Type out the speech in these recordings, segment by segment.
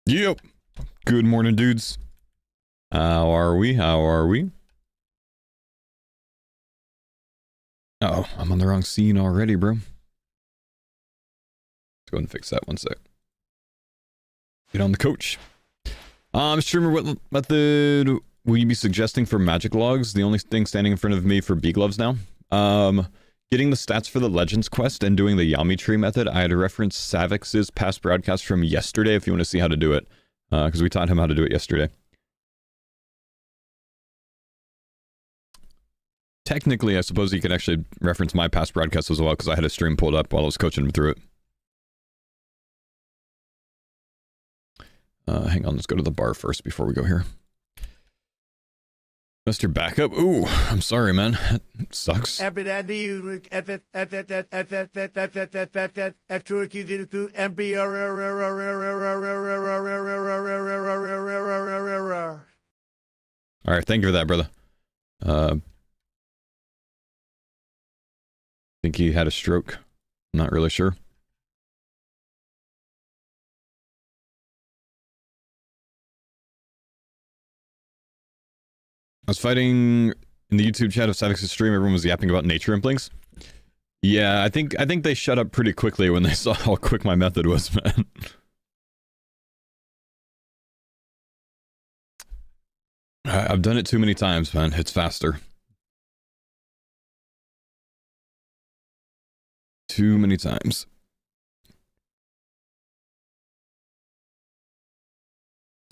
Yep. Good morning, dudes. How are we? Uh-oh, I'm on the wrong scene already, bro. Let's go ahead and fix that one sec. Get on the coach. Streamer, what method will you be suggesting for magic logs? The only thing standing in front of me for bee gloves now. Getting the stats for the Legends quest and doing the Yami tree method. I had to reference Savix's past broadcast from yesterday if you want to see how to do it. Because we taught him how to do it yesterday. Technically, I suppose you could actually reference my past broadcasts as well, because I had a stream pulled up while I was coaching him through it. Hang on, let's go to the bar first before we go here. Mr. Backup? Ooh, I'm sorry, man. That sucks. Alright, thank you for that, brother. Think he had a stroke. Not really sure. I was fighting in the YouTube chat of Savix's stream. Everyone was yapping about nature implings. Yeah, I think they shut up pretty quickly when they saw how quick my method was, man. I've done it too many times, man. It's faster. Too many times.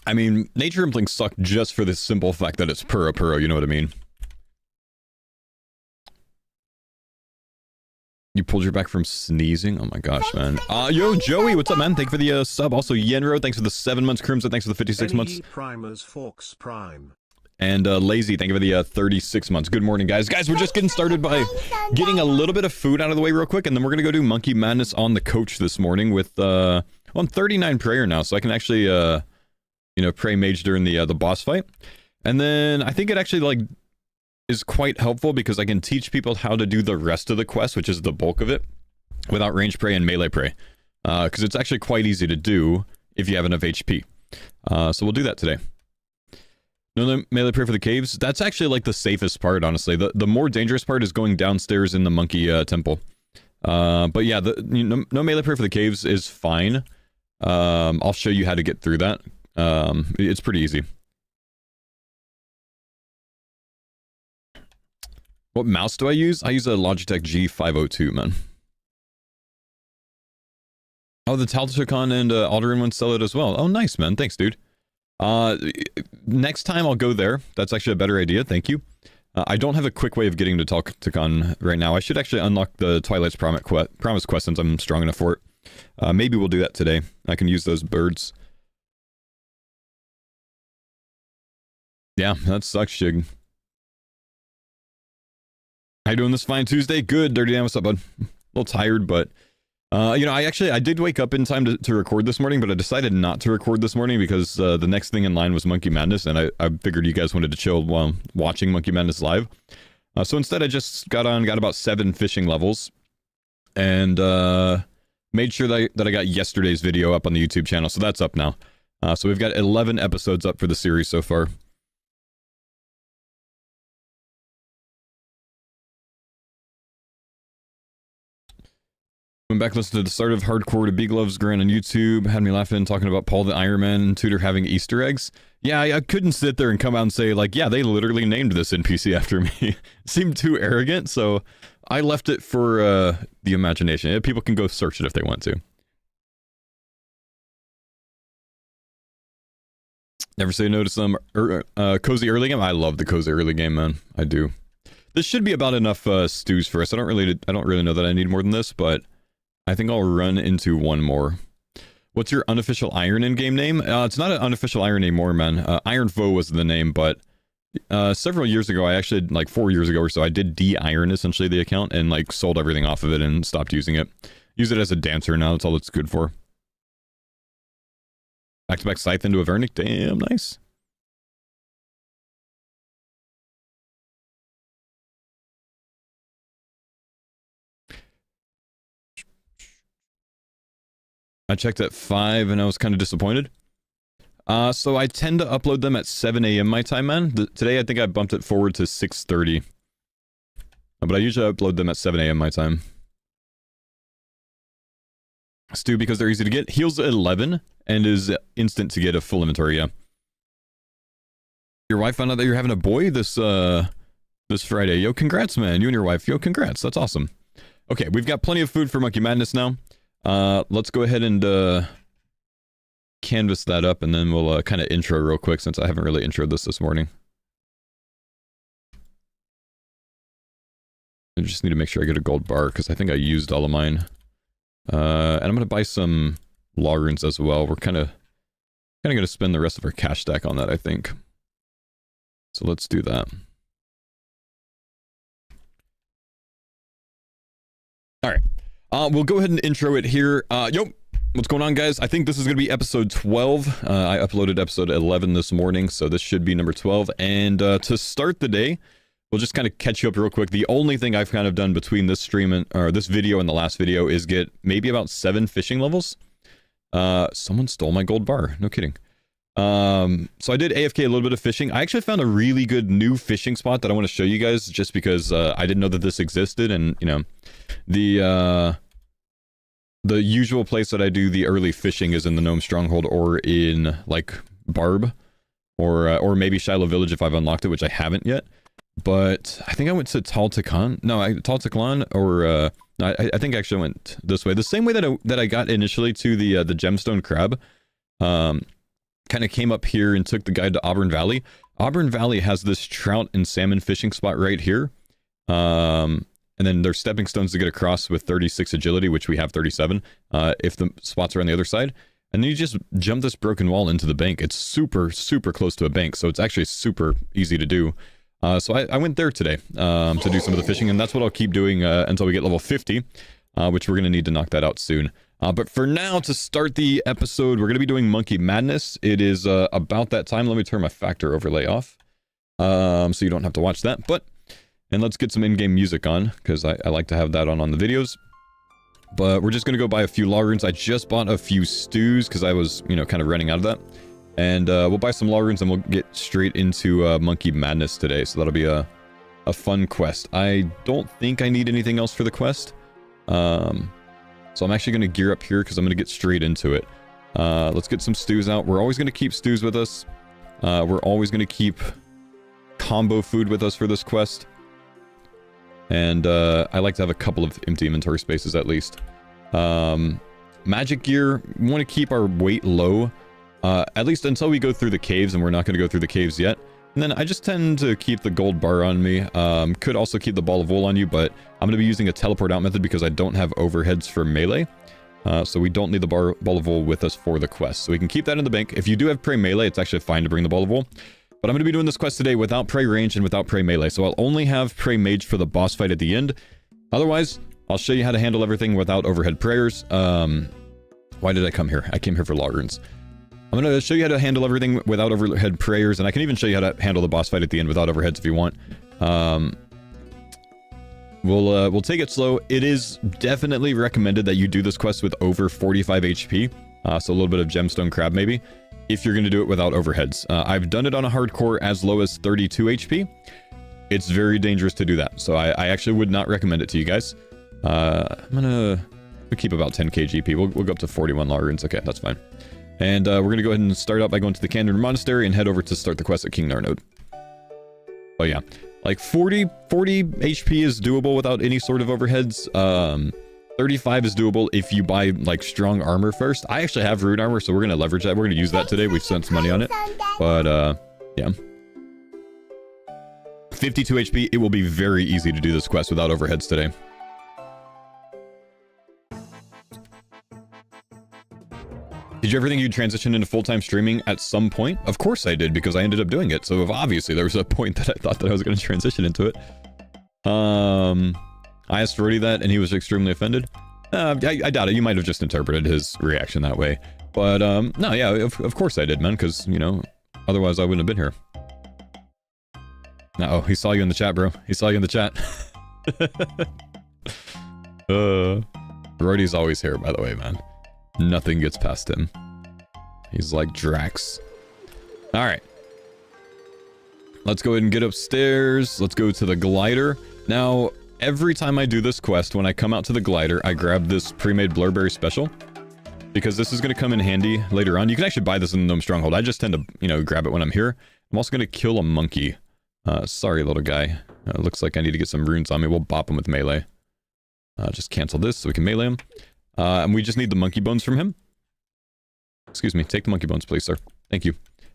I mean, nature implings suck just for the simple fact that it's puro, you know what I mean? You pulled your back from sneezing? Oh my gosh, man. Yo, Joey, what's up, man? Thank you for the sub. Also, Yenro, thanks for the 7 months. Crimson, thanks for the 56 months. Primers, Forks Prime. And Lazy, thank you for the 36 months. Good morning, guys. Guys, we're just getting started by getting a little bit of food out of the way real quick, and then we're going to go do Monkey Madness on the coach this morning with, well, I'm 39 prayer now, so I can actually, you know, pray mage during the boss fight. And then I think it actually, like, is quite helpful because I can teach people how to do the rest of the quest, which is the bulk of it, without range pray and melee pray. Because it's actually quite easy to do if you have enough HP. So we'll do that today. No melee pray for the caves. That's actually like the safest part, honestly. The more dangerous part is going downstairs in the monkey temple. But yeah, no melee pray for the caves is fine. I'll show you how to get through that. It's pretty easy. What mouse do I use? I use a Logitech G502, man. Oh, the Talticon and Alderan ones sell it as well. Oh, nice, man. Thanks, dude. Next time I'll go there. That's actually a better idea. Thank you. I don't have a quick way of getting to Talticon right now. I should actually unlock the Twilight's Promise quest since I'm strong enough for it. Maybe we'll do that today. I can use those birds. Yeah, that sucks, Shig. How you doing this fine Tuesday? Good, Dirty Dan. What's up, bud? A little tired, but... you know, I did wake up in time to record this morning, but I decided not to record this morning because the next thing in line was Monkey Madness, and I figured you guys wanted to chill while watching Monkey Madness live. So instead, I just got about 7 fishing levels, and made sure that I got yesterday's video up on the YouTube channel, so that's up now. So we've got 11 episodes up for the series so far. Went back, listened to the start of Hardcore to Bee Gloves Grand on YouTube. Had me laughing, talking about Paul the Iron Man tutor having Easter eggs. Yeah, I couldn't sit there and come out and say, like, yeah, they literally named this NPC after me. It seemed too arrogant, so I left it for the imagination. People can go search it if they want to. Never say no to some cozy early game. I love the cozy early game, man. I do. This should be about enough stews for us. I don't really know that I need more than this, but I think I'll run into one more. What's your unofficial Iron in-game name? It's not an unofficial Iron anymore, man. Iron Foe was the name, but several years ago, I actually, like 4 years ago or so, I did de-iron essentially the account and like sold everything off of it and stopped using it. Use it as a dancer now, that's all it's good for. Back-to-back Scythe into a Vernic, damn nice. I checked at 5 and I was kind of disappointed. So I tend to upload them at 7 a.m. my time, man. Today I think I bumped it forward to 6:30. But I usually upload them at 7 a.m. my time. Stu, because they're easy to get. Heals 11 and is instant to get a full inventory, yeah. Your wife found out that you're having a boy this Friday. Yo, congrats, man. You and your wife. Yo, congrats. That's awesome. Okay, we've got plenty of food for Monkey Madness now. Let's go ahead and canvas that up, and then we'll kind of intro real quick, since I haven't really introed this morning. I just need to make sure I get a gold bar, because I think I used all of mine. And I'm going to buy some law runes as well. We're kind of going to spend the rest of our cash stack on that, I think. So let's do that. Alright. We'll go ahead and intro it here. Yo, what's going on, guys? I think this is going to be episode 12. I uploaded episode 11 this morning, so this should be number 12. And to start the day, we'll just kind of catch you up real quick. The only thing I've kind of done between this stream and, or this video and the last video, is get maybe about 7 fishing levels. Someone stole my gold bar. No kidding. So I did AFK a little bit of fishing. I actually found a really good new fishing spot that I want to show you guys, just because I didn't know that this existed. And, you know, the usual place that I do the early fishing is in the Gnome Stronghold, or in, like, Barb, or maybe Shiloh Village if I've unlocked it, which I haven't yet. But I think I went to Tal Takhan. No, Tal Taklan, or I think actually I went this way. The same way that I got initially to the gemstone crab. Kind of came up here and took the guide to Auburn Valley. Auburn Valley has this trout and salmon fishing spot right here. And then there's stepping stones to get across with 36 agility, which we have 37, if the spots are on the other side. And then you just jump this broken wall into the bank. It's super, super close to a bank, so it's actually super easy to do. So I went there today to do some of the fishing, and that's what I'll keep doing until we get level 50, which we're going to need to knock that out soon. But for now, to start the episode, we're going to be doing Monkey Madness. It is about that time. Let me turn my factor overlay off, so you don't have to watch that. And let's get some in-game music on, because I like to have that on the videos. But we're just going to go buy a few law runes. I just bought a few stews, because I was, you know, kind of running out of that. And we'll buy some law runes, and we'll get straight into Monkey Madness today. So that'll be a fun quest. I don't think I need anything else for the quest. So I'm actually going to gear up here, because I'm going to get straight into it. Let's get some stews out. We're always going to keep stews with us. We're always going to keep combo food with us for this quest. And I like to have a couple of empty inventory spaces at least. Magic gear, we want to keep our weight low. At least until we go through the caves, and we're not going to go through the caves yet. And then I just tend to keep the gold bar on me. Could also keep the ball of wool on you, but I'm going to be using a teleport out method because I don't have overheads for melee. So we don't need the ball of wool with us for the quest. So we can keep that in the bank. If you do have prey melee, it's actually fine to bring the ball of wool. But I'm going to be doing this quest today without prey range and without prey melee. So I'll only have prey mage for the boss fight at the end. Otherwise, I'll show you how to handle everything without overhead prayers. Why did I come here? I came here for law runes. I'm going to show you how to handle everything without overhead prayers, and I can even show you how to handle the boss fight at the end without overheads if you want. We'll take it slow. It is definitely recommended that you do this quest with over 45 HP, so a little bit of gemstone crab maybe, if you're going to do it without overheads. I've done it on a hardcore as low as 32 HP. It's very dangerous to do that, so I actually would not recommend it to you guys. I'm going to keep about 10k GP. We'll go up to 41 law runes. Okay, that's fine. And we're going to go ahead and start out by going to the Candor Monastery and head over to start the quest at King Narnode. Oh yeah, like 40 HP is doable without any sort of overheads. 35 is doable if you buy like strong armor first. I actually have rune armor, so we're going to leverage that. We're going to use that today. We've spent some money on it. But yeah. 52 HP, it will be very easy to do this quest without overheads today. Did you ever think you'd transition into full-time streaming at some point? Of course I did, because I ended up doing it. So obviously there was a point that I thought that I was going to transition into it. I asked Rody that, and he was extremely offended. I doubt it. You might have just interpreted his reaction that way. But no, yeah, of course I did, man, because, you know, otherwise I wouldn't have been here. Uh-oh, he saw you in the chat, bro. He saw you in the chat. Rody's always here, by the way, man. Nothing gets past him. He's like Drax. All right. Let's go ahead and get upstairs. Let's go to the glider. Now, every time I do this quest, when I come out to the glider, I grab this pre-made Blurberry special. Because this is going to come in handy later on. You can actually buy this in the Gnome Stronghold. I just tend to, you know, grab it when I'm here. I'm also going to kill a monkey. Sorry, little guy. Looks like I need to get some runes on me. We'll bop him with melee. Just cancel this so we can melee him. And we just need the monkey bones from him. Excuse me. Take the monkey bones, please, sir. Thank you.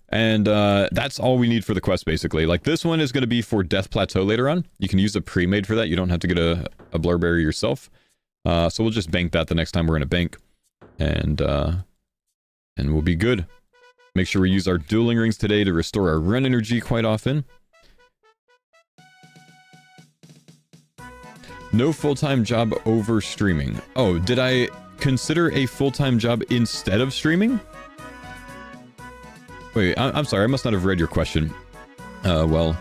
And that's all we need for the quest, basically. Like, this one is going to be for Death Plateau later on. You can use a pre-made for that. You don't have to get a Blurberry yourself. So we'll just bank that the next time we're in a bank. And we'll be good. Make sure we use our dueling rings today to restore our run energy quite often. No full-time job over streaming. Oh, did I consider a full-time job instead of streaming? Wait, I'm sorry, I must not have read your question. Well,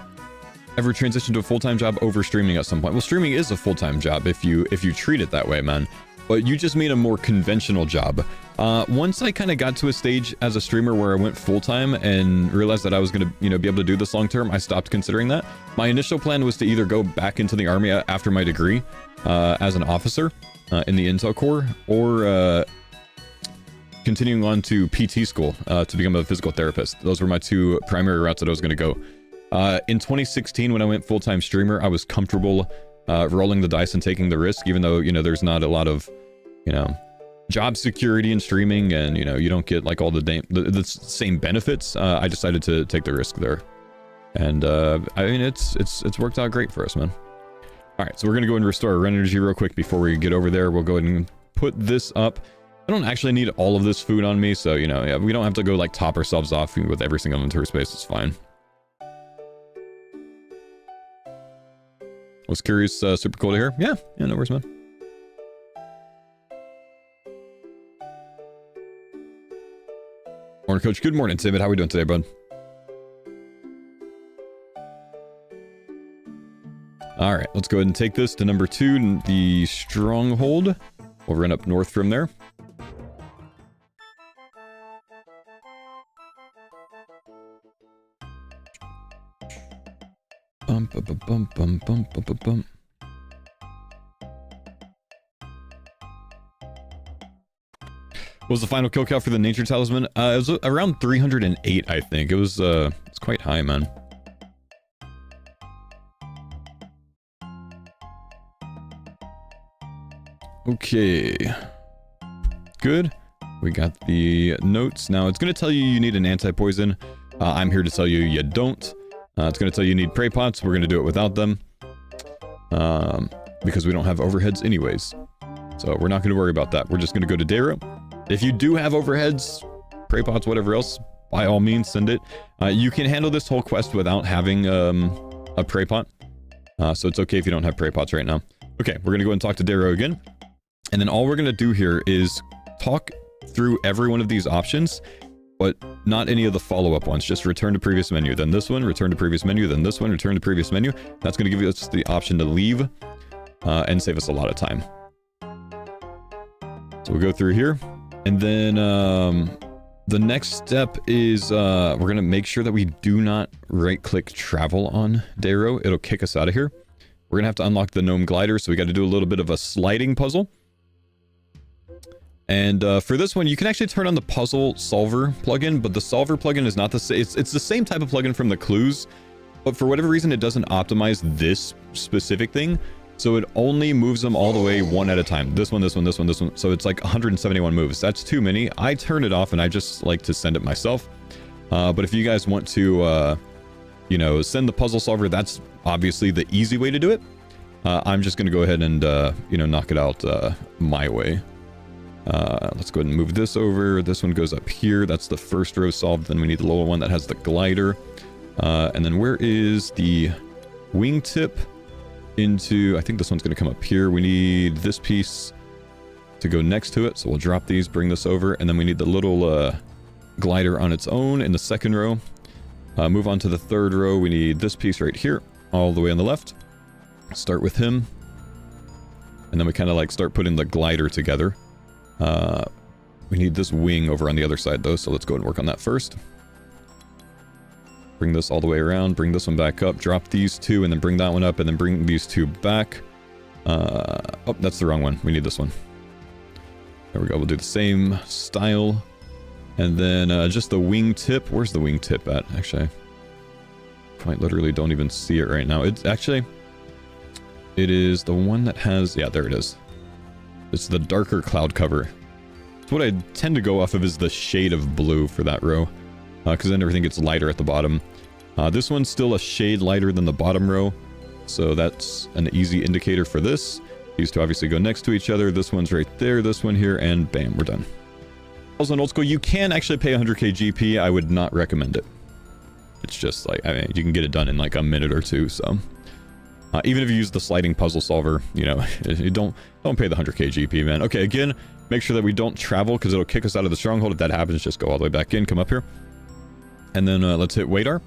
ever transition to a full-time job over streaming at some point? Well, streaming is a full-time job if you treat it that way, man. But you just mean a more conventional job. Once I kind of got to a stage as a streamer where I went full-time and realized that I was going to, you know, be able to do this long-term, I stopped considering that. My initial plan was to either go back into the army after my degree as an officer in the Intel Corps, or continuing on to PT school to become a physical therapist. Those were my two primary routes that I was going to go. In 2016, when I went full-time streamer, I was comfortable rolling the dice and taking the risk, even though, you know, there's not a lot of, you know, job security in streaming, and, you know, you don't get like all the same benefits. I decided to take the risk there, and I mean, it's worked out great for us, man. All right, so we're gonna go and restore our energy real quick before we get over there. We'll go ahead and put this up. I don't actually need all of this food on me, so, you know, yeah, we don't have to go like top ourselves off with every single inventory space. It's fine. Was curious, super cool to hear. Yeah, no worries, man. Morning, Coach. Good morning, David. How are we doing today, bud? All right, let's go ahead and take this to number 2, the Stronghold. We'll run up north from there. Bum, bum, bum, bum, bum, bum, bum, bum. What was the final kill count for the Nature Talisman? It was around 308, I think. It was it's quite high, man. Okay. Good. We got the notes. Now, it's going to tell you you need an anti-poison. I'm here to tell you you don't. It's going to tell you need prey pots. We're going to do it without them. Because we don't have overheads anyways. So we're not going to worry about that. We're just going to go to Dero. If you do have overheads, prey pots, whatever else, by all means, send it. You can handle this whole quest without having a prey pot. So it's okay if you don't have prey pots right now. Okay, we're going to go and talk to Dero again. And then all we're going to do here is talk through every one of these options, but not any of the follow-up ones. Just return to previous menu, then this one, return to previous menu, then this one, return to previous menu. That's going to give us the option to leave and save us a lot of time. So we'll go through here. And then the next step is we're going to make sure that we do not right-click travel on Dero. It'll kick us out of here. We're going to have to unlock the Gnome Glider, so we got to do a little bit of a sliding puzzle. And for this one, you can actually turn on the puzzle solver plugin, but the solver plugin is not the same. It's the same type of plugin from the clues, but for whatever reason, it doesn't optimize this specific thing. So it only moves them all the way one at a time. This one, this one, this one, this one. So it's like 171 moves. That's too many. I turn it off and I just like to send it myself. But if you guys want to, you know, send the puzzle solver, that's obviously the easy way to do it. I'm just going to go ahead and, you know, knock it out my way. Let's go ahead and move this over. This one goes up here. That's the first row solved. Then we need the lower one that has the glider. And then where is the wingtip into... I think this one's going to come up here. We need this piece to go next to it. So we'll drop these, bring this over. And then we need the little glider on its own in the second row. Move on to the third row. We need this piece right here, all the way on the left. Start with him. And then we kind of like start putting the glider together. We need this wing over on the other side though, so let's go and work on that first. Bring this all the way around, bring this one back up, drop these two, and then bring that one up, and then bring these two back. Oh, that's the wrong one. We need this one. There we go. We'll do the same style. And then just the wingtip. Where's the wingtip at? Actually, quite literally don't even see it right now. It's actually... It is the one that has... Yeah, there it is. It's the darker cloud cover. So what I tend to go off of is the shade of blue for that row. Because then everything gets lighter at the bottom. This one's still a shade lighter than the bottom row. So that's an easy indicator for this. These two obviously go next to each other. This one's right there, this one here, and bam, we're done. Also in old school, you can actually pay 100k GP. I would not recommend it. It's just like, I mean, you can get it done in like a minute or two, so... even if you use the sliding puzzle solver, you know, you don't pay the 100k GP, man. Okay, again, make sure that we don't travel because it'll kick us out of the stronghold. If that happens, just go all the way back in, come up here. And then let's hit Wadar.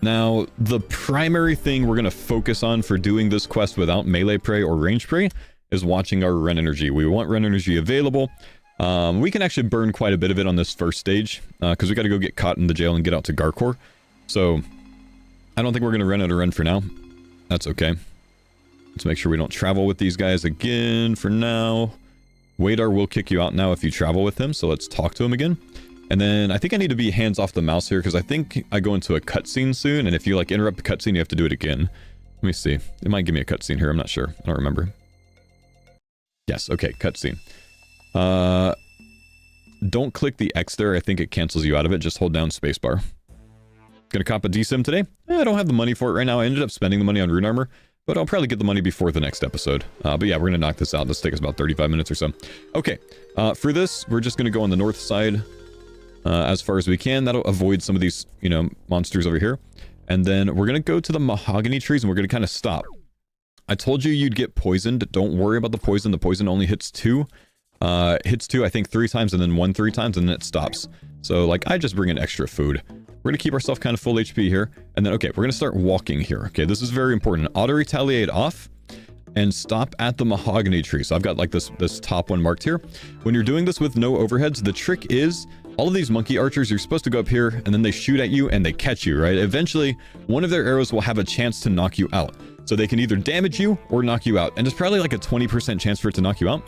Now, the primary thing we're going to focus on for doing this quest without melee prey or range prey is watching our run energy. We want run energy available. We can actually burn quite a bit of it on this first stage because we got to go get caught in the jail and get out to Garkor. So... I don't think we're going to run out of run for now. That's okay. Let's make sure we don't travel with these guys again for now. Wadar will kick you out now if you travel with him, so let's talk to him again. And then I think I need to be hands off the mouse here because I think I go into a cutscene soon, and if you like interrupt the cutscene, you have to do it again. Let me see. It might give me a cutscene here. I'm not sure. I don't remember. Yes, okay, cutscene. Don't click the X there. I think it cancels you out of it. Just hold down spacebar. Gonna cop a DSIM today. I don't have the money for it right now. I ended up spending the money on rune armor, but I'll probably get the money before the next episode. But yeah, we're gonna knock this out. This take us about 35 minutes or so. Okay, for this, we're just gonna go on the north side as far as we can. That'll avoid some of these, you know, monsters over here. And then we're gonna go to the mahogany trees and we're gonna kind of stop. I told you you'd get poisoned. Don't worry about the poison. The poison only hits two. Hits two, I think, 3 times, and then 1 3 times, and then it stops. So, like, I just bring in extra food. We're going to keep ourselves kind of full HP here. And then, okay, we're going to start walking here. Okay, this is very important. Auto-retaliate off and stop at the mahogany tree. So I've got, like, this top one marked here. When you're doing this with no overheads, the trick is all of these monkey archers, you're supposed to go up here, and then they shoot at you, and they catch you, right? Eventually, one of their arrows will have a chance to knock you out. So they can either damage you or knock you out. And it's probably like a 20% chance for it to knock you out.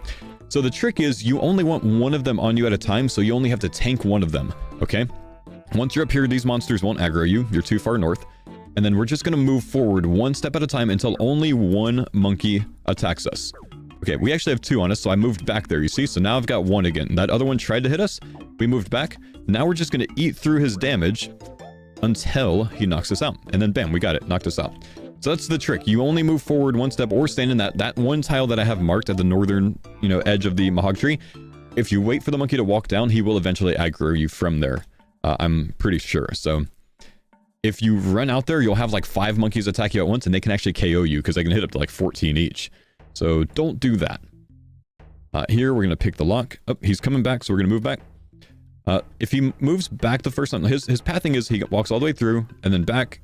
So the trick is you only want one of them on you at a time, so you only have to tank one of them, okay? Once you're up here, these monsters won't aggro you. You're too far north. And then we're just going to move forward 1 step at a time until only 1 monkey attacks us. Okay, we actually have 2 on us, so I moved back there, you see? So now I've got 1 again. That other one tried to hit us. We moved back. Now we're just going to eat through his damage until he knocks us out. And then bam, we got it. Knocked us out. So that's the trick. You only move forward 1 step or stand in that one tile that I have marked at the northern, you know, edge of the mahog tree. If you wait for the monkey to walk down, he will eventually aggro you from there. I'm pretty sure. So if you run out there, you'll have like 5 monkeys attack you at once, and they can actually KO you because they can hit up to like 14 each. So don't do that. Here, we're going to pick the lock. Oh, he's coming back, so we're going to move back. If he moves back the first time, his pathing is he walks all the way through, and then back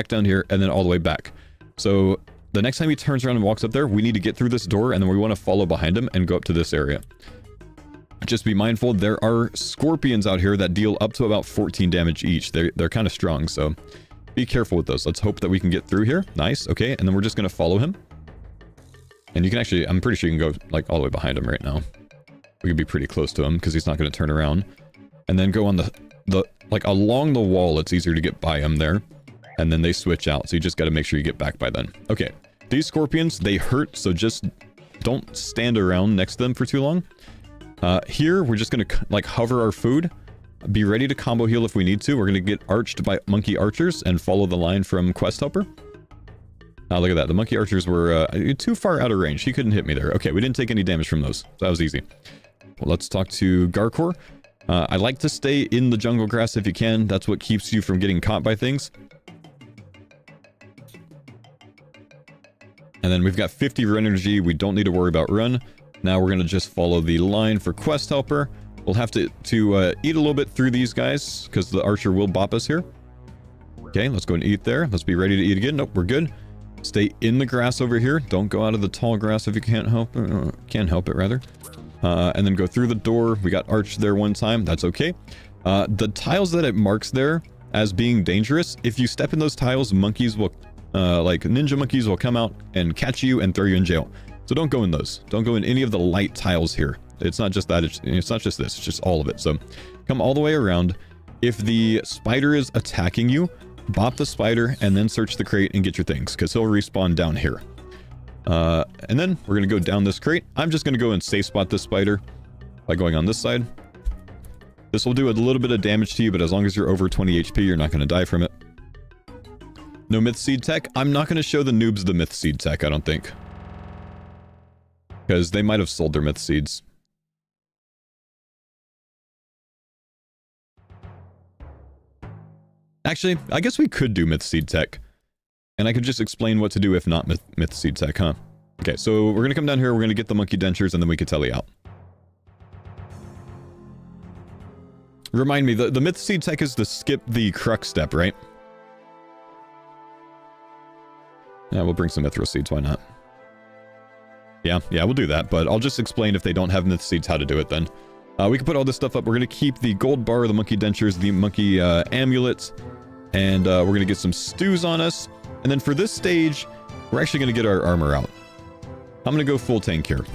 down here, and then all the way back. So the next time he turns around and walks up there, we need to get through this door, and then we want to follow behind him and go up to this area. Just be mindful, there are scorpions out here that deal up to about 14 damage each. They're kind of strong, so be careful with those. Let's hope that we can get through here. Nice, okay, and then we're just going to follow him. And you can actually, I'm pretty sure you can go like all the way behind him right now. We could be pretty close to him because he's not going to turn around. And then go on the like along the wall, it's easier to get by him there. And then they switch out, so you just got to make sure you get back by then. Okay, these scorpions, they hurt, so just don't stand around next to them for too long. Here, we're just going to like hover our food. Be ready to combo heal if we need to. We're going to get arched by monkey archers and follow the line from Quest Helper. Look at that. The monkey archers were too far out of range. He couldn't hit me there. Okay, we didn't take any damage from those. So that was easy. Well, let's talk to Garkor. I like to stay in the jungle grass if you can. That's what keeps you from getting caught by things. And then we've got 50 run energy. We don't need to worry about run. Now we're going to just follow the line for Quest Helper. We'll have to eat a little bit through these guys because the archer will bop us here. Okay, let's go and eat there. Let's be ready to eat again. Nope, we're good. Stay in the grass over here. Don't go out of the tall grass if you can't help it. Can't help it, rather. And then go through the door. We got arched there one time. That's okay. The tiles that it marks there, as being dangerous. If you step in those tiles, monkeys will, like ninja monkeys will come out and catch you and throw you in jail. So don't go in those. Don't go in any of the light tiles here. It's not just that, it's not just this, it's just all of it. So come all the way around. If the spider is attacking you, bop the spider and then search the crate and get your things, because he'll respawn down here. And then we're going to go down this crate. I'm just going to go and safe spot this spider by going on this side. This will do a little bit of damage to you, but as long as you're over 20 HP, you're not going to die from it. No myth seed tech. I'm not going to show the noobs the myth seed tech, I don't think. Because they might have sold their myth seeds. Actually, I guess we could do myth seed tech. And I could just explain what to do if not myth seed tech, huh? Okay, so we're going to come down here, we're going to get the monkey dentures, and then we can tele out. Remind me, the myth seed tech is to skip the crux step, right? Yeah, we'll bring some mithril seeds, why not? Yeah, we'll do that, but I'll just explain if they don't have myth seeds how to do it then. We can put all this stuff up. We're going to keep the gold bar, the monkey dentures, the monkey amulets, and we're going to get some stews on us. And then for this stage, we're actually going to get our armor out. I'm going to go full tank here,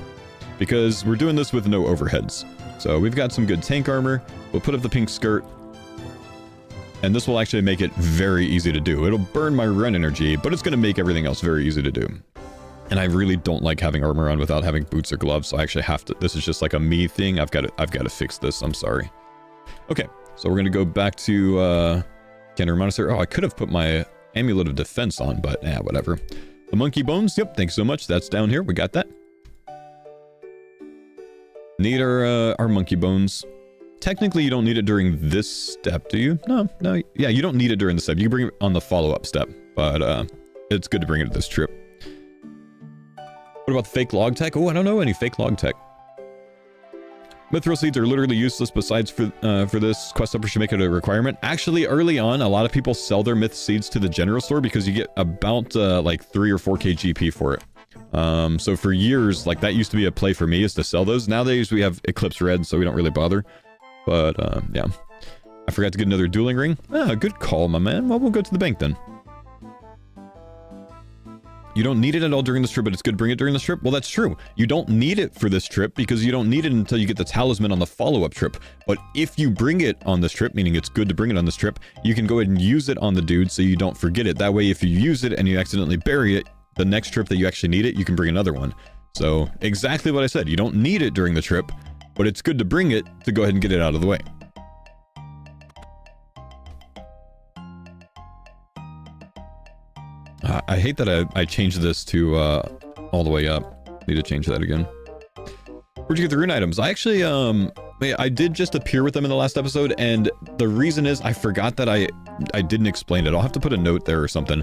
because we're doing this with no overheads. So we've got some good tank armor. We'll put up the pink skirt. And this will actually make it very easy to do. It'll burn my run energy, but it's going to make everything else very easy to do. And I really don't like having armor on without having boots or gloves, so I actually have to... This is just like a me thing. I've got to fix this. I'm sorry. Okay, so we're going to go back to... Can't Monastery. Oh, I could have put my Amulet of Defense on, but whatever. The monkey bones. Yep, thanks so much. That's down here. We got that. Need our monkey bones. Technically, you don't need it during this step, do you? No. Yeah, you don't need it during the step. You can bring it on the follow-up step, but it's good to bring it to this trip. What about the fake log tech? Oh, I don't know any fake log tech. Mithril seeds are literally useless besides for this. Quest upper should make it a requirement. Actually, early on, a lot of people sell their myth seeds to the general store because you get about like 3 or 4k GP for it. So for years, like that used to be a play for me, is to sell those. Nowadays we have Eclipse Red, so we don't really bother. But yeah. I forgot to get another dueling ring. Ah, good call, my man. Well, we'll go to the bank then. You don't need it at all during this trip, but it's good to bring it during this trip. Well, that's true. You don't need it for this trip because you don't need it until you get the talisman on the follow-up trip. But if you bring it on this trip, meaning it's good to bring it on this trip, you can go ahead and use it on the dude so you don't forget it. That way, if you use it and you accidentally bury it, the next trip that you actually need it, you can bring another one. So exactly what I said. You don't need it during the trip, but it's good to bring it to go ahead and get it out of the way. I hate that I changed this to all the way up. Need to change that again. Where'd you get the rune items? I actually, I did just appear with them in the last episode, and the reason is I forgot that I didn't explain it. I'll have to put a note there or something.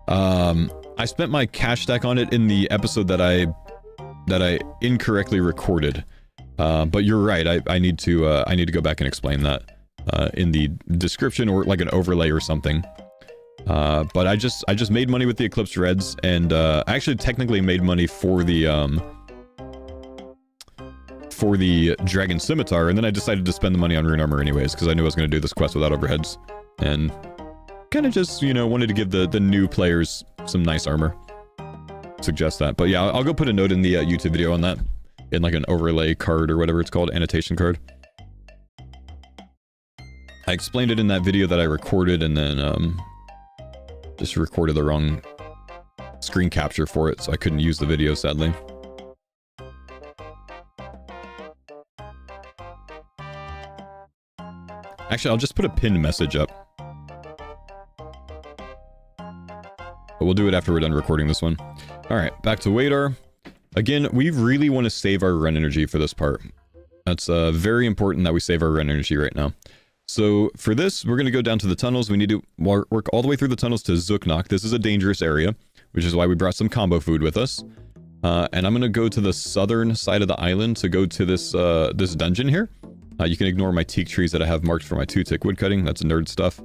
I spent my cash stack on it in the episode that I incorrectly recorded. But you're right. I need to go back and explain that in the description or like an overlay or something. But I just made money with the Eclipse Reds, and I actually technically made money for the Dragon Scimitar, and then I decided to spend the money on Rune Armor anyways, because I knew I was going to do this quest without overheads, and kind of just, you know, wanted to give the new players some nice armor. Suggest that. But yeah, I'll go put a note in the YouTube video on that, in like an overlay card or whatever it's called, annotation card. I explained it in that video that I recorded, and then just recorded the wrong screen capture for it, so I couldn't use the video, sadly. Actually, I'll just put a pinned message up. But we'll do it after we're done recording this one. Alright, back to Wadar. Again, we really want to save our run energy for this part. That's very important that we save our run energy right now. So for this, we're going to go down to the tunnels. We need to work all the way through the tunnels to Zuknok. This is a dangerous area, which is why we brought some combo food with us. And I'm going to go to the southern side of the island to go to this this dungeon here. You can ignore my teak trees that I have marked for my 2-tick woodcutting. That's nerd stuff.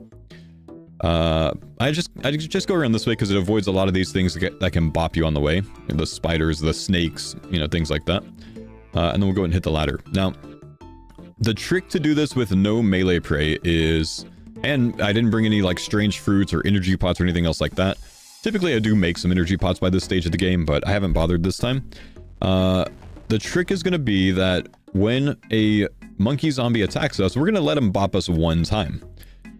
I just go around this way because it avoids a lot of these things that can bop you on the way. The spiders, the snakes, you know, things like that. And then we'll go and hit the ladder. Now, the trick to do this with no melee prey is, And I didn't bring any like strange fruits or energy pots or anything else like that. Typically I do make some energy pots by this stage of the game, but I haven't bothered this time. The trick is going to be that when a monkey zombie attacks us, we're going to let him bop us one time.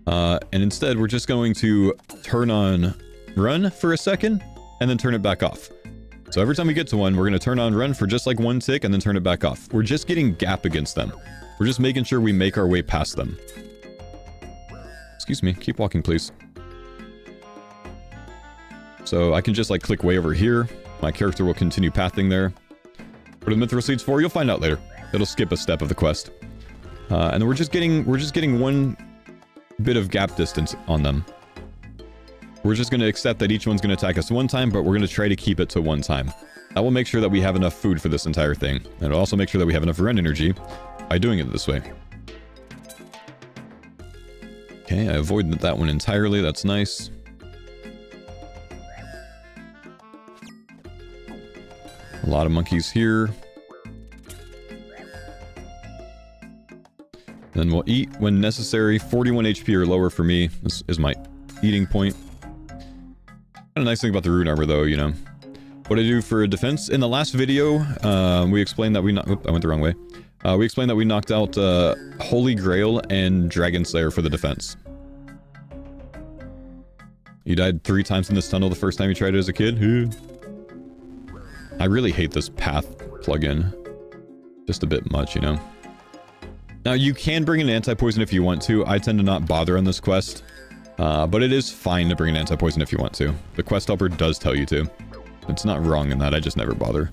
And instead we're just going to turn on run for a second and then turn it back off. So every time we get to one, we're going to turn on run for just like one tick and then turn it back off. We're just getting gap against them. We're just making sure we make our way past them. Excuse me, keep walking please. So I can just like click way over here. My character will continue pathing there. What are the Mithril Seeds for? You'll find out later. It'll skip a step of the quest. And then we're just getting one bit of gap distance on them. We're just going to accept that each one's going to attack us one time, but we're going to try to keep it to one time. That will make sure that we have enough food for this entire thing. And it'll also make sure that we have enough run energy by doing it this way. Okay, I avoided that one entirely. That's nice. A lot of monkeys here. Then we'll eat when necessary. 41 HP or lower for me. This is my eating point. A nice thing about the rune armor though, you know. What I do for defense. In the last video, we explained that we I went the wrong way. We explained that we knocked out Holy Grail and Dragon Slayer for the defense. You died 3 times in this tunnel the first time you tried it as a kid? I really hate this path plugin. Just a bit much, you know. Now, you can bring an anti-poison if you want to. I tend to not bother on this quest. But it is fine to bring an anti-poison if you want to. The quest helper does tell you to. It's not wrong in that, I just never bother.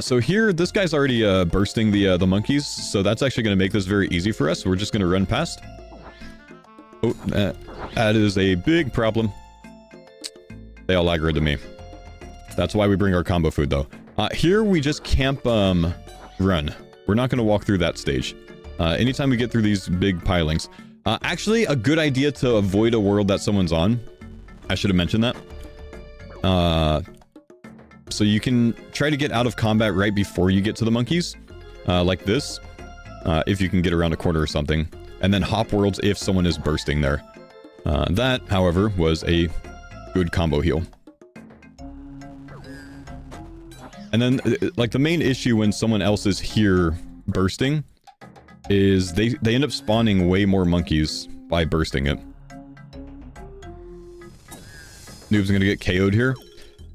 So here, this guy's already bursting the monkeys, so that's actually going to make this very easy for us. We're just going to run past. Oh, that is a big problem. They all aggroed to me. That's why we bring our combo food, though. Here, we just camp run. We're not going to walk through that stage. Anytime we get through these big pilings. Actually, a good idea to avoid a world that someone's on. I should have mentioned that. So you can try to get out of combat right before you get to the monkeys. Like this. If you can get around a corner or something. And then hop worlds if someone is bursting there. That, however, was a good combo heal. And then, like, the main issue when someone else is here bursting is they end up spawning way more monkeys by bursting it. Noob's gonna get KO'd here.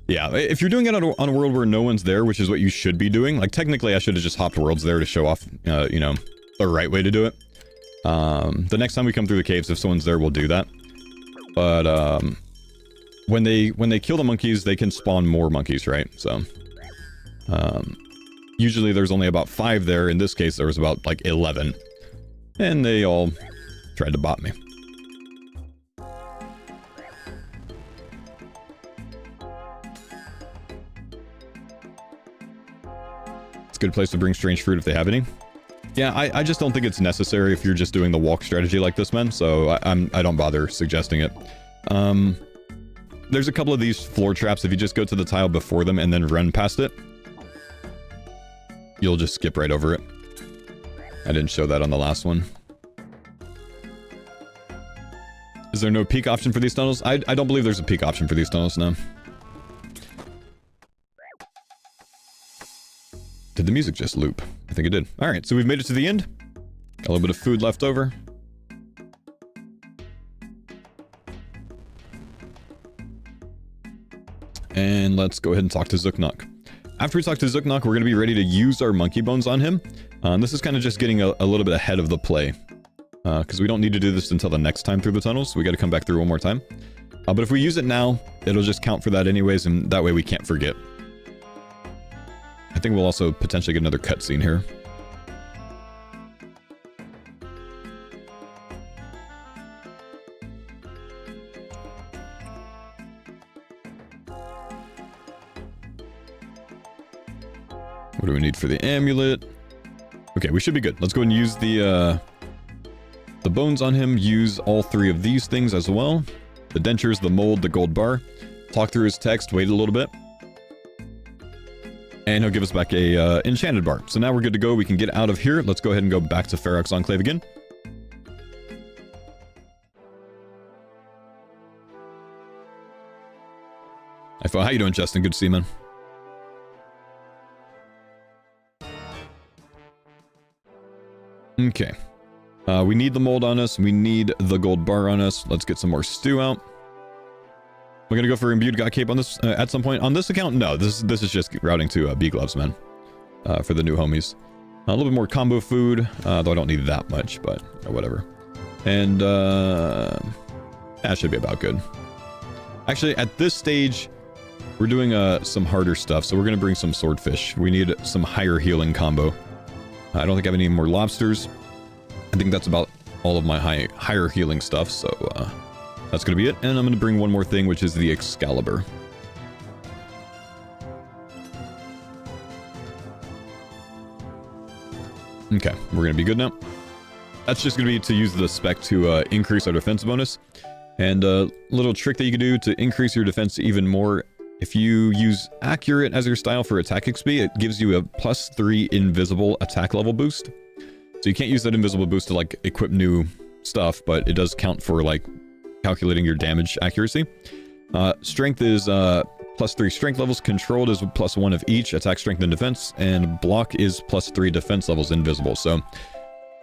Yeah, if you're doing it on a world where no one's there, which is what you should be doing, like, technically I should have just hopped worlds there to show off, you know, the right way to do it. The next time we come through the caves, if someone's there, we'll do that. But, when they kill the monkeys, they can spawn more monkeys, right? So, usually there's only about 5 there. In this case, there was about, like, 11. And they all tried to bot me. It's a good place to bring strange fruit if they have any. Yeah, I just don't think it's necessary if you're just doing the walk strategy like this, man. So I don't bother suggesting it. There's a couple of these floor traps. If you just go to the tile before them and then run past it, you'll just skip right over it. I didn't show that on the last one. Is there no peak option for these tunnels? I don't believe there's a peak option for these tunnels, no. Did the music just loop? I think it did. Alright, so we've made it to the end. Got a little bit of food left over. And let's go ahead and talk to Zooknock. After we talk to Zooknock, we're going to be ready to use our monkey bones on him. This is kind of just getting a little bit ahead of the play. Because we don't need to do this until the next time through the tunnels, so we got to come back through one more time. But if we use it now, it'll just count for that anyways, and that way we can't forget. I think we'll also potentially get another cutscene here. What do we need for the amulet? Okay, we should be good. Let's go and use the bones on him. Use all 3 of these things as well. The dentures, the mold, the gold bar. Talk through his text, wait a little bit. And he'll give us back a enchanted bar. So now we're good to go. We can get out of here. Let's go ahead and go back to Ferox Enclave again. How you doing, Justin? Good to see you, man. Okay. We need the mold on us. We need the gold bar on us. Let's get some more stew out. We're gonna go for imbued god cape on this at some point. On this account, no. This is just routing to bee gloves, man. For the new homies. A little bit more combo food, though I don't need that much, but whatever. And that should be about good. Actually, at this stage, we're doing some harder stuff, so we're gonna bring some swordfish. We need some higher healing combo. I don't think I have any more lobsters. I think that's about all of my higher healing stuff, so that's going to be it. And I'm going to bring one more thing, which is the Excalibur. Okay, we're going to be good now. That's just going to be to use the spec to increase our defense bonus. And a little trick that you can do to increase your defense even more. If you use Accurate as your style for attack XP, it gives you a +3 invisible attack level boost. So you can't use that invisible boost to like equip new stuff, but it does count for like calculating your damage accuracy. Strength is +3 strength levels, controlled is +1 of each, attack, strength, and defense, and block is +3 defense levels invisible. So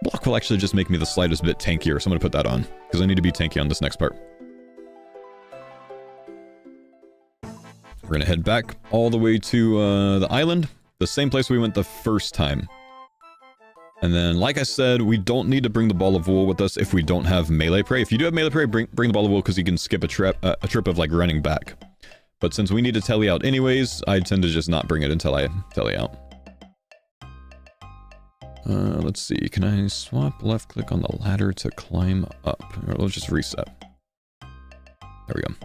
block will actually just make me the slightest bit tankier, so I'm going to put that on, because I need to be tanky on this next part. We're going to head back all the way to the island, the same place we went the first time. And then, like I said, we don't need to bring the ball of wool with us if we don't have melee prey. If you do have melee prey, bring the ball of wool because you can skip a trip of like running back. But since we need to tele out anyways, I tend to just not bring it until I tele out. Let's see. Can I swap left click on the ladder to climb up? Or let's just reset. There we go.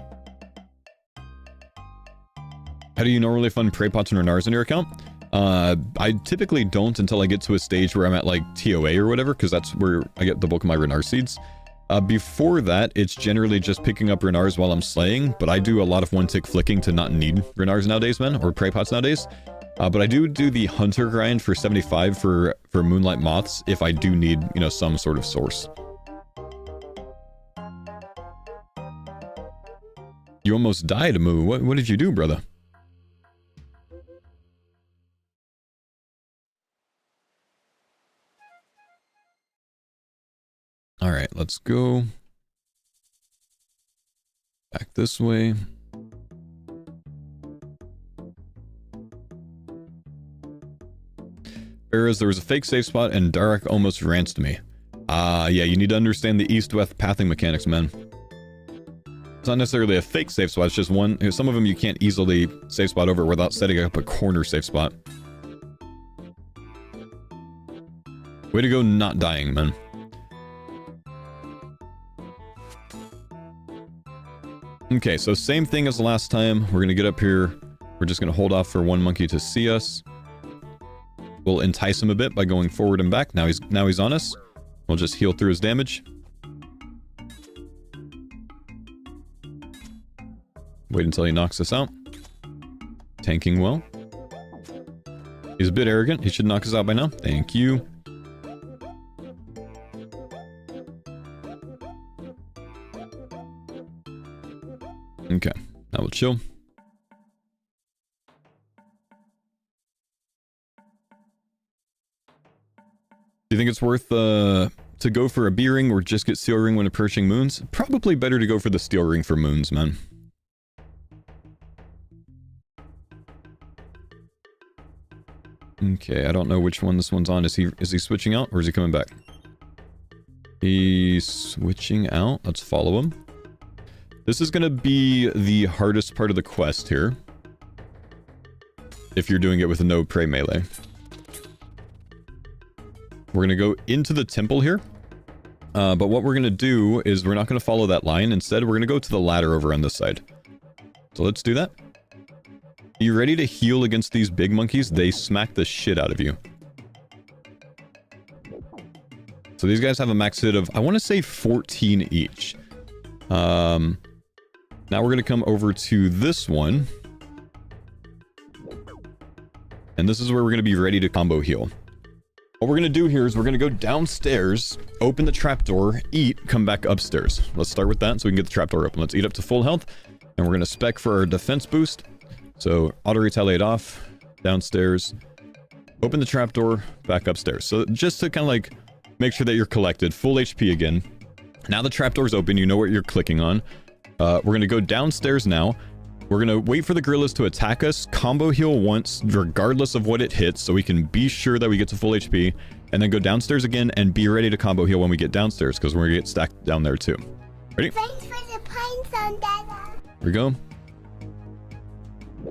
How do you normally fund prey pots and renars in your account? I typically don't until I get to a stage where I'm at like TOA or whatever, because that's where I get the bulk of my renar seeds. Before that, it's generally just picking up renars while I'm slaying, but I do a lot of one-tick flicking to not need renars nowadays, man, or prey pots nowadays. But I do the hunter grind for 75 for moonlight moths if I do need, you know, some sort of source. You almost died, Moo. What did you do, brother? All right, let's go back this way. Whereas there was a fake safe spot and Darak almost ranced me. Yeah, you need to understand the east-west pathing mechanics, man. It's not necessarily a fake safe spot, it's just one. Some of them you can't easily safe spot over without setting up a corner safe spot. Way to go not dying, man. Okay, so same thing as last time. We're gonna get up here. We're just gonna hold off for one monkey to see us. We'll entice him a bit by going forward and back. Now he's on us. We'll just heal through his damage. Wait until he knocks us out. Tanking well. He's a bit arrogant. He should knock us out by now. Thank you. Okay, now we'll chill. Do you think it's worth to go for a B ring or just get steel ring when approaching moons? Probably better to go for the steel ring for moons, man. Okay, I don't know which one this one's on. Is he switching out or is he coming back? He's switching out. Let's follow him. This is going to be the hardest part of the quest here. If you're doing it with a no prey melee. We're going to go into the temple here. But what we're going to do is we're not going to follow that line. Instead, we're going to go to the ladder over on this side. So let's do that. Are you ready to heal against these big monkeys? They smack the shit out of you. So these guys have a max hit of, I want to say 14 each. Now we're going to come over to this one. And this is where we're going to be ready to combo heal. What we're going to do here is we're going to go downstairs, open the trapdoor, eat, come back upstairs. Let's start with that so we can get the trapdoor open. Let's eat up to full health. And we're going to spec for our defense boost. So auto retaliate off, downstairs, open the trapdoor, back upstairs. So just to kind of like make sure that you're collected, full HP again. Now the trapdoor's open, you know what you're clicking on. We're going to go downstairs now. We're going to wait for the gorillas to attack us, combo heal once, regardless of what it hits, so we can be sure that we get to full HP, and then go downstairs again and be ready to combo heal when we get downstairs, because we're going to get stacked down there too. Ready? Thanks for the pines on Dada. Here we go.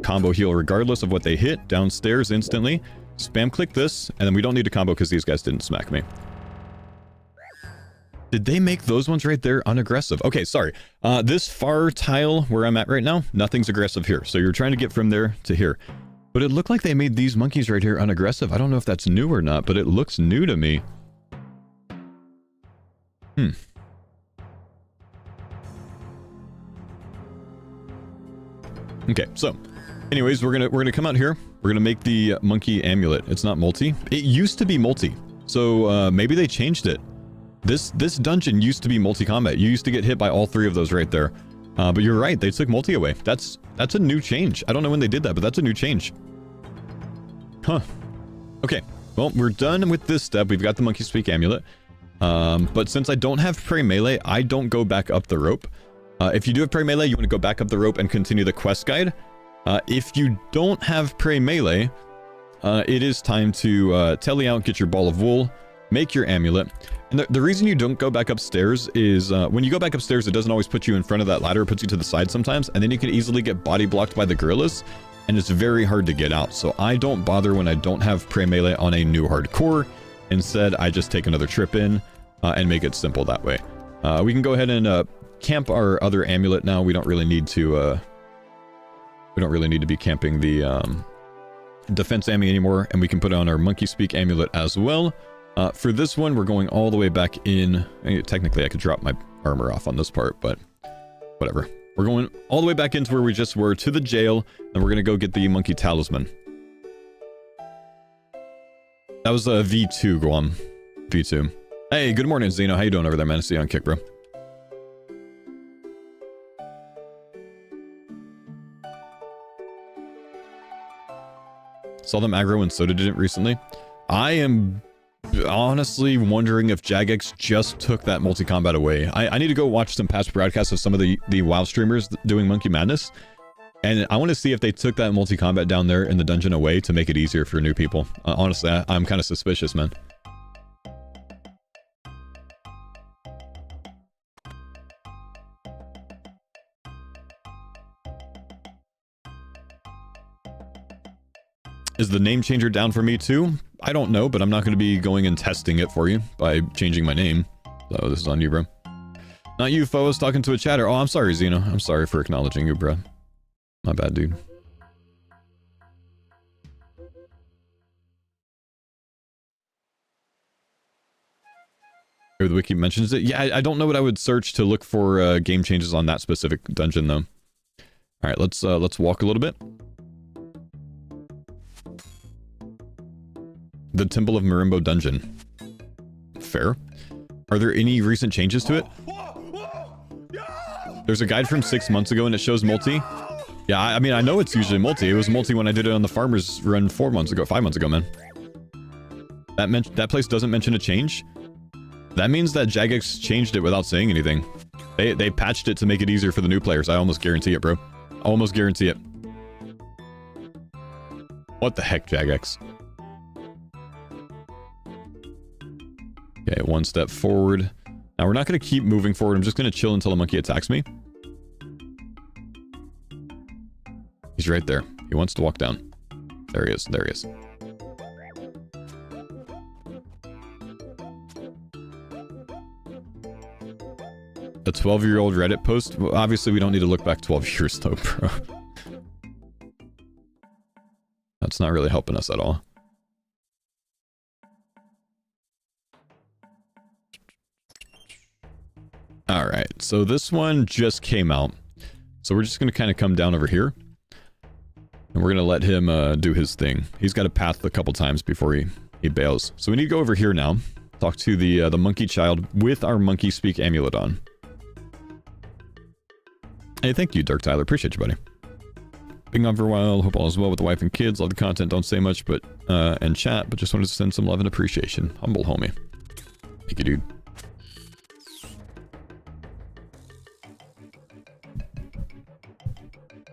Combo heal regardless of what they hit, downstairs instantly. Spam click this, and then we don't need to combo because these guys didn't smack me. Did they make those ones right there unaggressive? Okay, sorry. This far tile where I'm at right now, nothing's aggressive here. So you're trying to get from there to here. But it looked like they made these monkeys right here unaggressive. I don't know if that's new or not, but it looks new to me. Okay, so anyways, we're gonna come out here. We're gonna make the monkey amulet. It's not multi. It used to be multi. So maybe they changed it. This dungeon used to be multi-combat. You used to get hit by all three of those right there. But you're right, they took multi away. That's a new change. I don't know when they did that, but that's a new change. Huh. Okay, well, we're done with this step. We've got the monkey speak amulet. But since I don't have prey melee, I don't go back up the rope. If you do have prey melee, you want to go back up the rope and continue the quest guide. If you don't have prey melee, it is time to telly out, get your ball of wool, make your amulet. And the reason you don't go back upstairs is when you go back upstairs, it doesn't always put you in front of that ladder. It puts you to the side sometimes, and then you can easily get body blocked by the gorillas, and it's very hard to get out. So I don't bother when I don't have prey melee on a new hardcore. Instead, I just take another trip in and make it simple that way. We can go ahead and camp our other amulet now. We don't really need to be camping the defense ammy anymore, and we can put on our monkey speak amulet as well. For this one, we're going all the way back in. Technically, I could drop my armor off on this part, but whatever. We're going all the way back into where we just were, to the jail, and we're going to go get the monkey talisman. That was a V2, Guam. V2. Hey, good morning, Zeno. How you doing over there, man? I see you on kick, bro. Saw them aggro and Soda did it recently. I am honestly wondering if Jagex just took that multi-combat away. I need to go watch some past broadcasts of some of the WoW streamers doing Monkey Madness. And I want to see if they took that multi-combat down there in the dungeon away to make it easier for new people. Honestly, I'm kind of suspicious, man. Is the name changer down for me too? I don't know, but I'm not going to be going and testing it for you by changing my name. So this is on you, bro. Not you, Foe. I was talking to a chatter. Oh, I'm sorry, Zeno. I'm sorry for acknowledging you, bro. My bad, dude. The wiki mentions it. Yeah, I don't know what I would search to look for game changes on that specific dungeon, though. All right, let's walk a little bit. The Temple of Marimbo dungeon. Fair. Are there any recent changes to it? There's a guide from 6 months ago and it shows multi. Yeah, I mean, I know it's usually multi. It was multi when I did it on the Farmer's Run 5 months ago, man. That place doesn't mention a change. That means that Jagex changed it without saying anything. They patched it to make it easier for the new players. I almost guarantee it, bro. Almost guarantee it. What the heck, Jagex? Okay, one step forward. Now, we're not going to keep moving forward. I'm just going to chill until a monkey attacks me. He's right there. He wants to walk down. There he is. There he is. A 12-year-old Reddit post? Well, obviously, we don't need to look back 12 years, though, bro. That's not really helping us at all. Alright, so this one just came out. So we're just going to kind of come down over here. And we're going to let him do his thing. He's got to path a couple times before he bails. So we need to go over here now. Talk to the monkey child with our monkey speak amulet on. Hey, thank you, Dirk Tyler. Appreciate you, buddy. Being on for a while. Hope all is well with the wife and kids. Love the content. Don't say much, but and chat. But just wanted to send some love and appreciation. Humble homie. Thank you, dude.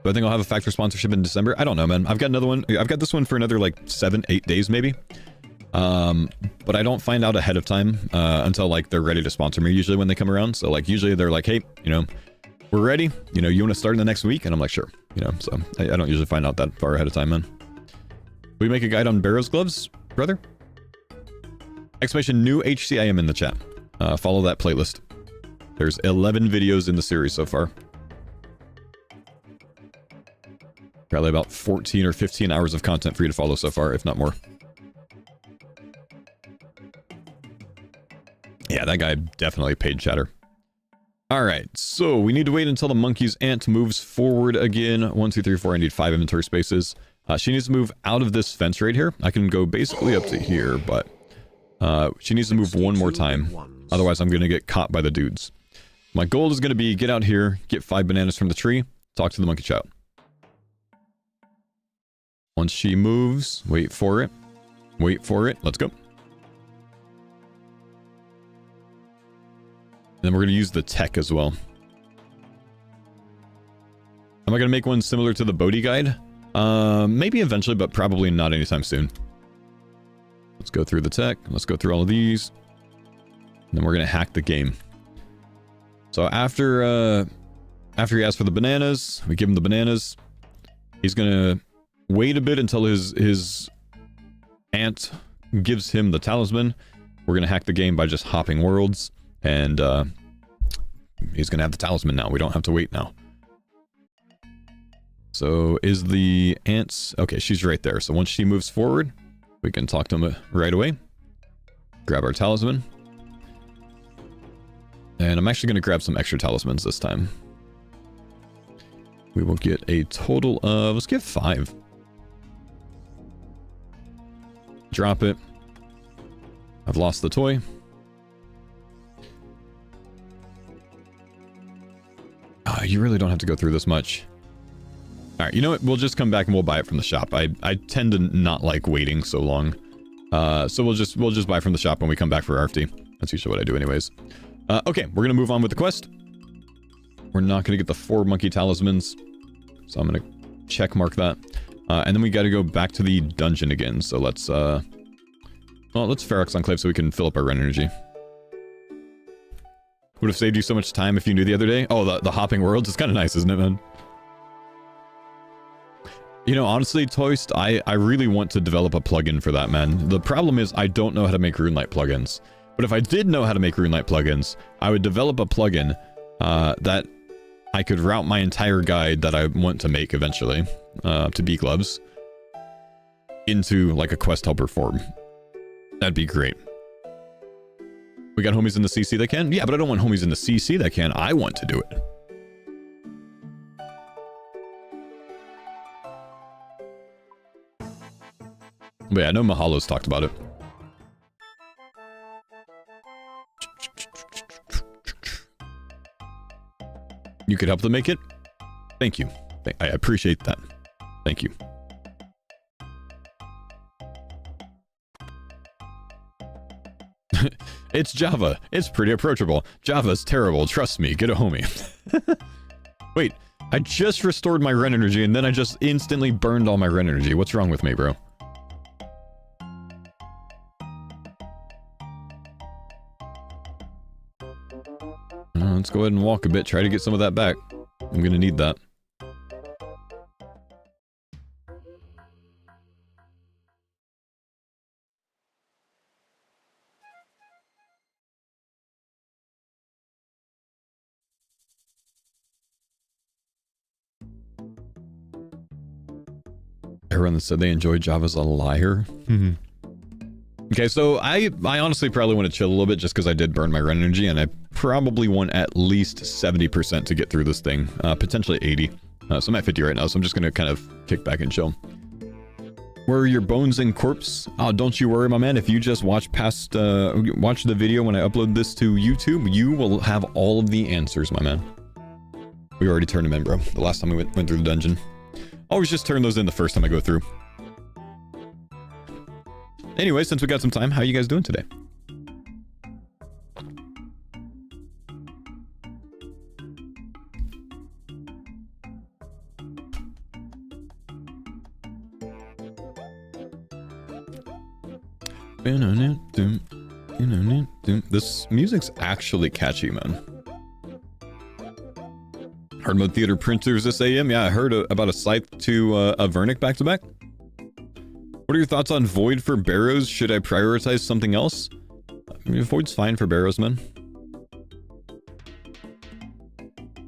Do I think I'll have a factor sponsorship in December? I don't know, man. I've got another one. I've got this one for another like 7-8 days maybe. But I don't find out ahead of time until like they're ready to sponsor me usually when they come around. So like usually they're like, hey, you know, we're ready. You know, you want to start in the next week? And I'm like, sure. You know, so I don't usually find out that far ahead of time, man. We make a guide on Barrow's gloves, brother? Exclamation new HCIM in the chat. Follow that playlist. There's 11 videos in the series so far. Probably about 14 or 15 hours of content for you to follow so far, if not more. Yeah, that guy definitely paid chatter. Alright, so we need to wait until the monkey's aunt moves forward again. 1, 2, 3, 4, I need 5 inventory spaces. She needs to move out of this fence right here. I can go basically up to here, but she needs to move one more time. Otherwise, I'm going to get caught by the dudes. My goal is going to be get out here, get 5 bananas from the tree, talk to the monkey child. Once she moves, wait for it. Wait for it. Let's go. Then we're going to use the tech as well. Am I going to make one similar to the Bodhi guide? Maybe eventually, but probably not anytime soon. Let's go through the tech. Let's go through all of these. And then we're going to hack the game. So after he asks for the bananas, we give him the bananas. He's going to wait a bit until his aunt gives him the talisman. We're going to hack the game by just hopping worlds. And he's going to have the talisman now. We don't have to wait now. So is the aunt's... Okay, she's right there. So once she moves forward, we can talk to him right away. Grab our talisman. And I'm actually going to grab some extra talismans this time. We will get a total of... Let's get 5. Drop it. I've lost the toy. You really don't have to go through this much. Alright, you know what? We'll just come back and we'll buy it from the shop. I tend to not like waiting so long. So we'll just buy from the shop when we come back for RFD. That's usually what I do anyways. Okay, we're going to move on with the quest. We're not going to get the 4 monkey talismans. So I'm going to check mark that. And then we got to go back to the dungeon again. So let's Ferox Enclave so we can fill up our run energy. Would have saved you so much time if you knew the other day. Oh, the hopping worlds. It's kind of nice, isn't it, man? You know, honestly, Toist, I really want to develop a plugin for that, man. The problem is I don't know how to make RuneLite plugins. But if I did know how to make RuneLite plugins, I would develop a plugin that I could route my entire guide that I want to make eventually to bee gloves into like a quest helper form. That'd be great. We got homies in the CC that can? Yeah, but I don't want homies in the CC that can. I want to do it. But yeah, I know Mahalo's talked about it. You could help them make it? Thank you. I appreciate that. Thank you. It's Java. It's pretty approachable. Java's terrible. Trust me. Get a homie. Wait, I just restored my run energy and then I just instantly burned all my run energy. What's wrong with me, bro? Let's go ahead and walk a bit. Try to get some of that back. I'm gonna need that. Everyone that said they enjoy Java's a liar. Okay, so I honestly probably want to chill a little bit just because I did burn my run energy, and I probably want at least 70% to get through this thing, potentially 80. So I'm at 50 right now, so I'm just going to kind of kick back and chill. Where are your bones and corpse? Oh, don't you worry, my man. If you just watch past, watch the video when I upload this to YouTube, you will have all of the answers, my man. We already turned him in, bro. The last time we went through the dungeon. Always just turn those in the first time I go through. Anyway, since we got some time, how are you guys doing today? This music's actually catchy, man. Hard mode theater printers this AM. Yeah, I heard about a Scythe to a Vernic back to back. What are your thoughts on Void for Barrows? Should I prioritize something else? I mean, Void's fine for Barrows, man.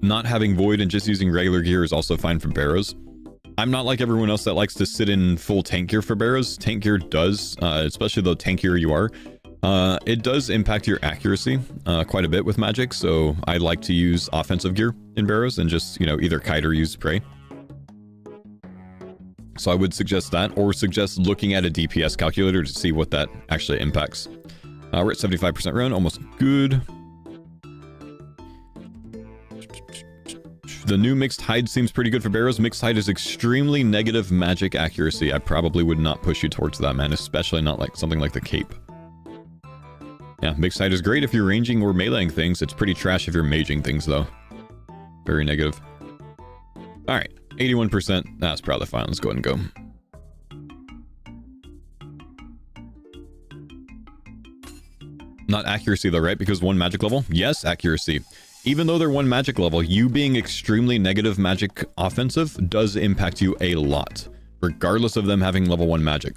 Not having Void and just using regular gear is also fine for Barrows. I'm not like everyone else that likes to sit in full tank gear for Barrows. Tank gear does, especially the tankier you are, it does impact your accuracy quite a bit with magic, so I like to use offensive gear in Barrows and just, you know, either kite or use prey. So I would suggest that, or suggest looking at a DPS calculator to see what that actually impacts. We're at 75% run, almost good. The new Mixed Hide seems pretty good for Barrows. Mixed Hide is extremely negative magic accuracy. I probably would not push you towards that, man, especially not like something like the Cape. Yeah, Mixed Hide is great if you're ranging or meleeing things. It's pretty trash if you're maging things, though. Very negative. Alright, 81%. That's probably fine. Let's go ahead and go. Not accuracy, though, right? Because one magic level? Yes, accuracy. Even though they're one magic level, you being extremely negative magic offensive does impact you a lot, regardless of them having level 1 magic.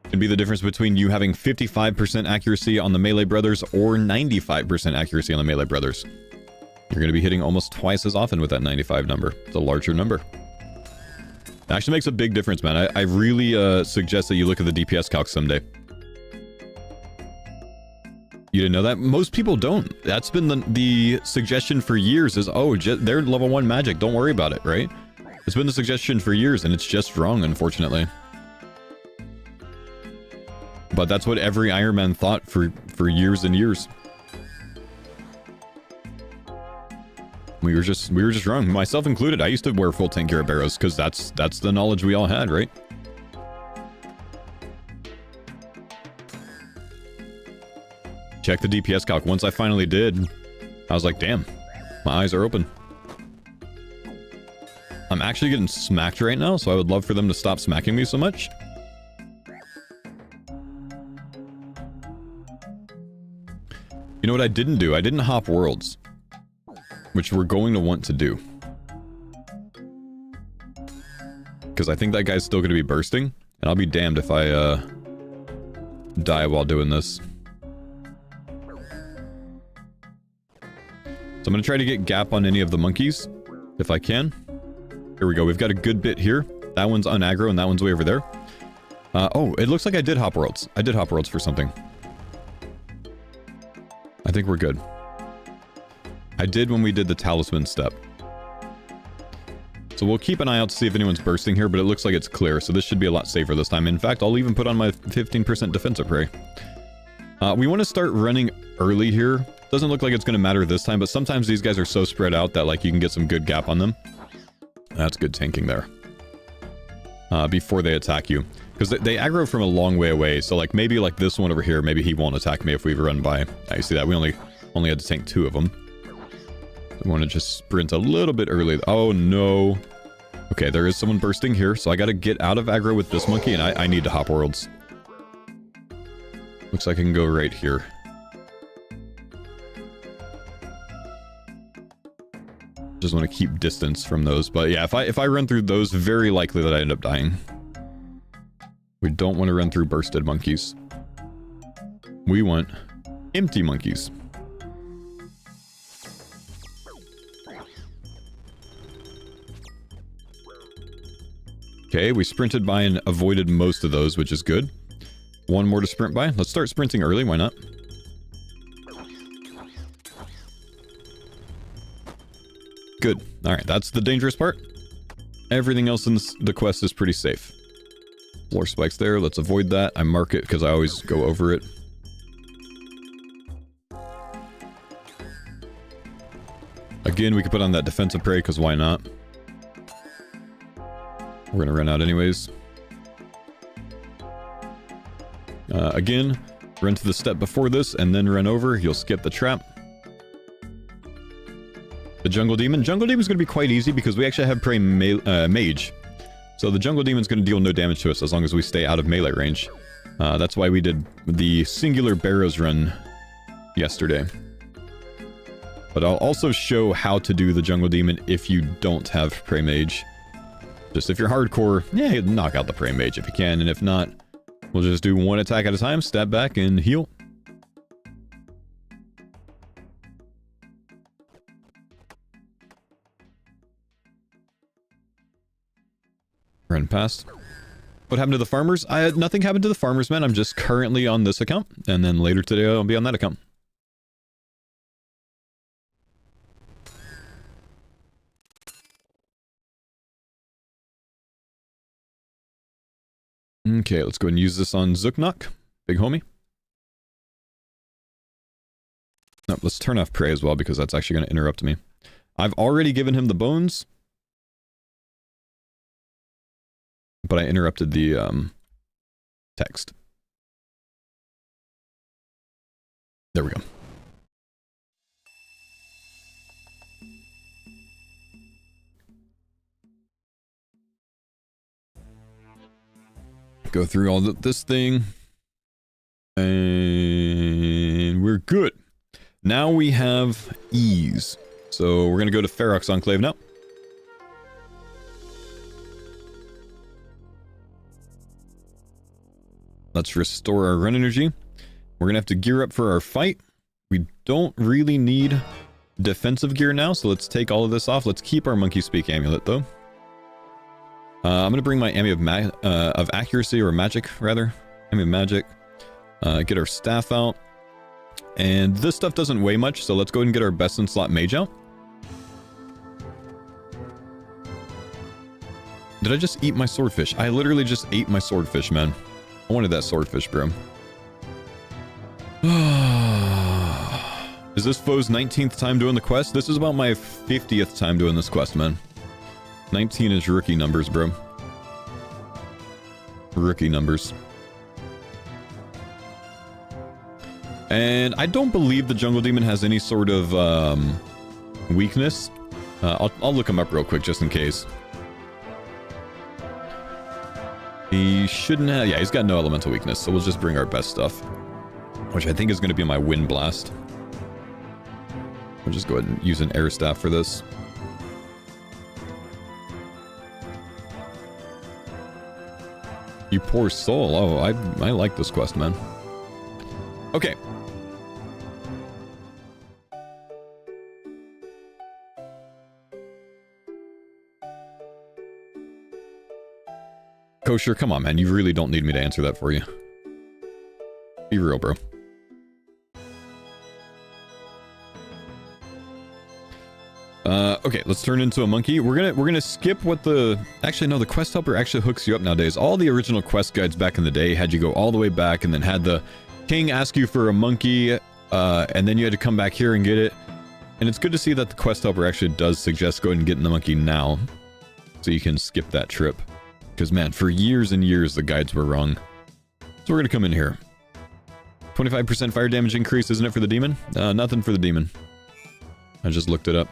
It'd be the difference between you having 55% accuracy on the melee brothers or 95% accuracy on the melee brothers. You're going to be hitting almost twice as often with that 95 number. It's a larger number. It actually makes a big difference, man. I really suggest that you look at the DPS calc someday. You didn't know that? Most people don't. That's been the suggestion for years is, oh, they're level 1 magic. Don't worry about it, right? It's been the suggestion for years, and it's just wrong, unfortunately. But that's what every Iron Man thought for years and years. We were just wrong, myself included. I used to wear full tank gear at Barrows because that's the knowledge we all had, right? Check the DPS calc. Once I finally did, I was like, damn, my eyes are open. I'm actually getting smacked right now, so I would love for them to stop smacking me so much. You know what I didn't do? I didn't hop worlds, which we're going to want to do. Because I think that guy's still going to be bursting, and I'll be damned if I die while doing this. So I'm going to try to get gap on any of the monkeys, if I can. Here we go. We've got a good bit here. That one's on aggro, and that one's way over there. Oh, it looks like I did hop worlds. I did hop worlds for something. I think we're good. I did when we did the talisman step. So we'll keep an eye out to see if anyone's bursting here, but it looks like it's clear, so this should be a lot safer this time. In fact, I'll even put on my 15% defensive prey. We want to start running early here. Doesn't look like it's going to matter this time, but sometimes these guys are so spread out that like you can get some good gap on them. That's good tanking there. Before they attack you. Because they aggro from a long way away, so like maybe like this one over here, maybe he won't attack me if we run by. You see that? We only had to tank 2 of them. We want to just sprint a little bit early. Oh no. Okay, there is someone bursting here, so I got to get out of aggro with this monkey, and I need to hop worlds. Looks like I can go right here. Just want to keep distance from those, but yeah, if I run through those, very likely that I end up dying. We don't want to run through bursted monkeys. We want empty monkeys. Okay, we sprinted by and avoided most of those, which is good. One more to sprint by. Let's start sprinting early, why not? Good. Alright, that's the dangerous part. Everything else in the quest is pretty safe. Floor spikes there, let's avoid that. I mark it because I always go over it. Again, we could put on that defensive prey because why not? We're gonna run out anyways. Again, run to the step before this and then run over. You'll skip the trap. The Jungle Demon. Jungle Demon's gonna be quite easy because we actually have Prey Mage. So the Jungle Demon's gonna deal no damage to us as long as we stay out of melee range. That's why we did the singular Barrows run yesterday. But I'll also show how to do the Jungle Demon if you don't have Prey Mage. Just if you're hardcore, yeah, knock out the Prey Mage if you can, and if not, we'll just do one attack at a time, step back, and heal. Run past. What happened to the farmers? Nothing happened to the farmers, man. I'm just currently on this account, and then later today I'll be on that account. Okay, let's go ahead and use this on Zooknock, big homie. Nope, let's turn off Prey as well because that's actually going to interrupt me. I've already given him the bones, but I interrupted the text. There we go. Go through all this thing. And we're good. Now we have ease. So we're going to go to Ferox Enclave now. Let's restore our run energy. We're going to have to gear up for our fight. We don't really need defensive gear now, so let's take all of this off. Let's keep our Monkey Speak Amulet, though. I'm going to bring my Amulet of Accuracy, or Magic, rather. Amulet Magic. Get our staff out. And this stuff doesn't weigh much, so let's go ahead and get our best in slot Mage out. Did I just eat my swordfish? I literally just ate my swordfish, man. I wanted that swordfish, bro. Is this foe's 19th time doing the quest? This is about my 50th time doing this quest, man. 19 is rookie numbers, bro. Rookie numbers. And I don't believe the Jungle Demon has any sort of weakness. I'll look him up real quick just in case. He shouldn't have... Yeah, he's got no elemental weakness, so we'll just bring our best stuff. Which I think is going to be my Wind Blast. We'll just go ahead and use an Air Staff for this. You poor soul. Oh, I like this quest, man. Okay. Kosher, come on, man. You really don't need me to answer that for you. Be real, bro. Okay, let's turn into a monkey. We're gonna skip what the... Actually, no, the quest helper actually hooks you up nowadays. All the original quest guides back in the day had you go all the way back and then had the king ask you for a monkey, and then you had to come back here and get it. And it's good to see that the quest helper actually does suggest going and getting the monkey now, so you can skip that trip. Because, man, for years and years, the guides were wrong. So we're gonna come in here. 25% fire damage increase, isn't it, for the demon? Nothing for the demon. I just looked it up.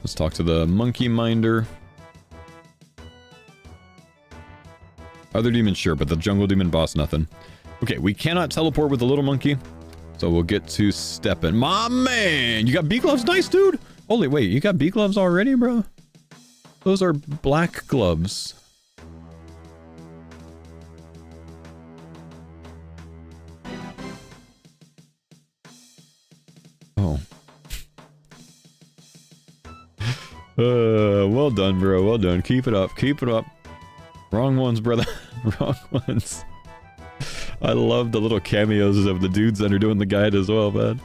Let's talk to the monkey minder. Other demons, sure, but the jungle demon boss, nothing. Okay, we cannot teleport with the little monkey, so we'll get to stepping. My man, you got bee gloves? Nice, dude. Holy, wait, you got bee gloves already, bro? Those are black gloves. Oh. Well done, bro. Well done. Keep it up. Keep it up. Wrong ones, brother. Wrong ones. I love the little cameos of the dudes that are doing the guide as well, man.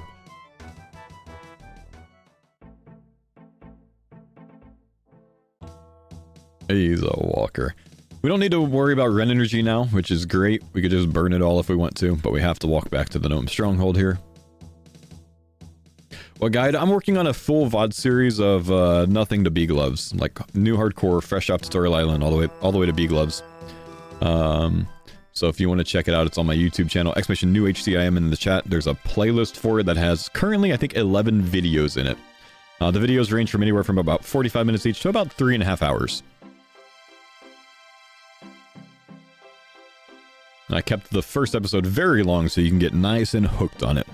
He's a walker. We don't need to worry about run energy now, which is great. We could just burn it all if we want to, but we have to walk back to the Gnome Stronghold here. Well, guide, I'm working on a full VOD series of nothing to bee gloves, like new hardcore, fresh off Tutorial Island, all the way to bee gloves. So if you want to check it out, it's on my YouTube channel, !new HCIM in the chat. There's a playlist for it that has currently, I think, 11 videos in it. The videos range from anywhere from about 45 minutes each to about 3.5 hours. I kept the first episode very long so you can get nice and hooked on it.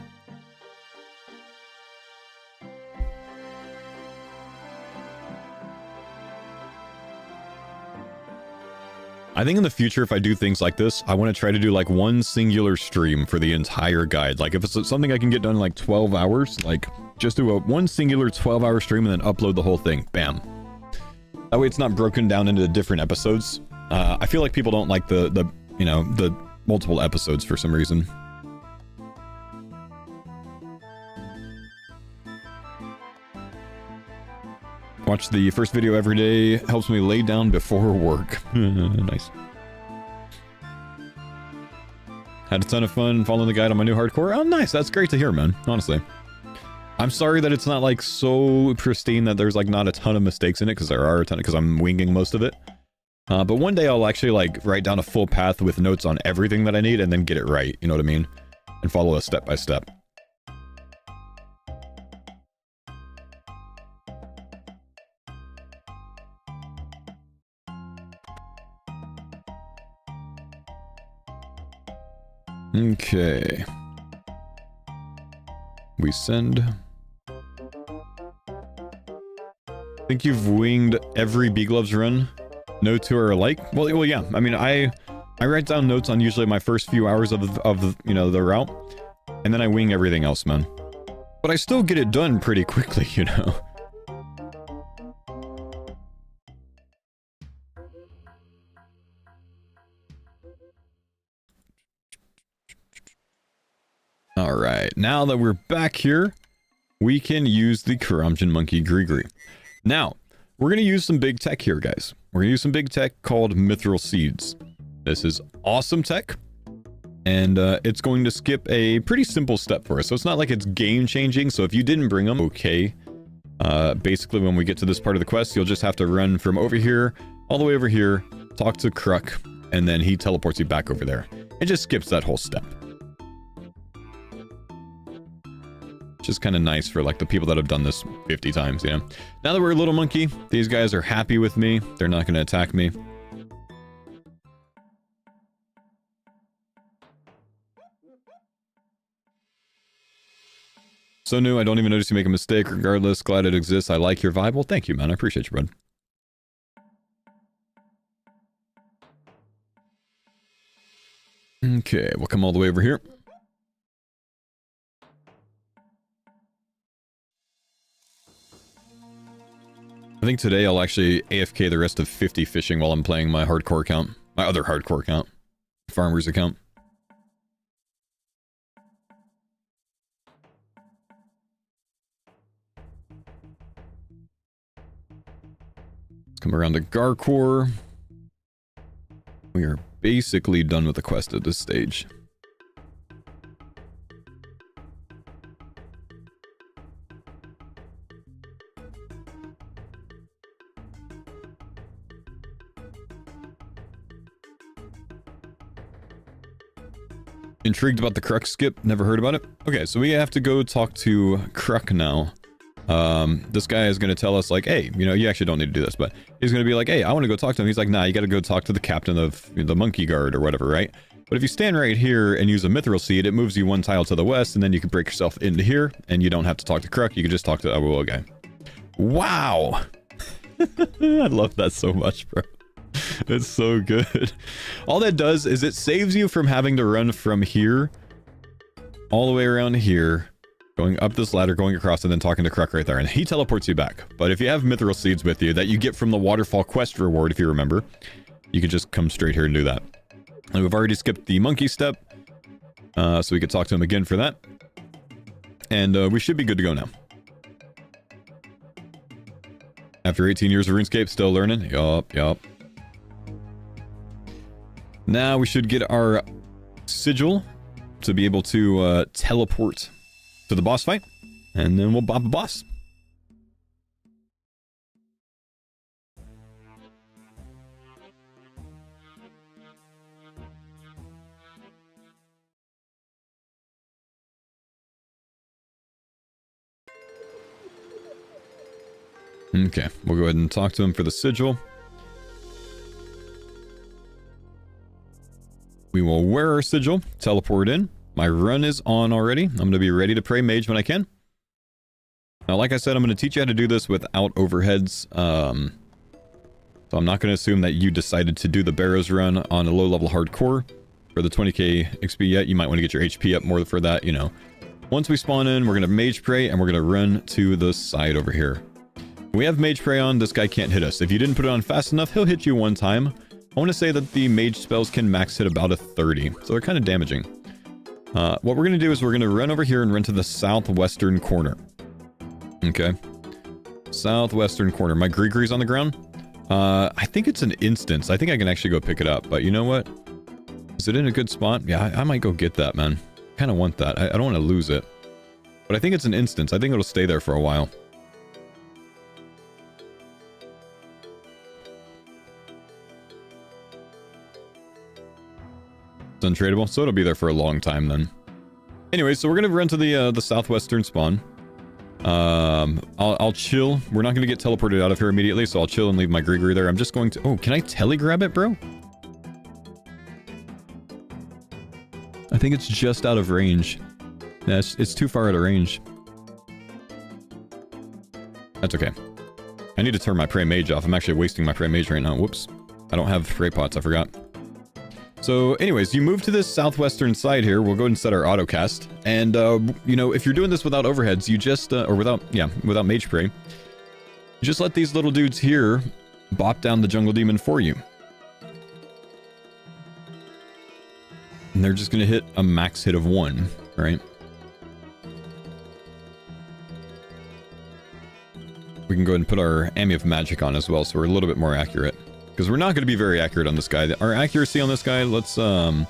I think in the future, if I do things like this, I want to try to do like one singular stream for the entire guide. Like if it's something I can get done in like 12 hours, like just do one singular 12-hour stream and then upload the whole thing. Bam. That way it's not broken down into different episodes. I feel like people don't like the multiple episodes for some reason. Watch the first video every day. Helps me lay down before work. Nice. Had a ton of fun following the guide on my new hardcore. Oh, nice. That's great to hear, man. Honestly. I'm sorry that it's not, like, so pristine that there's, like, not a ton of mistakes in it, because there are a ton, because I'm winging most of it. But one day I'll actually, like, write down a full path with notes on everything that I need and then get it right. You know what I mean? And follow a step by step. Okay. We send. Think you've winged every bee gloves run? No two are alike? Well, yeah. I mean, I write down notes on usually my first few hours of the route, and then I wing everything else, man. But I still get it done pretty quickly, you know. Alright, now that we're back here, we can use the Karamjan Monkey Grigri. Now, we're going to use some big tech here, guys. We're going to use some big tech called Mithril Seeds. This is awesome tech, and it's going to skip a pretty simple step for us. So it's not like it's game-changing, so if you didn't bring them, okay. Basically, when we get to this part of the quest, you'll just have to run from over here, all the way over here, talk to Kruk, and then he teleports you back over there. It just skips that whole step. Just kind of nice for like the people that have done this 50 times, you know. Now that we're a little monkey, these guys are happy with me. They're not going to attack me. So new, I don't even notice you make a mistake. Regardless, glad it exists. I like your vibe. Well, thank you, man. I appreciate you, bud. Okay, we'll come all the way over here. I think today I'll actually AFK the rest of 50 fishing while I'm playing my hardcore account. My other hardcore account. Farmer's account. Let's come around to Garkor. We are basically done with the quest at this stage. Intrigued about the Kruk skip? Never heard about it? Okay, so we have to go talk to Kruk now. This guy is going to tell us, like, hey, you know, you actually don't need to do this, but he's going to be like, hey, I want to go talk to him. He's like, nah, you got to go talk to the captain of the monkey guard or whatever, right? But if you stand right here and use a mithril seed, it moves you one tile to the west, and then you can break yourself into here, and you don't have to talk to Kruk. You can just talk to the Amulet guy. Wow! I love that so much, bro. It's so good. All that does is it saves you from having to run from here all the way around here, going up this ladder, going across, and then talking to Kruk right there, and he teleports you back. But if you have mithril seeds with you that you get from the waterfall quest reward, if you remember, you can just come straight here and do that. And we've already skipped the monkey step, so we could talk to him again for that. And we should be good to go now. After 18 years of RuneScape, still learning? Yup. Now we should get our sigil to be able to teleport to the boss fight. And then we'll bop a boss. Okay, we'll go ahead and talk to him for the sigil. We will wear our sigil, teleport in. My run is on already. I'm going to be ready to pray mage when I can. Now, like I said, I'm going to teach you how to do this without overheads. So I'm not going to assume that you decided to do the Barrows run on a low-level hardcore for the 20k XP yet. You might want to get your HP up more for that, you know. Once we spawn in, we're going to mage pray, and we're going to run to the side over here. We have mage pray on. This guy can't hit us. If you didn't put it on fast enough, he'll hit you one time. I want to say that the mage spells can max hit about a 30, so they're kind of damaging. What we're going to do is we're going to run over here and run to the southwestern corner. Okay. Southwestern corner. My Grigri's on the ground. I think it's an instance. I think I can actually go pick it up, but you know what? Is it in a good spot? Yeah, I might go get that, man. Kind of want that. I don't want to lose it. But I think it's an instance. I think it'll stay there for a while. It's untradeable, so it'll be there for a long time then. Anyway, so we're gonna run to the southwestern spawn. I'll chill. We're not gonna get teleported out of here immediately, so I'll chill and leave my Grigri there. I'm just going to... Oh, can I telegrab it, bro? I think it's just out of range. Yeah, it's too far out of range. That's okay. I need to turn my Prey Mage off. I'm actually wasting my Prey Mage right now. Whoops. I don't have Prey Pots, I forgot. So anyways, you move to this southwestern side here. We'll go ahead and set our autocast. And, you know, if you're doing this without overheads, you just, or without Mage Prey, you just let these little dudes here bop down the Jungle Demon for you. And they're just going to hit a max hit of 1, right? We can go ahead and put our Ami of Magic on as well, so we're a little bit more accurate. Because we're not going to be very accurate on this guy. Our accuracy on this guy, let's DPS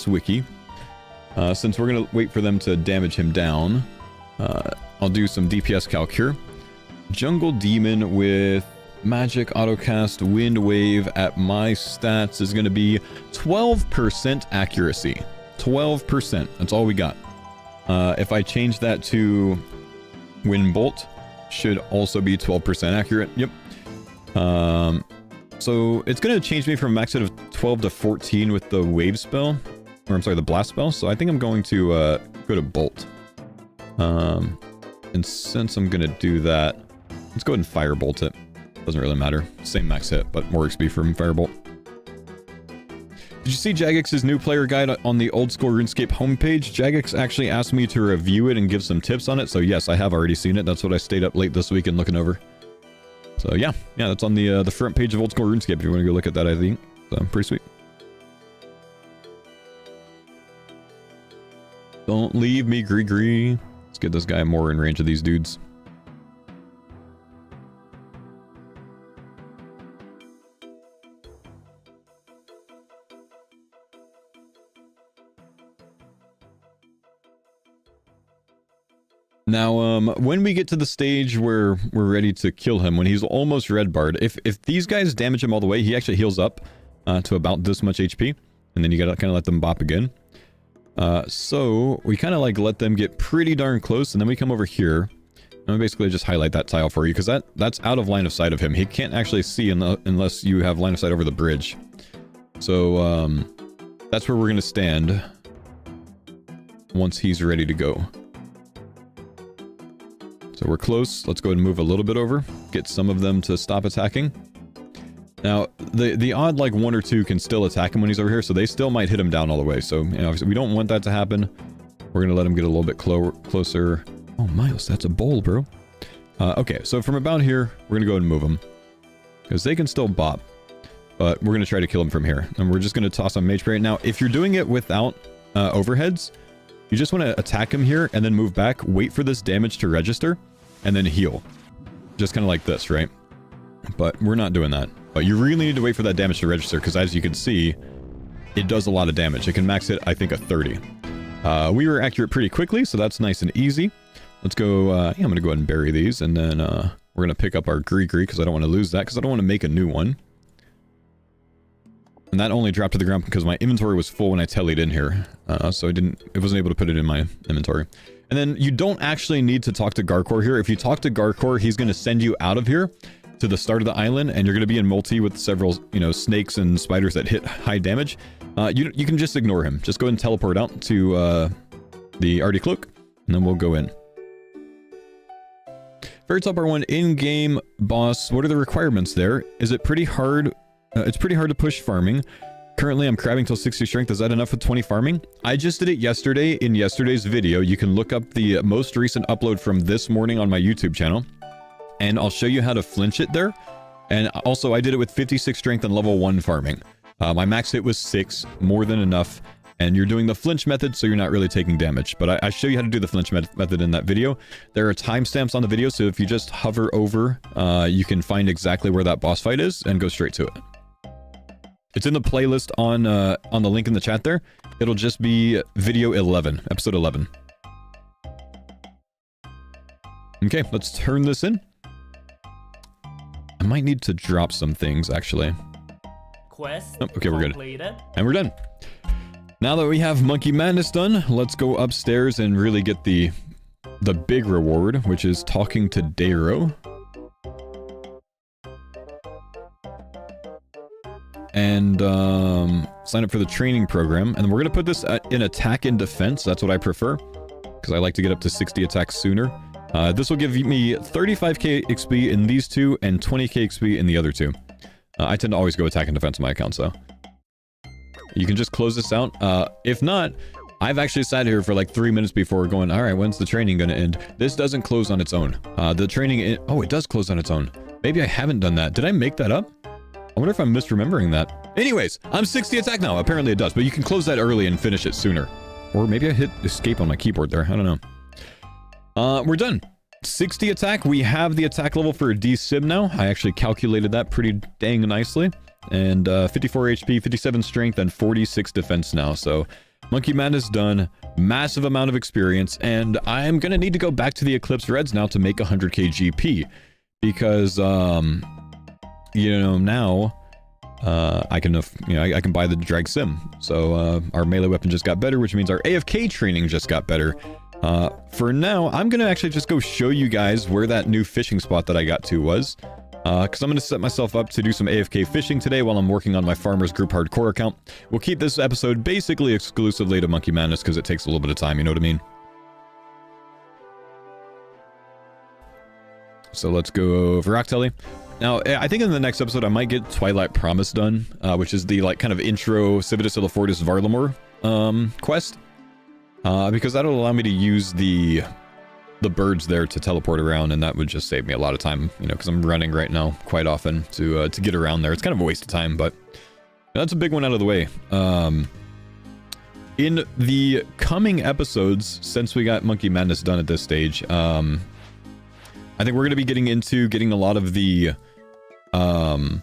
wiki. Since we're going to wait for them to damage him down, I'll do some DPS calc here. Jungle Demon with Magic Autocast Wind Wave at my stats is going to be 12% accuracy. 12%. That's all we got. If I change that to Wind Bolt, should also be 12% accurate. Yep. So it's going to change me from a max hit of 12 to 14 with the wave spell, or I'm sorry, the blast spell. So I think I'm going to go to bolt. And since I'm going to do that, let's go ahead and firebolt it. Doesn't really matter. Same max hit, but more XP from firebolt. Did you see Jagex's new player guide on the old school RuneScape homepage? Jagex actually asked me to review it and give some tips on it. So yes, I have already seen it. That's what I stayed up late this weekend looking over. So yeah, that's on the front page of Old School RuneScape if you want to go look at that, I think. So, pretty sweet. Don't leave me, Gree. Let's get this guy more in range of these dudes. Now, when we get to the stage where we're ready to kill him, when he's almost red barred, if these guys damage him all the way, he actually heals up to about this much HP, and then you gotta kind of let them bop again. So we kind of like let them get pretty darn close, and then we come over here, and we basically just highlight that tile for you, because that's out of line of sight of him. He can't actually see unless you have line of sight over the bridge. So that's where we're gonna stand once he's ready to go. So we're close. Let's go ahead and move a little bit over. Get some of them to stop attacking. Now, the odd like 1 or 2 can still attack him when he's over here, so they still might hit him down all the way. So, you know, we don't want that to happen. We're going to let him get a little bit closer. Oh, Miles, that's a bowl, bro. Okay, so from about here, we're going to go ahead and move them. Because they can still bop. But we're going to try to kill him from here. And we're just going to toss on Mage Prayer. Now, if you're doing it without overheads, you just want to attack him here and then move back, wait for this damage to register, and then heal. Just kind of like this, right? But we're not doing that. But you really need to wait for that damage to register, because as you can see, it does a lot of damage. It can max hit, I think, a 30. We were accurate pretty quickly, so that's nice and easy. Let's go, yeah, I'm going to go ahead and bury these, and then we're going to pick up our Gree because I don't want to lose that, because I don't want to make a new one. And that only dropped to the ground because my inventory was full when I tellied in here. So it wasn't able to put it in my inventory. And then you don't actually need to talk to Garkor here. If you talk to Garkor, he's going to send you out of here to the start of the island, and you're going to be in multi with several, snakes and spiders that hit high damage. You can just ignore him. Just go ahead and teleport out to the Artie Cloak, and then we'll go in. Very top R1 in-game boss. What are the requirements there? Is it pretty hard? It's pretty hard to push farming. Currently, I'm crabbing till 60 strength. Is that enough with 20 farming? I just did it yesterday in yesterday's video. You can look up the most recent upload from this morning on my YouTube channel, and I'll show you how to flinch it there. And also, I did it with 56 strength and level 1 farming. My max hit was 6, more than enough. And you're doing the flinch method, so you're not really taking damage. But I show you how to do the flinch method in that video. There are timestamps on the video, so if you just hover over, you can find exactly where that boss fight is and go straight to it. It's in the playlist on the link in the chat there. It'll just be video 11, episode 11. Okay, let's turn this in. I might need to drop some things, actually. Quest okay, we're good. completed. And we're done. Now that we have Monkey Madness done, let's go upstairs and really get the big reward, which is talking to Dairo. And sign up for the training program. And we're going to put this in attack and defense. That's what I prefer, because I like to get up to 60 attacks sooner. This will give me 35k XP in these two and 20k XP in the other two. I tend to always go attack and defense on my account, so you can just close this out. If not, I've actually sat here for like 3 minutes before going, all right, when's the training going to end? This doesn't close on its own. The training, oh, it does close on its own. Maybe I haven't done that. Did I make that up? I wonder if I'm misremembering that. Anyways, I'm 60 attack now. Apparently it does, but you can close that early and finish it sooner. Or maybe I hit escape on my keyboard there. I don't know. We're done. 60 attack. We have the attack level for a D-Sim now. I actually calculated that pretty dang nicely. And 54 HP, 57 strength, and 46 defense now. So Monkey Madness done. Massive amount of experience. And I'm going to need to go back to the Eclipse Reds now to make 100k GP. Because, now I can buy the Drag Sim. So our melee weapon just got better, which means our AFK training just got better. For now, I'm going to actually just go show you guys where that new fishing spot that I got to was. Because I'm going to set myself up to do some AFK fishing today while I'm working on my Farmers Group Hardcore account. We'll keep this episode basically exclusively to Monkey Madness because it takes a little bit of time, you know what I mean? So let's go over Rock Telly. Now, I think in the next episode I might get Twilight Promise done, which is the kind of intro Civitas Illifortis Varlamore quest. Because that'll allow me to use the birds there to teleport around, and that would just save me a lot of time, because I'm running right now quite often to get around there. It's kind of a waste of time, but that's a big one out of the way. In the coming episodes, since we got Monkey Madness done at this stage, I think we're going to be getting into getting a lot of the RFD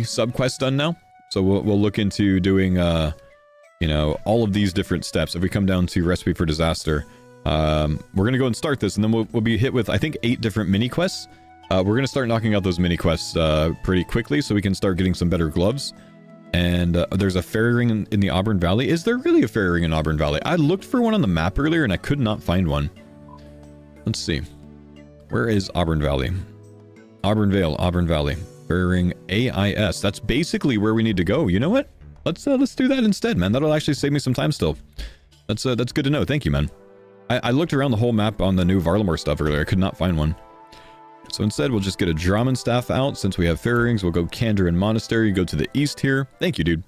subquests done now. So we'll look into doing all of these different steps. If we come down to Recipe for Disaster, we're going to go and start this, and then we'll be hit with, I think, 8 different mini quests. We're going to start knocking out those mini quests pretty quickly so we can start getting some better gloves. And there's a fairy ring in the Auburn Valley. Is there really a fairy ring in Auburn Valley? I looked for one on the map earlier and I could not find one. Let's see. Where is Auburn Valley? Auburn Vale, Auburn Valley. Fairy ring AIS. That's basically where we need to go. You know what? Let's do that instead, man. That'll actually save me some time still. That's good to know. Thank you, man. I looked around the whole map on the new Varlamore stuff earlier. I could not find one. So instead, we'll just get a Draman staff out. Since we have fairy rings, we'll go Kandor and Monastery. Go to the east here. Thank you, dude.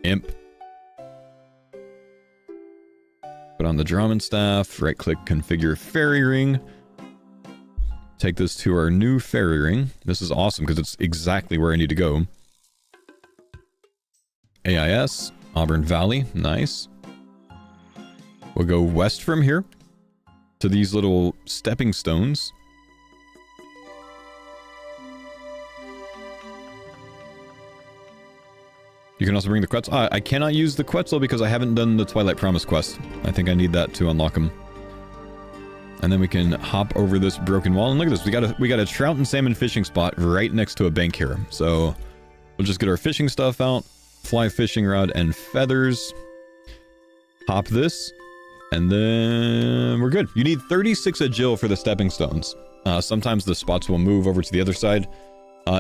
Imp. Put on the Draman staff. Right-click, configure fairy ring. Take this to our new fairy ring. This is awesome because it's exactly where I need to go. AIS, Auburn Valley, nice. We'll go west from here to these little stepping stones. You can also bring the Quetzal. I cannot use the Quetzal because I haven't done the Twilight Promise quest. I think I need that to unlock him. And then we can hop over this broken wall. And look at this. We got a trout and salmon fishing spot right next to a bank here. So we'll just get our fishing stuff out. Fly fishing rod and feathers. Hop this. And then we're good. You need 36 agil for the stepping stones. Sometimes the spots will move over to the other side.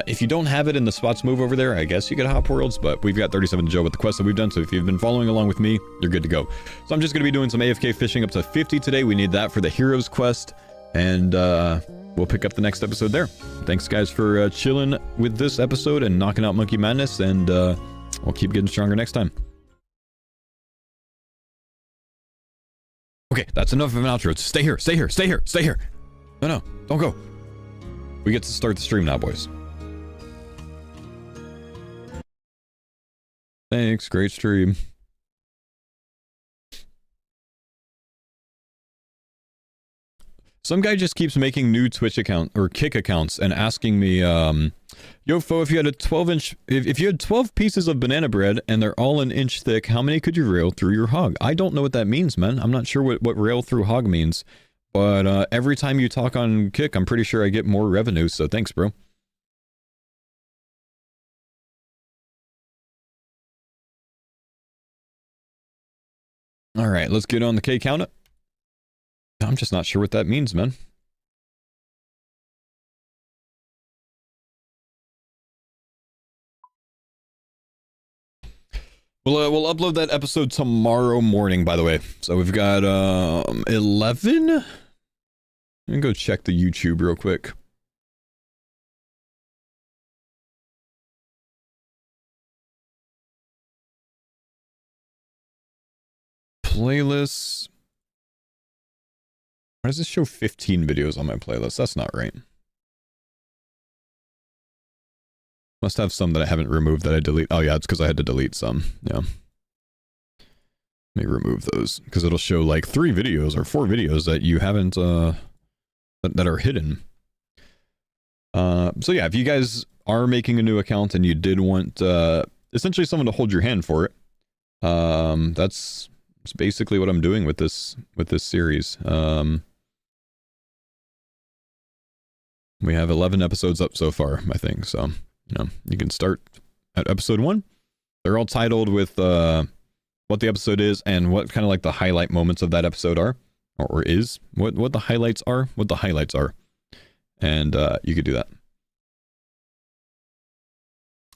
If you don't have it and the spots move over there, I guess you could hop worlds, but we've got 37 agil with the quest that we've done, so if you've been following along with me, you're good to go. So I'm just going to be doing some AFK fishing up to 50 today. We need that for the Heroes quest, and we'll pick up the next episode there. Thanks, guys, for chilling with this episode and knocking out Monkey Madness, and we'll keep getting stronger next time. Okay, that's enough of an outro. Stay here, stay here, stay here, stay here. No, don't go. We get to start the stream now, boys. Thanks, great stream. Some guy just keeps making new Twitch account or Kick accounts and asking me, yo, Fo, if you had a 12-inch, if you had 12 pieces of banana bread and they're all an inch thick, how many could you rail through your hog? I don't know what that means, man. I'm not sure what rail through hog means, but every time you talk on Kick, I'm pretty sure I get more revenue. So thanks, bro. All right, let's get on the K counter. I'm just not sure what that means, man. We'll upload that episode tomorrow morning, by the way. So we've got 11. Let me go check the YouTube real quick. Playlists. Why does this show 15 videos on my playlist? That's not right. Must have some that I haven't removed that I delete. Oh yeah, it's because I had to delete some. Yeah. Let me remove those because it'll show like 3 videos or 4 videos that you haven't that are hidden. So yeah, if you guys are making a new account and you did want essentially someone to hold your hand for it, that's basically what I'm doing with this series. We have 11 episodes up so far, I think. So, you know, you can start at episode 1. They're all titled with what the episode is and what kind of like the highlight moments of that episode are, or is what the highlights are, and you could do that.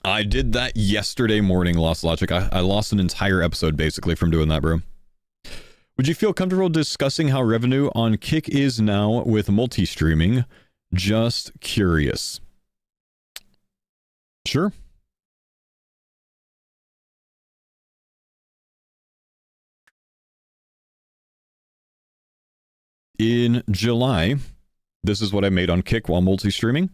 I did that yesterday morning, Lost Logic. I lost an entire episode basically from doing that, bro. Would you feel comfortable discussing how revenue on Kick is now with multi-streaming? Just curious. Sure. In July, this is what I made on Kick while multi-streaming.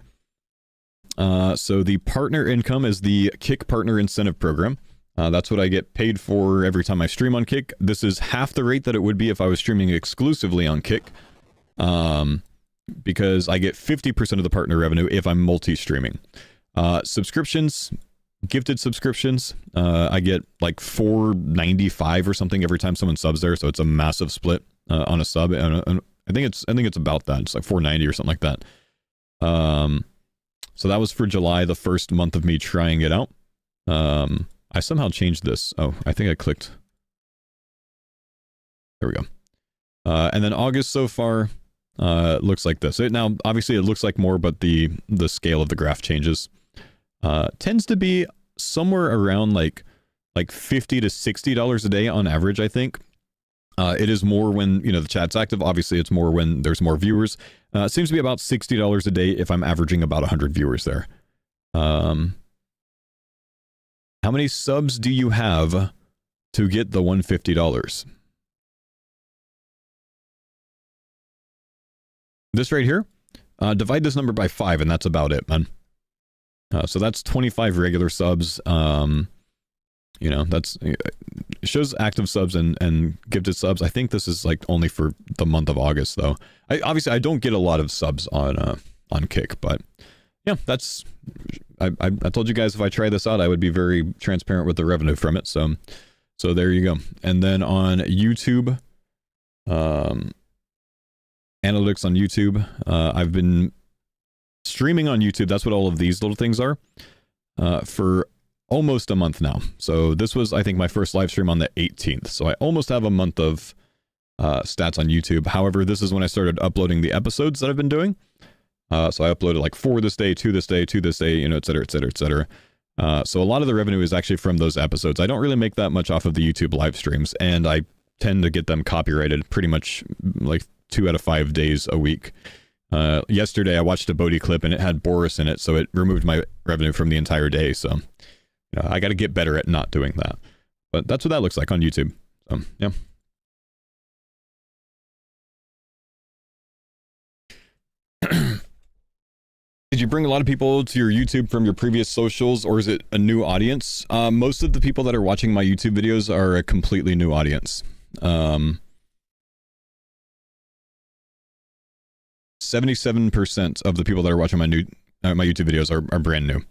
So the partner income is the Kick Partner Incentive Program. That's what I get paid for every time I stream on Kick. This is half the rate that it would be if I was streaming exclusively on Kick. Because I get 50% of the partner revenue if I'm multi-streaming. Subscriptions, gifted subscriptions, I get like $4.95 or something every time someone subs there, so it's a massive split on a sub. And I think it's about that. It's like $4.90 or something like that. So that was for July, the first month of me trying it out. I somehow changed this. Oh, I think I clicked. There we go. And then August so far. Looks like this. Now, obviously, it looks like more, but the scale of the graph changes. Tends to be somewhere around like $50 to $60 a day on average, I think. It is more when, you know, the chat's active. Obviously, it's more when there's more viewers. It seems to be about $60 a day if I'm averaging about 100 viewers there. How many subs do you have to get the $150? This right here, divide this number by 5, and that's about it, man. So that's 25 regular subs. You know, it shows active subs and gifted subs. I think this is like only for the month of August, though. Obviously, I don't get a lot of subs on Kick, but yeah, that's... I told you guys if I try this out, I would be very transparent with the revenue from it. So there you go. And then on YouTube, analytics on YouTube, I've been streaming on YouTube. That's what all of these little things are, for almost a month now. So this was, I think, my first live stream on the 18th. So I almost have a month of stats on YouTube. However, this is when I started uploading the episodes that I've been doing. So I uploaded like 4 this day, 2 this day, 2 this day, you know, et cetera, et cetera, et cetera. So a lot of the revenue is actually from those episodes. I don't really make that much off of the YouTube live streams, and I tend to get them copyrighted pretty much like 2 out of 5 days a week. Yesterday I watched a Bodhi clip and it had Boris in it, so it removed my revenue from the entire day. So, you know, I got to get better at not doing that. But that's what that looks like on YouTube. So, yeah. Did you bring a lot of people to your YouTube from your previous socials, or is it a new audience? Most of the people that are watching my YouTube videos are a completely new audience. 77% of the people that are watching my YouTube videos are brand new.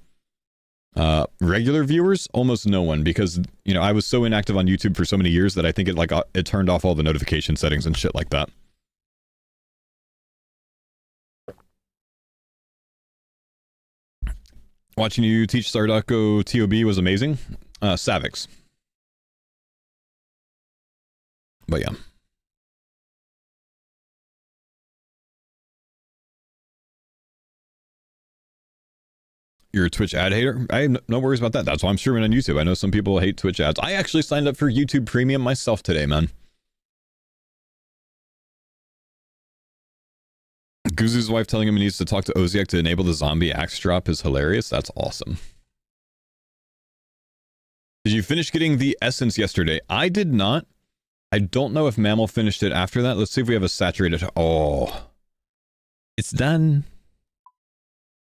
Regular viewers, almost no one, because, you know, I was so inactive on YouTube for so many years that I think it turned off all the notification settings and shit like that. Watching you teach Sardaco TOB was amazing. Savix. But yeah. You're a Twitch ad hater? I have no worries about that. That's why I'm streaming on YouTube. I know some people hate Twitch ads. I actually signed up for YouTube Premium myself today, man. Guzu's wife telling him he needs to talk to Oziak to enable the zombie axe drop is hilarious. That's awesome. Did you finish getting the essence yesterday? I did not. I don't know if Mammal finished it after that. Let's see if we have a saturated... Oh. It's done.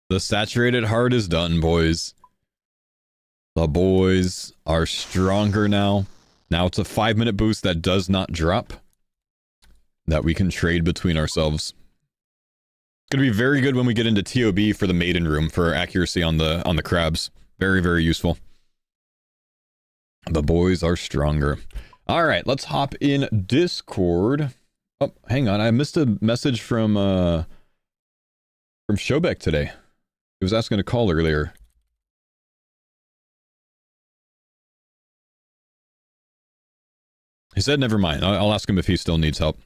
The saturated heart is done, boys. The boys are stronger now. Now it's a 5-minute boost that does not drop, that we can trade between ourselves. It's going to be very good when we get into TOB for the maiden room for accuracy on the crabs. Very, very useful. The boys are stronger. All right, let's hop in Discord. Oh, hang on. I missed a message from Shobek today. He was asking to call earlier. He said never mind. I'll ask him if he still needs help.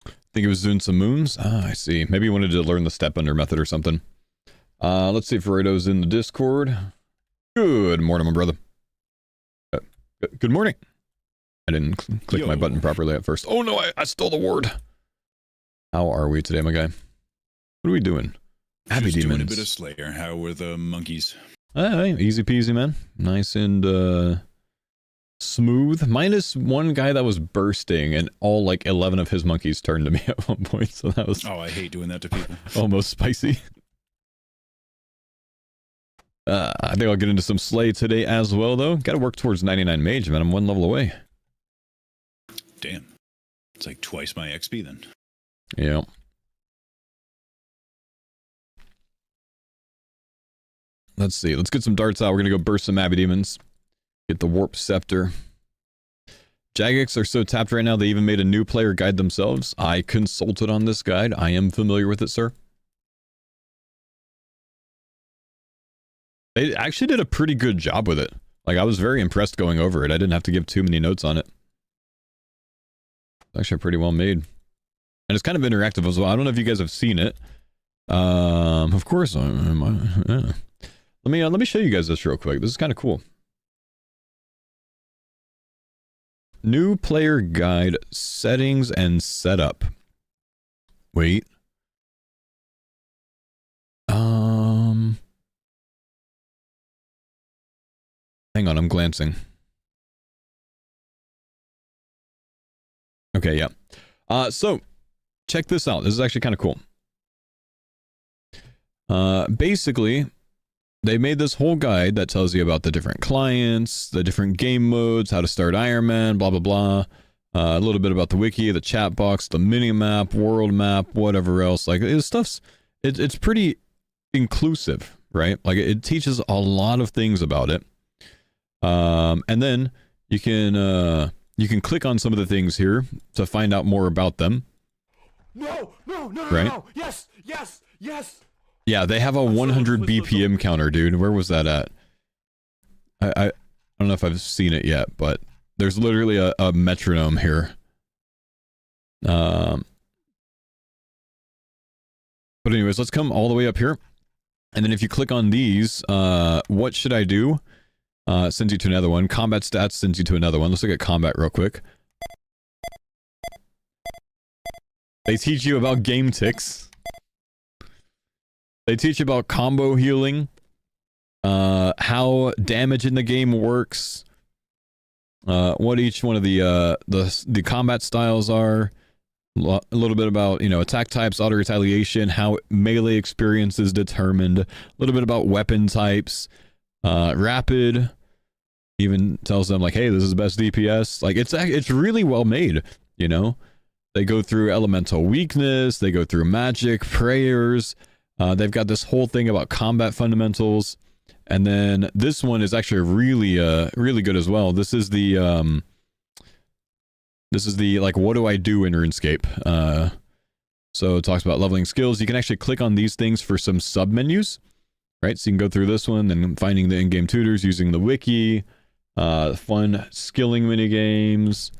I think he was doing some moons. Ah, I see. Maybe he wanted to learn the step under method or something. Let's see if Fredo's in the Discord. Good morning, my brother. Good morning. I didn't click my button properly at first. Oh no, I stole the word. How are we today, my guy? What are we doing? Happy demons. Doing a bit of Slayer. How were the monkeys? Easy peasy, man. Nice and smooth. Minus one guy that was bursting, and all like 11 of his monkeys turned to me at one point. So that was... Oh, I hate doing that to people. Almost spicy. I think I'll get into some Slay today as well, though. Got to work towards 99 Mage, man. I'm 1 level away. Damn. It's like twice my XP then. Yeah. Let's see. Let's get some darts out. We're going to go burst some Abbey Demons. Get the Warp Scepter. Jagex are so tapped right now, they even made a new player guide themselves. I consulted on this guide. I am familiar with it, sir. They actually did a pretty good job with it. Like, I was very impressed going over it. I didn't have to give too many notes on it. It's actually pretty well made. And it's kind of interactive as well. I don't know if you guys have seen it. Of course. Yeah. Let me show you guys this real quick. This is kind of cool. New player guide, settings and setup. Wait. Hang on, I'm glancing. Okay, yeah. So check this out. This is actually kind of cool. Basically, they made this whole guide that tells you about the different clients, the different game modes, how to start Iron Man, blah, blah, blah. A little bit about the wiki, the chat box, the mini map, world map, whatever else. Like, it's pretty inclusive, right? Like, it teaches a lot of things about it. And then you can click on some of the things here to find out more about them. No, right? no. Yes. Yeah, they have a 100 BPM counter, dude. Where was that at? I don't know if I've seen it yet, but there's literally a metronome here. But anyways, let's come all the way up here. And then if you click on these, what should I do? Sends you to another one. Combat stats sends you to another one. Let's look at combat real quick. They teach you about game ticks. They teach you about combo healing, how damage in the game works, what each one of the combat styles are, a little bit about, attack types, auto retaliation, how melee experience is determined, a little bit about weapon types, rapid, even tells them like, hey, this is the best DPS. Like, it's really well made, They go through elemental weakness, they go through magic, prayers. They've got this whole thing about combat fundamentals, and then this one is actually really good as well. This is the like, what do I do in RuneScape? So it talks about leveling skills. You can actually click on these things for some sub menus, right? So you can go through this one and finding the in-game tutors using the wiki, fun skilling mini games,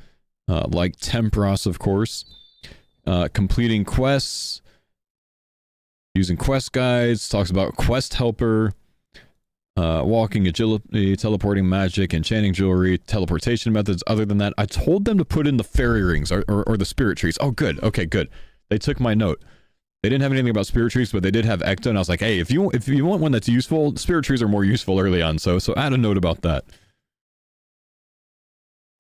like Tempros, of course, completing quests. Using quest guides, talks about quest helper, walking, agility, teleporting, magic, enchanting jewelry, teleportation methods. Other than that, I told them to put in the fairy rings or the spirit trees. Oh, good. Okay, good. They took my note. They didn't have anything about spirit trees, but they did have Ecta, and I was like, hey, if you want one that's useful, spirit trees are more useful early on. So add a note about that.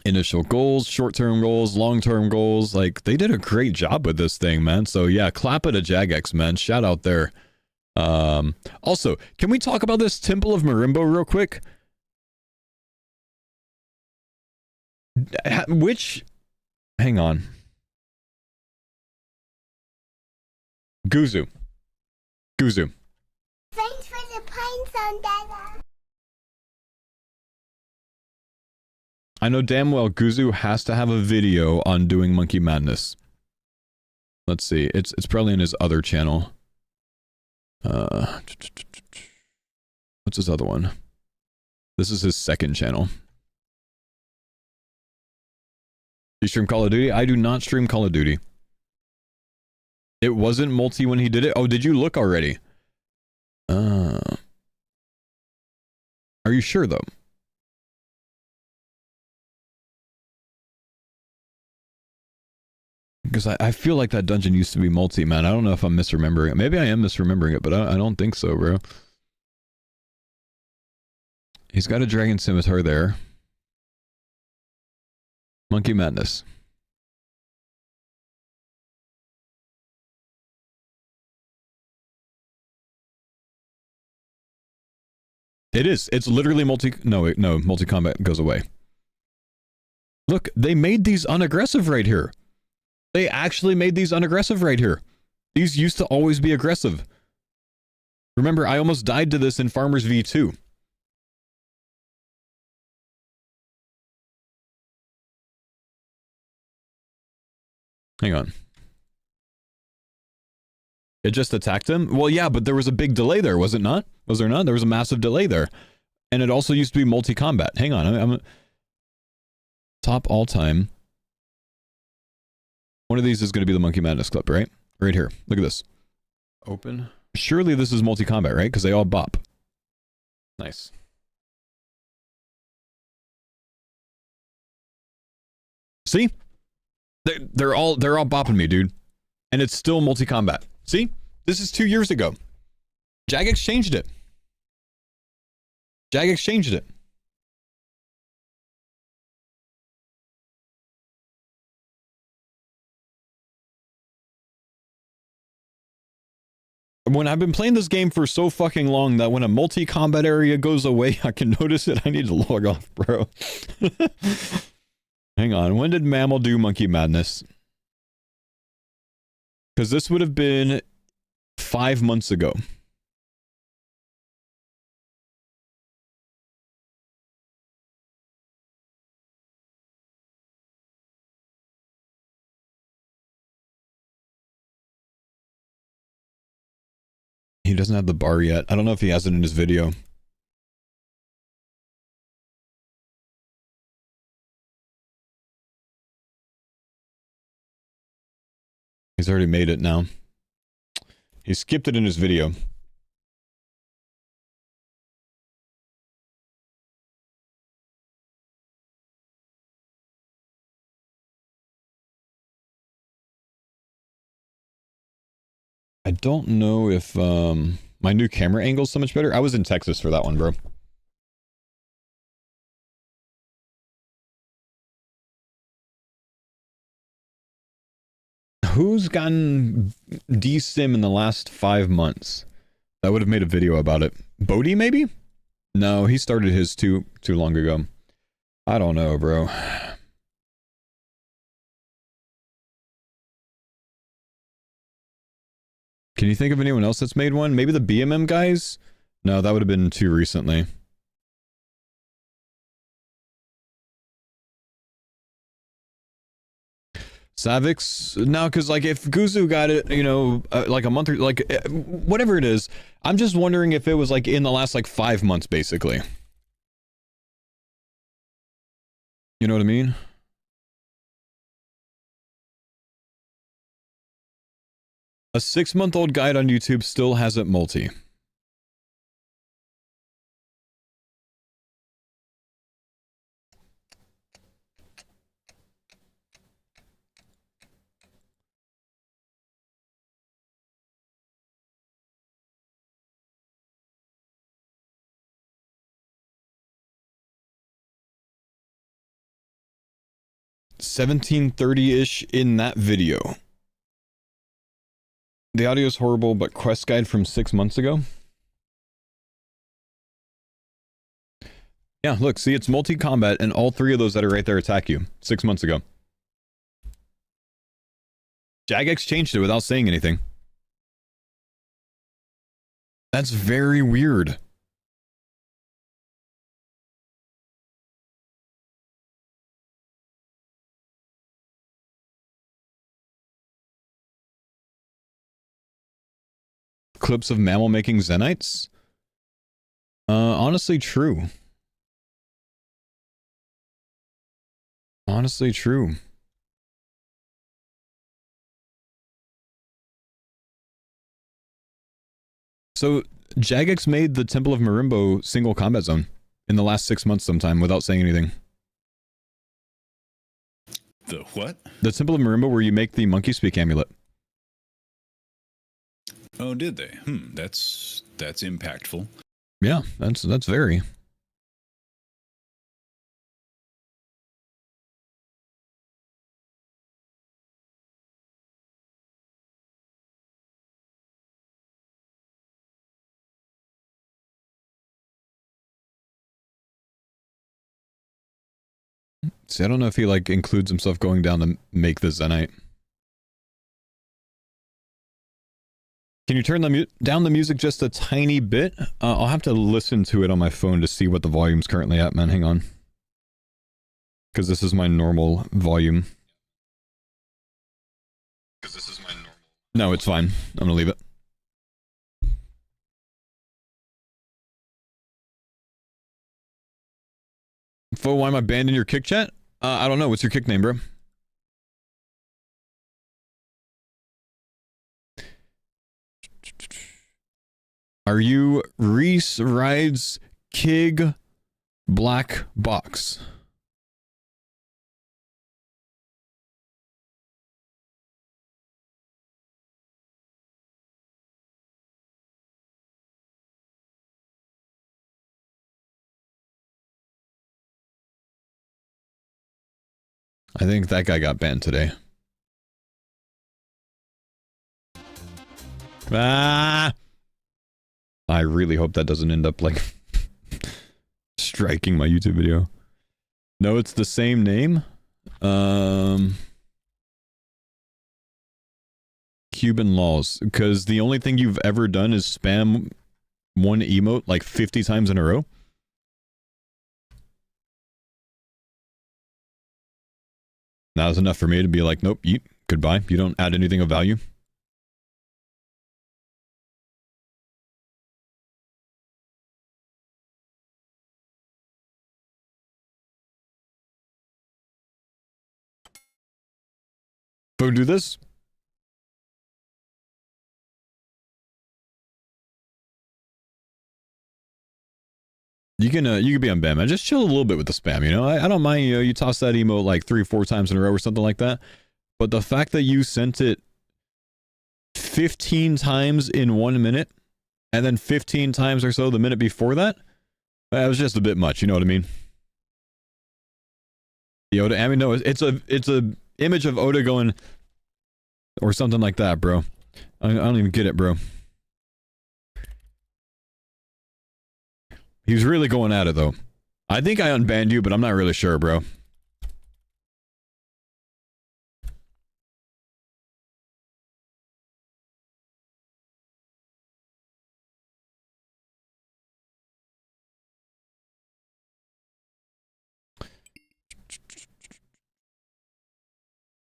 Initial goals, short-term goals, long-term goals. Like, they did a great job with this thing, man. So yeah, clap it to Jagex, man. Shout out there. Also, can we talk about this Temple of Marimbo real quick? Hang on. Guzu. Thanks for the pines on Dada. I know damn well Guzu has to have a video on doing Monkey Madness. Let's see. It's probably in his other channel. What's his other one? This is his second channel. You stream Call of Duty? I do not stream Call of Duty. It wasn't multi when he did it? Oh, did you look already? Are you sure though? Because I feel like that dungeon used to be multi, man. I don't know if I'm misremembering it. Maybe I am misremembering it, but I don't think so, bro. He's got a dragon scimitar there. Monkey Madness. It is. It's literally multi... No, multi-combat goes away. Look, they made these unaggressive right here. They actually made these unaggressive right here. These used to always be aggressive. Remember, I almost died to this in Farmers V2. Hang on. It just attacked him? Well, yeah, but there was a big delay there, was it not? Was there not? There was a massive delay there. And it also used to be multi-combat. Hang on, I'm top all-time. One of these is going to be the Monkey Madness clip, right? Right here. Look at this. Open. Surely this is multi-combat, right? Because they all bop. Nice. See? They're all bopping me, dude. And it's still multi-combat. See? This is 2 years ago. Jagex changed it. Jagex changed it. When I've been playing this game for so fucking long that when a multi-combat area goes away, I can notice it. I need to log off, bro. Hang on. When did Mammal do Monkey Madness? Because this would have been 5 months ago. He doesn't have the bar yet. I don't know if he has it in his video. He's already made it now. He skipped it in his video. I don't know if my new camera angle is so much better. I was in Texas for that one, bro. Who's gotten DSIM in the last 5 months? That would have made a video about it. Bodie, maybe? No, he started his too long ago. I don't know, bro. Can you think of anyone else that's made one? Maybe the BMM guys? No, that would have been too recently. Savix? No, because like if Guzu got it, you know, like a month or like whatever it is, I'm just wondering if it was like in the last like 5 months, basically. You know what I mean? A 6-month-old guide on YouTube still hasn't multi. $17:30-ish in that video. The audio is horrible, but quest guide from 6 months ago. Yeah, look, see, it's multi-combat, and all 3 of those that are right there attack you 6 months ago. Jagex changed it without saying anything. That's very weird. Clips of Mammal making Zenites? Honestly true. Honestly true. So, Jagex made the Temple of Marimbo single combat zone in the last 6 months sometime without saying anything. The what? The Temple of Marimbo where you make the monkey speak amulet. Oh, did they? That's impactful. Yeah, that's very. See, I don't know if he like includes himself going down to make the Zenite. Can you turn down the music just a tiny bit? I'll have to listen to it on my phone to see what the volume's currently at, man. Hang on. Because this is my normal volume. No, it's fine. I'm gonna leave it. Fo, why am I banned in your kick chat? I don't know. What's your kick name, bro? Are you Reese Rides Kig Black Box? I think that guy got banned today. Ah! I really hope that doesn't end up, like, striking my YouTube video. No, it's the same name. Cuban laws. Because the only thing you've ever done is spam one emote, like, 50 times in a row. That was enough for me to be like, nope, goodbye. You don't add anything of value. Go do this. You can be on ban, man. Just chill a little bit with the spam, you know? I don't mind, you know, you toss that emote like 3 or 4 times in a row or something like that. But the fact that you sent it 15 times in 1 minute, and then 15 times or so the minute before that, that was just a bit much, you know what I mean? The Oda, I mean, no, it's a image of Oda going, or something like that, bro. I don't even get it, bro. He was really going at it, though. I think I unbanned you, but I'm not really sure, bro.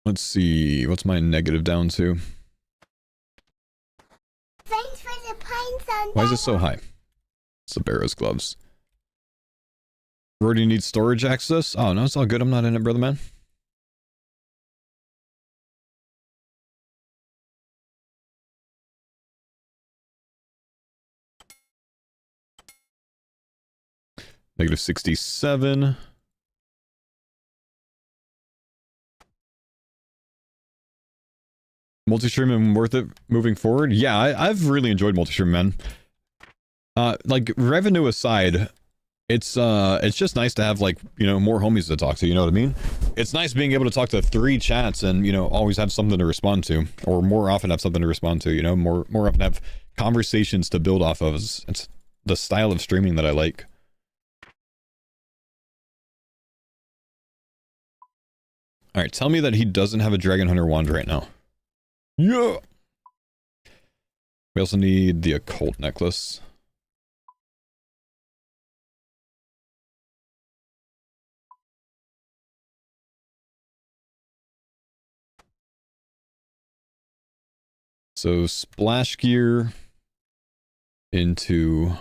Let's see. What's my negative down to? Thanks for the pine sun. Why is it so high? Cerberus gloves. Already need storage access? Oh, no, it's all good. I'm not in it, brother man. Negative 67. Multi-streaming worth it moving forward? Yeah, I've really enjoyed multi-streaming, man. Like, revenue aside, it's just nice to have, like, you know, more homies to talk to, you know what I mean? It's nice being able to talk to 3 chats and, you know, always have something to respond to, or more often have something to respond to, you know, more often have conversations to build off of. It's the style of streaming that I like. Alright, tell me that he doesn't have a Dragon Hunter wand right now. Yeah! We also need the occult necklace. So splash gear into,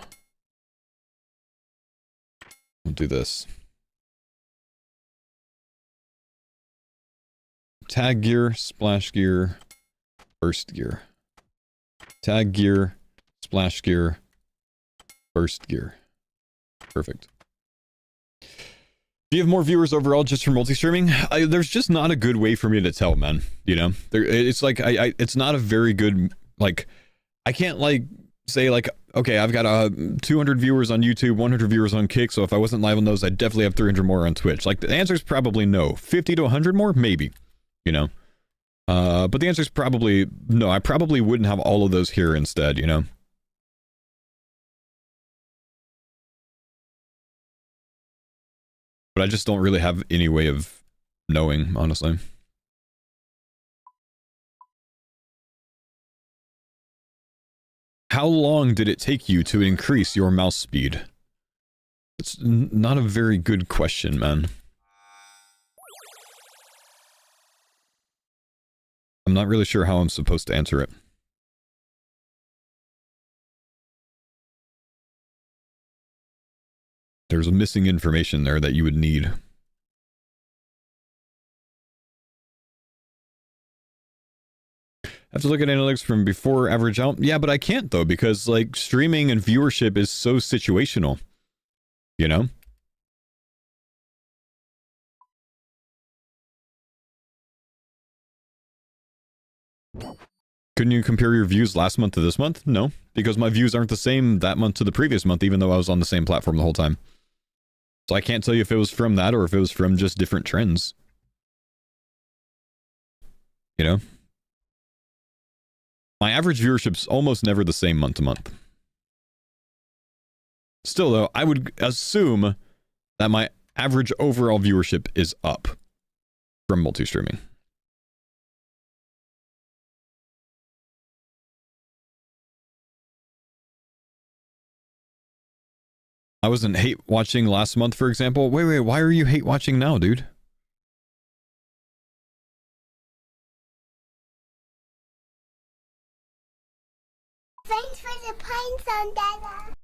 we'll do this. Tag gear, splash gear, burst gear. Tag gear, splash gear, burst gear. Perfect. Do you have more viewers overall just for multi-streaming? There's just not a good way for me to tell, man. You know, it's like it's not a very good, like, I can't like say like, okay, I've got 200 viewers on YouTube, 100 viewers on Kick, so if I wasn't live on those, I'd definitely have 300 more on Twitch. Like, the answer is probably no. 50 to 100 more, maybe. You know, but the answer is probably no. I probably wouldn't have all of those here instead. You know. But I just don't really have any way of knowing, honestly. How long did it take you to increase your mouse speed? It's not a very good question, man. I'm not really sure how I'm supposed to answer it. There's missing information there that you would need. Have to look at analytics from before average out. Yeah, but I can't though, because like streaming and viewership is so situational. You know? Couldn't you compare your views last month to this month? No, because my views aren't the same that month to the previous month, even though I was on the same platform the whole time. So I can't tell you if it was from that or if it was from just different trends. You know? My average viewership's almost never the same month to month. Still, though, I would assume that my average overall viewership is up from multi-streaming. I wasn't hate watching last month, for example. Wait, why are you hate watching now, dude? Thanks for the pine zone, Dada.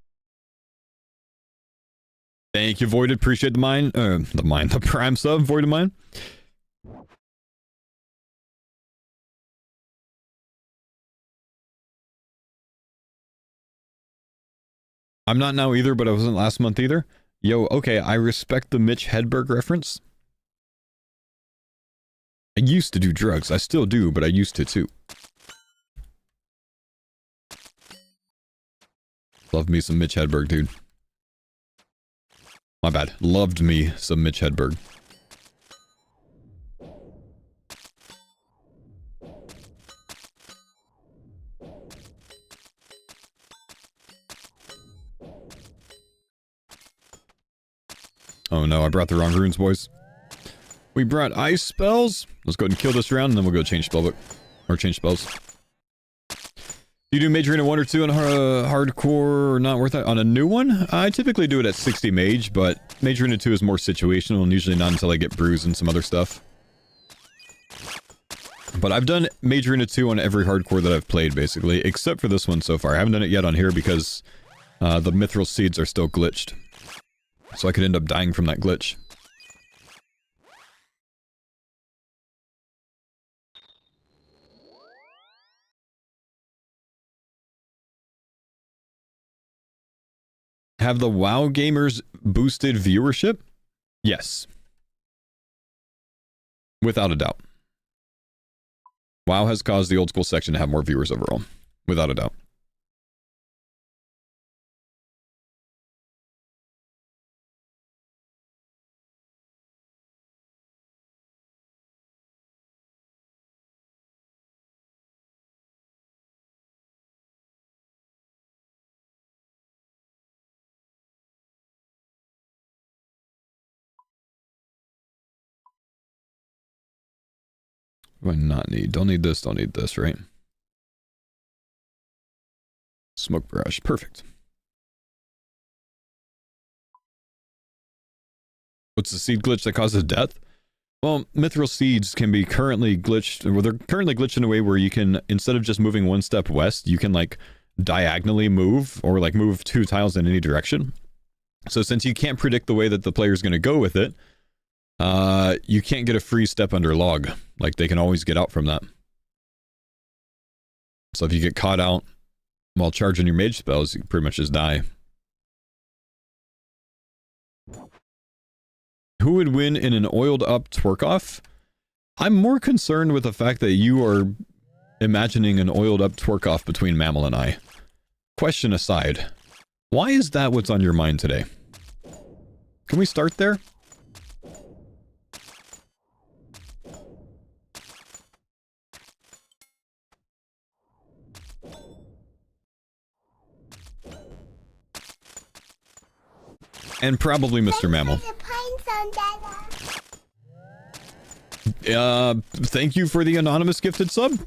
Thank you, Voided. Appreciate the prime sub, Voided mine. I'm not now either, but I wasn't last month either. Yo, okay, I respect the Mitch Hedberg reference. I used to do drugs. I still do, but I used to too. Love me some Mitch Hedberg, dude. My bad. Loved me some Mitch Hedberg. Oh no, I brought the wrong runes, boys. We brought ice spells. Let's go ahead and kill this round, and then we'll go change spellbook. Or change spells. You do Mage Arena 1 or 2 on hardcore, not worth it? On a new one? I typically do it at 60 Mage, but Mage Arena 2 is more situational, and usually not until I get Bruise and some other stuff. But I've done Mage Arena 2 on every hardcore that I've played, basically, except for this one so far. I haven't done it yet on here because the Mithril Seeds are still glitched. So I could end up dying from that glitch. Have the WoW gamers boosted viewership? Yes. Without a doubt. WoW has caused the old school section to have more viewers overall. Without a doubt. What do I not need? Don't need this, right? Smoke barrage, perfect. What's the seed glitch that causes death? Well, mithril seeds can be currently glitched, well, they're currently glitched in a way where you can, instead of just moving one step west, you can like diagonally move, or like move 2 tiles in any direction. So since you can't predict the way that the player's going to go with it, you can't get a free step under log. Like, they can always get out from that. So if you get caught out while charging your mage spells, you pretty much just die. Who would win in an oiled up twerk-off? I'm more concerned with the fact that you are imagining an oiled up twerk-off between Mammal and I. Question aside, why is that what's on your mind today? Can we start there? And probably Mr. Mammal. Thank you for the anonymous gifted sub.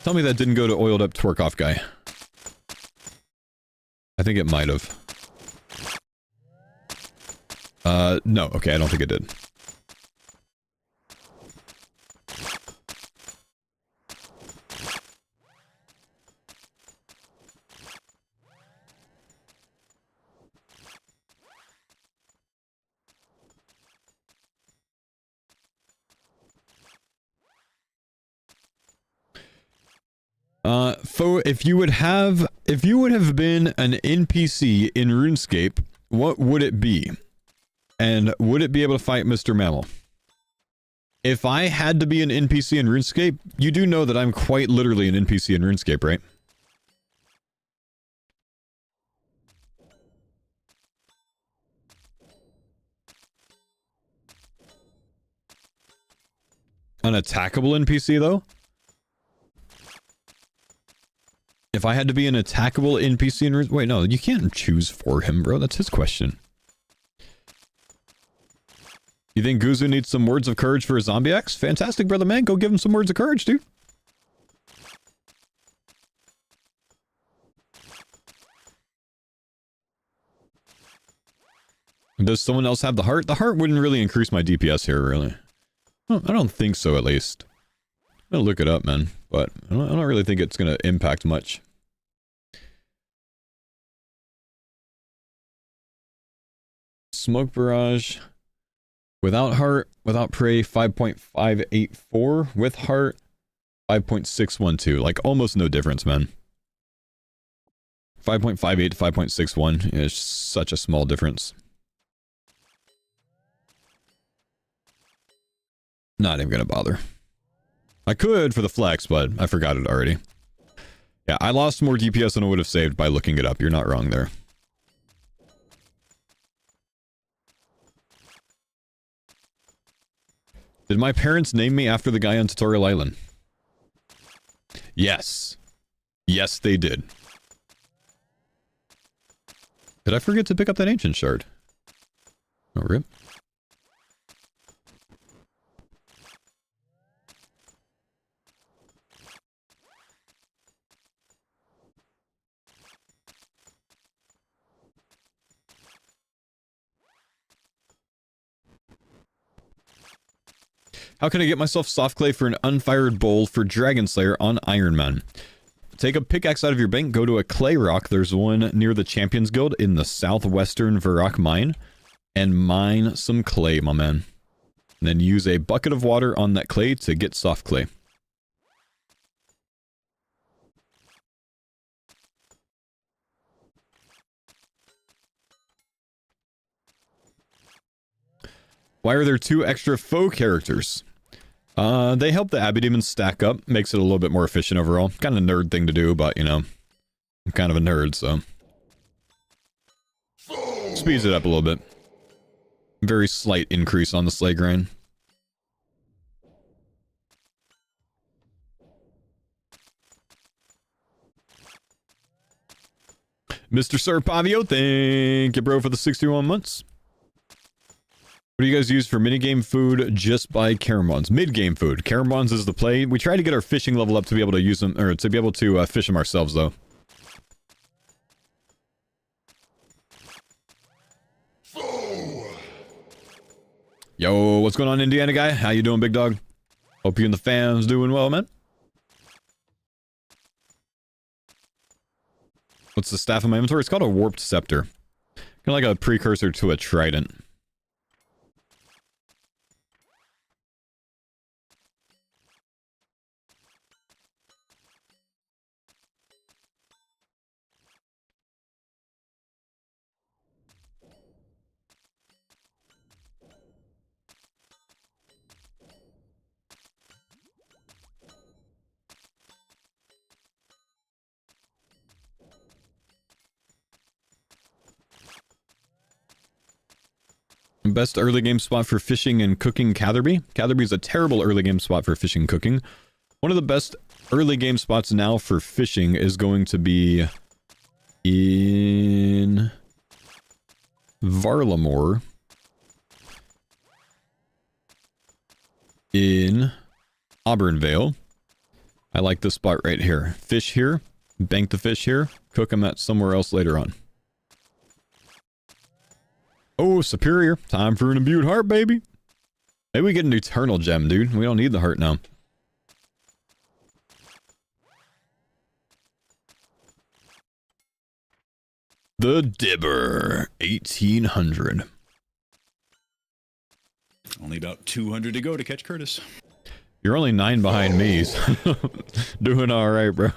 Tell me that didn't go to oiled up twerk off guy. I think it might have. No, okay, I don't think it did. If you would have been an NPC in RuneScape, what would it be? And would it be able to fight Mr. Mammal? If I had to be an NPC in RuneScape, you do know that I'm quite literally an NPC in RuneScape, right? attackable NPC, though? If I had to be an attackable NPC in... Wait, no, you can't choose for him, bro. That's his question. You think Guzu needs some words of courage for a zombie X? Fantastic, brother man. Go give him some words of courage, dude. Does someone else have the heart? The heart wouldn't really increase my DPS here, really. I don't think so, at least. I'm gonna look it up, man. But I don't really think it's gonna impact much. Smoke barrage. Without heart, without prey, 5.584. With heart, 5.612. Like, almost no difference, man. 5.58 to 5.61 is such a small difference. Not even gonna bother. I could for the flex, but I forgot it already. Yeah, I lost more DPS than I would have saved by looking it up. You're not wrong there. Did my parents name me after the guy on Tutorial Island? Yes. Yes, they did. Did I forget to pick up that ancient shard? Oh, rip. How can I get myself soft clay for an unfired bowl for Dragon Slayer on Iron Man? Take a pickaxe out of your bank, go to a clay rock. There's one near the Champions Guild in the southwestern Varrock mine. And mine some clay, my man. And then use a bucket of water on that clay to get soft clay. Why are there 2 extra foe characters? They help the Abbey Demons stack up. Makes it a little bit more efficient overall. Kind of a nerd thing to do, but, you know. I'm kind of a nerd, so. Speeds it up a little bit. Very slight increase on the slay grind. Mr. Sir Pavio, thank you, bro, for the 61 months. What do you guys use for minigame food? Just buy Caramons. Mid-game food. Caramons is the play. We try to get our fishing level up to be able to use them, or to be able to fish them ourselves, though. Yo, what's going on, Indiana guy? How you doing, big dog? Hope you and the fams doing well, man. What's the staff in my inventory? It's called a Warped Scepter. Kind of like a precursor to a trident. Best early game spot for fishing and cooking, Catherby. Catherby is a terrible early game spot for fishing and cooking. One of the best early game spots now for fishing is going to be in Varlamore. In Auburnvale. I like this spot right here. Fish here, bank the fish here, cook them at somewhere else later on. Oh, Superior. Time for an imbued heart, baby. Maybe we get an eternal gem, dude. We don't need the heart now. The Dibber. 1800. Only about 200 to go to catch Curtis. You're only 9 behind me. So doing alright, bro.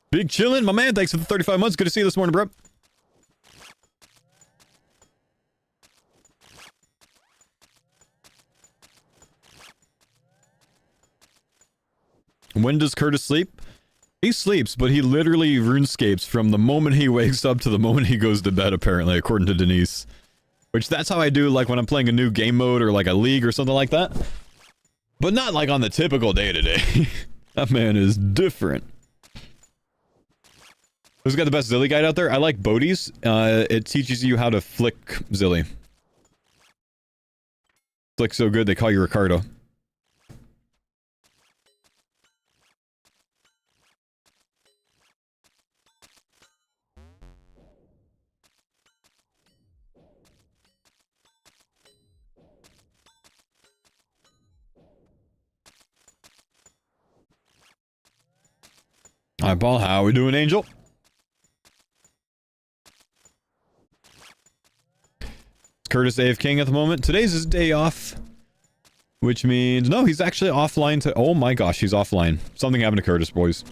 Big chillin', my man. Thanks for the 35 months. Good to see you this morning, bro. When does Curtis sleep? He sleeps, but he literally runescapes from the moment he wakes up to the moment he goes to bed, apparently, according to Denise. Which that's how I do like when I'm playing a new game mode or like a league or something like that. But not like on the typical day-to-day. That man is different. Who's got the best Zilly guide out there? I like Bodhi's. It teaches you how to flick Zilly. Flick so good they call you Ricardo. Alright, Paul, how we doing, Angel? Curtis AF King at the moment. Today's his day off. Which means... No, he's actually offline to... Oh my gosh, he's offline. Something happened to Curtis, boys.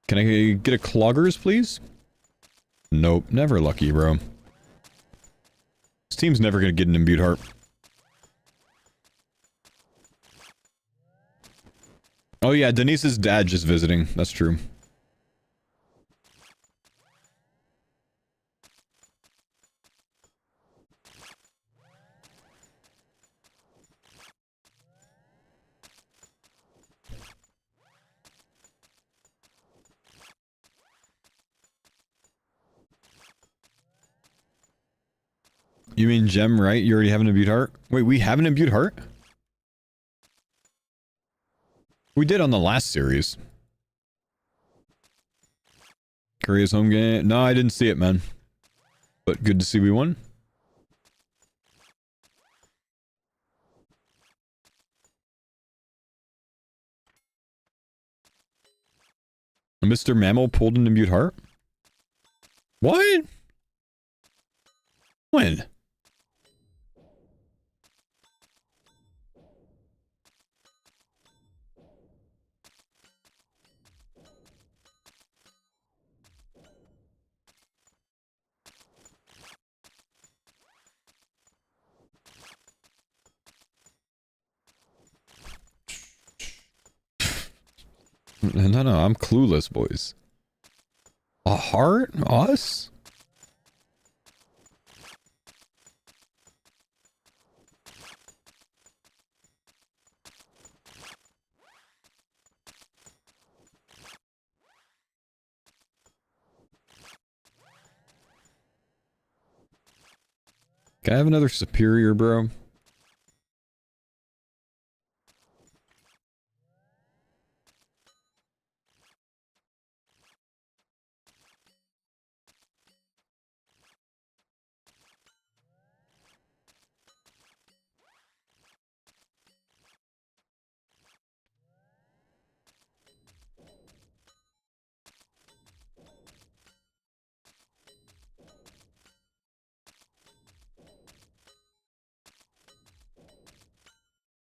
Can I get a Cloggers, please? Nope, never lucky, bro. This team's never gonna get an imbued heart. Oh yeah, Denise's dad just visiting. That's true. You mean Gem, right? You already have an imbued heart? Wait, we have an imbued heart? We did on the last series. Korea's home game. No, I didn't see it, man. But good to see we won. Mr. Mammal pulled an imbued heart? What? When? No, I'm clueless, boys. A heart? Us? Can I have another superior, bro?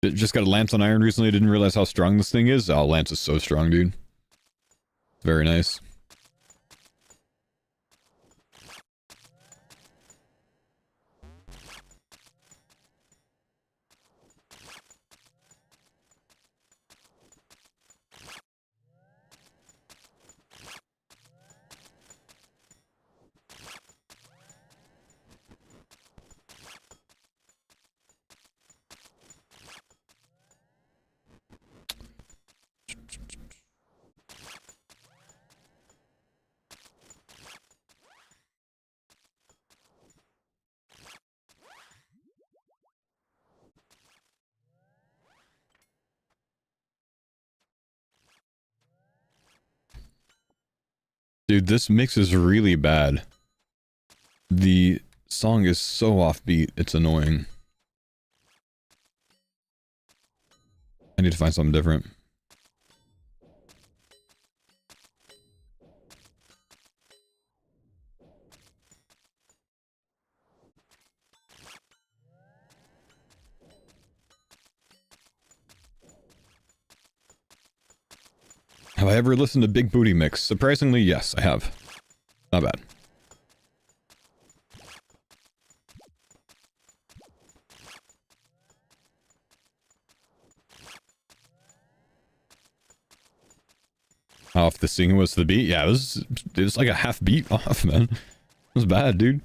It just got a Lance on Iron recently. Didn't realize how strong this thing is. Oh, Lance is so strong, dude. Very nice. Dude, this mix is really bad. The song is so offbeat, it's annoying. I need to find something different. Have I ever listened to Big Booty Mix? Surprisingly, yes, I have. Not bad. Off the singing was the beat? Yeah, it was like a half beat off, man. It was bad, dude.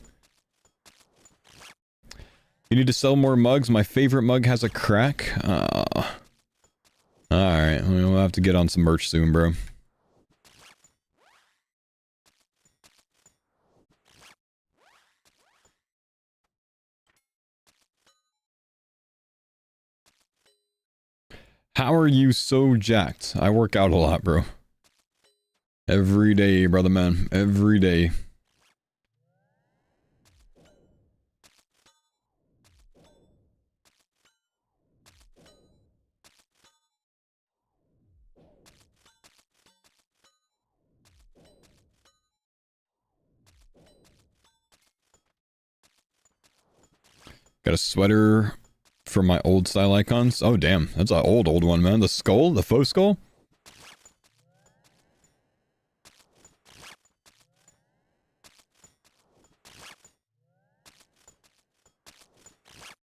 You need to sell more mugs. My favorite mug has a crack. Alright, we'll have to get on some merch soon, bro. How are you so jacked? I work out a lot, bro. Every day, brother man. Every day. Got a sweater for my old style icons. Oh, damn. That's an old one, man. The skull? The faux skull?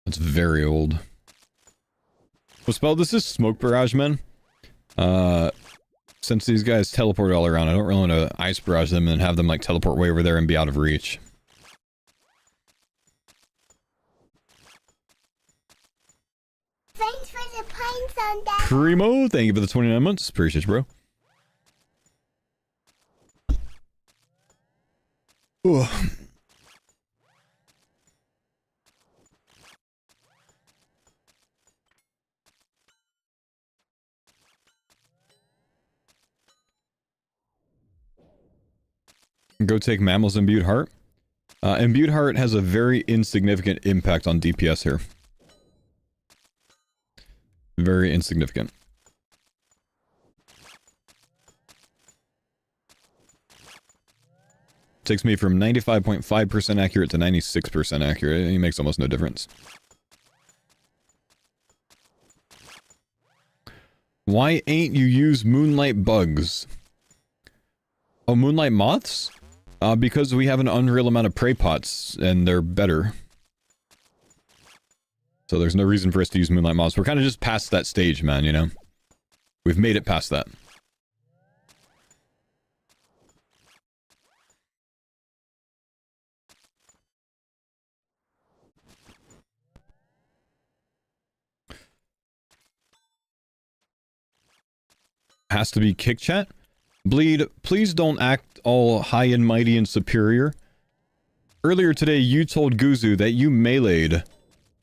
That's very old. Well, spell this is smoke barrage, man. Since these guys teleport all around, I don't really want to ice barrage them and have them like teleport way over there and be out of reach. Thanks for the pines on that. Primo, thank you for the 29 months. Appreciate you, bro. Ugh. Go take Mammal's Imbued Heart. Imbued Heart has a very insignificant impact on DPS here. Very insignificant. Takes me from 95.5% accurate to 96% accurate. It makes almost no difference. Why ain't you use Moonlight Bugs? Oh, Moonlight Moths? Because we have an unreal amount of prey pots, and they're better. So there's no reason for us to use Moonlight Moths. We're kind of just past that stage, man, you know? We've made it past that. Has to be kick chat? Bleed, please don't act all high and mighty and superior. Earlier today, you told Guzu that you meleeed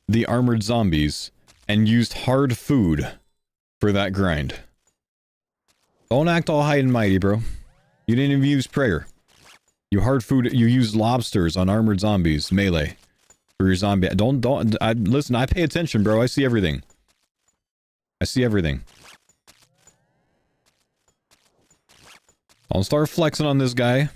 the armored zombies and used hard food for that grind. Don't act all high and mighty, bro. You didn't even use prayer. You used lobsters on armored zombies, melee. For your zombie. Listen, I pay attention, bro. I see everything. I see everything. I'll start flexing on this guy.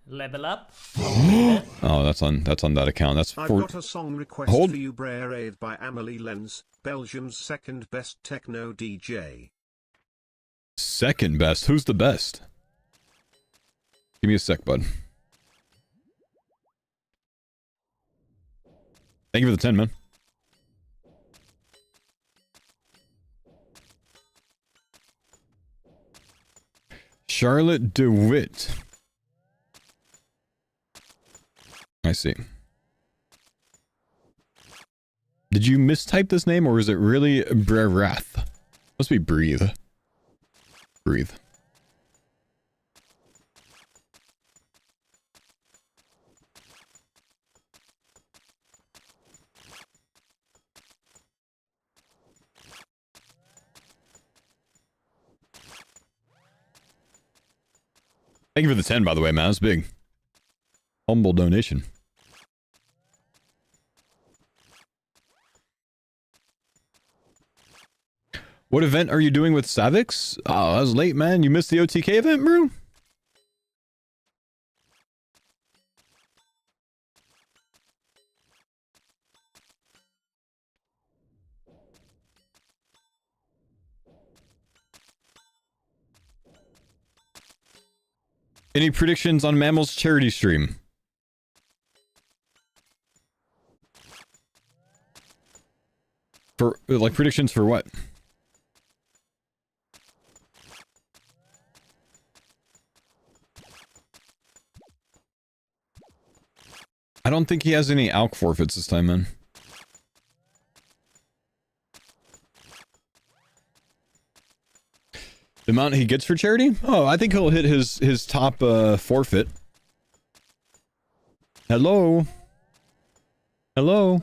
Level up. Oh, that's on that account. That's I've for... got a song request Hold. for you, Brer Aid by Amelie Lens, Belgium's second best techno DJ. Second best? Who's the best? Give me a sec, bud. Thank you for the 10, man. Charlotte DeWitt. I see. Did you mistype this name, or is it really Brerath? Must be breathe. Breathe. Thank you for the 10, by the way, man. That's big. Humble donation. What event are you doing with Savix? Oh, that was late, man. You missed the OTK event, bro? Any predictions on Mammal's charity stream? For, like, predictions for what? I don't think he has any ALK forfeits this time, man. The amount he gets for charity? Oh, I think he'll hit his top forfeit. Hello? Hello?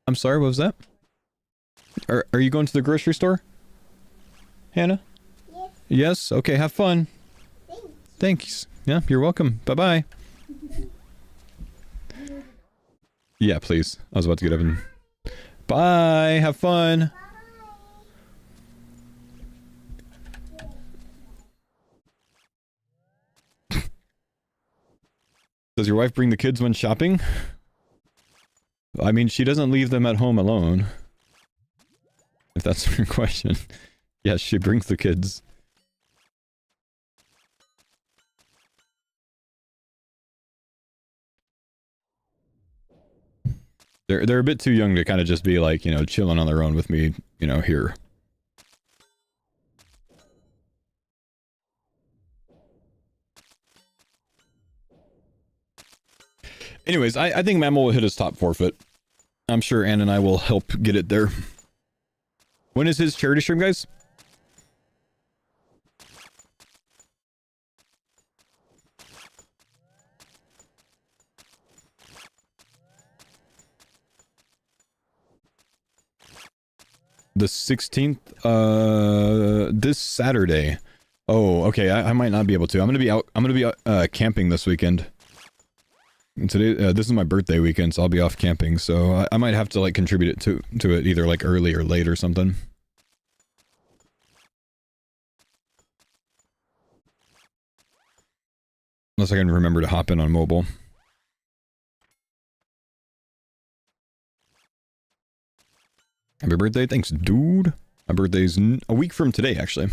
I'm sorry, what was that? Are you going to the grocery store? Hannah? Yes. Yes? Okay, have fun. Thanks. Thanks. Yeah, you're welcome. Bye-bye. Yeah, please. I was about to get up and... Bye! Have fun! Does your wife bring the kids when shopping? I mean, she doesn't leave them at home alone. If that's your question. Yes, she brings the kids. They're a bit too young to kind of just be like, you know, chilling on their own with me, you know, here. Anyways, I think Mammal will hit his top forfeit. I'm sure Ann and I will help get it there. When is his charity stream, guys? The 16th, this Saturday. Oh, okay, I might not be able to. I'm gonna be out camping this weekend. And today, this is my birthday weekend, so I'll be off camping, so I might have to, like, contribute it to it either, like, early or late or something. Unless I can remember to hop in on mobile. Happy birthday, thanks, dude. My birthday's a week from today, actually.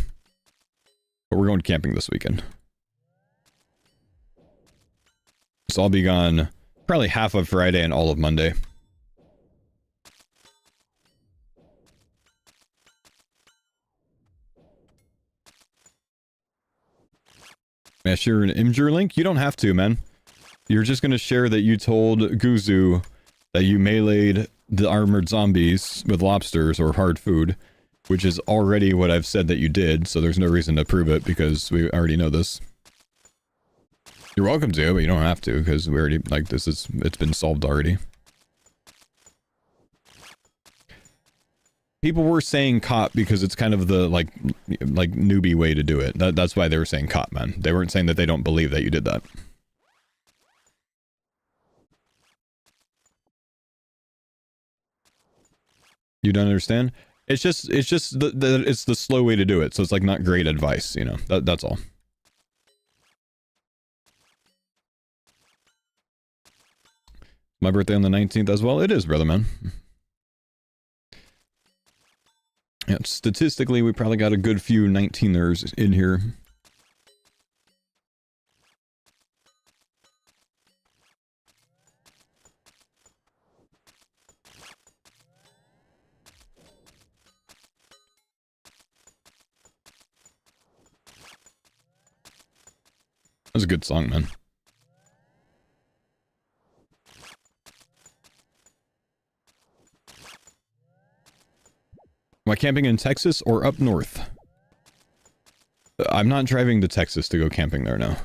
But we're going camping this weekend. So I'll be gone probably half of Friday and all of Monday. May I share an Imgur link? You don't have to, man. You're just going to share that you told Guzu that you meleeed the armored zombies with lobsters or hard food, which is already what I've said that you did, so there's no reason to prove it because we already know this. You're welcome to, but you don't have to, because we already, like, it's been solved already. People were saying cop because it's kind of the, like newbie way to do it. That's why they were saying cop, man. They weren't saying that they don't believe that you did that. You don't understand? It's just it's the slow way to do it, so it's like not great advice, you know. That's all. My birthday on the 19th as well? It is, brother man. Yeah, statistically, we probably got a good few 19ers in here. That's a good song, man. Am I camping in Texas or up north? I'm not driving to Texas to go camping there now.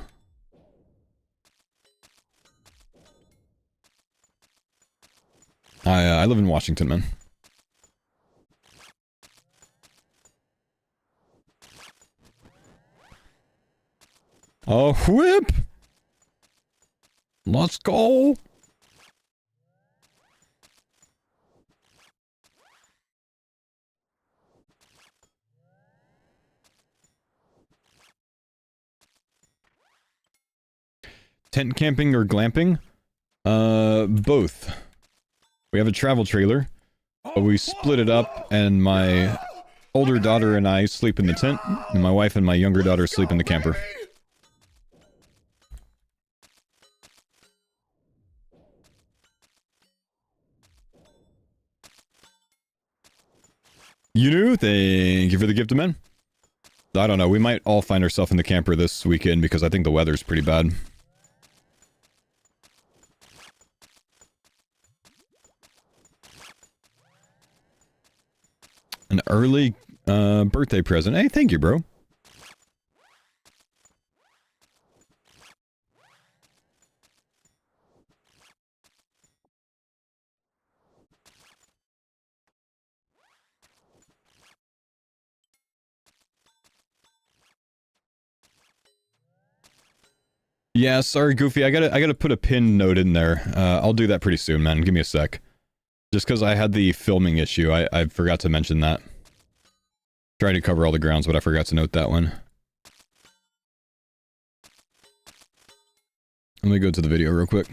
I live in Washington, man. Oh, whip! Let's go! Tent camping or glamping? Both. We have a travel trailer, but we split it up, and my older daughter and I sleep in the tent, and my wife and my younger daughter sleep in the camper. You knew? Thank you for the gift of men. I don't know. We might all find ourselves in the camper this weekend because I think the weather's pretty bad. An early birthday present. Hey, thank you, bro. Yeah, sorry, Goofy. I gotta put a pin note in there. I'll do that pretty soon, man. Give me a sec. Just because I had the filming issue, I forgot to mention that. Tried to cover all the grounds, but I forgot to note that one. Let me go to the video real quick.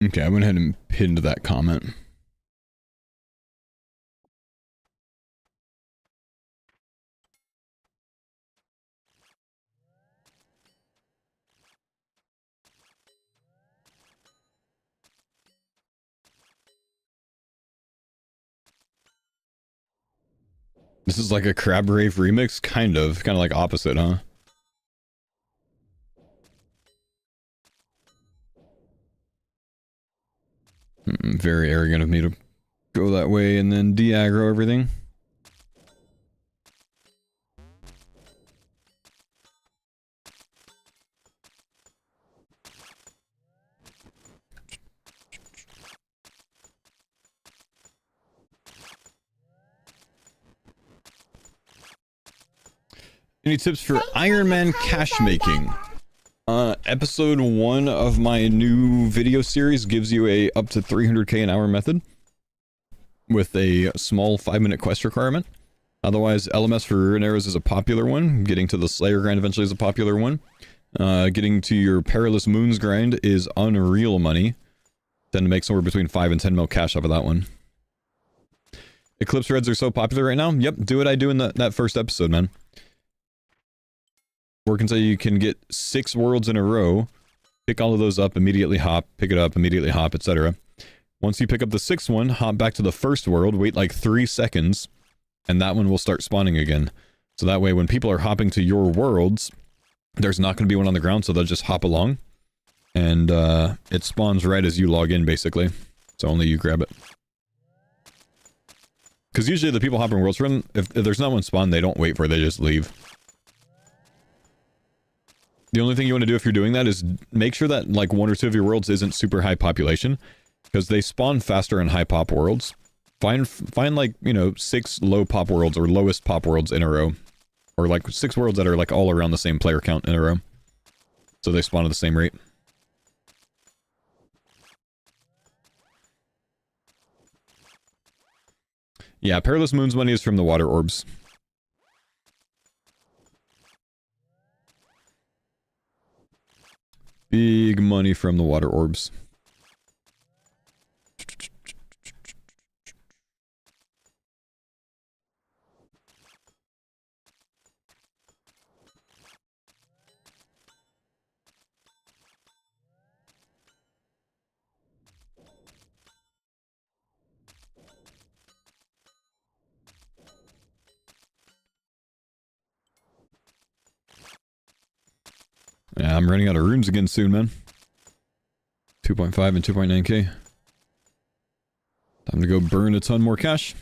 Okay, I went ahead and pinned that comment. This is like a Crab Rave remix? Kind of like opposite, huh? Very arrogant of me to go that way and then de-aggro everything. Any tips for Iron Man cash making? Episode 1 of my new video series gives you a up to 300k an hour method with a small 5-minute quest requirement. Otherwise, LMS for Ruin Arrows is a popular one. Getting to the Slayer grind eventually is a popular one. Getting to your Perilous Moons grind is unreal money. Tend to make somewhere between 5 and 10 mil cash off of that one. Eclipse Reds are so popular right now. Yep, do what I do in that first episode, man. Work until you can get 6 worlds in a row, pick all of those up, immediately hop, pick it up, immediately hop, etc. Once you pick up the 6th one, hop back to the first world, wait like 3 seconds, and that one will start spawning again. So that way when people are hopping to your worlds, there's not going to be one on the ground, so they'll just hop along. And it spawns right as you log in, basically. So only you grab it. Because usually the people hopping worlds from, if there's not one spawn, they don't wait for it, they just leave. The only thing you want to do if you're doing that is make sure that like 1 or 2 of your worlds isn't super high population, because they spawn faster in high pop worlds. Find like, you know, 6 low pop worlds or lowest pop worlds in a row, or like 6 worlds that are like all around the same player count in a row, so they spawn at the same rate. Yeah, Perilous Moons money is from the water orbs. Big money from the water orbs. Yeah, I'm running out of runes again soon, man. 2.5 and 2.9k. Time to go burn a ton more cash.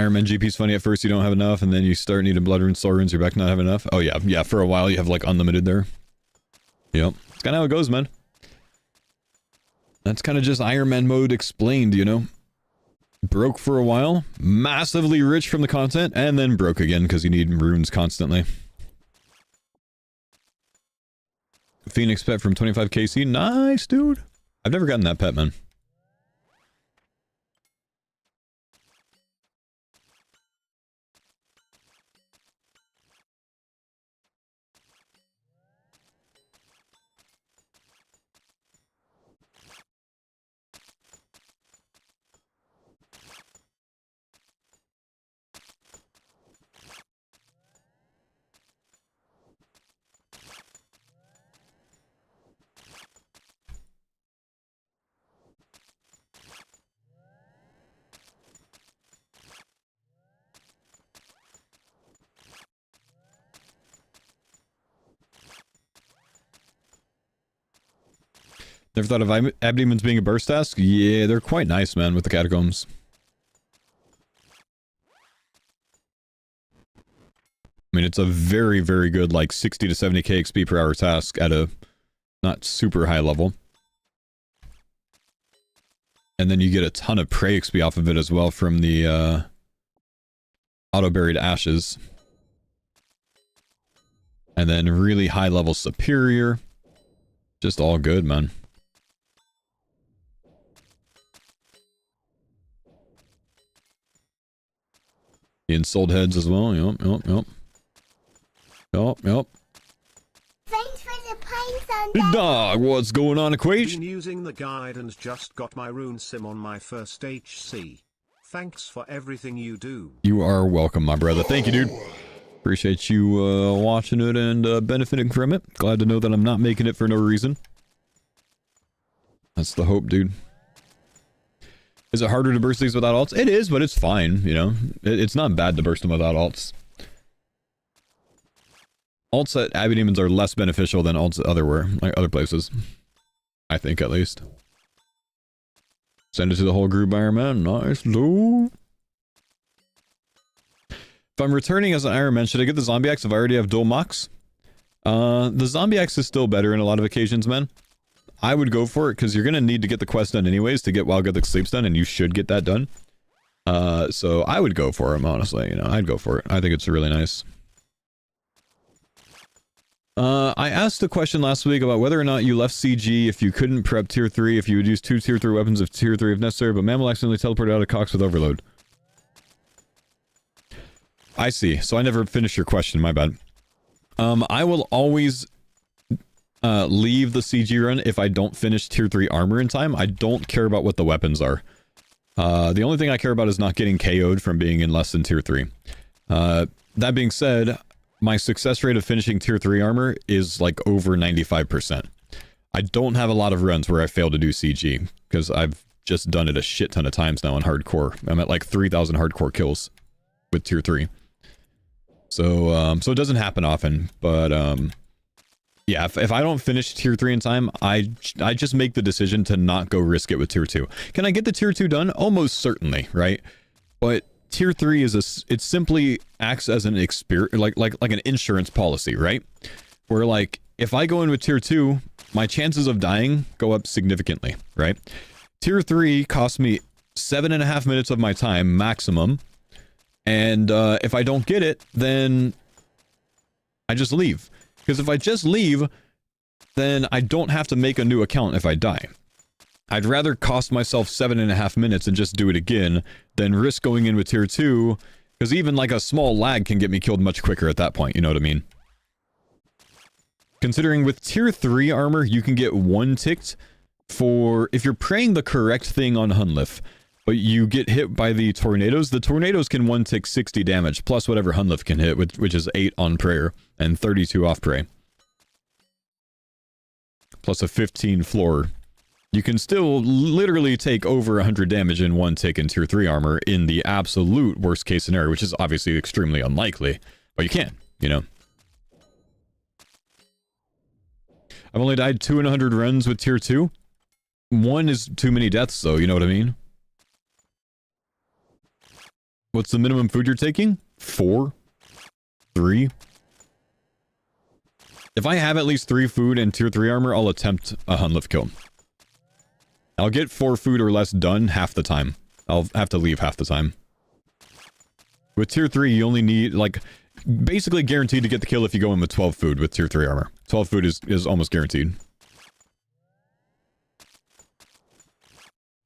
Iron Man GP's funny. At first you don't have enough, and then you start needing blood runes, soul runes, you're back to not have enough. Oh yeah, yeah, for a while you have like unlimited there. Yep. It's kinda how it goes, man. That's kind of just Iron Man mode explained, you know? Broke for a while, massively rich from the content, and then broke again because you need runes constantly. Phoenix pet from 25kc. Nice, dude. I've never gotten that pet, man. Never thought of abdemons being a burst task? Yeah, they're quite nice, man, with the catacombs. I mean, it's a very, very good, like, 60 to 70k XP per hour task at a not super high level. And then you get a ton of prey XP off of it as well from the, auto-buried ashes. And then really high level superior. Just all good, man. Sold heads as well. Yep. Thanks for the pines on that. Dog, what's going on, Equation? Been using the guide and just got my rune sim on my first HC. Thanks for everything you do. You are welcome, my brother. Thank you, dude. Appreciate you watching it and benefiting from it. Glad to know that I'm not making it for no reason. That's the hope, dude. Is it harder to burst these without alts? It is, but it's fine, you know? It's not bad to burst them without alts. Alts at Abbey Demons are less beneficial than alts at other places. I think, at least. Send it to the whole group, Iron Man. Nice, dude. If I'm returning as an Iron Man, should I get the Zombie Axe if I already have dual mocks? The Zombie Axe is still better in a lot of occasions, man. I would go for it, because you're going to need to get the quest done anyways to get Wild Gothic Sleeps done, and you should get that done. So I would go for him, honestly. You know, I'd go for it. I think it's really nice. I asked a question last week about whether or not you left CG if you couldn't prep tier 3, if you would use 2 tier 3 weapons of tier 3 if necessary, but Mammal accidentally teleported out of Cox with Overload. I see. So I never finished your question, my bad. I will always leave the CG run if I don't finish tier 3 armor in time. I don't care about what the weapons are. The only thing I care about is not getting KO'd from being in less than tier 3. That being said, my success rate of finishing tier 3 armor is like over 95%. I don't have a lot of runs where I fail to do CG, because I've just done it a shit ton of times now in hardcore. I'm at like 3,000 hardcore kills with tier 3. So, so it doesn't happen often, but, yeah, if I don't finish tier 3 in time, I just make the decision to not go risk it with tier 2. Can I get the tier 2 done? Almost certainly, right? But tier 3 is it simply acts as an like an insurance policy, right? Where like if I go in with tier 2, my chances of dying go up significantly, right? Tier 3 costs me 7.5 minutes of my time maximum, and if I don't get it, then I just leave. Because if I just leave, then I don't have to make a new account if I die. I'd rather cost myself 7.5 minutes and just do it again than risk going in with tier 2, because even like a small lag can get me killed much quicker at that point, you know what I mean? Considering with tier 3 armor, you can get 1-ticked for if you're praying the correct thing on Hunlif, but you get hit by the tornadoes can 1-tick 60 damage, plus whatever Hunlif can hit, which is 8 on prayer, and 32 off pray. Plus a 15 floor. You can still literally take over 100 damage in 1 tick in tier 3 armor in the absolute worst case scenario, which is obviously extremely unlikely, but you can, you know. I've only died 2 in 100 runs with tier 2. 1 is too many deaths though, you know what I mean? What's the minimum food you're taking? 4? 3? If I have at least 3 food and tier 3 armor, I'll attempt a Hunlift kill. I'll get 4 food or less done half the time. I'll have to leave half the time. With tier 3, you only need, like, basically guaranteed to get the kill if you go in with 12 food with tier 3 armor. 12 food is almost guaranteed.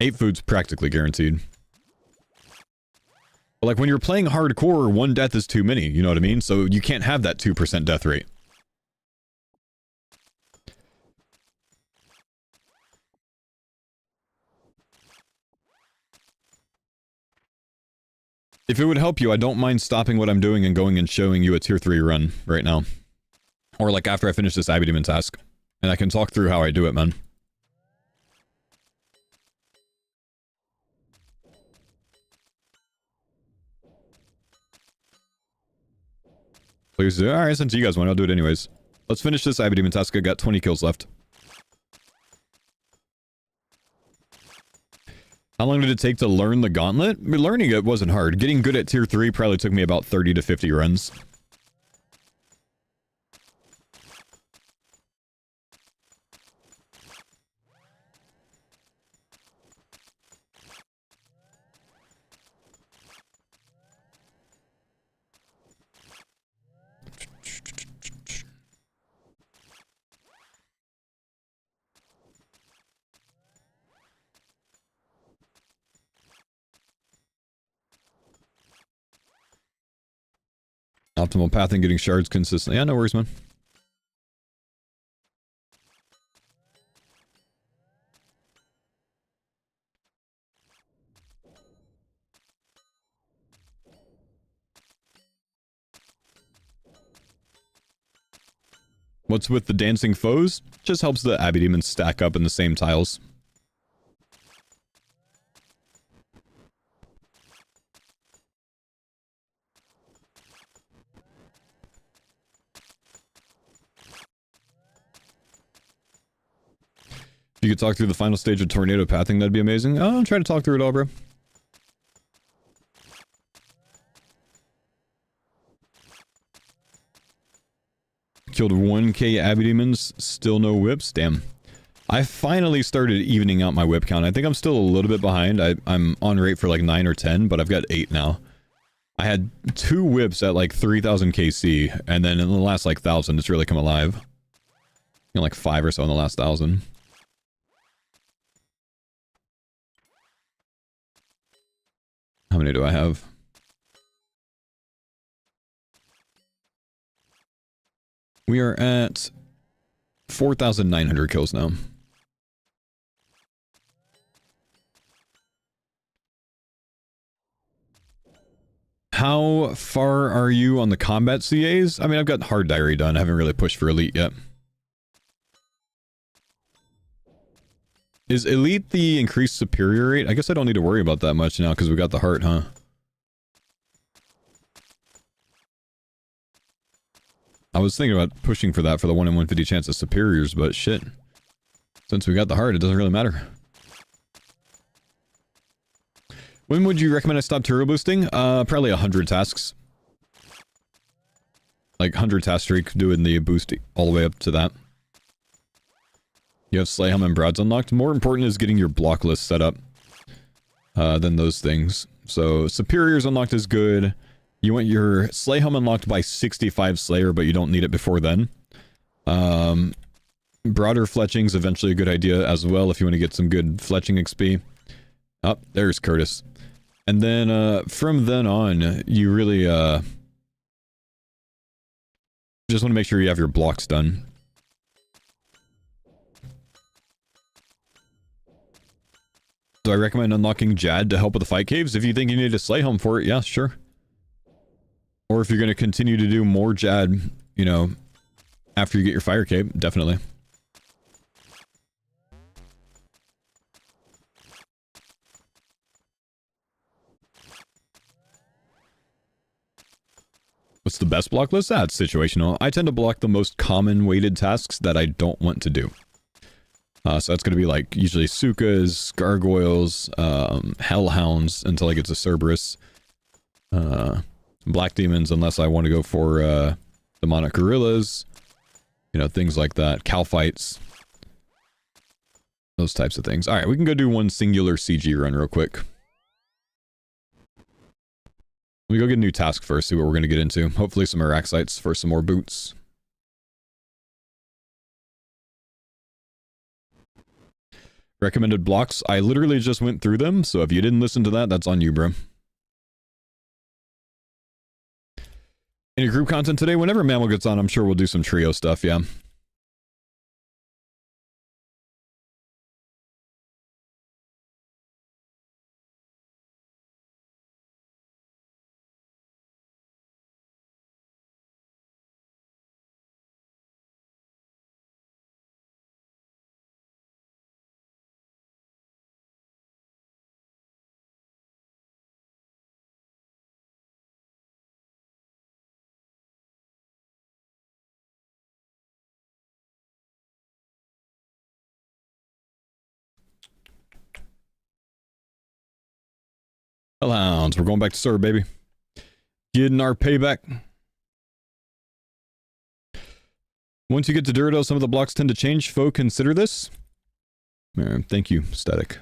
8 food's practically guaranteed. But like when you're playing hardcore, 1 death is too many, you know what I mean? So you can't have that 2% death rate. If it would help you, I don't mind stopping what I'm doing and going and showing you a tier 3 run right now. Or like after I finish this Abbey Demon task. And I can talk through how I do it, man. Please do. Alright, since you guys want, I'll do it anyways. Let's finish this Abbey Demon task. I got 20 kills left. How long did it take to learn the Gauntlet? I mean, learning it wasn't hard. Getting good at tier 3 probably took me about 30 to 50 runs. Optimal path and getting shards consistently. Yeah, no worries, man. What's with the dancing foes? Just helps the Abbey Demons stack up in the same tiles. If you could talk through the final stage of tornado pathing, that'd be amazing. I'll try to talk through it all, bro. Killed 1k Abbey Demons, still no whips. Damn. I finally started evening out my whip count. I think I'm still a little bit behind. I'm on rate for like 9 or 10, but I've got 8 now. I had 2 whips at like 3000 KC, and then in the last like 1000, it's really come alive. You know, like 5 or so in the last 1000. How many do I have? We are at 4,900 kills now. How far are you on the combat CAs? I mean, I've got hard diary done. I haven't really pushed for elite yet. Is elite the increased superior rate? I guess I don't need to worry about that much now because we got the heart, huh? I was thinking about pushing for that for the 1 in 150 chance of superiors, but shit. Since we got the heart, it doesn't really matter. When would you recommend I stop turbo boosting? Probably 100 tasks. Like 100 task streak, doing the boost all the way up to that. You have Slayhelm and Broads unlocked. More important is getting your block list set up than those things. So Superiors unlocked is good. You want your Slayhelm unlocked by 65 Slayer, but you don't need it before then. Broader Fletching's eventually a good idea as well if you want to get some good Fletching XP. Oh, there's Curtis. And then from then on, you really just want to make sure you have your blocks done. Do I recommend unlocking Jad to help with the fight caves? If you think you need a Slayhelm for it, yeah, sure. Or if you're going to continue to do more Jad, you know, after you get your fire cape, definitely. What's the best block list? That's situational. I tend to block the most common weighted tasks that I don't want to do. So that's going to be like usually Sukas, Gargoyles, Hellhounds until I get to Cerberus. black demons unless I want to go for demonic gorillas, you know, things like that, cow fights, those types of things. All right, we can go do one singular CG run real quick. Let me go get a new task first, see what we're going to get into. Hopefully some Araxites for some more boots. Recommended blocks. I literally just went through them, so if you didn't listen to that, that's on you, bro. Any group content today? Whenever Mammal gets on, I'm sure we'll do some trio stuff, yeah. Hellhounds, we're going back to Sir, baby. Getting our payback. Once you get to Durido, some of the blocks tend to change. Foe, consider this. Thank you, Static.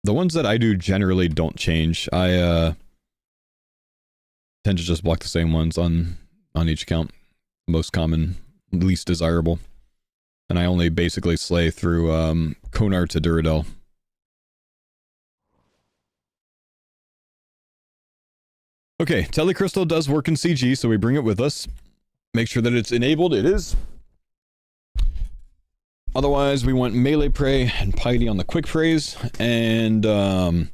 The ones that I do generally don't change. I tend to just block the same ones on each account. Most common, least desirable. And I only basically slay through Konar to Duradel. Okay, Telecrystal does work in CG, so we bring it with us. Make sure that it's enabled. It is. Otherwise, we want melee prey and piety on the quick praise. And I'm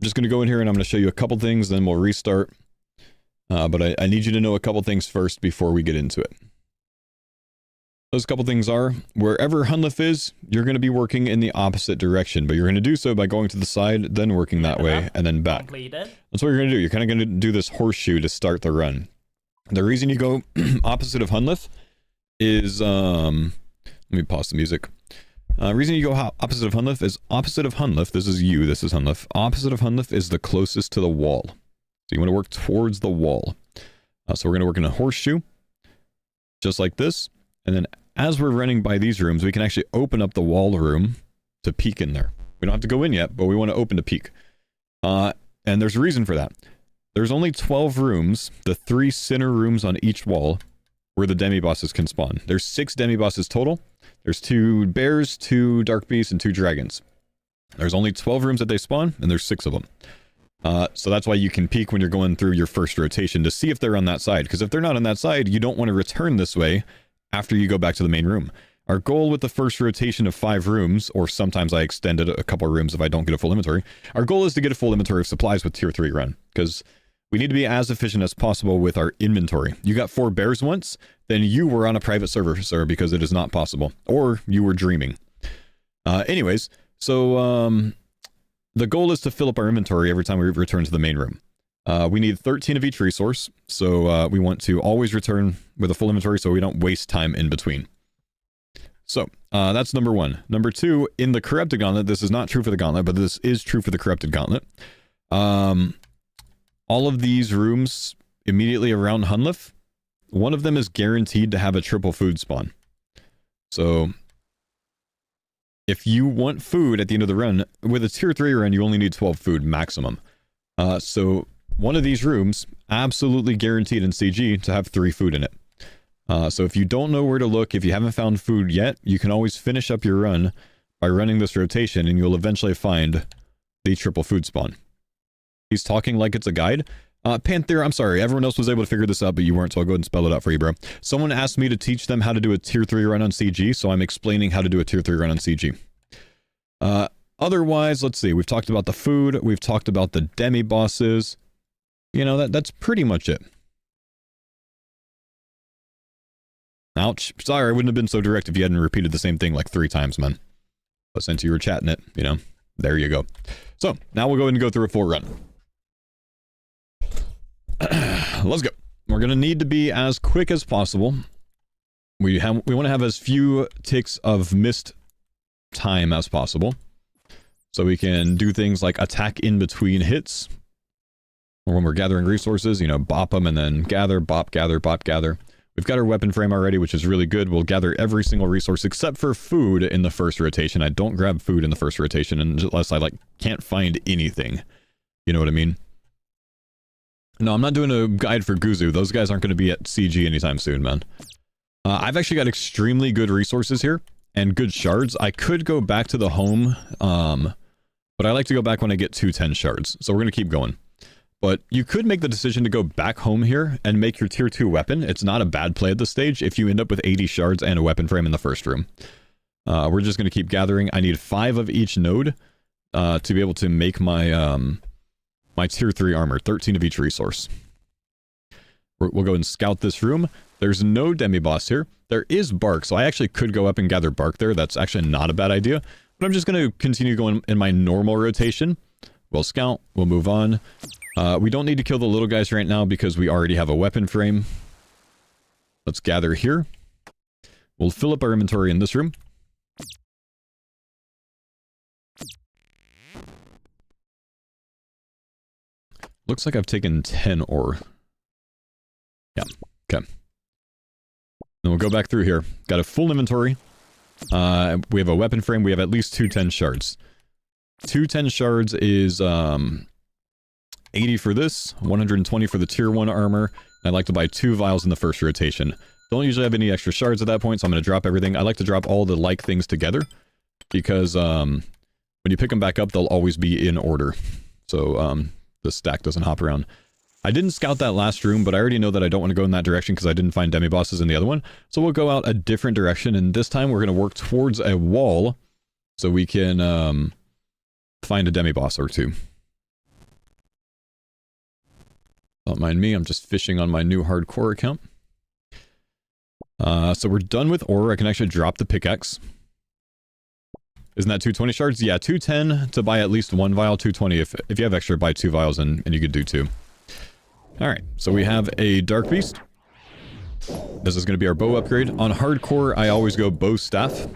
just going to go in here and I'm going to show you a couple things, then we'll restart. But I need you to know a couple things first before we get into it. Those couple things are, wherever Hunlif is, you're going to be working in the opposite direction, but you're going to do so by going to the side, then working that way, and then back. Completed. That's what you're going to do. You're kind of going to do this horseshoe to start the run. The reason you go opposite of Hunlif is, let me pause the music. Reason you go opposite of Hunlif is opposite of Hunlif. This is you, this is Hunlif. Opposite of Hunlif is the closest to the wall. So you want to work towards the wall. So we're going to work in a horseshoe, just like this. And then as we're running by these rooms, we can actually open up the wall room to peek in there. We don't have to go in yet, but we want to open to peek. And there's a reason for that. There's only 12 rooms, the 3 center rooms on each wall, where the demi-bosses can spawn. There's 6 demi-bosses total. There's 2 bears, 2 dark beasts, and 2 dragons. There's only 12 rooms that they spawn, and there's 6 of them. So that's why you can peek when you're going through your first rotation to see if they're on that side. Because if they're not on that side, you don't want to return this way after you go back to the main room. Our goal with the first rotation of 5 rooms, or sometimes I extend it a couple of rooms if I don't get a full inventory, our goal is to get a full inventory of supplies with tier 3 run, because we need to be as efficient as possible with our inventory. You got 4 bears once, then you were on a private server, sir, because it is not possible. Or you were dreaming. Anyways, so the goal is to fill up our inventory every time we return to the main room. We need 13 of each resource, so we want to always return with a full inventory so we don't waste time in between. So, that's number 1. Number 2, in the Corrupted Gauntlet, this is not true for the Gauntlet, but this is true for the Corrupted Gauntlet. All of these rooms immediately around Hunlif, one of them is guaranteed to have a triple food spawn. So, if you want food at the end of the run, with a tier 3 run, you only need 12 food maximum. So, one of these rooms, absolutely guaranteed in CG to have 3 food in it. So if you don't know where to look, if you haven't found food yet, you can always finish up your run by running this rotation and you'll eventually find the triple food spawn. He's talking like it's a guide. Panther, I'm sorry, everyone else was able to figure this out, but you weren't, so I'll go ahead and spell it out for you, bro. Someone asked me to teach them how to do a tier 3 run on CG, so I'm explaining how to do a tier 3 run on CG. Otherwise, let's see, we've talked about the food, we've talked about the demi-bosses. You know, that's pretty much it. Ouch. Sorry, I wouldn't have been so direct if you hadn't repeated the same thing like 3 times, man. But since you were chatting it, you know, there you go. So, now we'll go ahead and go through a full run. Let's go. We're going to need to be as quick as possible. We want to have as few ticks of missed time as possible. So we can do things like attack in between hits. Or when we're gathering resources, you know, bop them and then gather, bop, gather, bop, gather. We've got our weapon frame already, which is really good. We'll gather every single resource except for food in the first rotation. I don't grab food in the first rotation unless I, like, can't find anything. You know what I mean? No, I'm not doing a guide for Guzu. Those guys aren't going to be at CG anytime soon, man. I've actually got extremely good resources here and good shards. I could go back to the home, but I like to go back when I get 210 shards. So we're going to keep going. But you could make the decision to go back home here and make your tier 2 weapon. It's not a bad play at this stage if you end up with 80 shards and a weapon frame in the first room. We're just going to keep gathering. I need 5 of each node to be able to make my my tier 3 armor, 13 of each resource. We'll go and scout this room. There's no demi-boss here. There is bark, so I actually could go up and gather bark there. That's actually not a bad idea. But I'm just going to continue going in my normal rotation. We'll scout. We'll move on. We don't need to kill the little guys right now because we already have a weapon frame. Let's gather here. We'll fill up our inventory in this room. Looks like I've taken 10 ore. Yeah, okay. Then we'll go back through here. Got a full inventory. We have a weapon frame. We have at least 210 shards. 210 shards is 80 for this, 120 for the tier 1 armor. And I'd like to buy 2 vials in the first rotation. Don't usually have any extra shards at that point, so I'm going to drop everything. I like to drop all the like things together because when you pick them back up, they'll always be in order. So the stack doesn't hop around. I didn't scout that last room, but I already know that I don't want to go in that direction because I didn't find demi-bosses in the other one. So we'll go out a different direction, and this time we're going to work towards a wall so we can find a demi-boss or 2. Don't mind me, I'm just fishing on my new hardcore account. So we're done with ore. I can actually drop the pickaxe. Isn't that 220 shards? Yeah, 210 to buy at least 1 vial, 220 if you have extra, buy 2 vials and you could do 2. Alright, so we have a Dark Beast. This is going to be our bow upgrade. On hardcore, I always go bow staff.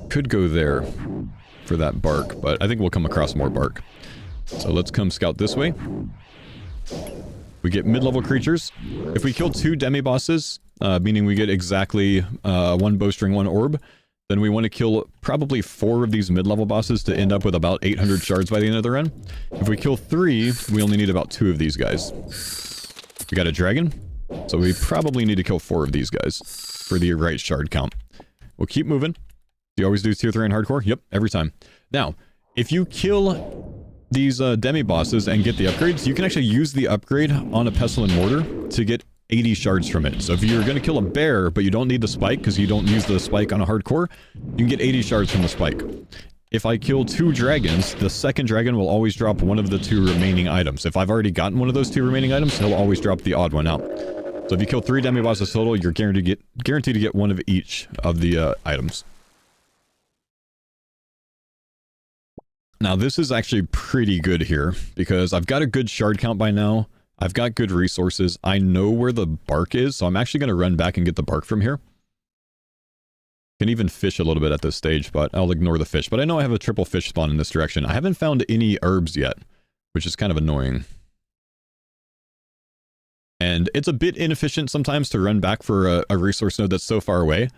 Could go there for that bark, but I think we'll come across more bark. So let's come scout this way. We get mid-level creatures. If we kill 2 demi-bosses, meaning we get exactly 1 bowstring, 1 orb, then we want to kill probably 4 of these mid-level bosses to end up with about 800 shards by the end of the run. If we kill 3, we only need about 2 of these guys. We got a dragon, so we probably need to kill 4 of these guys for the right shard count. We'll keep moving. Do you always do tier 3 in hardcore? Yep, every time. Now, if you kill these demi-bosses and get the upgrades, you can actually use the upgrade on a pestle and mortar to get 80 shards from it. So if you're going to kill a bear, but you don't need the spike because you don't use the spike on a hardcore, you can get 80 shards from the spike. If I kill 2 dragons, the second dragon will always drop one of the 2 remaining items. If I've already gotten one of those 2 remaining items, he'll always drop the odd one out. So if you kill 3 demi-bosses total, you're guaranteed to get 1 of each of the items. Now this is actually pretty good here, because I've got a good shard count by now. I've got good resources. I know where the bark is, so I'm actually going to run back and get the bark from here. Can even fish a little bit at this stage, but I'll ignore the fish. But I know I have a triple fish spawn in this direction. I haven't found any herbs yet, which is kind of annoying. And it's a bit inefficient sometimes to run back for a resource node that's so far away,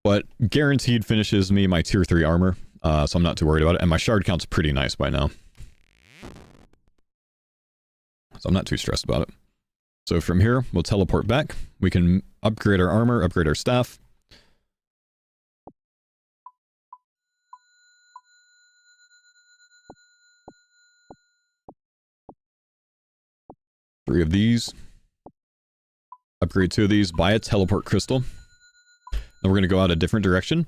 but guaranteed finishes me my tier 3 armor, so I'm not too worried about it. And my shard count's pretty nice by now. So I'm not too stressed about it. So from here, we'll teleport back. We can upgrade our armor, upgrade our staff. Three of these. Upgrade 2 of these, buy a teleport crystal. Then we're going to go out a different direction.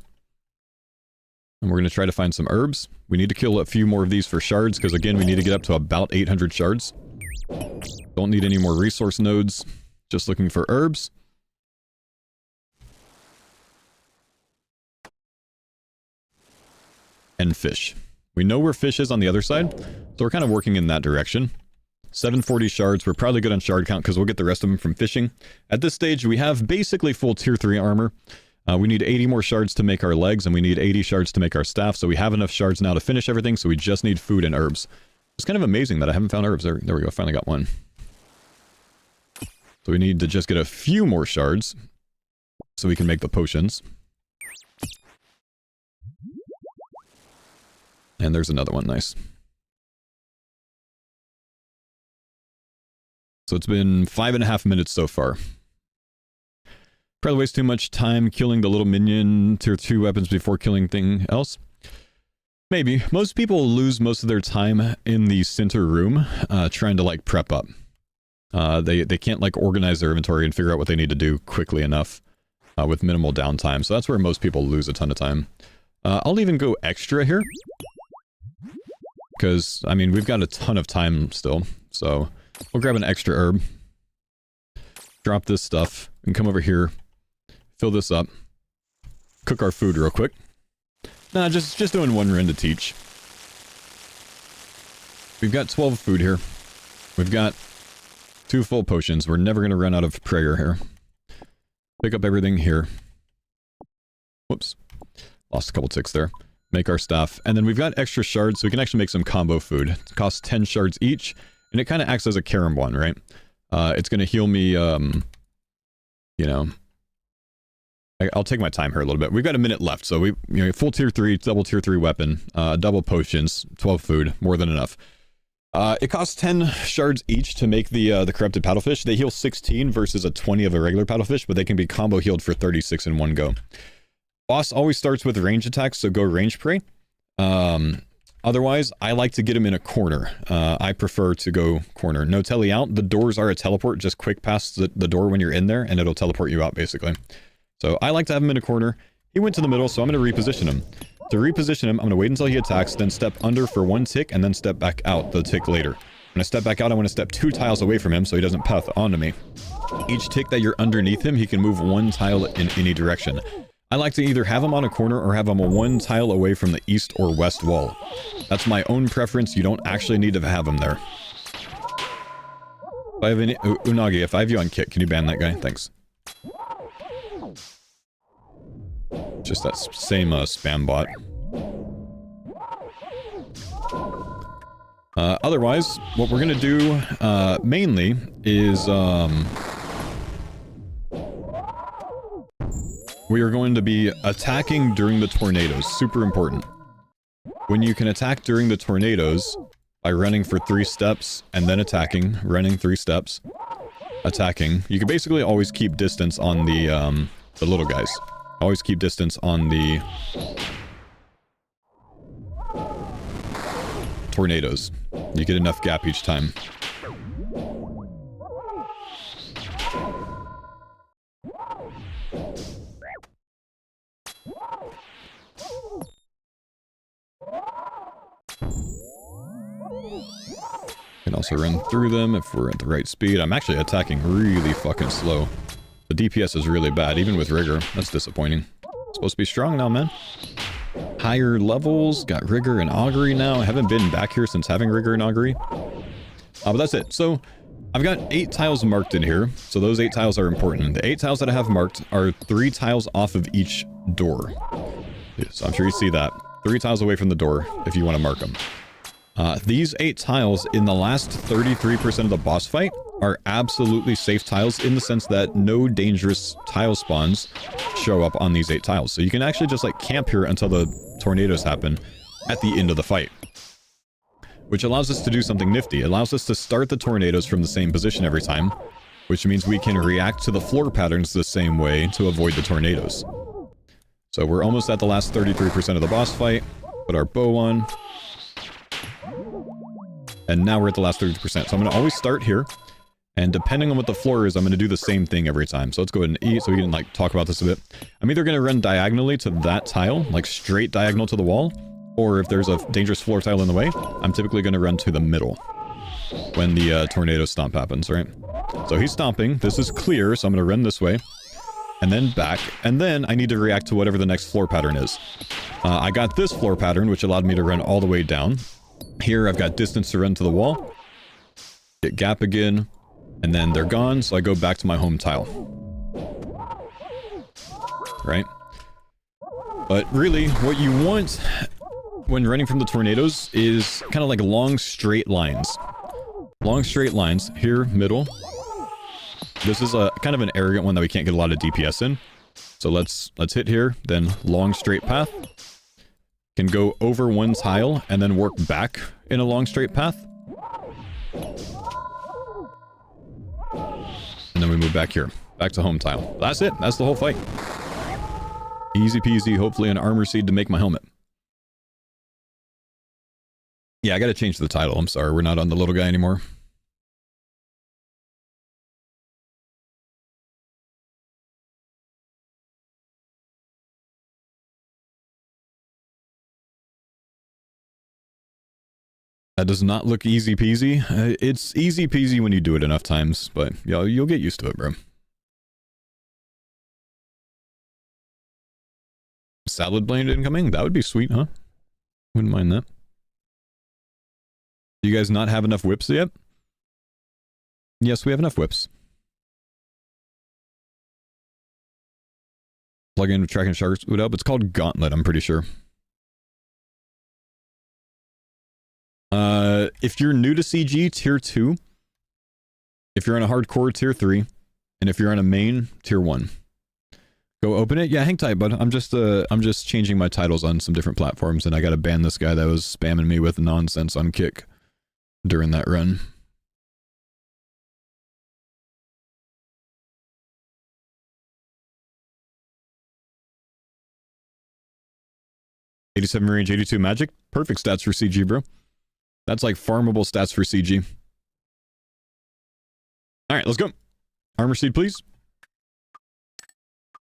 And we're going to try to find some herbs. We need to kill a few more of these for shards, because again, we need to get up to about 800 shards. Don't need any more resource nodes. Just looking for herbs. And fish. We know where fish is on the other side, so we're kind of working in that direction. 740 shards. We're probably good on shard count because we'll get the rest of them from fishing. At this stage, we have basically full tier 3 armor. We need 80 more shards to make our legs, and we need 80 shards to make our staff, so we have enough shards now to finish everything, so we just need food and herbs. It's kind of amazing that I haven't found herbs. There we go, finally got one. So we need to just get a few more shards, so we can make the potions. And there's another one, nice. So it's been 5.5 minutes so far. Probably waste too much time killing the little minion tier 2 weapons before killing anything else. Maybe. Most people lose most of their time in the center room trying to like prep up. They can't like organize their inventory and figure out what they need to do quickly enough with minimal downtime. So that's where most people lose a ton of time. I'll even go extra here. Because, I mean, we've got a ton of time still. So we'll grab an extra herb. Drop this stuff. And come over here. Fill this up. Cook our food real quick. Nah, just doing one run to teach. We've got 12 food here. We've got 2 full potions. We're never going to run out of prayer here. Pick up everything here. Whoops. Lost a couple ticks there. Make our staff. And then we've got extra shards, so we can actually make some combo food. It costs 10 shards each. And it kind of acts as a carom one, right? It's going to heal me, you know... I'll take my time here a little bit. We've got a minute left, so we, you know, full tier 3, double tier 3 weapon, double potions, 12 food, more than enough. It costs 10 shards each to make the corrupted paddlefish. They heal 16 versus a 20 of a regular paddlefish, but they can be combo healed for 36 in one go. Boss always starts with range attacks, so go range prey. Otherwise, I like to get him in a corner. I prefer to go corner. No telly out. The doors are a teleport, just quick past the door when you're in there, and it'll teleport you out, basically. So I like to have him in a corner. He went to the middle, so I'm going to reposition him. To reposition him, I'm going to wait until he attacks, then step under for 1 tick, and then step back out the tick later. When I step back out, I want to step 2 tiles away from him so he doesn't path onto me. Each tick that you're underneath him, he can move 1 tile in any direction. I like to either have him on a corner or have him 1 tile away from the east or west wall. That's my own preference. You don't actually need to have him there. If I have any... Unagi, if I have you on kit, can you ban that guy? Thanks. Just that same spam bot. Otherwise, what we're gonna do mainly is we are going to be attacking during the tornadoes. Super important. When you can attack during the tornadoes by running for 3 steps and then attacking, running 3 steps, attacking, you can basically always keep distance on the little guys. Always keep distance on the tornadoes. You get enough gap each time. Can also run through them if we're at the right speed. I'm actually attacking really fucking slow. The DPS is really bad, even with Rigor. That's disappointing. It's supposed to be strong now, man. Higher levels, got Rigor and Augury now. I haven't been back here since having Rigor and Augury. But that's it. So, I've got 8 tiles marked in here. So those 8 tiles are important. The 8 tiles that I have marked are 3 tiles off of each door. So I'm sure you see that. 3 tiles away from the door, if you want to mark them. These 8 tiles in the last 33% of the boss fight are absolutely safe tiles in the sense that no dangerous tile spawns show up on these 8 tiles. So you can actually just like camp here until the tornadoes happen at the end of the fight. Which allows us to do something nifty. It allows us to start the tornadoes from the same position every time, which means we can react to the floor patterns the same way to avoid the tornadoes. So we're almost at the last 33% of the boss fight. Put our bow on. And now we're at the last 30%. So I'm going to always start here. And depending on what the floor is, I'm going to do the same thing every time. So let's go ahead and eat so we can like talk about this a bit. I'm either going to run diagonally to that tile, like straight diagonal to the wall, or if there's a dangerous floor tile in the way, I'm typically going to run to the middle when the tornado stomp happens, right? So he's stomping. This is clear, so I'm going to run this way. and then back, and then I need to react to whatever the next floor pattern is. I got this floor pattern, which allowed me to run all the way down. Here, I've got distance to run to the wall. Get gap again, and then they're gone, so I go back to my home tile. Right? But really, what you want when running from the tornadoes is kind of like long straight lines. Long straight lines. Here, middle. This is a kind of an arrogant one that we can't get a lot of DPS in. So let's hit here, then long straight path. Can go over one tile and then work back in a long straight path. And then we move back here. Back to home tile. That's it. That's the whole fight. Easy peasy. Hopefully an armor seed to make my helmet. Yeah, I gotta change the title. I'm sorry. We're not on the little guy anymore. That does not look easy peasy. It's easy peasy when you do it enough times, but you'll get used to it, bro. Salad blade incoming? That would be sweet, huh? Wouldn't mind that. Do you guys not have enough whips yet? Yes, we have enough whips. Plug in track and sharks boot up. It's called Gauntlet, I'm pretty sure. If you're new to CG, tier 2. If you're on a hardcore, tier 3. And if you're on a main, tier 1. Go open it? Yeah, hang tight, bud. I'm just changing my titles on some different platforms, and I gotta ban this guy that was spamming me with nonsense on Kick during that run. $87 range, 82 magic. Perfect stats for CG, bro. That's like farmable stats for CG. Alright, let's go. Armor seed, please.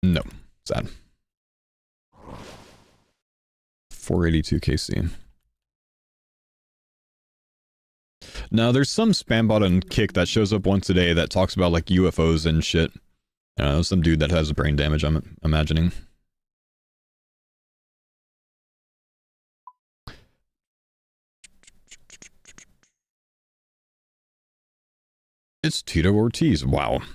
No. Sad. 482 KC. Now, there's some spam bot on Kick that shows up once a day that talks about like UFOs and shit. Some dude that has brain damage, I'm imagining. It's Tito Ortiz. Wow. How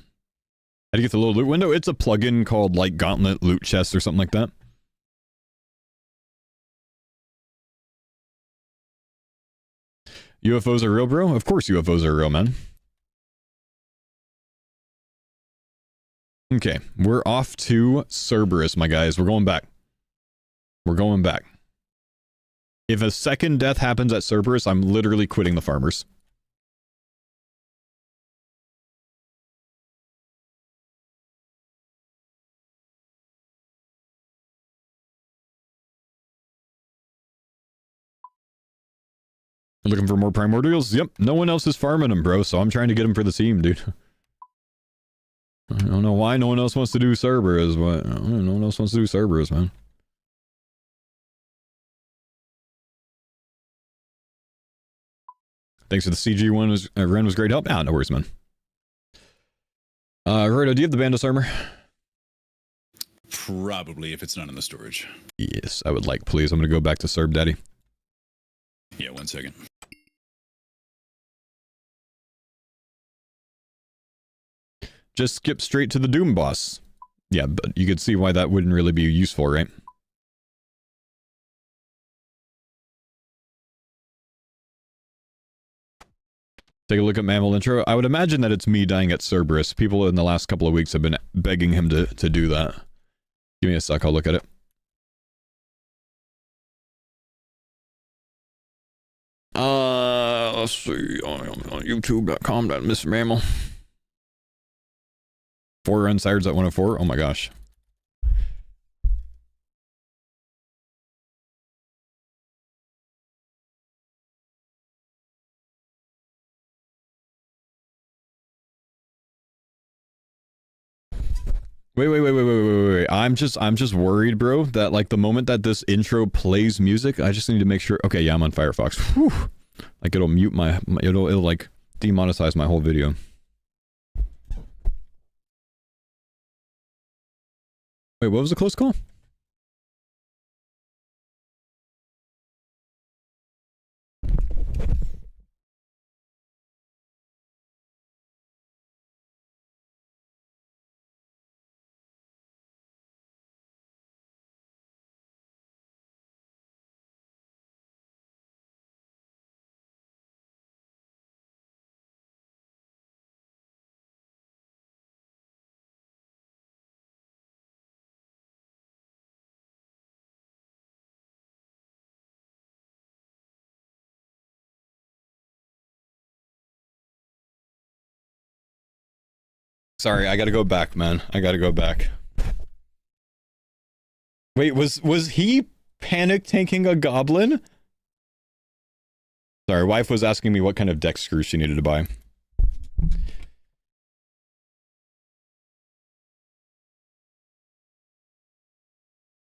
do you get the little loot window? It's a plugin called like Gauntlet Loot Chest or something like that. UFOs are real, bro? Of course UFOs are real, man. Okay, we're off to Cerberus, my guys. We're going back. We're going back. If a second death happens at Cerberus, I'm literally quitting the farmers. Looking for more primordials? Yep, no one else is farming them, bro, so I'm trying to get them for the team, dude. I don't know why no one else wants to do Cerberus, but no one else wants to do Cerberus, man. Thanks for the CG one. Ren was great help. Ah, no worries, man. Roberto, do you have the Bandus armor? Probably, if it's not in the storage. Yes, I would like, please. I'm gonna go back to Cerb Daddy. Yeah, 1 second. Just skip straight to the Doom boss. Yeah, but you could see why that wouldn't really be useful, right? Take a look at Mammal intro. I would imagine that it's me dying at Cerberus. People in the last couple of weeks have been begging him to do that. Give me a sec, I'll look at it. Let's see, on youtube.com, Mr. Mammal. 4 run sires at 104. Oh my gosh. Wait. I'm just worried, bro, that like the moment that this intro plays music, I just need to make sure. Okay, yeah, I'm on Firefox. Whew. Like it'll mute it'll like demonetize my whole video. Wait, what was the close call? Sorry, I gotta go back, man. I gotta go back. Wait, was he panic tanking a goblin? Sorry, wife was asking me what kind of deck screws she needed to buy.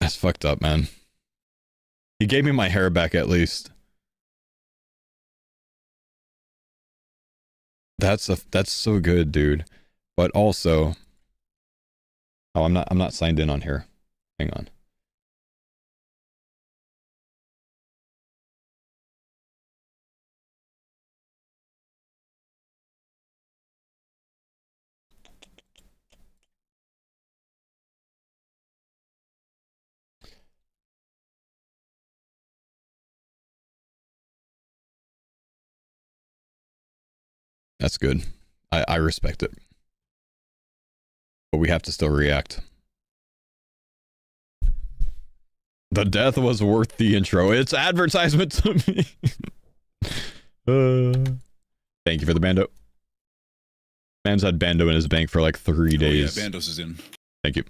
That's fucked up, man. He gave me my hair back at least. That's so good, dude. But also, oh, I'm not signed in on here. Hang on. That's good. I respect it. But we have to still react. The death was worth the intro. It's advertisement to me. Thank you for the bando. Man's had bando in his bank for like 3 days. Yeah, Bandos is in. Thank you.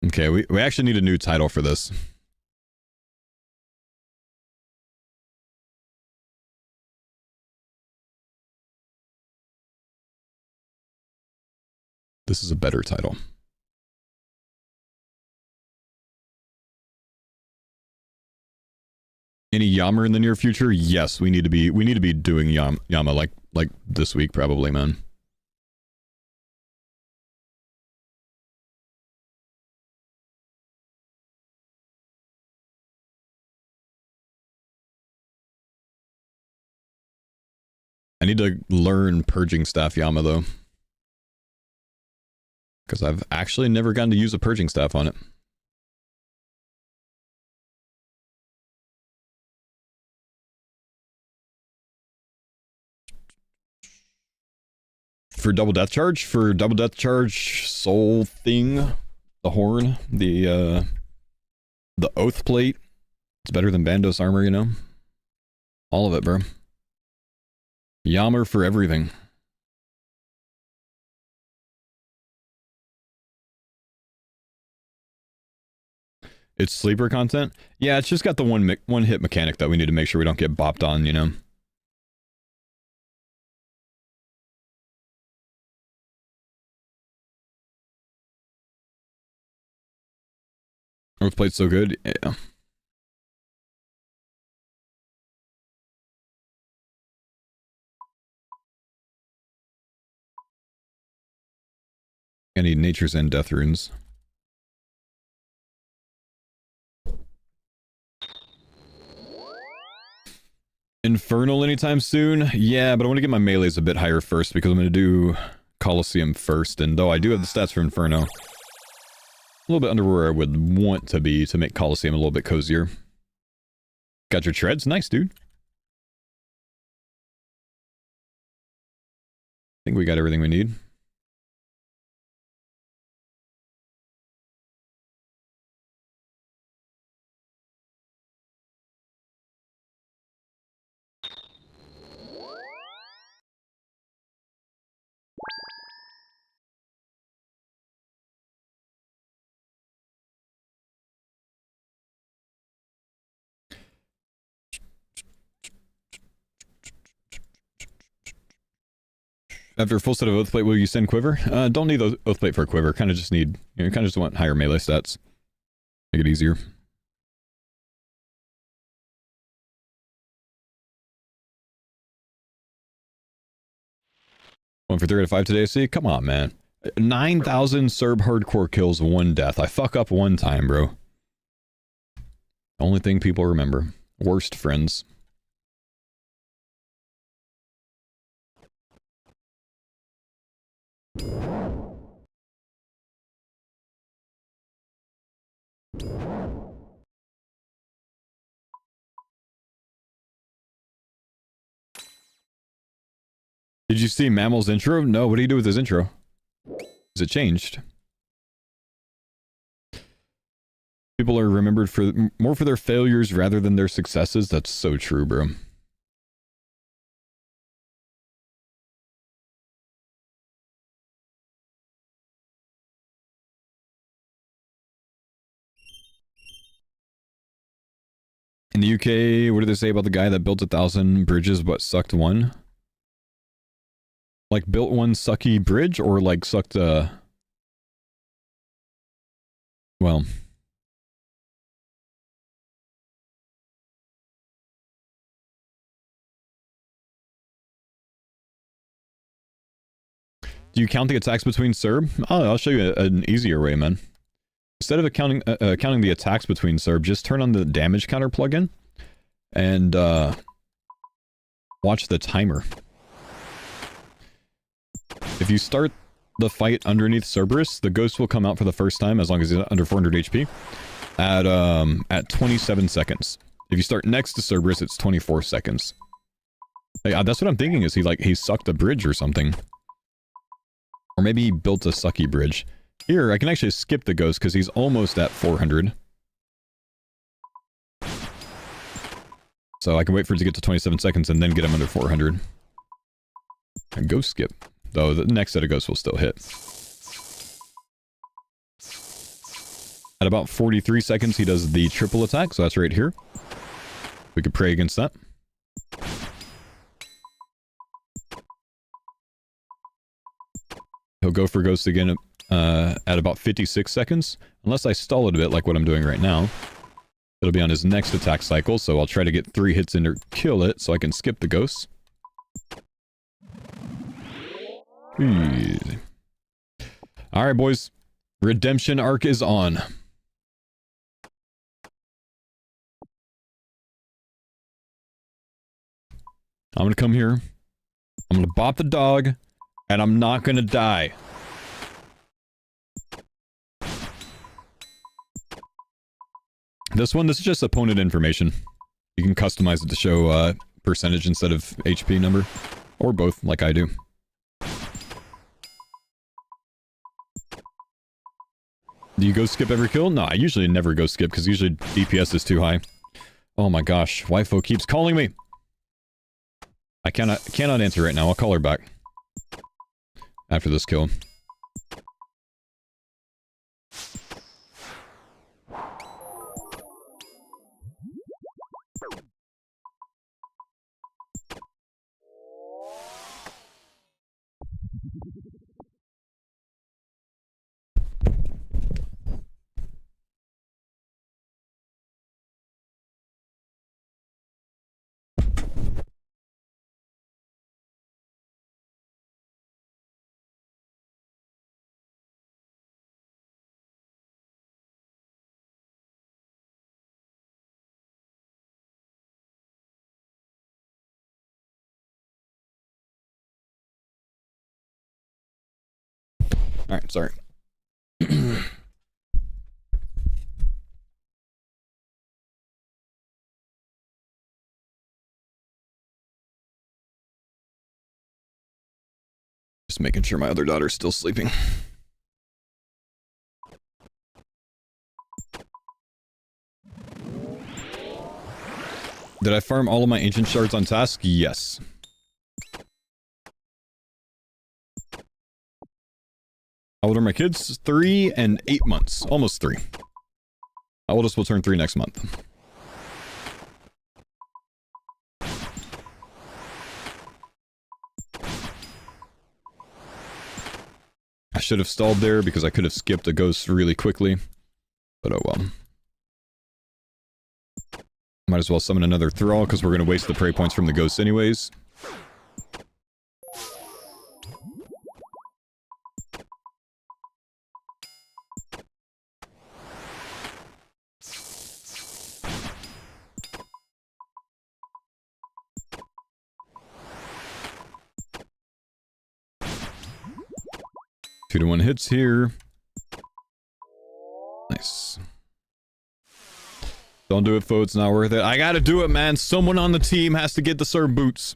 Okay, we actually need a new title for this. This is a better title. Any Yama in the near future? Yes, we need to be doing Yama like this week probably, man. I need to learn purging staff Yama though. Because I've actually never gotten to use a purging staff on it. For double death charge? For double death charge, soul thing, the horn, the oath plate. It's better than Bandos armor, you know? All of it, bro. Yammer for everything. It's sleeper content? Yeah, it's just got the one hit mechanic that we need to make sure we don't get bopped on, you know? Oath plate's so good, yeah. I need Nature's End Death Runes. Infernal anytime soon? Yeah, but I want to get my melees a bit higher first because I'm going to do Coliseum first, and though I do have the stats for Inferno, a little bit under where I would want to be to make Coliseum a little bit cozier. Got your treads? Nice, dude. I think we got everything we need. After a full set of Oath Plate, will you send Quiver? Don't need the Oath Plate for a Quiver. Kind of just need, you know, kind of just want higher melee stats. Make it easier. Went for 3 out of 5 today, see? Come on, man. 9,000 Serb hardcore kills, 1 death. I fuck up 1 time, bro. Only thing people remember. Worst friends. Did you see Mammal's intro? No, what do you do with his intro? Is it changed? People are remembered for more for their failures rather than their successes. That's so true, bro. In the UK, what do they say about the guy that built 1,000 bridges but sucked one? Like built one sucky bridge, or like sucked well, do you count the attacks between Serb? Oh, I'll show you an easier way, man. Instead of counting the attacks between Serb, just turn on the damage counter plugin and watch the timer. If you start the fight underneath Cerberus, the ghost will come out for the first time as long as he's under 400 HP at 27 seconds. If you start next to Cerberus, it's 24 seconds. Hey, that's what I'm thinking, is he sucked a bridge or something. Or maybe he built a sucky bridge. Here, I can actually skip the ghost because he's almost at 400. So I can wait for it to get to 27 seconds and then get him under 400. And ghost skip. Though the next set of ghosts will still hit. At about 43 seconds, he does the triple attack, so that's right here. We could pray against that. He'll go for ghost again at about 56 seconds. Unless I stall it a bit, like what I'm doing right now. It'll be on his next attack cycle, so I'll try to get 3 hits in to kill it, so I can skip the ghosts. Easy. Alright, boys. Redemption arc is on. I'm gonna come here. I'm gonna bop the dog. And I'm not gonna die. This is just opponent information. You can customize it to show percentage instead of HP number. Or both, like I do. Do you go skip every kill? No, I usually never go skip, because usually DPS is too high. Oh my gosh, waifu keeps calling me! I cannot answer right now, I'll call her back. After this kill. Alright, sorry. Just making sure my other daughter's still sleeping. Did I farm all of my ancient shards on task? Yes. How old are my kids? 3 and 8 months. Almost 3. Our oldest will turn 3 next month. I should have stalled there because I could have skipped a ghost really quickly. But oh well. Might as well summon another thrall because we're going to waste the prey points from the ghosts anyways. 2-to-1 hits here. Nice. Don't do it, Fo. It's not worth it. I gotta do it, man. Someone on the team has to get the Cerb boots.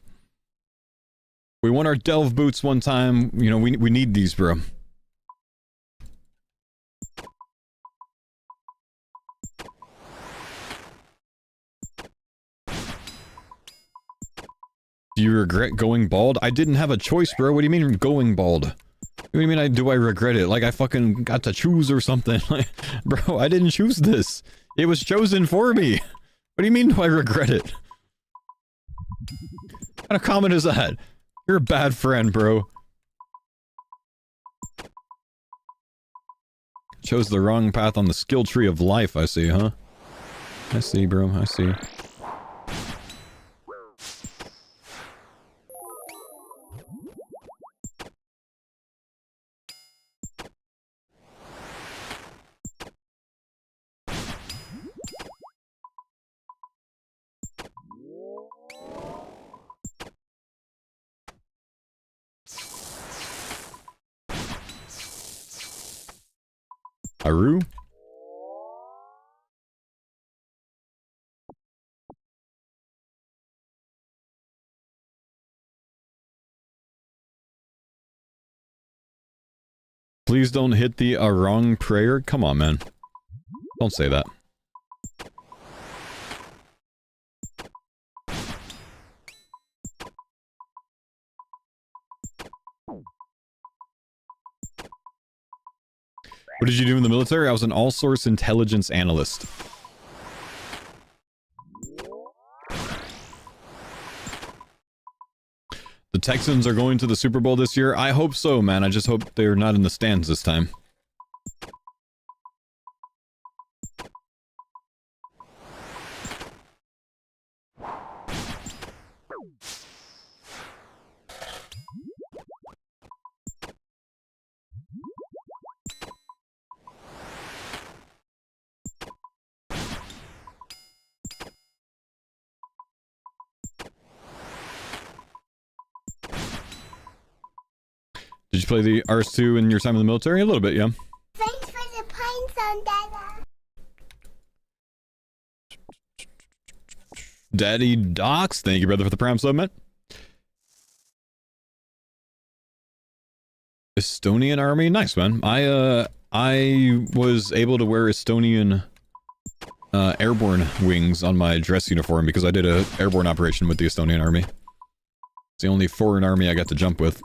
We won our Delve boots one time. You know, we need these, bro. Do you regret going bald? I didn't have a choice, bro. What do you mean going bald? What do you mean do I regret it? Like I fucking got to choose or something? Bro, I didn't choose this. It was chosen for me. What do you mean do I regret it? What kind of comment is that? You're a bad friend, bro. Chose the wrong path on the skill tree of life, I see, huh? I see, bro. I see. Aru? Please don't hit the wrong prayer. Come on, man. Don't say that. What did you do in the military? I was an all-source intelligence analyst. The Texans are going to the Super Bowl this year? I hope so, man. I just hope they're not in the stands this time. Did you play the RS2 in your time in the military? A little bit, yeah. Thanks for the pines on Dada. Daddy Docs, thank you, brother, for the Prime sub, man. Estonian army, nice, man. I was able to wear Estonian airborne wings on my dress uniform because I did a airborne operation with the Estonian army. It's the only foreign army I got to jump with.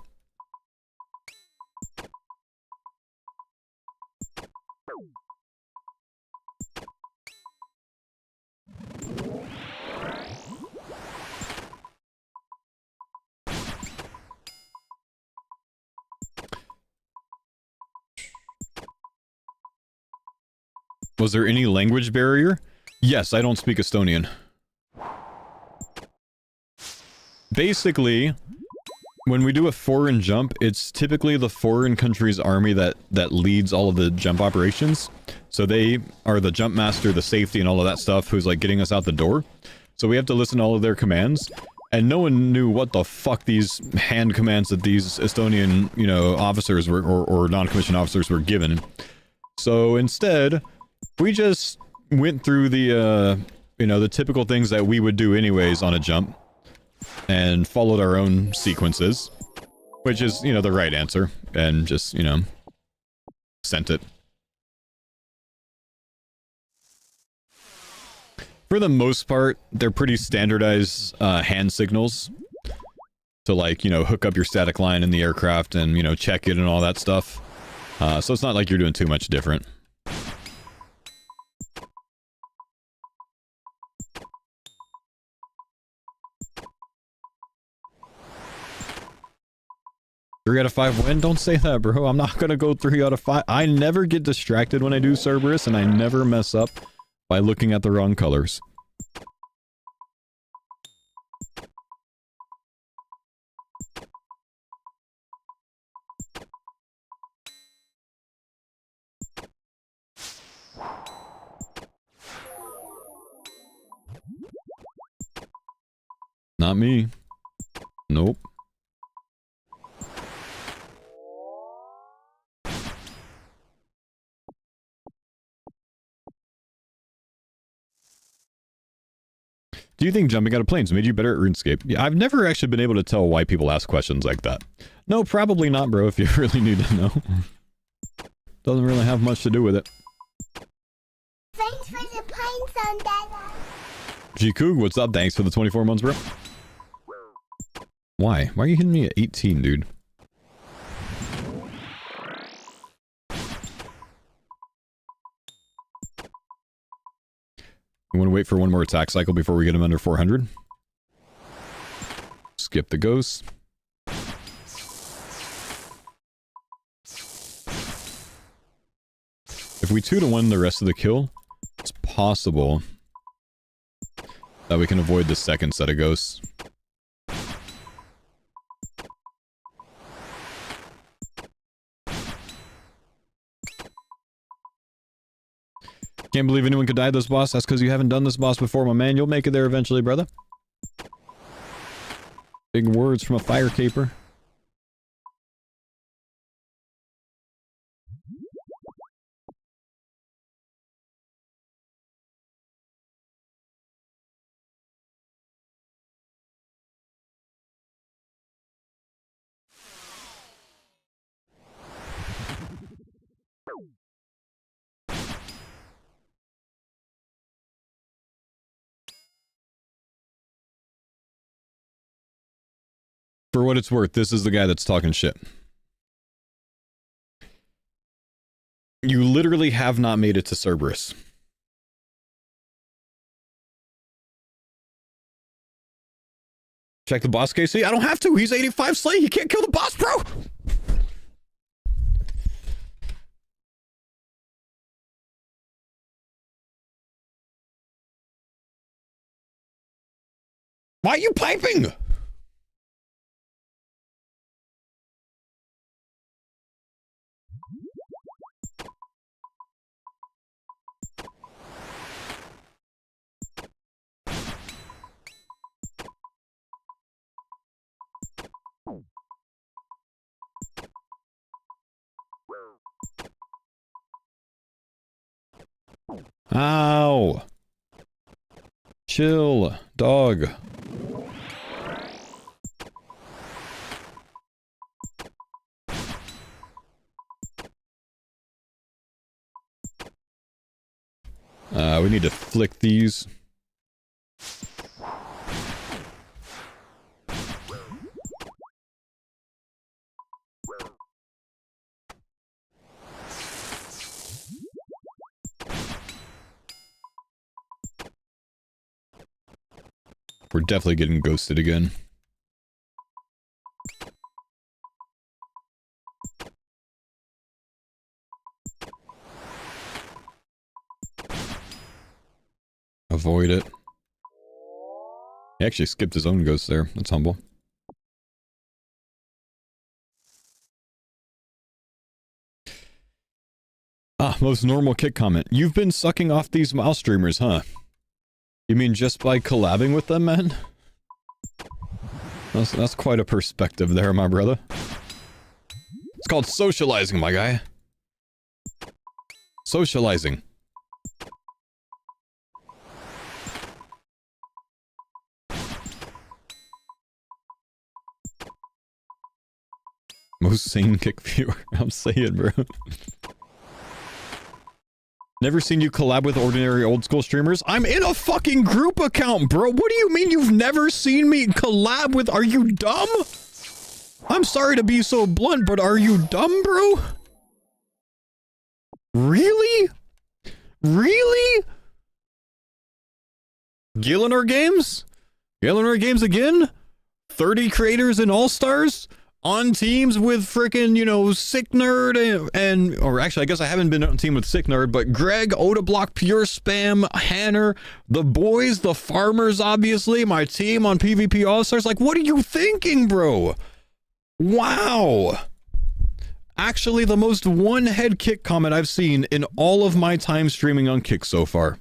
Was there any language barrier? Yes, I don't speak Estonian. Basically, when we do a foreign jump, it's typically the foreign country's army that leads all of the jump operations. So they are the jump master, the safety, and all of that stuff who's like getting us out the door. So we have to listen to all of their commands. And no one knew what the fuck these hand commands that these Estonian, you know, officers were, or non-commissioned officers were given. So instead, we just went through the, you know, the typical things that we would do anyways on a jump. And followed our own sequences. Which is, you know, the right answer. And just, you know, sent it. For the most part, they're pretty standardized hand signals. To like, you know, hook up your static line in the aircraft and, you know, check it and all that stuff. So it's not like you're doing too much different. Three out of 5 win? Don't say that, bro. I'm not gonna go 3 out of 5. I never get distracted when I do Cerberus, and I never mess up by looking at the wrong colors. Not me. Nope. Do you think jumping out of planes made you better at RuneScape? Yeah, I've never actually been able to tell why people ask questions like that. No, probably not, bro, if you really need to know. Doesn't really have much to do with it. Thanks for the pine zone, Dada. G-Koog, what's up? Thanks for the 24 months, bro. Why? Why are you hitting me at 18, dude? We want to wait for one more attack cycle before we get him under 400. Skip the ghosts. If we 2-1 the rest of the kill, it's possible that we can avoid the second set of ghosts. Can't believe anyone could die this boss. That's because you haven't done this boss before, my man. You'll make it there eventually, brother. Big words from a fire caper. For what it's worth, this is the guy that's talking shit. You literally have not made it to Cerberus. Check the boss KC. I don't have to. He's 85 slay. You can't kill the boss, bro. Why are you piping? Ow! Chill, dog. We need to flick these. We're definitely getting ghosted again. Avoid it. He actually skipped his own ghost there. That's humble. Ah, most normal kick comment. You've been sucking off these mouse streamers, huh? You mean just by collabing with them, man? That's quite a perspective there, my brother. It's called socializing, my guy. Socializing. Most sane kick viewer. I'm saying, bro. Never seen you collab with ordinary old school streamers? I'm in a fucking group account, bro. What do you mean you've never seen me collab with? Are you dumb? I'm sorry to be so blunt, but are you dumb, bro? Really? Really? Gillinor Games? Gillinor Games again? 30 creators in All-Stars? On teams with frickin', you know, Sick Nerd and or actually I guess I haven't been on team with Sick Nerd, but Greg, Odablock, Pure Spam, Hanner, the boys, the farmers, obviously, my team on PvP All-Stars. Like, what are you thinking, bro? Wow. Actually, the most one-head kick comment I've seen in all of my time streaming on Kick so far.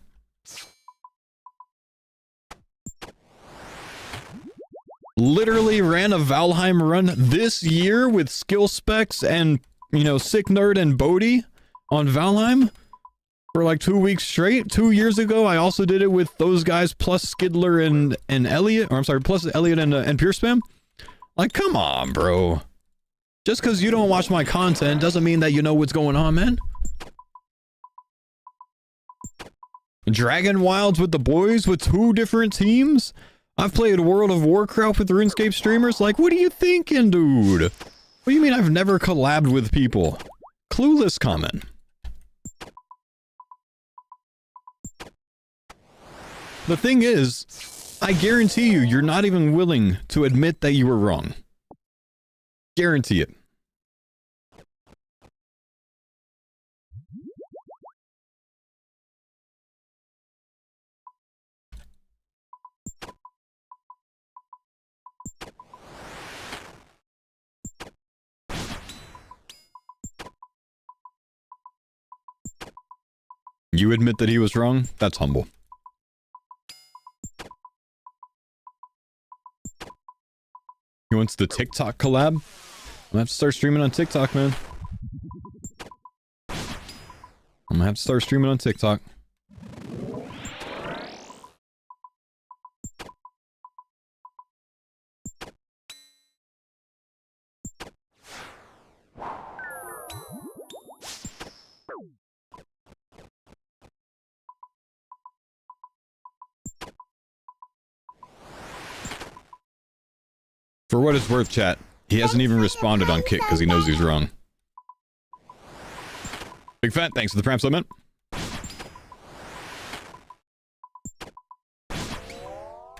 Literally ran a Valheim run this year with skill specs and, you know, Sick Nerd and Bodhi on Valheim. for like 2 weeks straight. 2 years ago, I also did it with those guys plus Skidler and Elliot. Or I'm sorry, plus Elliot and Pure Spam. Like, come on, bro. Just because you don't watch my content doesn't mean that you know what's going on, man. Dragon Wilds with the boys with 2 different teams? I've played World of Warcraft with RuneScape streamers. Like, what are you thinking, dude? What do you mean I've never collabed with people? Clueless comment. The thing is, I guarantee you, you're not even willing to admit that you were wrong. Guarantee it. You admit that he was wrong? That's humble. He wants the TikTok collab? I'm gonna have to start streaming on TikTok, man. I'm gonna have to start streaming on TikTok. For what it's worth, chat, he hasn't even responded on Kit because he knows he's wrong. Big Fat, thanks for the Prime Summit.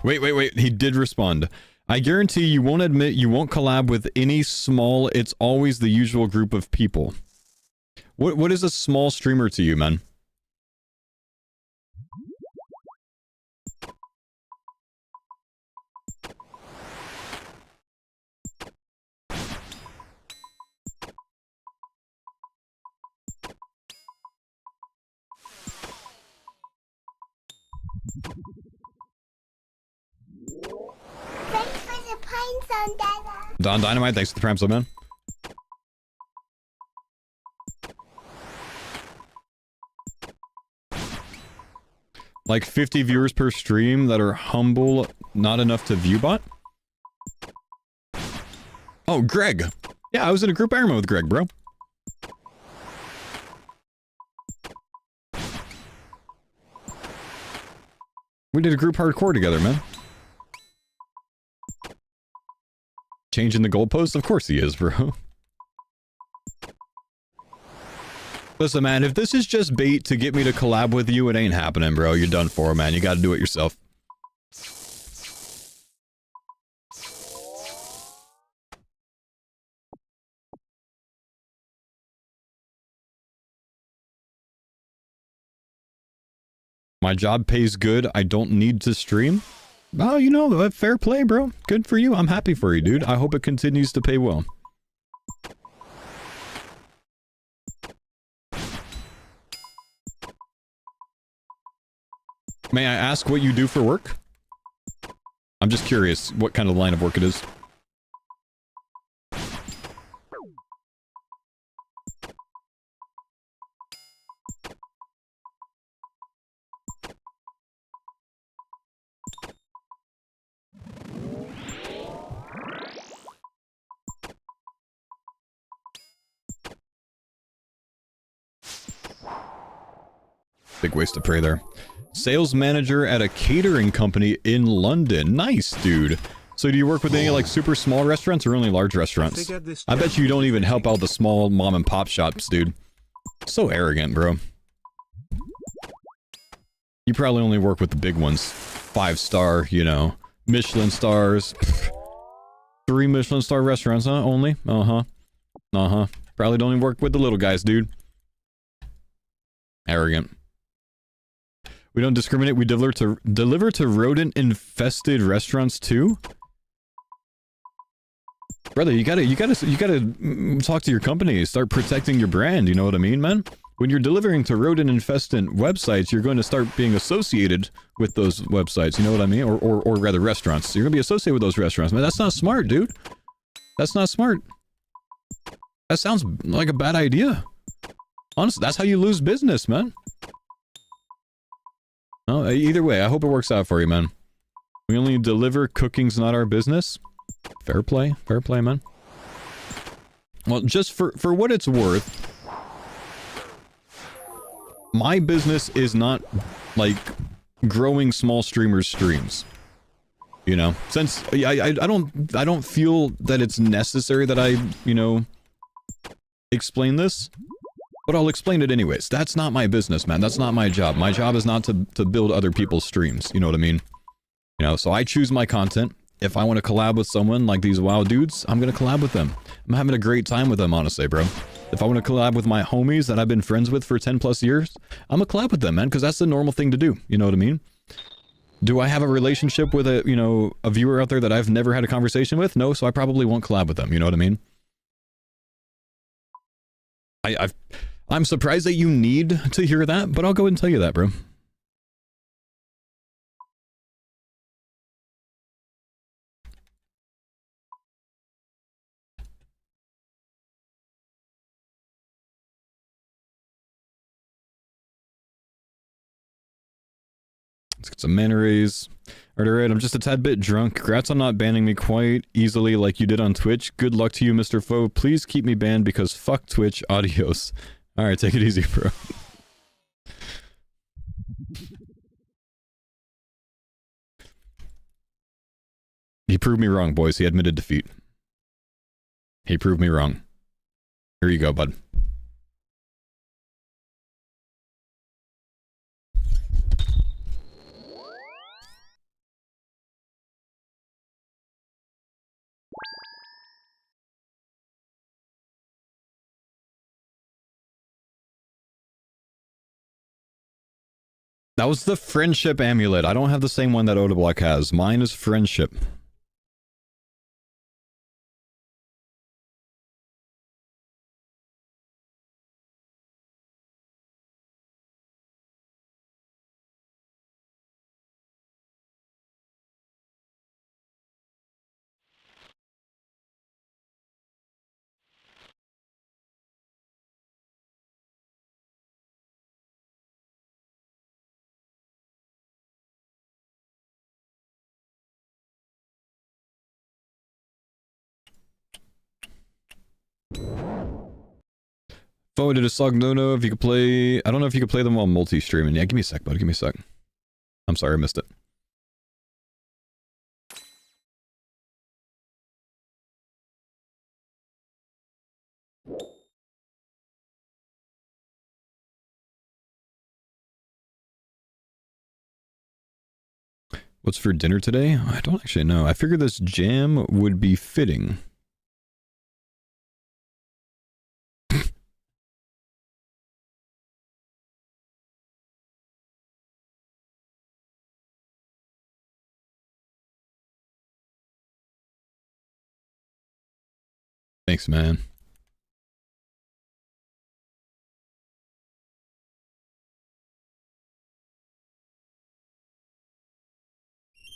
Wait, he did respond. I guarantee you won't admit you won't collab with any small, it's always the usual group of people. What is a small streamer to you, man? Thanks for the pine zone, Dada. Don Dynamite, thanks for the Prime Sub, man. Like 50 viewers per stream that are humble, not enough to view bot? Oh, Greg. Yeah, I was in a group Ironman with Greg, bro. We did a group hardcore together, man. Changing the goalposts? Of course he is, bro. Listen, man, if this is just bait to get me to collab with you, it ain't happening, bro. You're done for, man. You gotta do it yourself. My job pays good. I don't need to stream. Well, you know, fair play, bro. Good for you. I'm happy for you, dude. I hope it continues to pay well. May I ask what you do for work? I'm just curious what kind of line of work it is. Big waste of prey there. Sales manager at a catering company in London. Nice, dude. So do you work with any like super small restaurants or only large restaurants? I bet you don't even help out the small mom and pop shops, dude. So arrogant, bro. You probably only work with the big ones. 5-star, you know, Michelin stars. 3 Michelin star restaurants, huh? Only? Uh-huh. Uh-huh. Probably don't even work with the little guys, dude. Arrogant. We don't discriminate. We deliver to rodent-infested restaurants too. Brother, you gotta talk to your company. Start protecting your brand. You know what I mean, man? When you're delivering to rodent-infested websites, you're going to start being associated with those websites. You know what I mean? Or rather, restaurants. You're gonna be associated with those restaurants, man. That's not smart, dude. That's not smart. That sounds like a bad idea. Honestly, that's how you lose business, man. Well, either way, I hope it works out for you, man. We only deliver, cooking's not our business. Fair play, man. Well, just for what it's worth, my business is not, like, growing small streamers' streams. You know? Since, I don't feel that it's necessary that I, you know, explain this. But I'll explain it anyways. That's not my business, man. That's not my job. My job is not to build other people's streams. You know what I mean? You know, so I choose my content. If I want to collab with someone like these WoW dudes, I'm going to collab with them. I'm having a great time with them, honestly, bro. If I want to collab with my homies that I've been friends with for 10 plus years, I'm going to collab with them, man, because that's the normal thing to do. You know what I mean? Do I have a relationship with a, you know, a viewer out there that I've never had a conversation with? No, so I probably won't collab with them. You know what I mean? I'm surprised that you need to hear that, but I'll go ahead and tell you that, bro. Let's get some mana rays. Alright, I'm just a tad bit drunk. Congrats on not banning me quite easily like you did on Twitch. Good luck to you, Mr. Foe. Please keep me banned because fuck Twitch. Adios. Alright, take it easy, bro. He proved me wrong, boys. He admitted defeat. He proved me wrong. Here you go, bud. That was the friendship amulet. I don't have the same one that Odablock has. Mine is friendship. Forward to Sog Nono if you could play. I don't know if you could play them while multi-streaming. Yeah, give me a sec, bud. Give me a sec. I'm sorry, I missed it. What's for dinner today? I don't actually know. I figured this jam would be fitting. Thanks, man.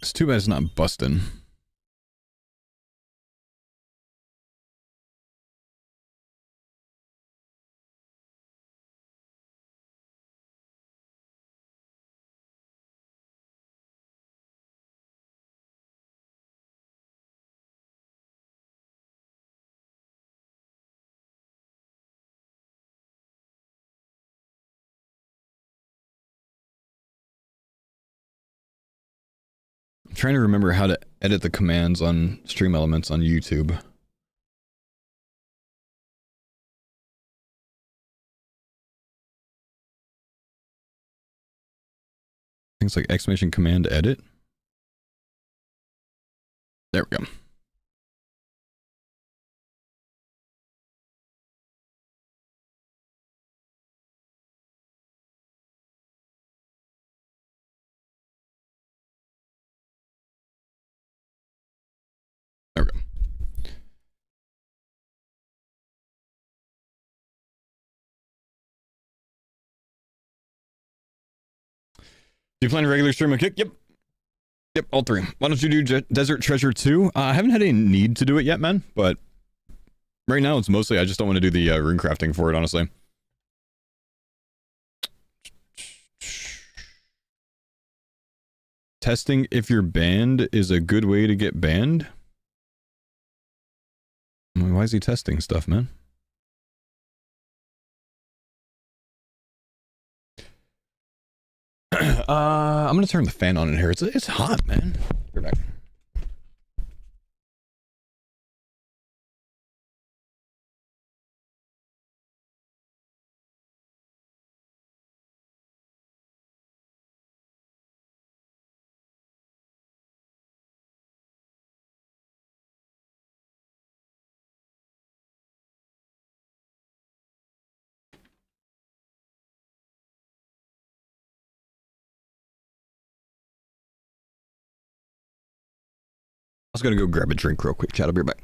It's too bad it's not busting. I'm trying to remember how to edit the commands on Stream Elements on YouTube. Things like exclamation command edit. There we go. There we go. Do you plan a regular stream and kick? Yep. Yep, all three. Why don't you do Desert Treasure 2? I haven't had any need to do it yet, man, but right now it's mostly I just don't want to do the rune crafting for it, honestly. Testing if you're banned is a good way to get banned? I mean, why is he testing stuff, man? I'm gonna turn the fan on in here. It's hot, man. You're back. I was gonna go grab a drink real quick, chat. I'll be right back.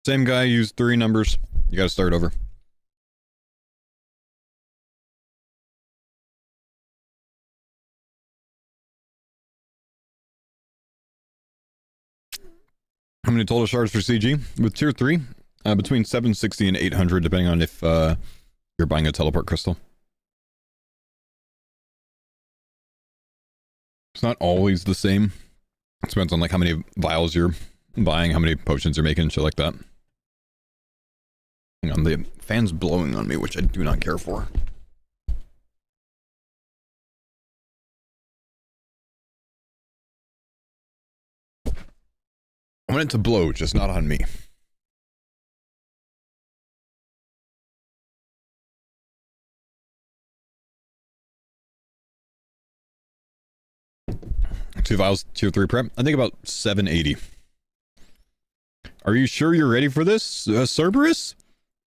Same guy used 3 numbers. You gotta start over. How many total shards for CG? With tier 3, between 760 and 800, depending on if you're buying a teleport crystal. It's not always the same. It depends on like how many vials you're buying, how many potions you're making, shit like that. Hang on, the fan's blowing on me, which I do not care for. I want it to blow, just not on me. Two vials, tier 3 prep. I think about 780. Are you sure you're ready for this, Cerberus?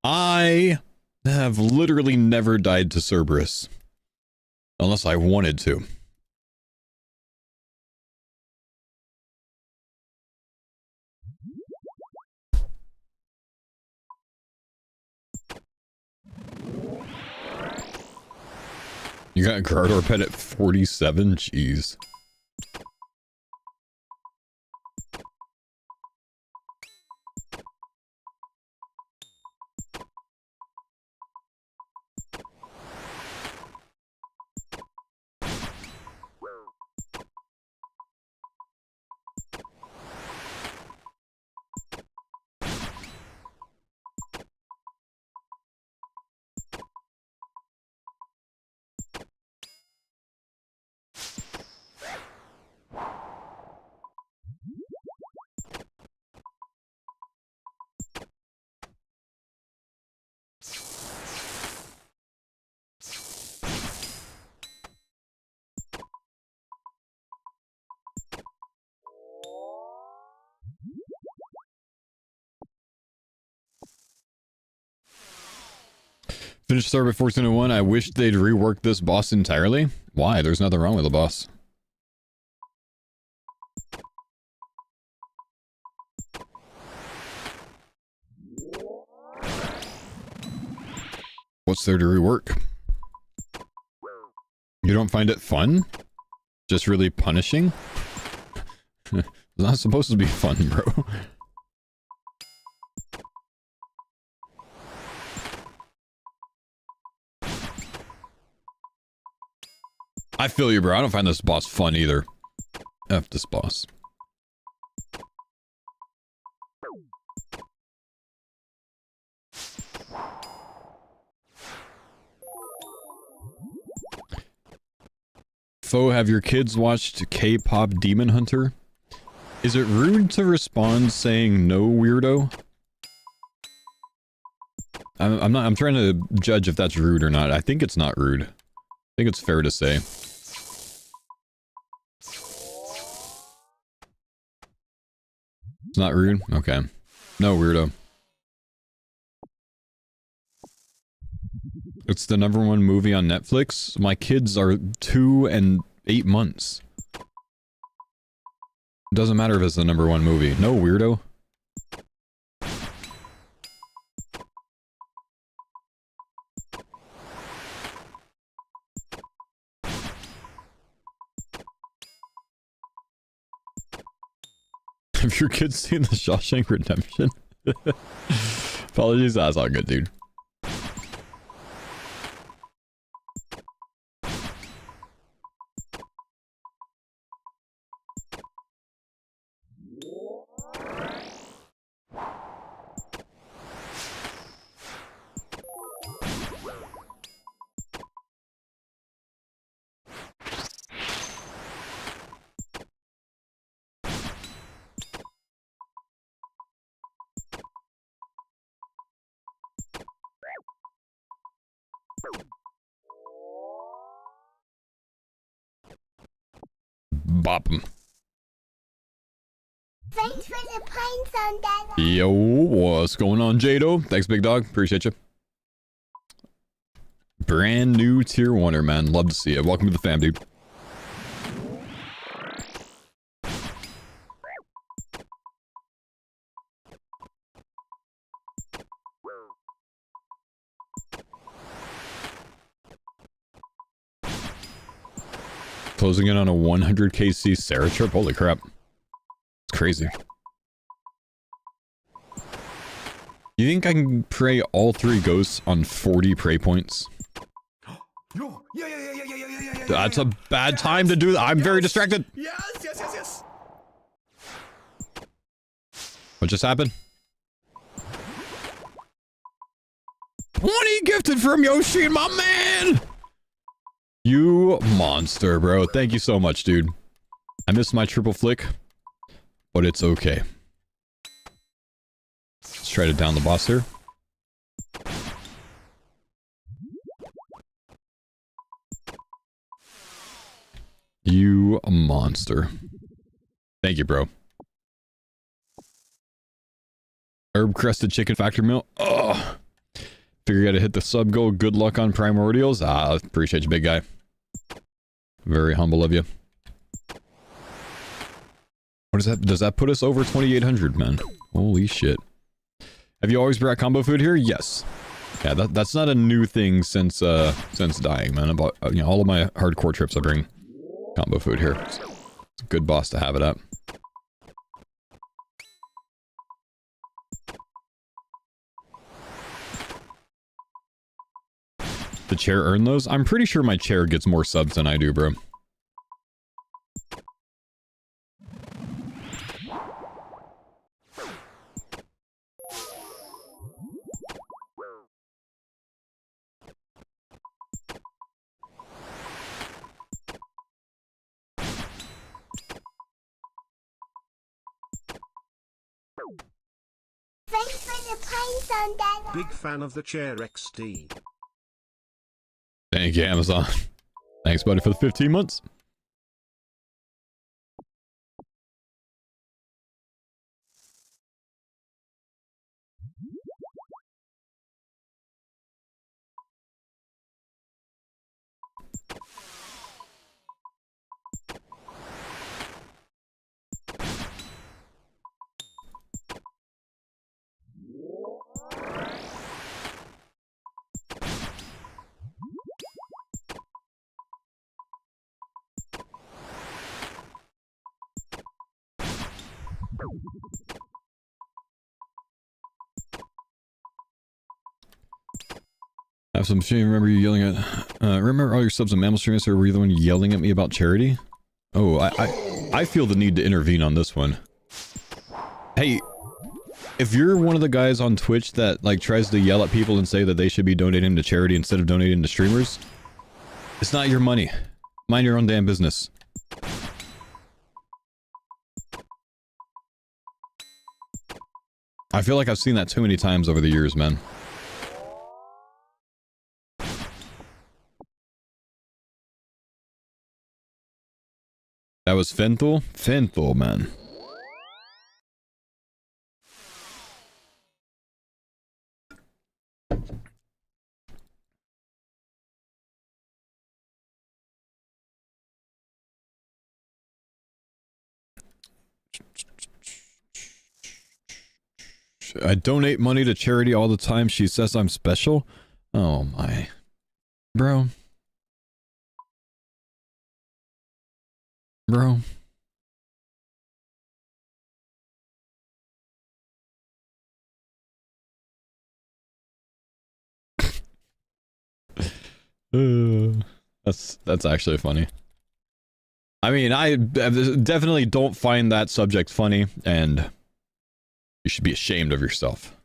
I have literally never died to Cerberus. Unless I wanted to. You got Gardor pet at 47? Jeez. Finished Starboard 1401. I wish they'd rework this boss entirely. Why? There's nothing wrong with the boss. What's there to rework? You don't find it fun? Just really punishing? It's not supposed to be fun, bro. I feel you, bro. I don't find this boss fun either. F this boss. Fo, have your kids watched K-pop Demon Hunter? Is it rude to respond saying no, weirdo? I'm trying to judge if that's rude or not. I think it's not rude. I think it's fair to say. It's not rude? Okay. No, weirdo. It's the #1 movie on Netflix. My kids are 2 and 8 months. It doesn't matter if it's the #1 movie. No, weirdo. Have your kids seen the Shawshank Redemption? Apologies, that's all good, dude. Bop 'em. Thanks for the pines on that. Yo, what's going on, Jado? Thanks, big dog. Appreciate you. Brand new tier 1er, man. Love to see it. Welcome to the fam, dude. Closing in on a 100 KC Sarah trip. Holy crap. It's crazy. You think I can pray all 3 ghosts on 40 prey points? Yeah. That's a bad time to do that. I'm very distracted. Yes. What just happened? 20 gifted from Yoshi, my man! You monster, bro. Thank you so much, dude. I missed my triple flick, but it's okay. Let's try to down the boss here. You a monster. Thank you, bro. Herb crested chicken factory meal. Oh, figure you gotta hit the sub goal. Good luck on primordials. Ah, appreciate you, big guy. Very humble of you. What is that? Does that put us over 2,800, man? Holy shit. Have you always brought combo food here? Yes. Yeah, that's not a new thing since dying, man. About all of my hardcore trips I bring combo food here. It's a good boss to have it at. The chair earn those? I'm pretty sure my chair gets more subs than I do, bro. Thanks for the pines on that. Big fan of the chair XD. Thank you, Amazon. Thanks, buddy, for the 15 months. Have some shame. Remember you yelling at... remember all your subs and mammal streamers, or were you the one yelling at me about charity? Oh, I feel the need to intervene on this one. Hey, if you're one of the guys on Twitch that like tries to yell at people and say that they should be donating to charity instead of donating to streamers, it's not your money. Mind your own damn business. I feel like I've seen that too many times over the years, man. That was Fenthel? Fenthel, man. I donate money to charity all the time. She says I'm special. Oh my. Bro. Bro. That's actually funny. I mean, I definitely don't find that subject funny, and you should be ashamed of yourself.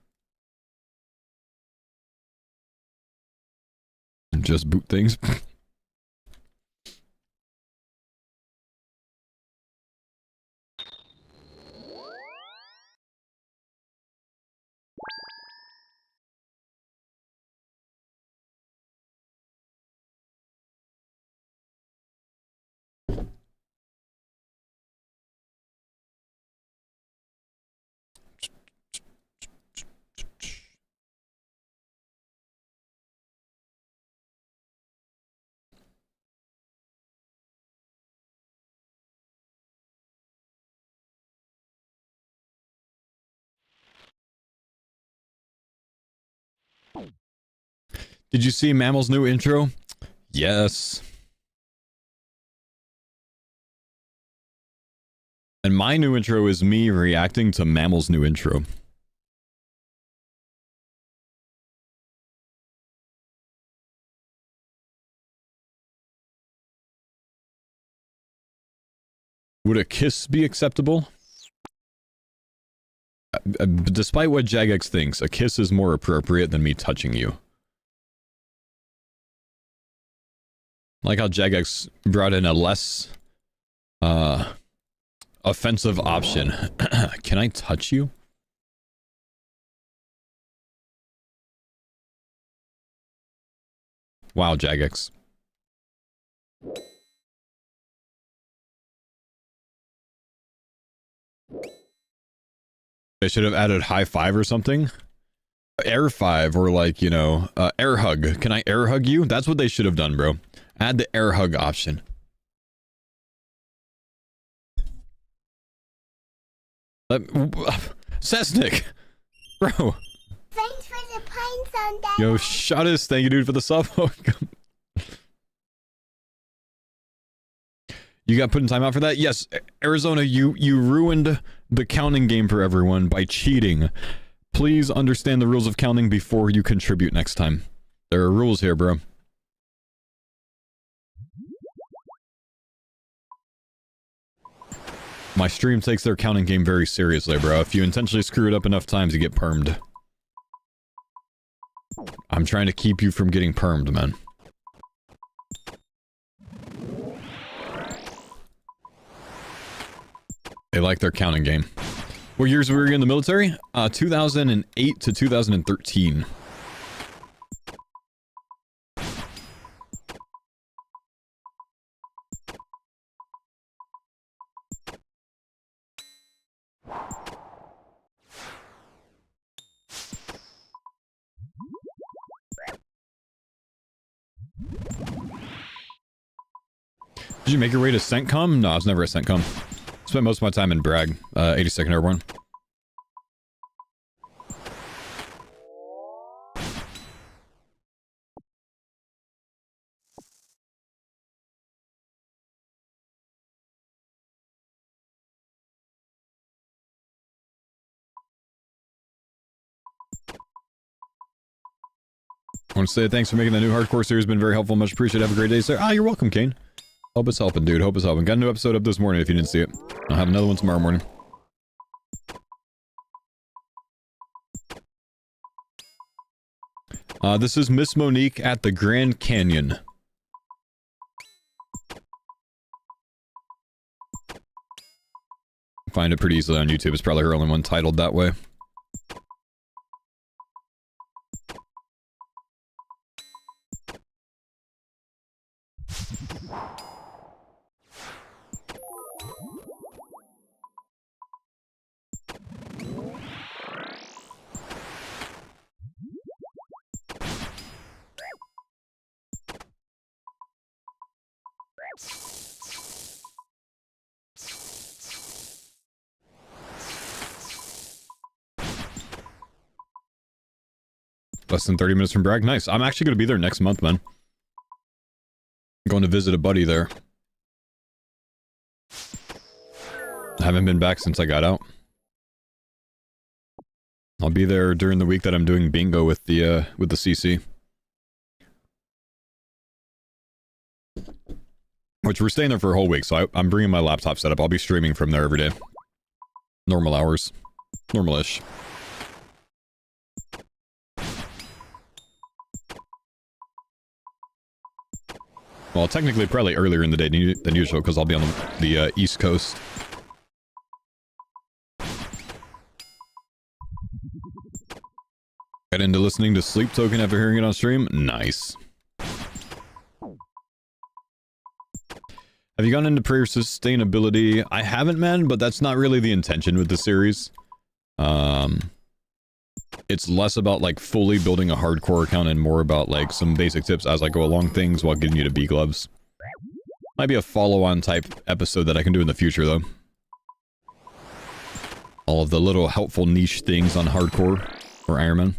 Just boot things. Did you see Mammal's new intro? Yes. And my new intro is me reacting to Mammal's new intro. Would a kiss be acceptable? Despite what Jagex thinks, a kiss is more appropriate than me touching you. Like how Jagex brought in a less offensive option. Can I touch you? Wow, Jagex. They should have added high five or something. Air five, or like, you know, air hug. Can I air hug you? That's what they should have done, bro. Add the air hug option. Sesnick, bro. Thanks for the pines on that. Yo, Shottis, thank you, dude, for the sub. You got put in timeout for that? Yes, Arizona, you ruined the counting game for everyone by cheating. Please understand the rules of counting before you contribute next time. There are rules here, bro. My stream takes their counting game very seriously, bro. If you intentionally screw it up enough times, you get permed. I'm trying to keep you from getting permed, man. They like their counting game. What years were you in the military? 2008 to 2013. Did you make your way to CENTCOM? No, I was never at CENTCOM. Spent most of my time in Bragg, 82nd Airborne. I want to say thanks for making the new hardcore series. Been very helpful. Much appreciated. Have a great day, sir. Ah, you're welcome, Kane. Hope it's helping, dude. Hope it's helping. Got a new episode up this morning if you didn't see it. I'll have another one tomorrow morning. This is Miss Monique at the Grand Canyon. Find it pretty easily on YouTube. It's probably her only one titled that way. Less than 30 minutes from Bragg. Nice. I'm actually going to be there next month, man. I'm going to visit a buddy there. I haven't been back since I got out. I'll be there during the week that I'm doing bingo with the CC. Which we're staying there for a whole week, so I'm bringing my laptop setup. I'll be streaming from there every day. Normal hours. Normal-ish. Well, technically, probably earlier in the day than usual, because I'll be on the East Coast. Get into listening to Sleep Token after hearing it on stream? Nice. Have you gone into prayer sustainability? I haven't, man, but that's not really the intention with the series. It's less about, like, fully building a hardcore account and more about, like, some basic tips as I go along things while getting you to B gloves. Might be a follow-on type episode that I can do in the future, though. All of the little helpful niche things on hardcore or Iron Man.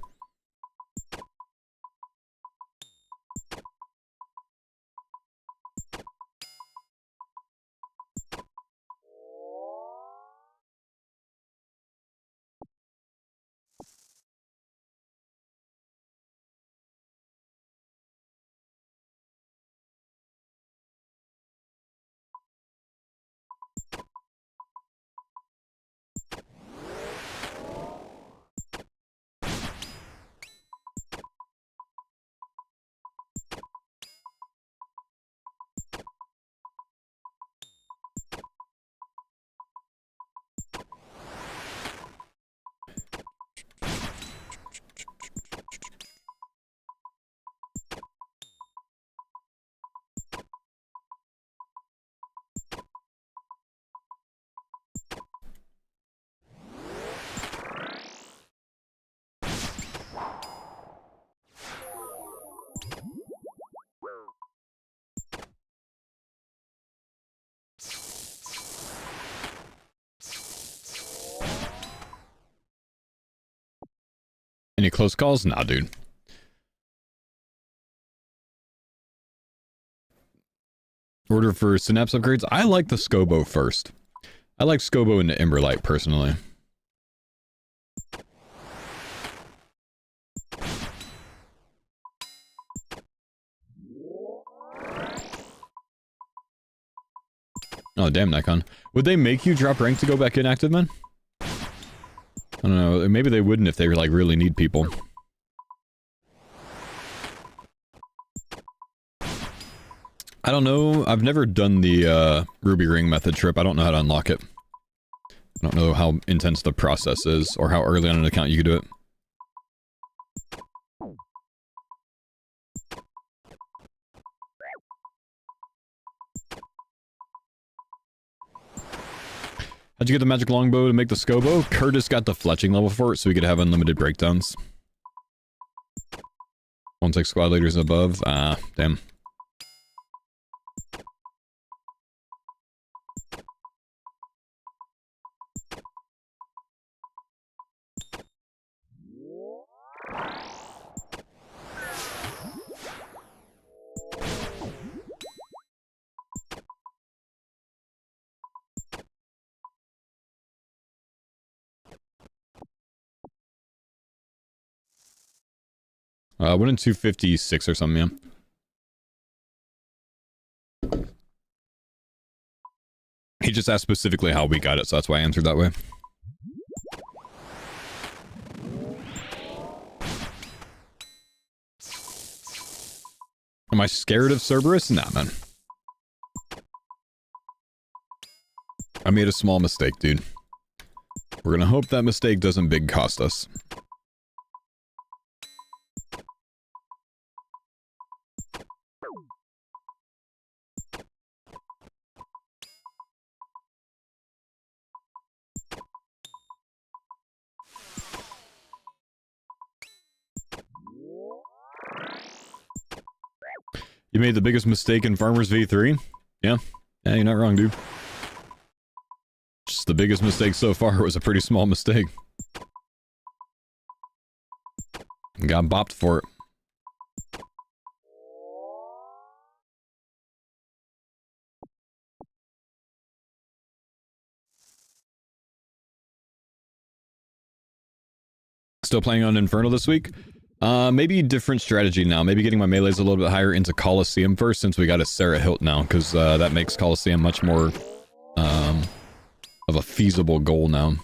Any close calls? Nah, dude. Order for Synapse upgrades? I like the Scobo first. I like Scobo and the Emberlight, personally. Oh, damn, Nikon. Would they make you drop rank to go back inactive, man? I don't know. Maybe they wouldn't if they like really need people. I don't know. I've never done the Ruby Ring method trip. I don't know how to unlock it. I don't know how intense the process is or how early on an account you could do it. How'd you get the magic longbow to make the Scobo? Curtis got the fletching level for it so we could have unlimited breakdowns. Won't take squad leaders above. Ah, damn. Went in 256 or something, yeah. He just asked specifically how we got it, so that's why I answered that way. Am I scared of Cerberus? Nah, man. I made a small mistake, dude. We're gonna hope that mistake doesn't big cost us. You made the biggest mistake in Farmers V3? Yeah. Yeah, you're not wrong, dude. Just the biggest mistake so far was a pretty small mistake. Got bopped for it. Still playing on Infernal this week? Maybe different strategy now. Maybe getting my melees a little bit higher into Coliseum first, since we got a Sarah Hilt now, because that makes Coliseum much more of a feasible goal now.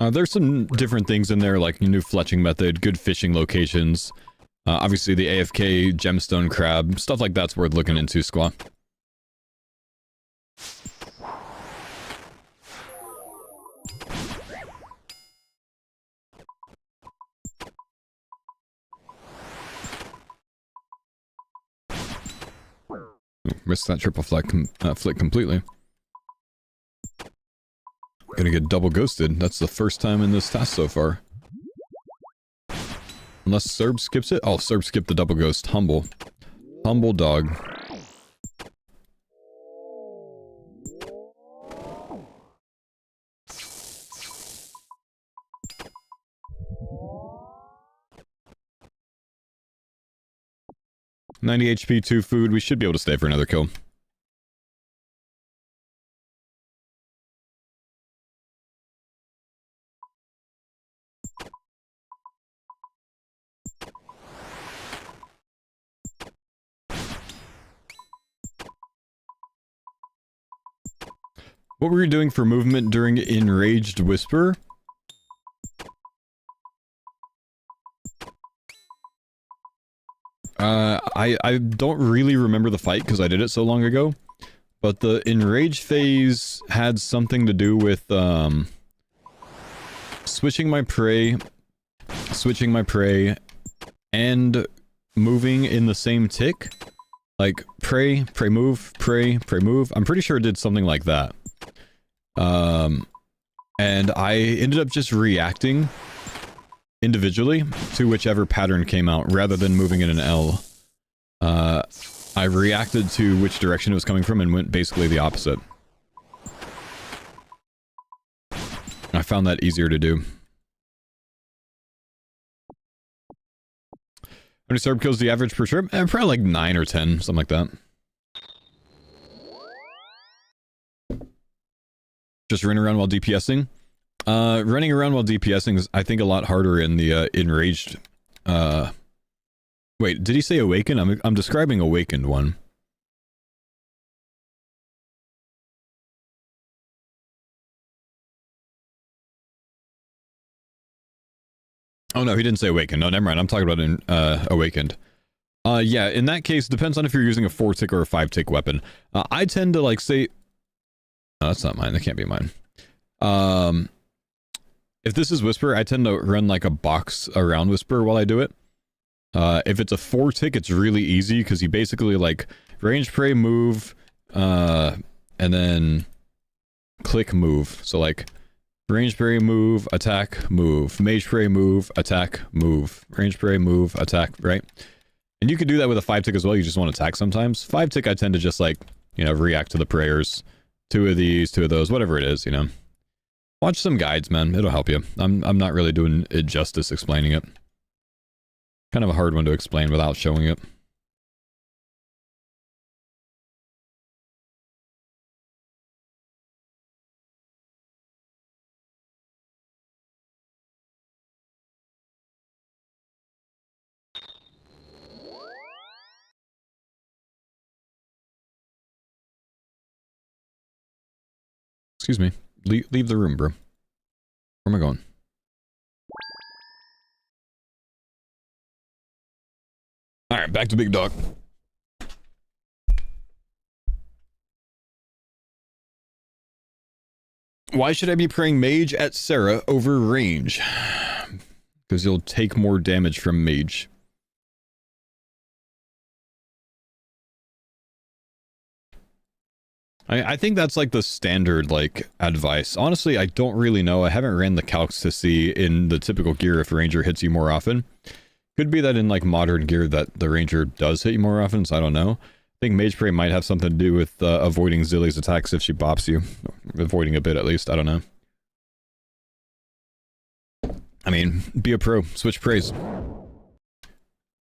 There's some different things in there, like new fletching method, good fishing locations, obviously the AFK gemstone crab, stuff like that's worth looking into, Squaw. Missed that triple flick completely. Gonna get double ghosted. That's the first time in this task so far. Unless Serb skips it? Oh, Serb skipped the double ghost. Humble. Humble dog. $90 HP, 2 food. We should be able to stay for another kill. What were you doing for movement during Enraged Whisper? I don't really remember the fight because I did it so long ago, but the Enraged phase had something to do with switching my prey, and moving in the same tick. Like, pray, move, pray, move. I'm pretty sure it did something like that. And I ended up just reacting individually to whichever pattern came out rather than moving in an L. I reacted to which direction it was coming from and went basically the opposite. I found that easier to do. How many Cerb kills do you average per trip? Probably like 9 or 10, something like that. Just running around while DPSing? Running around while DPSing is, I think, a lot harder in the enraged. Wait, did he say awakened? I'm describing awakened one. Oh no, he didn't say awakened. No, never mind. I'm talking about in awakened. Yeah, in that case, depends on if you're using a 4-tick or a 5-tick weapon. I tend to like say, no, that's not mine. That can't be mine. If this is Whisper, I tend to run like a box around Whisper while I do it. If it's a 4-tick, it's really easy because you basically like range pray, move, and then click move. So like range pray, move, attack, move, mage pray, move, attack, move, range pray, move, attack, right? And you could do that with a 5-tick as well. You just want to attack sometimes. 5-tick, I tend to just like, you know, react to the prayers. 2 of these, 2 of those, whatever it is, you know. Watch some guides, man. It'll help you. I'm not really doing it justice explaining it. Kind of a hard one to explain without showing it. Excuse me. Leave the room, bro. Where am I going? Alright, back to Big Dog. Why should I be praying Mage at Sarah over range? Because you'll take more damage from Mage. I think that's like the standard like advice. Honestly, I don't really know. I haven't ran the calcs to see in the typical gear if Ranger hits you more often. Could be that in like modern gear that the Ranger does hit you more often, so I don't know. I think Mage Prey might have something to do with avoiding Zilly's attacks if she bops you. Avoiding a bit at least, I don't know. I mean, be a pro. Switch praise.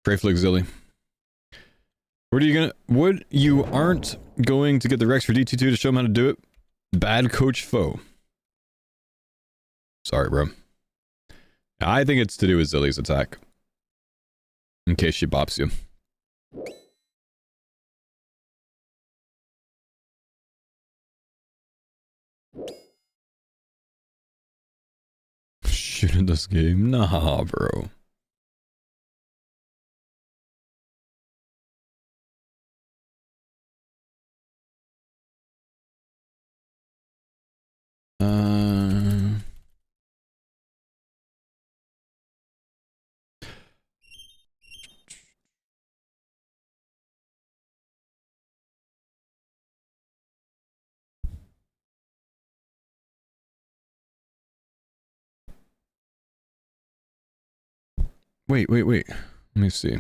Pray flick Zilly. What you aren't going to get the Rex for DT2 to show him how to do it? Bad coach foe. Sorry, bro. I think it's to do with Zilly's attack. In case she bops you. Shoot in this game? Nah, bro. Wait. Let me see.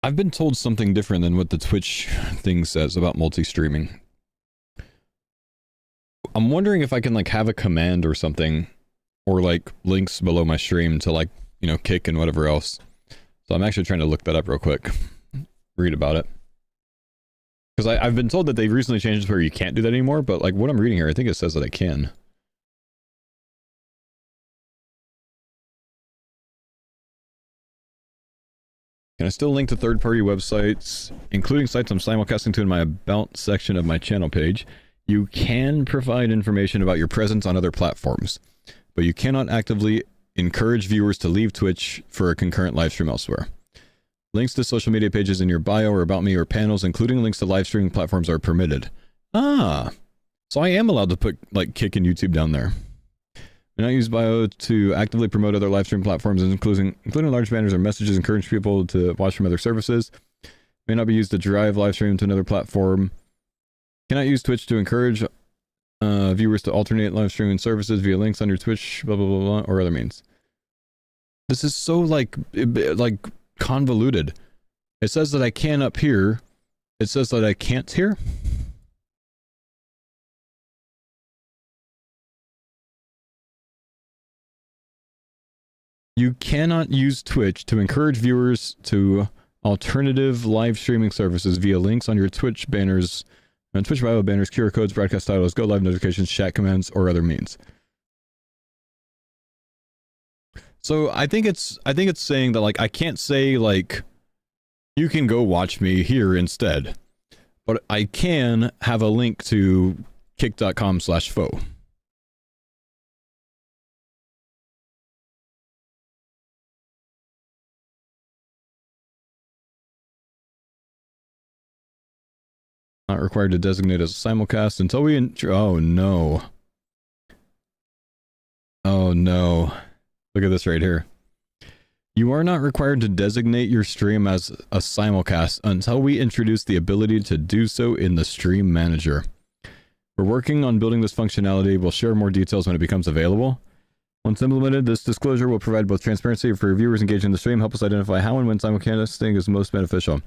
I've been told something different than what the Twitch thing says about multi-streaming. I'm wondering if I can like have a command or something, or like links below my stream to like, you know, kick and whatever else. So I'm actually trying to look that up real quick. Read about it. Because I've been told that they've recently changed it where you can't do that anymore, but like what I'm reading here, I think it says that I can. Can I still link to third-party websites, including sites I'm simulcasting to in my About section of my channel page? You can provide information about your presence on other platforms, but you cannot actively encourage viewers to leave Twitch for a concurrent livestream elsewhere. Links to social media pages in your bio or About Me or panels, including links to live streaming platforms, are permitted. Ah, so I am allowed to put, like, Kick and YouTube down there. Do not use bio to actively promote other live stream platforms, including large banners or messages, encourage people to watch from other services. May not be used to drive live stream to another platform. Cannot use Twitch to encourage Viewers to alternate live streaming services via links on your Twitch, blah, blah, blah, blah, or other means. This is so, like convoluted. It says that I can up here. It says that I can't here. You cannot use Twitch to encourage viewers to alternative live streaming services via links on your Twitch banners, Twitch bio banners, QR codes, broadcast titles, go live notifications, chat commands, or other means. So I think it's saying that, like, I can't say, like, you can go watch me here instead, but I can have a link to kick.com/foe. Not required to designate as a simulcast until we oh no. Oh no. Look at this right here. You are not required to designate your stream as a simulcast until we introduce the ability to do so in the stream manager. We're working on building this functionality. We'll share more details when it becomes available. Once implemented, this disclosure will provide both transparency for viewers engaged in the stream, help us identify how and when simulcasting is most beneficial.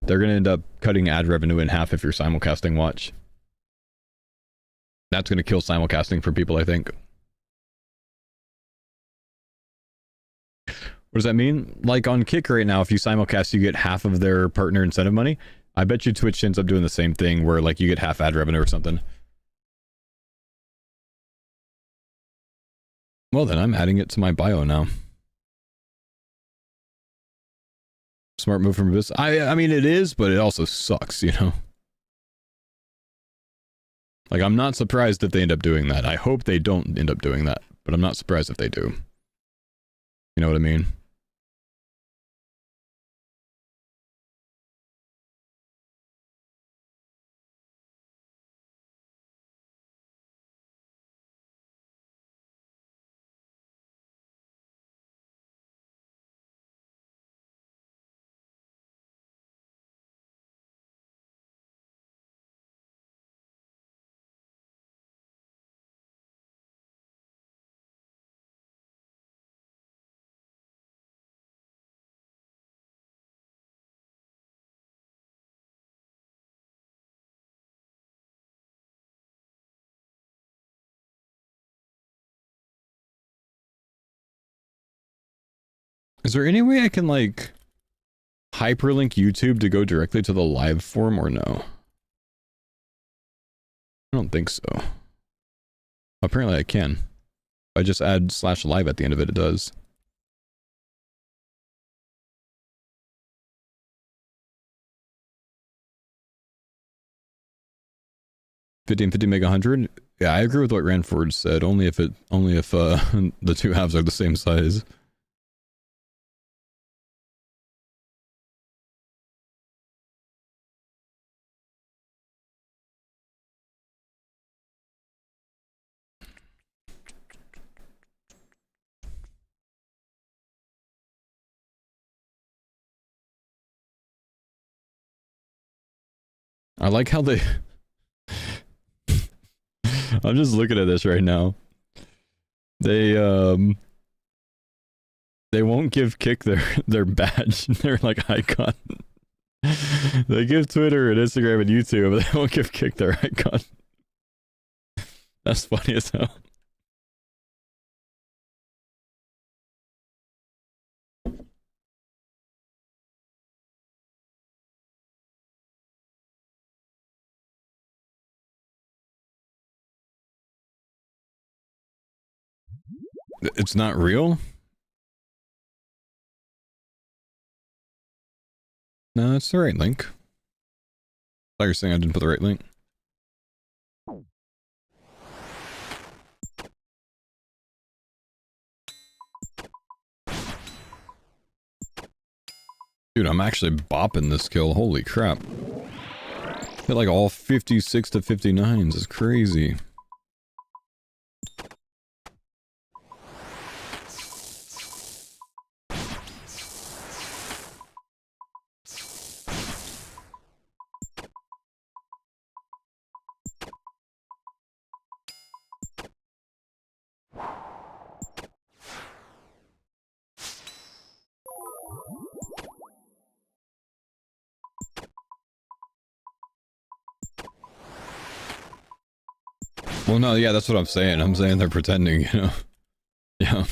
They're going to end up cutting ad revenue in half if you're simulcasting watch. That's going to kill simulcasting for people, I think. What does that mean? Like on Kick right now, if you simulcast, you get half of their partner incentive money. I bet you Twitch ends up doing the same thing where, like, you get half ad revenue or something. Well, then I'm adding it to my bio now. Smart move from this. I mean, it is, but it also sucks, you know? Like, I'm not surprised if they end up doing that. I hope they don't end up doing that, but I'm not surprised if they do. You know what I mean? Is there any way I can, like, hyperlink YouTube to go directly to the live form or no? I don't think so. Apparently I can. If I just add /live at the end of it, it does. $15.50 make 100. Yeah, I agree with what Ranford said. Only if the two halves are the same size. I like how they... I'm just looking at this right now. They won't give Kick their badge, their, like, icon. They give Twitter and Instagram and YouTube, but they won't give Kick their icon. That's funny as hell. It's not real? No, it's the right link. I thought you were saying I didn't put the right link. Dude, I'm actually bopping this kill. Holy crap. Hit like all 56 to 59s. It's crazy. Well, no, yeah, that's what I'm saying. I'm saying they're pretending, you know? Yeah.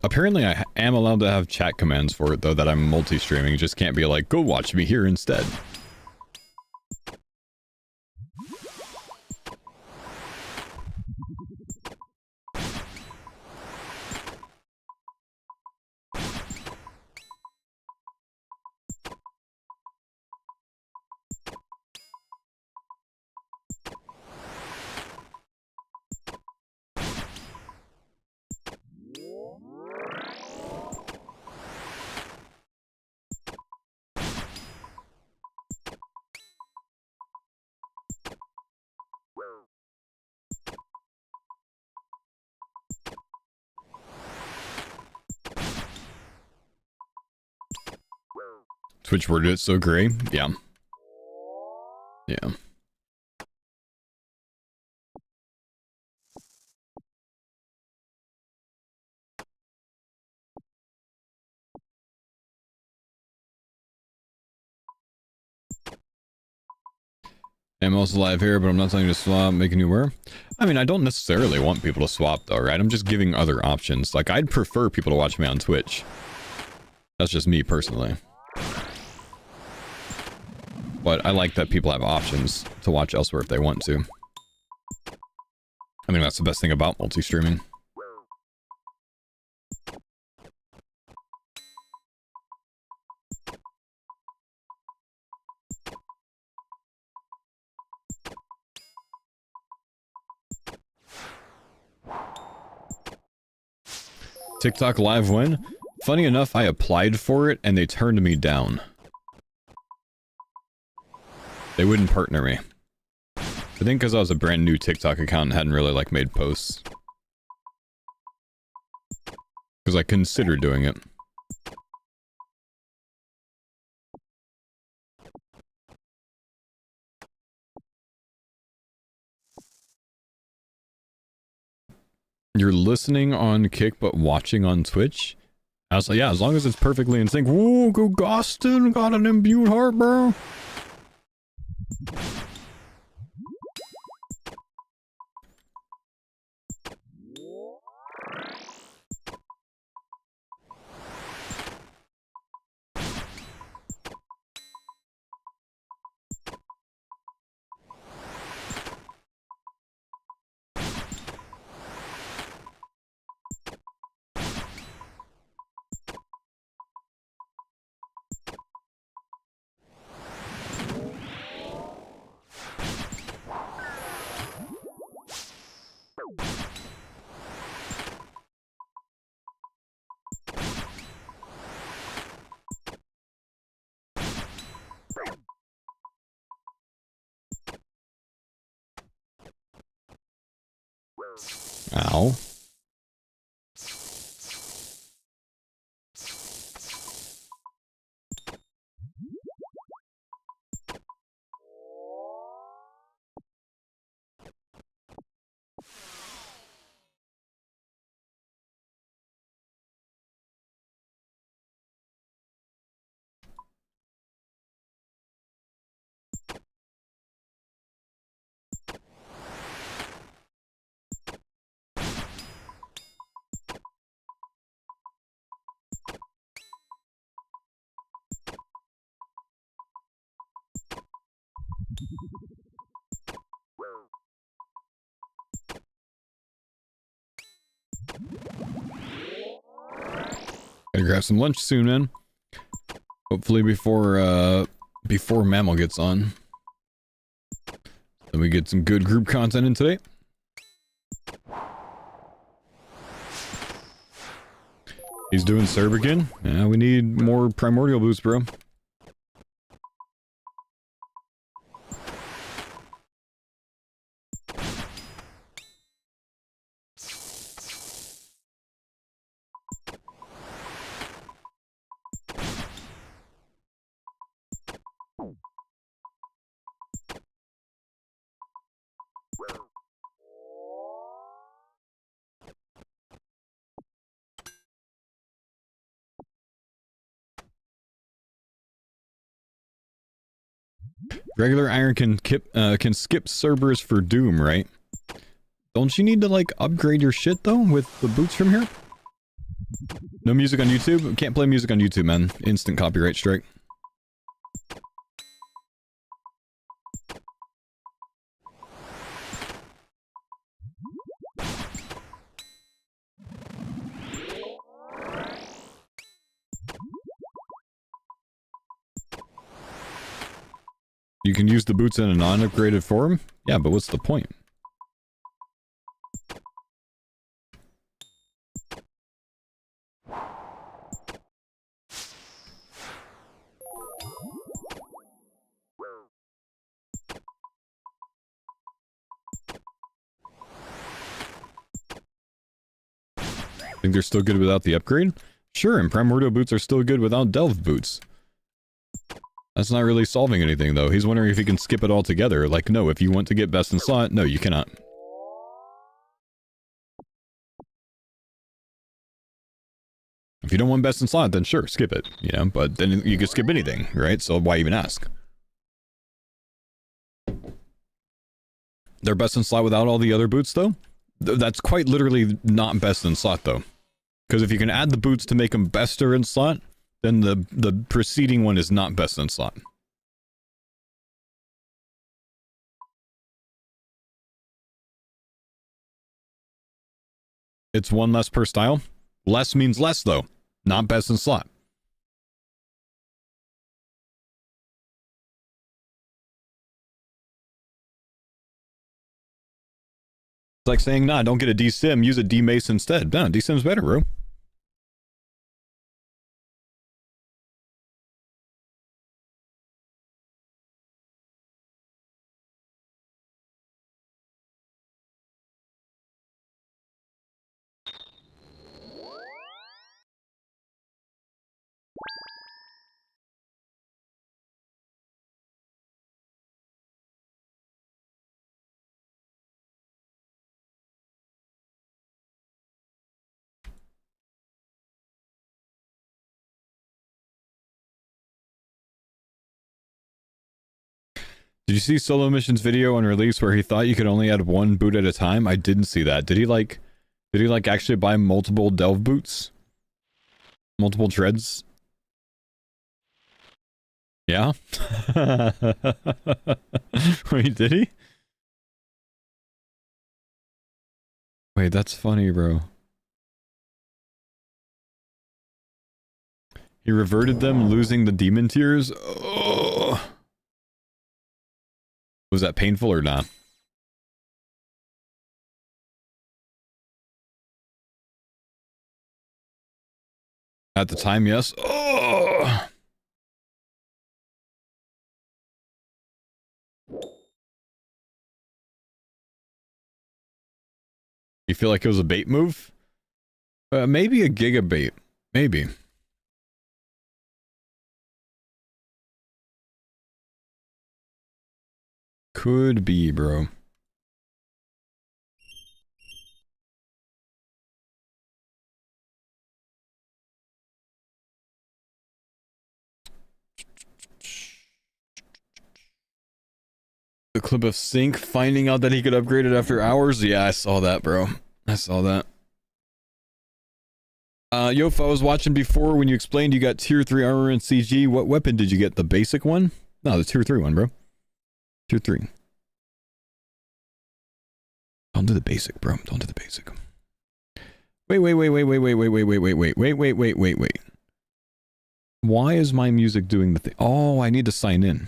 Apparently I am allowed to have chat commands for it, though, that I'm multi-streaming. Just can't be like, go watch me here instead. Twitch worded it so gray. Yeah. Yeah. I'm also live here, but I'm not telling you to swap, making you aware. I mean, I don't necessarily want people to swap, though, right? I'm just giving other options. Like, I'd prefer people to watch me on Twitch. That's just me, personally. But I like that people have options to watch elsewhere if they want to. I think that's the best thing about multi-streaming. TikTok live when? Funny enough, I applied for it and they turned me down. They wouldn't partner me. I think because I was a brand new TikTok account and hadn't really, like, made posts. Because I considered doing it. You're listening on Kick but watching on Twitch? I was like, yeah, as long as it's perfectly in sync. Whoa, go Gostin, got an imbued heart, bro. Ow. Gotta grab some lunch soon, man. Hopefully before Mammal gets on. Then we get some good group content in today. He's doing Cerb again? Yeah, we need more primordial boost, bro. Regular iron can skip Cerberus for Doom, right? Don't you need to, like, upgrade your shit, though, with the boots from here? No music on YouTube? Can't play music on YouTube, man. Instant copyright strike. You can use the boots in a non-upgraded form? Yeah, but what's the point? Think they're still good without the upgrade? Sure, and Primordial boots are still good without Delve boots. That's not really solving anything, though. He's wondering if he can skip it all together. Like, no, if you want to get best in slot, no, you cannot. If you don't want best in slot, then sure, skip it. You know, but then you can skip anything, right? So why even ask? They're best in slot without all the other boots, though? That's quite literally not best in slot, though. Because if you can add the boots to make them bester in slot, then the preceding one is not best in slot. It's one less per style. Less means less, though. Not best in slot. It's like saying, nah, don't get a D-Sim, use a D-Mace instead. No, D-Sim's better, bro. Did you see Solo Mission's video on release where he thought you could only add one boot at a time? I didn't see that. Did he like actually buy multiple Delve boots? Multiple treads? Yeah? Wait, did he? Wait, that's funny, bro. He reverted them, losing the demon tears? Oh. Was that painful or not? At the time, yes. Oh! You feel like it was a bait move? Maybe a giga bait. Maybe. Could be, bro. The clip of Sync finding out that he could upgrade it after hours? Yeah, I saw that, bro. I saw that. Yof, I was watching before when you explained you got tier 3 armor in CG. What weapon did you get? The basic one? No, the tier 3 one, bro. Tier 3. Don't do the basic, bro. Don't do the basic. Wait. Why is my music doing the thing? Oh, I need to sign in.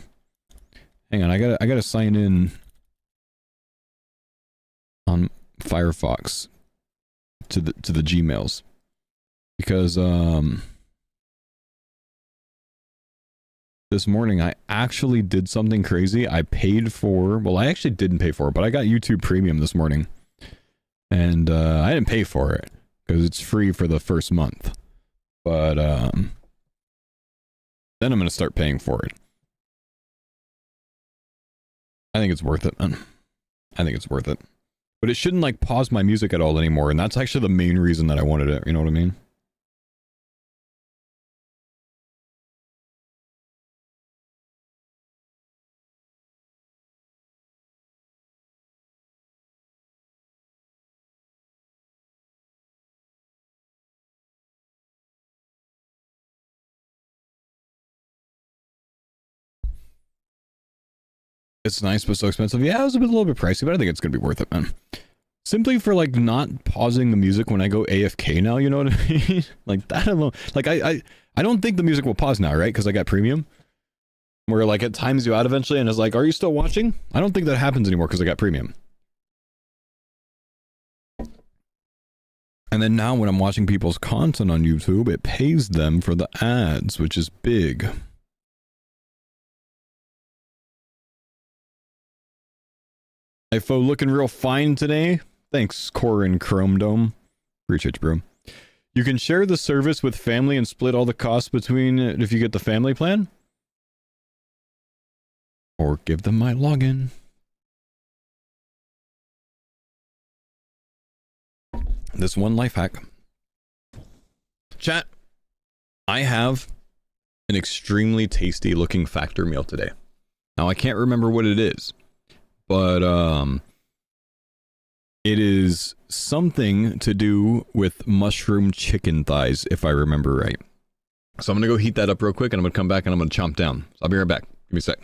Hang on, I gotta sign in on Firefox to the Gmails. Because this morning I actually did something crazy. I paid for, well, I actually didn't pay for it, but I got YouTube Premium this morning. And I didn't pay for it because it's free for the first month. But then I'm going to start paying for it. I think it's worth it, man. I think it's worth it. But it shouldn't like pause my music at all anymore, and that's actually the main reason that I wanted it, you know what I mean? It's nice, but so expensive. Yeah, it was a little bit pricey, but I think it's gonna be worth it, man. Simply for like not pausing the music when I go AFK now, you know what I mean? Like that alone. Like I don't think the music will pause now, right? Because I got premium. Where like it times you out eventually and it's like, are you still watching? I don't think that happens anymore because I got premium. And then now when I'm watching people's content on YouTube, it pays them for the ads, which is big. IFO looking real fine today. Thanks, Corin Chrome Dome. Appreciate you, bro. You can share the service with family and split all the costs between it if you get the family plan. Or give them my login. This one life hack. Chat, I have an extremely tasty looking factor meal today. Now I can't remember what it is, but it is something to do with mushroom chicken thighs, if I remember right. So I'm gonna go heat that up real quick and I'm gonna come back and I'm gonna chomp down. So I'll be right back. Give me a sec.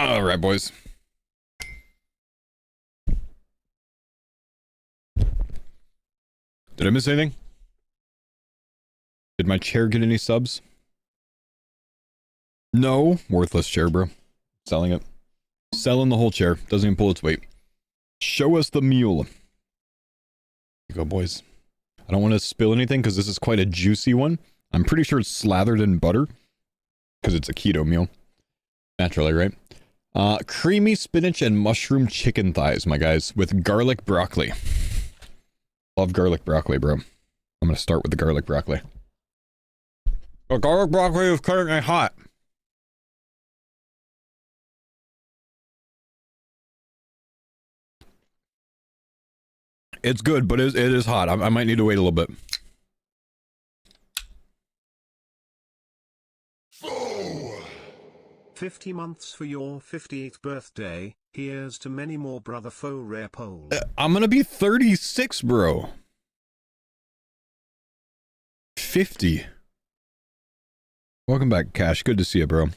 All right, boys. Did I miss anything? Did my chair get any subs? No. Worthless chair, bro. Selling it. Selling the whole chair. Doesn't even pull its weight. Show us the mule. Here you go, boys. I don't want to spill anything because this is quite a juicy one. I'm pretty sure it's slathered in butter because it's a keto meal. Naturally, right? Creamy spinach and mushroom chicken thighs, my guys, with garlic broccoli. Love garlic broccoli, bro. I'm going to start with the garlic broccoli. The garlic broccoli is currently hot. It's good, but it is hot. I might need to wait a little bit. Oh. 50 months for your 58th birthday. Here's to many more, brother. Foe rare pole. I'm gonna be 36, bro. 50. Welcome back, Cash. Good to see you, bro.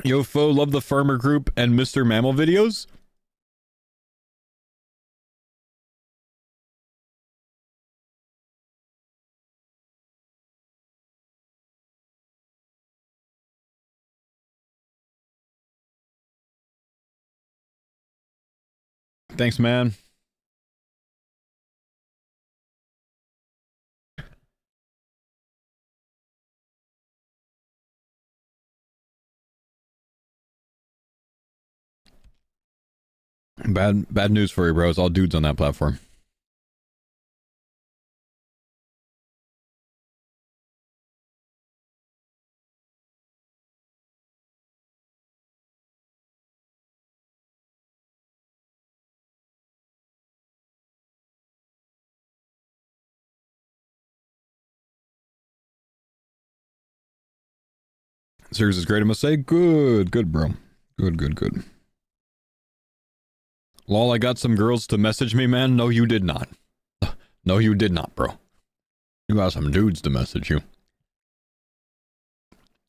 Yo, Fo, love the Farmer Group and Mr. Mammal videos. Thanks, man. Bad news for you, bro. It's all dudes on that platform. Series is great, I must say. Good, bro. Good. Lol, I got some girls to message me, man. No, you did not. No, you did not, bro. You got some dudes to message you.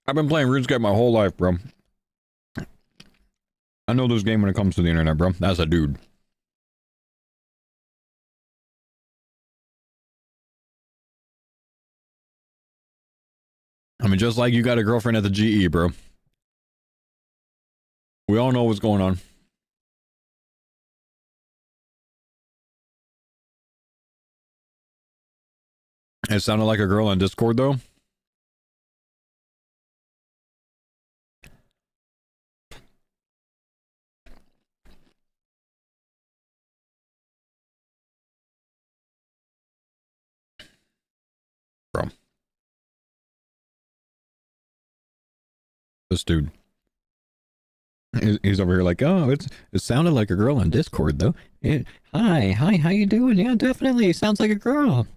I've been playing RuneScape my whole life, bro. I know this game when it comes to the internet, bro. That's a dude. I mean, just like you got a girlfriend at the GE, bro. We all know what's going on. It sounded like a girl on Discord, though. Bro. This dude. He's over here like, oh, it sounded like a girl on Discord, though. Hi, how you doing? Yeah, definitely. Sounds like a girl.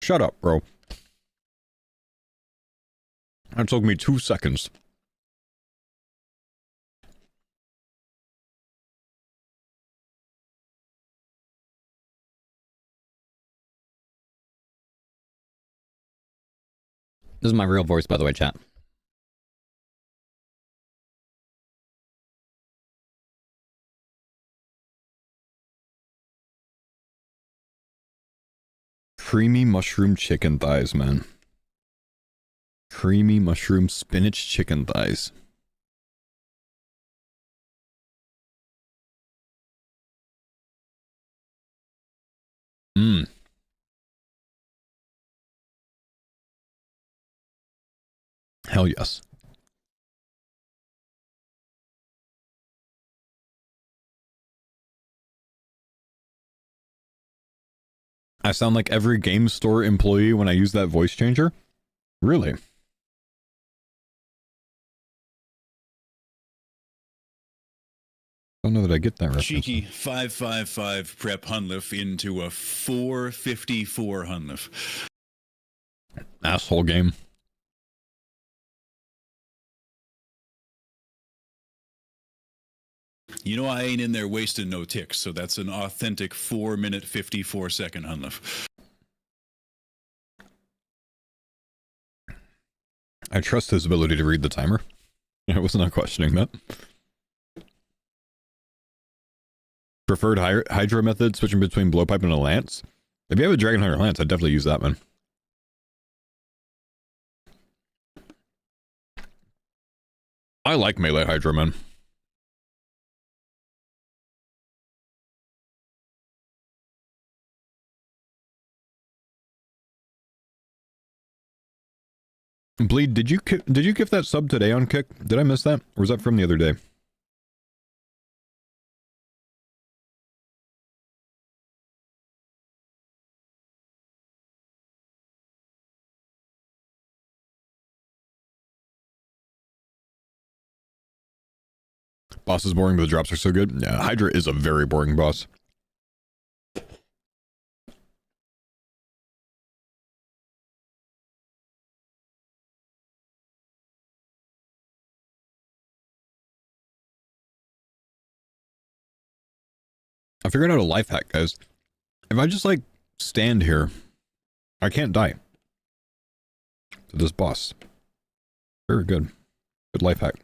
Shut up, bro. That took me 2 seconds. This is my real voice, by the way, chat. Creamy mushroom chicken thighs, man. Creamy mushroom spinach chicken thighs. Mmm. Hell yes. I sound like every game store employee when I use that voice changer? Really? I don't know that I get that reference. Cheeky 555 prep Hunliff into a 454 Hunliff. Asshole game. You know I ain't in there wasting no ticks, so that's an authentic 4-minute 54-second unlift. I trust his ability to read the timer. I was not questioning that. Preferred Hydra method, switching between blowpipe and a lance. If you have a Dragon Hunter lance, I'd definitely use that, man. I like melee Hydra, man. Bleed, did you give that sub today on Kick? Did I miss that? Or was that from the other day? Boss is boring, but the drops are so good. Yeah, Hydra is a very boring boss. I figured out a life hack, guys. If I just, like, stand here, I can't die to this boss. Very good. Good life hack.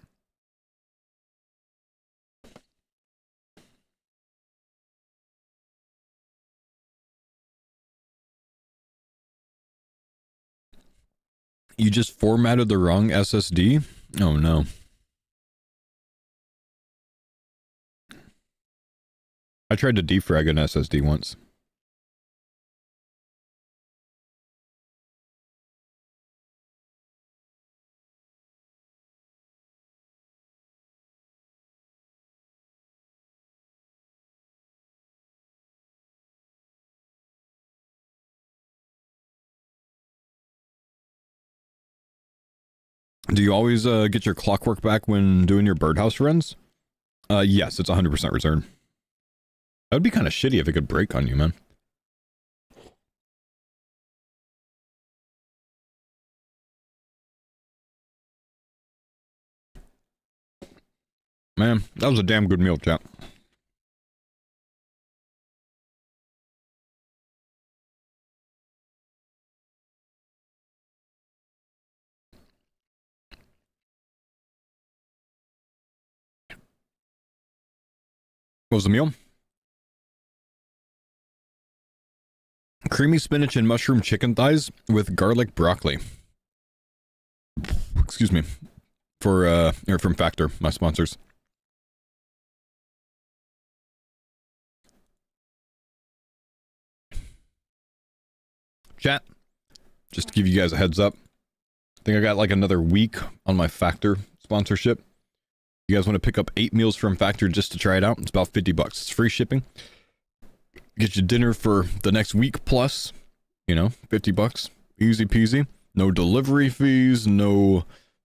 You just formatted the wrong SSD? Oh, no. I tried to defrag an SSD once. Do you always get your clockwork back when doing your birdhouse runs? Yes, it's 100% return. That would be kind of shitty if it could break on you, man. Man, that was a damn good meal, chat. What was the meal? Creamy spinach and mushroom chicken thighs with garlic broccoli. Excuse me. For, from Factor, my sponsors. Chat, just to give you guys a heads up, I think I got like another week on my Factor sponsorship. You guys want to pick up 8 meals from Factor just to try it out? It's about $50. It's free shipping. Get you dinner for the next week plus, you know, $50. Easy peasy. No delivery fees, no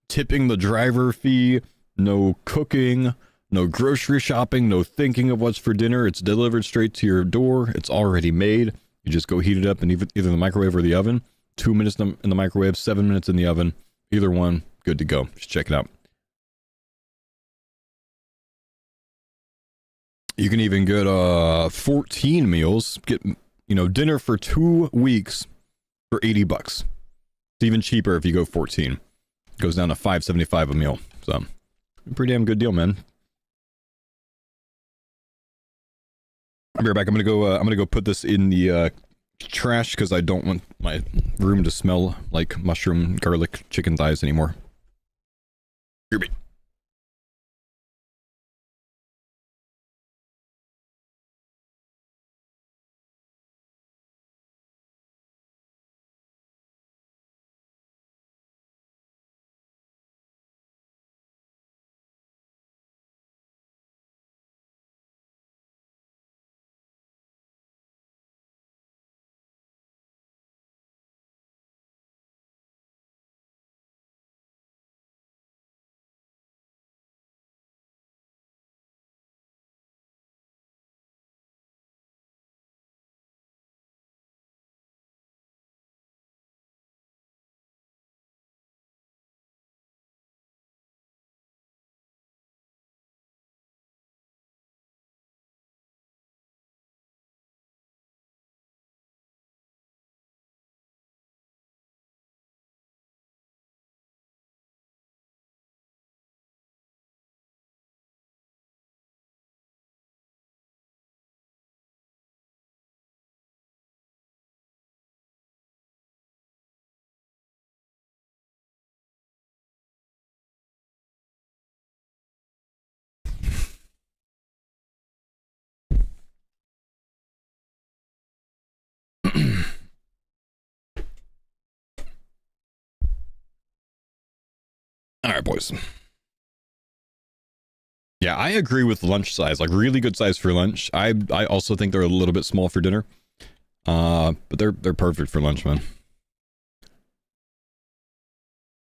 tipping the driver fee, no cooking, no grocery shopping, no thinking of what's for dinner. It's delivered straight to your door. It's already made. You just go heat it up in either the microwave or the oven. 2 minutes in the microwave, 7 minutes in the oven. Either one, good to go. Just check it out. You can even get 14 meals. Get, you know, dinner for 2 weeks for $80. It's even cheaper if you go 14. It goes down to $5.75 a meal. So, pretty damn good deal, man. I'll be right back. I'm gonna go put this in the trash because I don't want my room to smell like mushroom garlic chicken thighs anymore. Here be. right, boys. Yeah, I agree with lunch size. Like, really good size for lunch. I also think they're a little bit small for dinner. But they're perfect for lunch, man.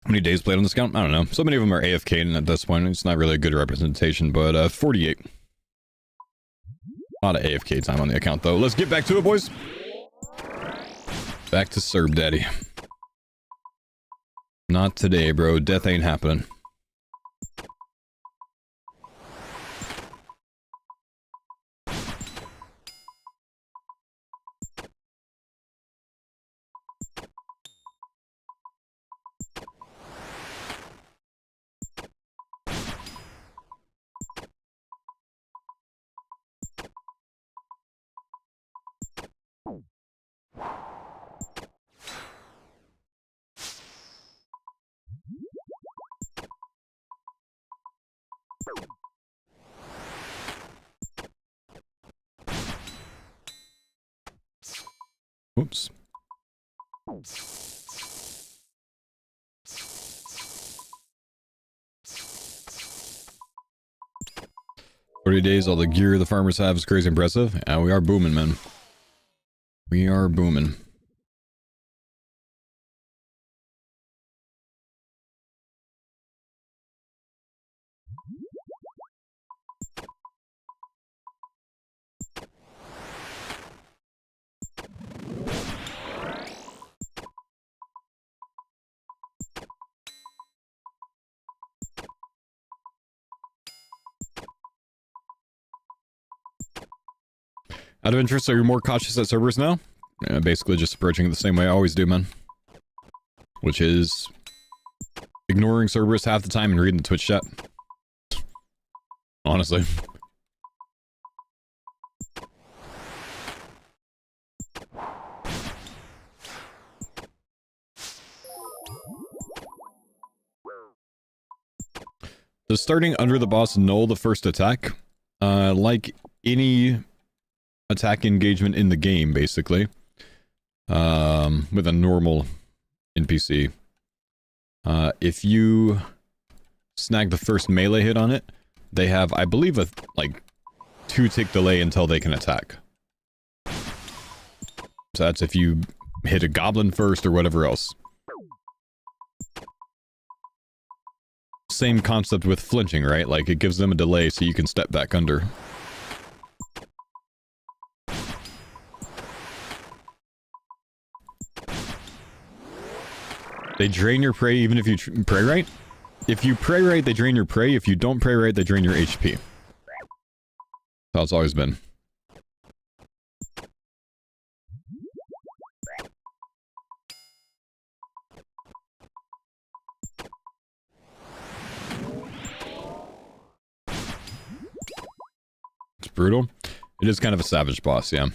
How many days played on this account? I don't know. So many of them are AFK, and at this point, it's not really a good representation, but 48. A lot of AFK time on the account, though. Let's get back to it, boys. Back to Serb Daddy. Not today, bro. Death ain't happening. Whoops. 40 days, all the gear the farmers have is crazy impressive. And we are booming, man. We are booming. Out of interest, are you more cautious at Cerberus now? Yeah, basically just approaching it the same way I always do, man. Which is ignoring Cerberus half the time and reading the Twitch chat. Honestly. Does starting under the boss null the first attack? Like any attack engagement in the game, basically. With a normal NPC. If you snag the first melee hit on it, they have, I believe, a, like, 2-tick delay until they can attack. So that's if you hit a goblin first or whatever else. Same concept with flinching, right? Like, it gives them a delay so you can step back under. They drain your prey even if you pray right? If you pray right, they drain your prey. If you don't pray right, they drain your HP. That's how it's always been. It's brutal. It is kind of a savage boss, yeah.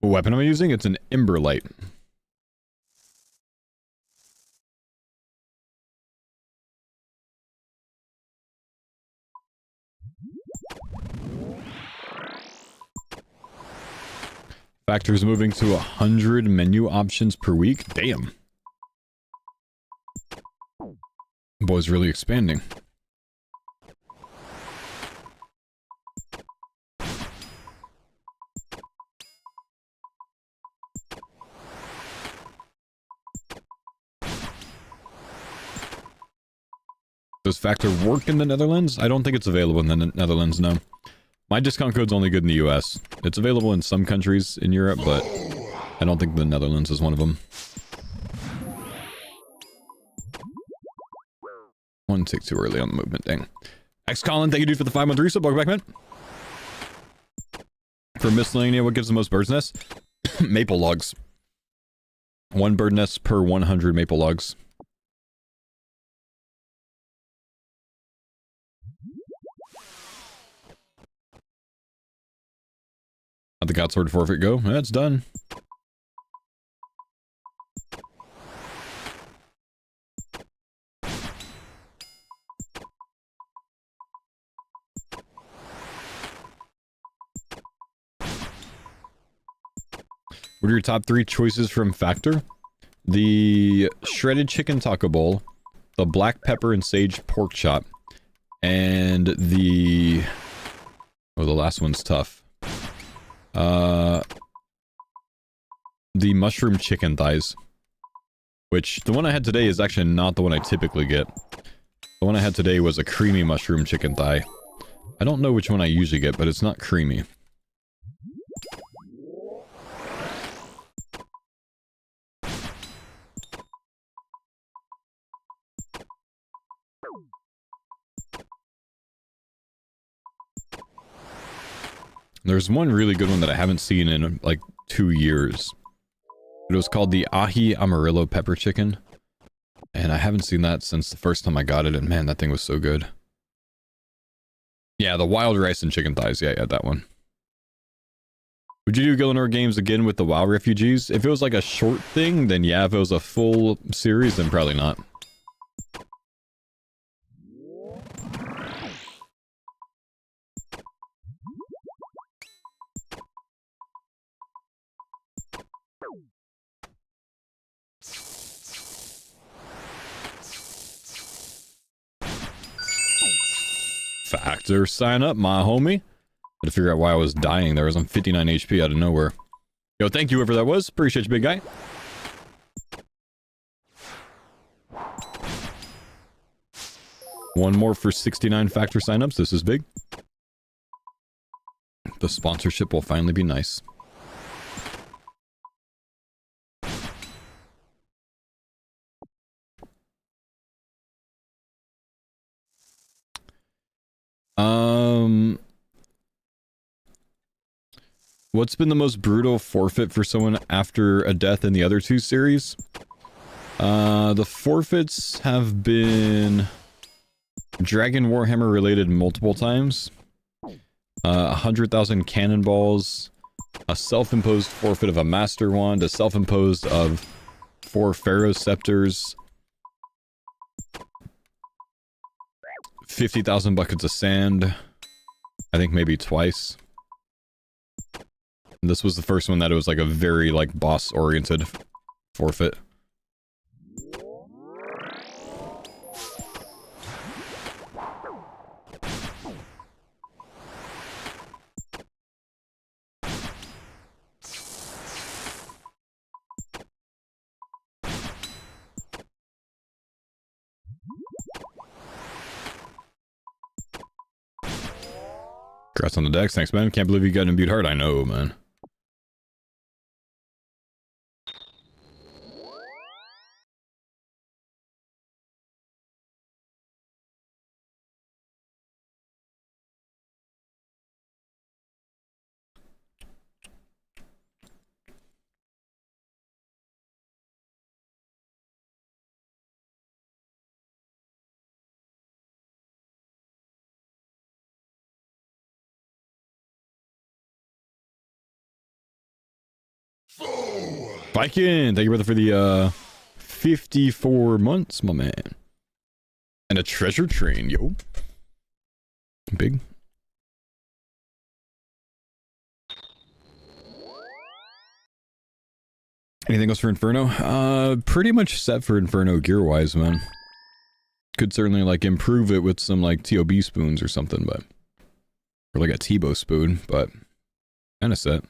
What weapon am I using? It's an Ember Light. Factory's moving to 100 menu options per week. Damn. Boy's really expanding. Does Factor work in the Netherlands? I don't think it's available in the Netherlands, no. My discount code's only good in the US. It's available in some countries in Europe, but I don't think the Netherlands is one of them. One tick too early on the movement, dang. X Colin, thank you dude for the 5-month resub. Welcome back, man. For miscellaneous, what gives the most bird's nests? Maple logs. 1 bird nest per 100 maple logs. How'd the God Sword forfeit go? That's done. What are your top 3 choices from Factor? The shredded chicken taco bowl, the black pepper and sage pork chop, and the... Oh, the last one's tough. The mushroom chicken thighs. Which, the one I had today is actually not the one I typically get. The one I had today was a creamy mushroom chicken thigh. I don't know which one I usually get, but it's not creamy. There's one really good one that I haven't seen in like 2 years. It was called the Ahi Amarillo Pepper Chicken. And I haven't seen that since the first time I got it, and man, that thing was so good. Yeah, the wild rice and chicken thighs. Yeah, that one. Would you do Gillinor games again with the WoW refugees? If it was like a short thing, then yeah. If it was a full series, then probably not. Factor, sign up, my homie. Had to figure out why I was dying there. I was on 59 HP out of nowhere. Yo, thank you, whoever that was. Appreciate you, big guy. One more for 69 Factor signups. This is big. The sponsorship will finally be nice. What's been the most brutal forfeit for someone after a death in the other 2 series? The forfeits have been Dragon Warhammer related multiple times. 100,000 cannonballs, a self-imposed forfeit of a Master Wand, a self-imposed of 4 Pharaoh Scepters, 50,000 buckets of sand, I think maybe twice. This was the first one that it was like a very like boss-oriented forfeit. Congrats on the decks. Thanks, man. Can't believe you got an imbued heart. I know, man. Viking, thank you, brother, for the 54 months, my man. And a treasure train, yo. Big. Anything else for Inferno? Pretty much set for Inferno gear-wise, man. Could certainly, like, improve it with some, like, TOB spoons or something, but... Or, like, a Tebow spoon, but... Kinda set.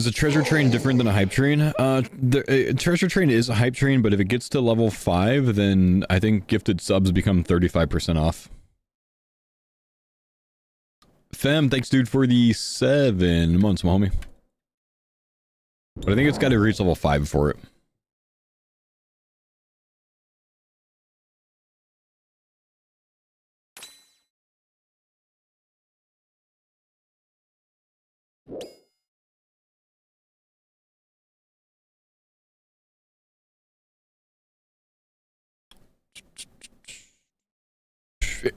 Is a treasure train different than a hype train? The treasure train is a hype train, but if it gets to level 5, then I think gifted subs become 35% off. Fem, thanks dude for the 7 months, my homie. But I think it's got to reach level 5 for it.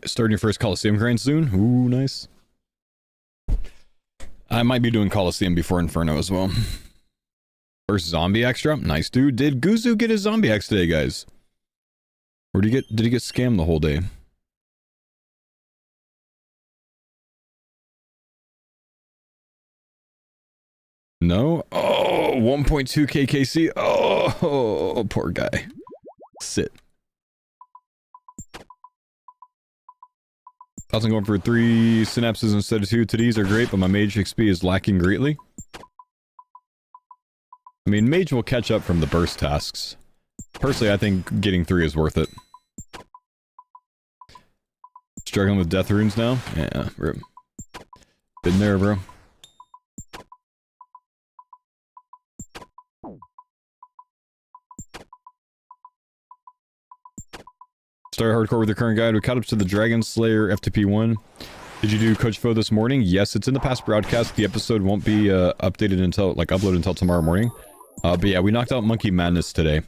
Starting your first Coliseum grind soon? Ooh, nice. I might be doing Coliseum before Inferno as well. First zombie X drop? Nice, dude. Did Guzu get his zombie X today, guys? Or did he get scammed the whole day? No? Oh, 1.2 KKC. Oh, poor guy. Sit. Thoughts on going for 3 synapses instead of 2 toddies are great, but my mage XP is lacking greatly. I mean, mage will catch up from the burst tasks. Personally, I think getting 3 is worth it. Struggling with death runes now? Yeah, rip. Been there, bro. Start hardcore with your current guide. We caught up to the Dragon Slayer FTP1. Did you do Coach Fo this morning? Yes, it's in the past broadcast. The episode won't be updated until, like, uploaded until tomorrow morning. But yeah, we knocked out Monkey Madness today.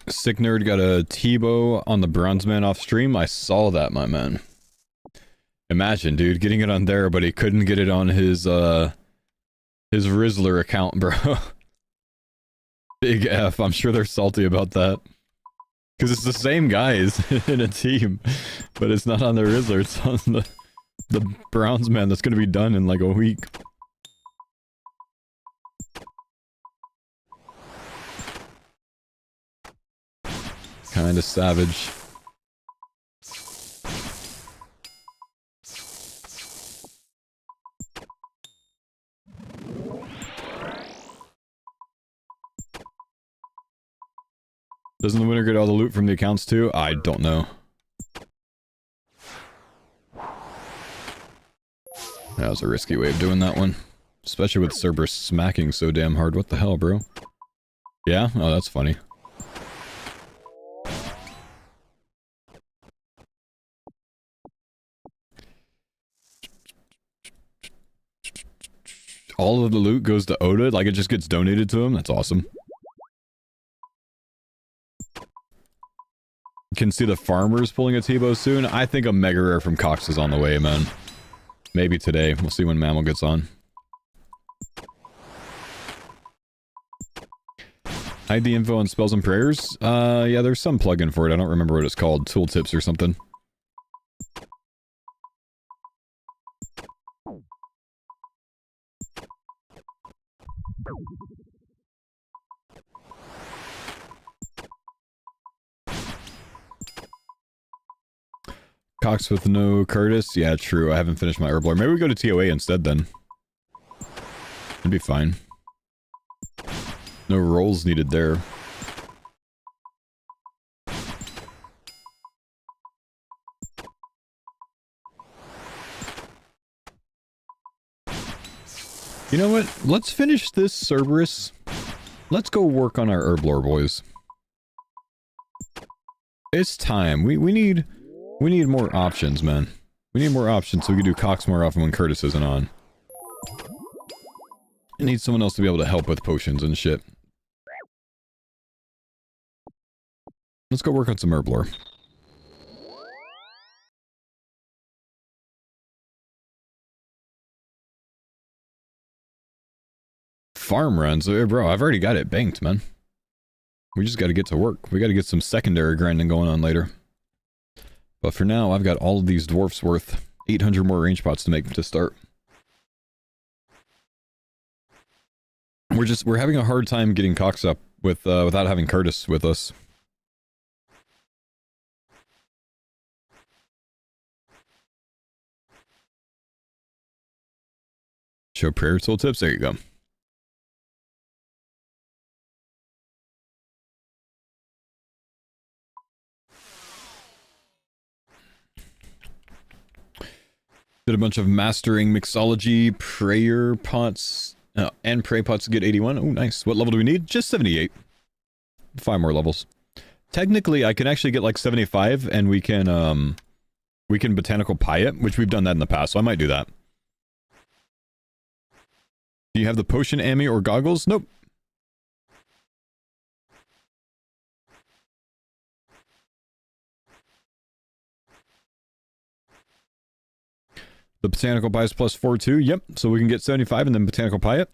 Sick Nerd got a T-bow on the Bronze Man off stream. I saw that, my man. Imagine, dude, getting it on there, but he couldn't get it on his Rizzler account, bro. Big F. I'm sure they're salty about that. Because it's the same guys in a team, but it's not on the Rizzler, it's on the Bronze Man that's going to be done in like a week. Kinda savage. Doesn't the winner get all the loot from the accounts too? I don't know. That was a risky way of doing that one. Especially with Cerberus smacking so damn hard. What the hell, bro? Yeah? Oh, that's funny. All of the loot goes to Oda? Like it just gets donated to him? That's awesome. Can see the farmers pulling a T-bow soon. I think a mega rare from Cox is on the way, man. Maybe today. We'll see when Mammal gets on. Hide the info on spells and prayers? Yeah, there's some plugin for it. I don't remember what it's called. Tooltips or something. Cox with no Curtis? Yeah, true. I haven't finished my Herblore. Maybe we go to TOA instead then. It'd be fine. No rolls needed there. You know what? Let's finish this Cerberus. Let's go work on our Herblore, boys. It's time. We need more options, man. We need more options so we can do Cox more often when Curtis isn't on. I need someone else to be able to help with potions and shit. Let's go work on some Herblore. Farm runs? Bro, I've already got it banked, man. We just gotta get to work. We gotta get some secondary grinding going on later. But for now, I've got all of these dwarfs worth 800 more range pots to make to start. We're having a hard time getting Cox up with without having Curtis with us. Show prayer tool tips. There you go. Did a bunch of mastering mixology prayer pots and pray pots to get 81. Oh, nice. What level do we need? Just 78. 5 more levels. Technically, I can actually get like 75, and we can botanical pie it, which we've done that in the past, so I might do that. Do you have the potion, Ammy, or goggles? Nope. The botanical pie is plus 4 too. Yep. So we can get 75 and then botanical pie it.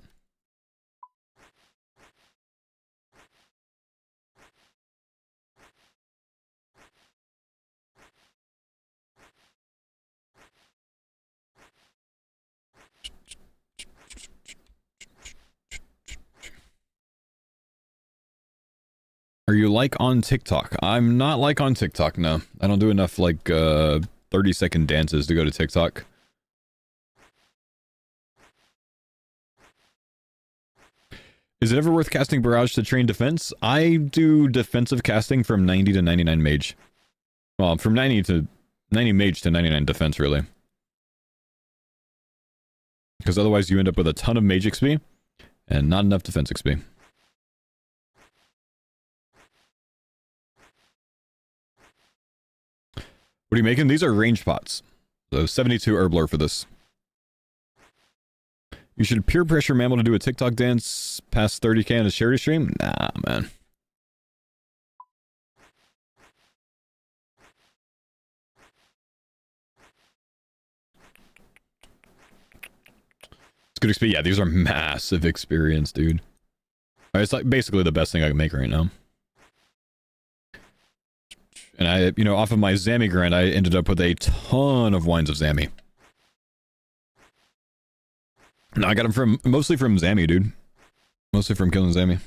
Are you like on TikTok? I'm not like on TikTok, no. I don't do enough like 30-second dances to go to TikTok. Is it ever worth casting Barrage to train defense? I do defensive casting from 90 to 99 mage. Well, from 90 mage to 99 defense, really. Because otherwise you end up with a ton of mage XP and not enough defense XP. What are you making? These are range pots. So 72 Herblore for this. You should peer pressure Mammal to do a TikTok dance past 30k on a charity stream? Nah, man. It's good XP. Yeah, these are massive experience, dude. It's like basically the best thing I can make right now. And I, you know, off of my Zammy grind, I ended up with a ton of wines of Zammy. No, I got them mostly from Zammy, dude. Mostly from killing Zammy.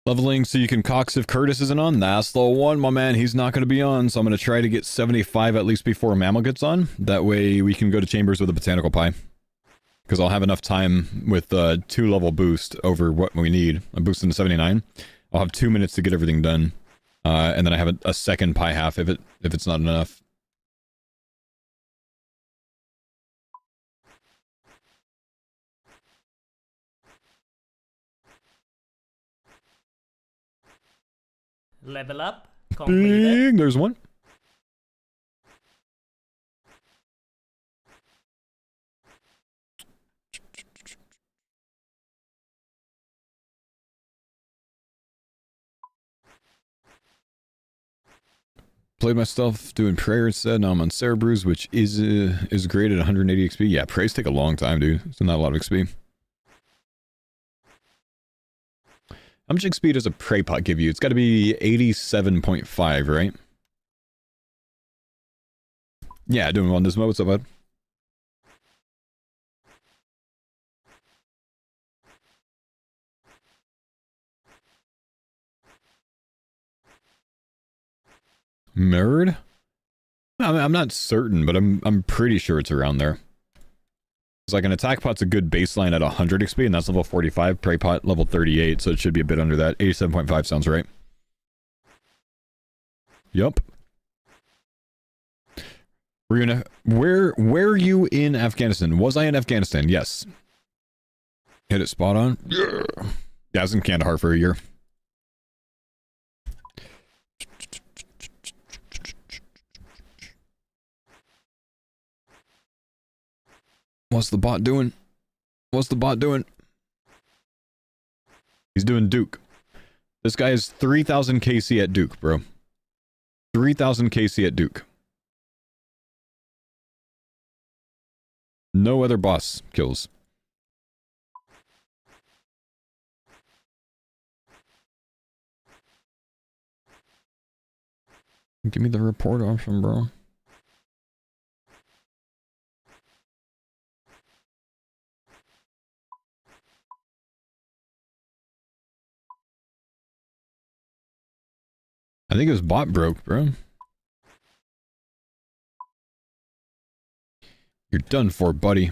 Leveling so you can cox if Curtis isn't on. That's the one, my man. He's not going to be on, so I'm going to try to get 75 at least before Mammal gets on. That way we can go to Chambers with a Botanical Pie. Because I'll have enough time with 2-level boost over what we need. I'm boosting to 79. I'll have 2 minutes to get everything done. And then I have a second pie half if it's not enough. Level up. Completed. Bing, there's one. Played myself doing prayer instead. Now I'm on Cerberus, which is great at 180 XP. Yeah, prays take a long time, dude. It's not a lot of XP. How much XP does a prey pot give you? It's got to be 87.5, right? Yeah, doing well in this mode. What's up, bud? Nerd? I'm not certain, but I'm pretty sure it's around there. It's like an attack pot's a good baseline at 100 XP, and that's level 45. Prey pot level 38, so it should be a bit under that. 87.5 sounds right. Yup. Where are you in Afghanistan? Was I in Afghanistan? Yes. Hit it spot on. Yeah, I was in Kandahar for a year. What's the bot doing? What's the bot doing? He's doing Duke. This guy is 3,000 KC at Duke, bro. 3,000 KC at Duke. No other boss kills. Give me the report option, bro. I think his bot broke, bro. You're done for, buddy.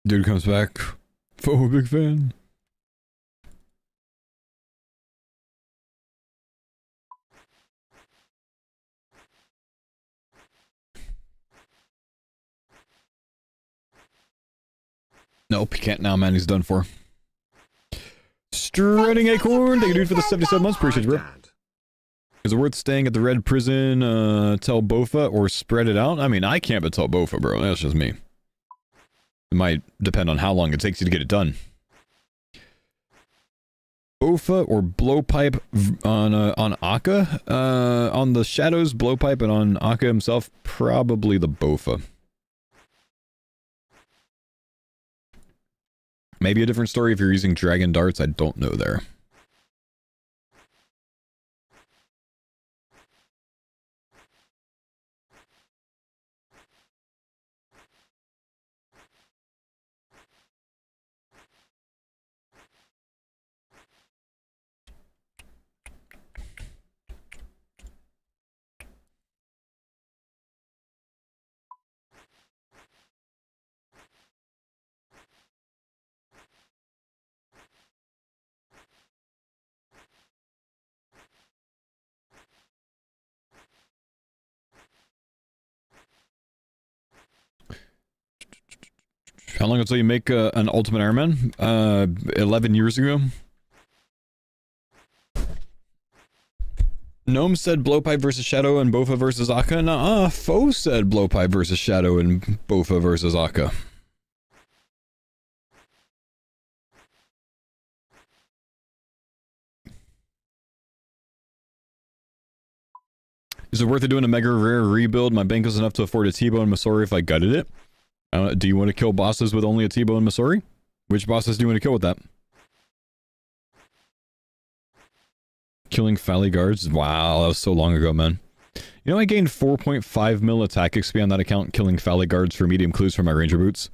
Dude comes back. Oh, big fan. Nope, he can't now, man. He's done for. Strutting Acorn. Thank you, dude, for the 77 months. Appreciate you, bro. Is it worth staying at the red prison, tell Bofa, or spread it out? I mean, I can't but tell Bofa, bro. That's just me. It might depend on how long it takes you to get it done. Bofa or blowpipe on Akka? On the Shadows, blowpipe, and on Akka himself, probably the Bofa. Maybe a different story if you're using dragon darts. I don't know there. How long until you make an Ultimate Iron Man? 11 years ago. Gnome said Blowpipe versus Shadow and Bofa versus Akka. Nuh-uh, Foe said Blowpipe versus Shadow and Bofa versus Akka. Is it worth it doing a mega rare rebuild? My bank was enough to afford a T-Bone Masori if I gutted it. Do you want to kill bosses with only a T-Bone Masori? Which bosses do you want to kill with that? Killing Fally Guards? Wow, that was so long ago, man. You know I gained 4.5 mil attack XP on that account killing Fally Guards for medium clues for my Ranger boots.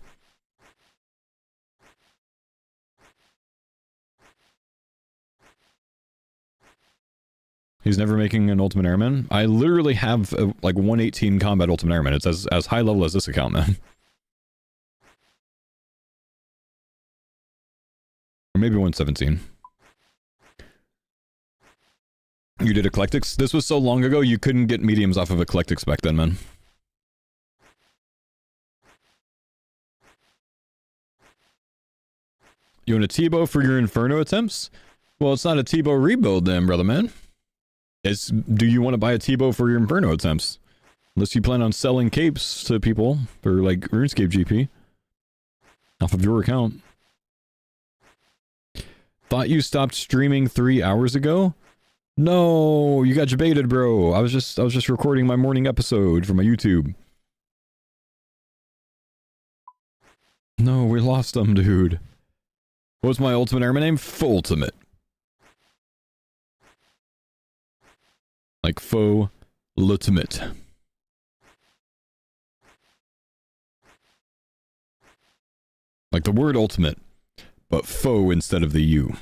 He's never making an Ultimate Airman. I literally have like 118 combat Ultimate Airman. It's as high level as this account, man. Or maybe 117. You did Eclectics? This was so long ago, you couldn't get mediums off of Eclectics back then, man. You want a T-Bow for your Inferno attempts? Well, it's not a T-Bow rebuild then, brother man. It's, do you want to buy a T-Bow for your Inferno attempts? Unless you plan on selling capes to people for, like, RuneScape GP. Off of your account. Thought you stopped streaming 3 hours ago? No, you got debated, bro. I was just recording my morning episode for my YouTube. No, we lost them, dude. What's my Ultimate Airman name? Fultimate. Like faux ultimate. Like the word ultimate, but faux instead of the U.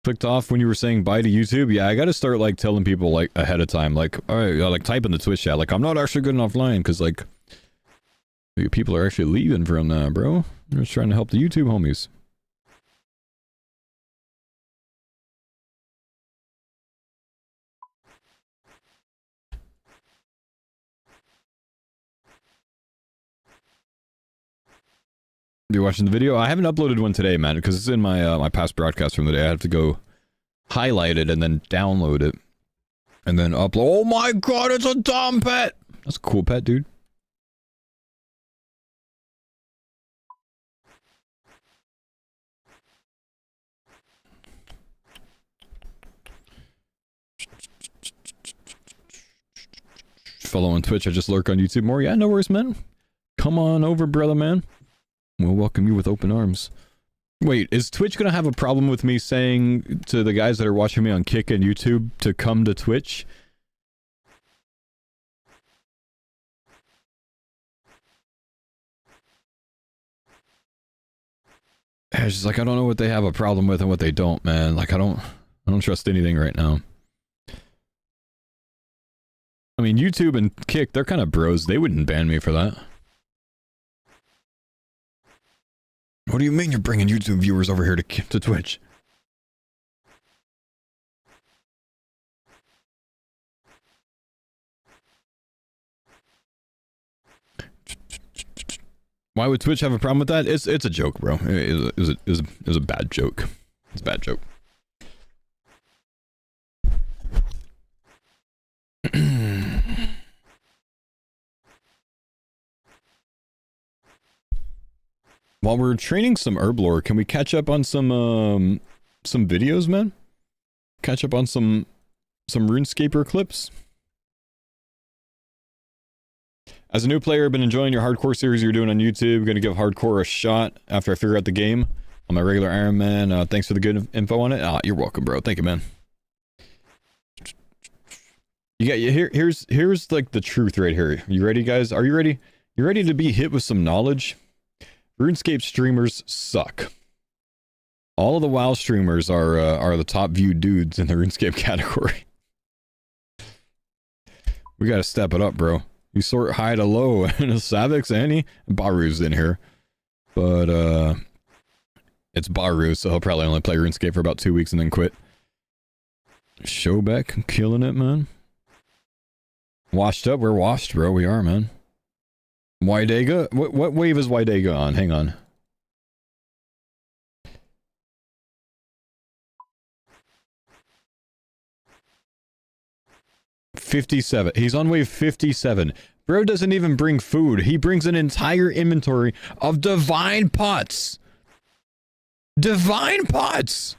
Clicked off when you were saying bye to YouTube. Yeah, I gotta start like telling people like ahead of time, like, alright, like type in the Twitch chat, like I'm not actually good enough offline, because like people are actually leaving from bro. I'm just trying to help the YouTube homies. You watching the video? I haven't uploaded one today, man, because it's in my my past broadcast from the day. I have to go highlight it and then download it and then upload. Oh my god, it's a Dom pet! That's a cool pet, dude. Follow on Twitch. I just lurk on YouTube more. Yeah, no worries, man. Come on over, brother, man. We'll welcome you with open arms. Wait, is Twitch gonna have a problem with me saying to the guys that are watching me on Kick and YouTube to come to Twitch? It's just like, I don't know what they have a problem with and what they don't, man. Like, I don't trust anything right now. I mean, YouTube and Kick, they're kind of bros. They wouldn't ban me for that. What do you mean you're bringing YouTube viewers over here to Twitch? Why would Twitch have a problem with that? It's a joke, bro. It was a bad joke. It's a bad joke. While we're training some Herblore, can we catch up on some videos, man? Catch up on some RuneScaper clips? As a new player, I've been enjoying your hardcore series you're doing on YouTube. Gonna give hardcore a shot after I figure out the game on my regular Iron Man. Thanks for the good info on it. You're welcome, bro. Thank you, man. Here's like the truth right here. You ready, guys? Are you ready? You ready to be hit with some knowledge? RuneScape streamers suck. All of the WoW streamers are the top viewed dudes in the RuneScape category. We gotta step it up, bro. You sort high to low, and Savix, Annie, Baru's in here, but it's Baru, so he'll probably only play RuneScape for about 2 weeks and then quit. Showbeck, killing it, man. Washed up, we're washed, bro. We are, man. Wydega? What wave is Wydega on? Hang on. $57. He's on wave 57. Bro doesn't even bring food. He brings an entire inventory of divine pots. Divine pots!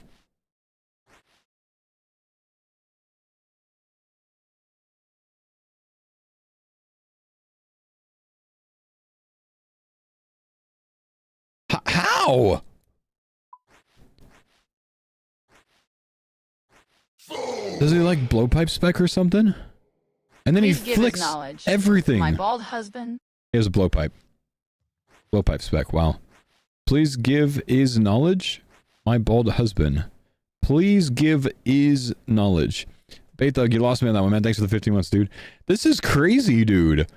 How? Does he like blowpipe spec or something? And then Please he give flicks his knowledge. everything. My bald husband. He has a blowpipe. Blowpipe spec, wow. Please give is knowledge. My bald husband. Please give is knowledge. Baythug, you lost me on that one, man. Thanks for the 15 months, dude. This is crazy, dude.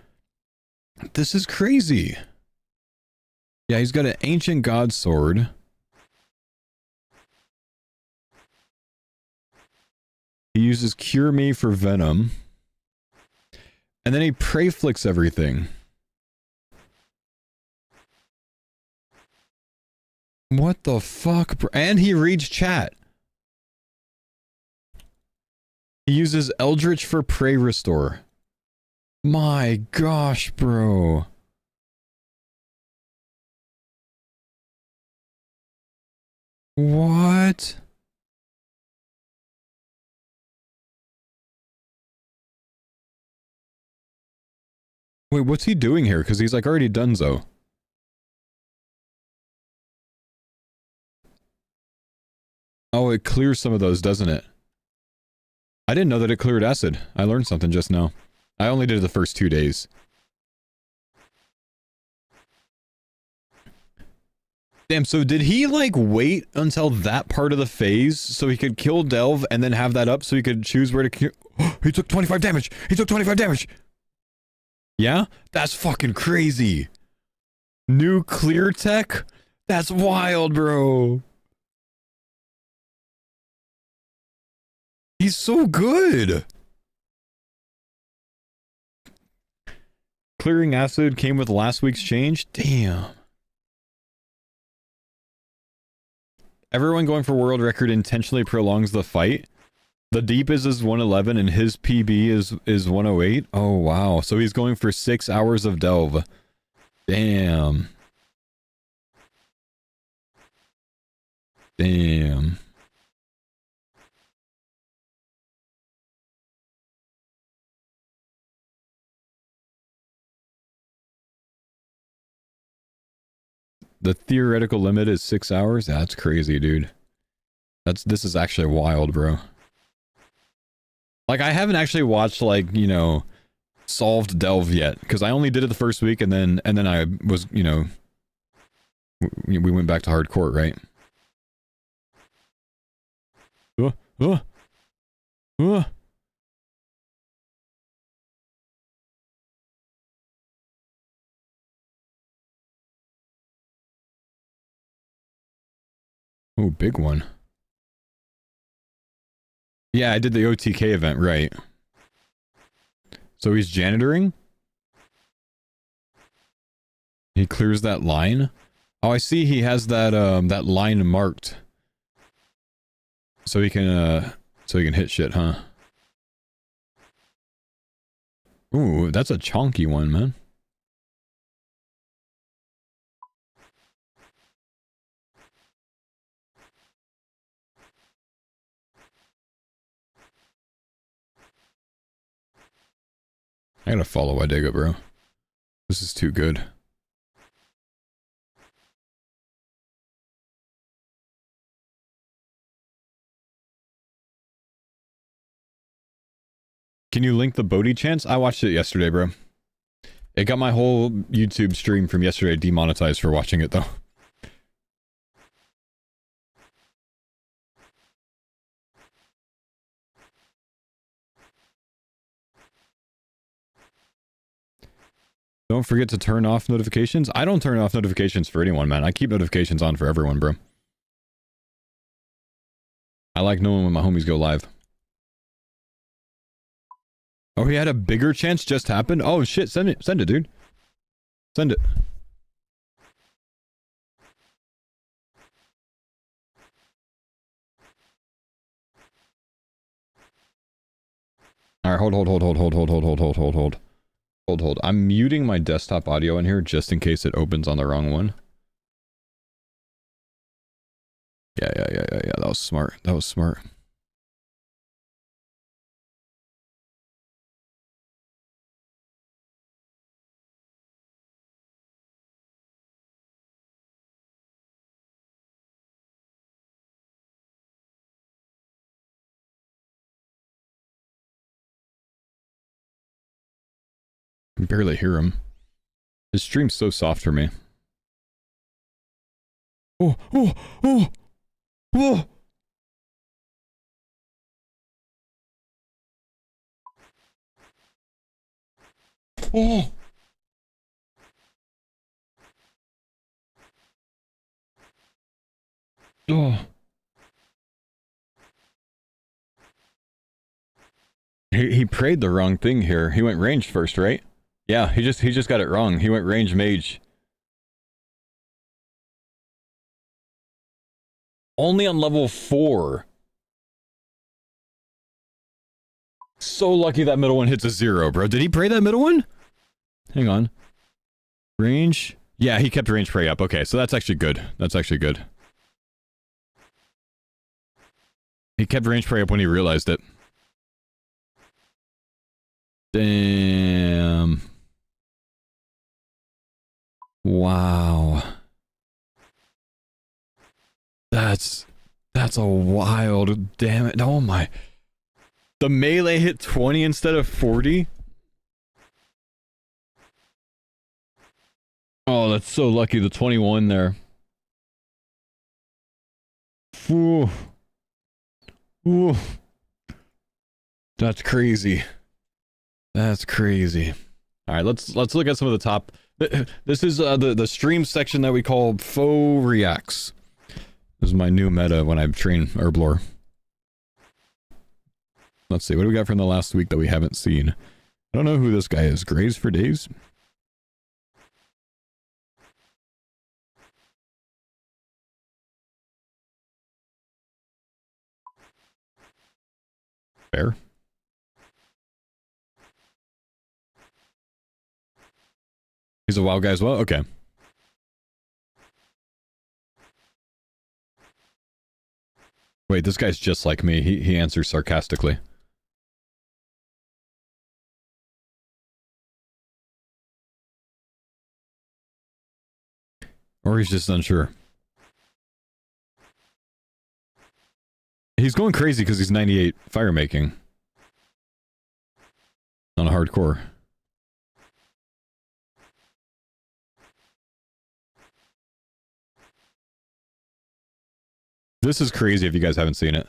This is crazy. Yeah, he's got an ancient god sword. He uses Cure Me for Venom. And then he prey flicks everything. What the fuck, bro? And he reads chat. He uses Eldritch for Prey Restore. My gosh, bro. What? Wait, what's he doing here? Because he's like already donezo. Oh, it clears some of those, doesn't it? I didn't know that it cleared acid. I learned something just now. I only did it the first 2 days. Damn, so did he like wait until that part of the phase so he could kill Delve and then have that up so he could choose where to kill? He took 25 damage! He took 25 damage! Yeah? That's fucking crazy. New clear tech? That's wild, bro. He's so good. Clearing acid came with last week's change? Damn. Everyone going for world record intentionally prolongs the fight. The deep is 111 and his PB is 108. Oh wow. So he's going for 6 hours of delve. Damn. Damn. The theoretical limit is 6 hours? That's crazy, dude. This is actually wild, bro. Like, I haven't actually watched, like, you know, solved delve yet, because I only did it the first week, and then I was, you know, we went back to hardcore, right? Ooh, big one. Yeah, I did the OTK event, right. So he's janitoring? He clears that line? Oh, I see he has that, that line marked. So he can hit shit, huh? Ooh, that's a chonky one, man. I gotta follow Wadega, bro. This is too good. Can you link the Bodhi chance? I watched it yesterday, bro. It got my whole YouTube stream from yesterday demonetized for watching it, though. Don't forget to turn off notifications. I don't turn off notifications for anyone, man. I keep notifications on for everyone, bro. I like knowing when my homies go live. Oh, he had a bigger chance just happened? Oh, shit. Send it, dude. Send it. Alright, hold. I'm muting my desktop audio in here just in case it opens on the wrong one. Yeah. That was smart. That was smart. I can barely hear him. His stream's so soft for me. Oh. He prayed the wrong thing here. He went range first, right? Yeah, he just got it wrong. He went range mage. Only on level 4. So lucky that middle one hits a 0, bro. Did he pray that middle one? Hang on. Range? Yeah, he kept range pray up. Okay, so that's actually good. That's actually good. He kept range pray up when he realized it. Damn. Wow. That's a wild, damn it. Oh my. The melee hit 20 instead of 40? Oh, that's so lucky, the 21 there. Ooh. Ooh. That's crazy. That's crazy. Alright, let's look at some of the top. This is the stream section that we call Faux Reacts. This is my new meta when I train Herblore. Let's see, what do we got from the last week that we haven't seen? I don't know who this guy is. Graves for days? Fair. He's a wild guy as well? Okay. Wait, this guy's just like me. He answers sarcastically. Or he's just unsure. He's going crazy because he's 98 fire making. On a hardcore. This is crazy if you guys haven't seen it.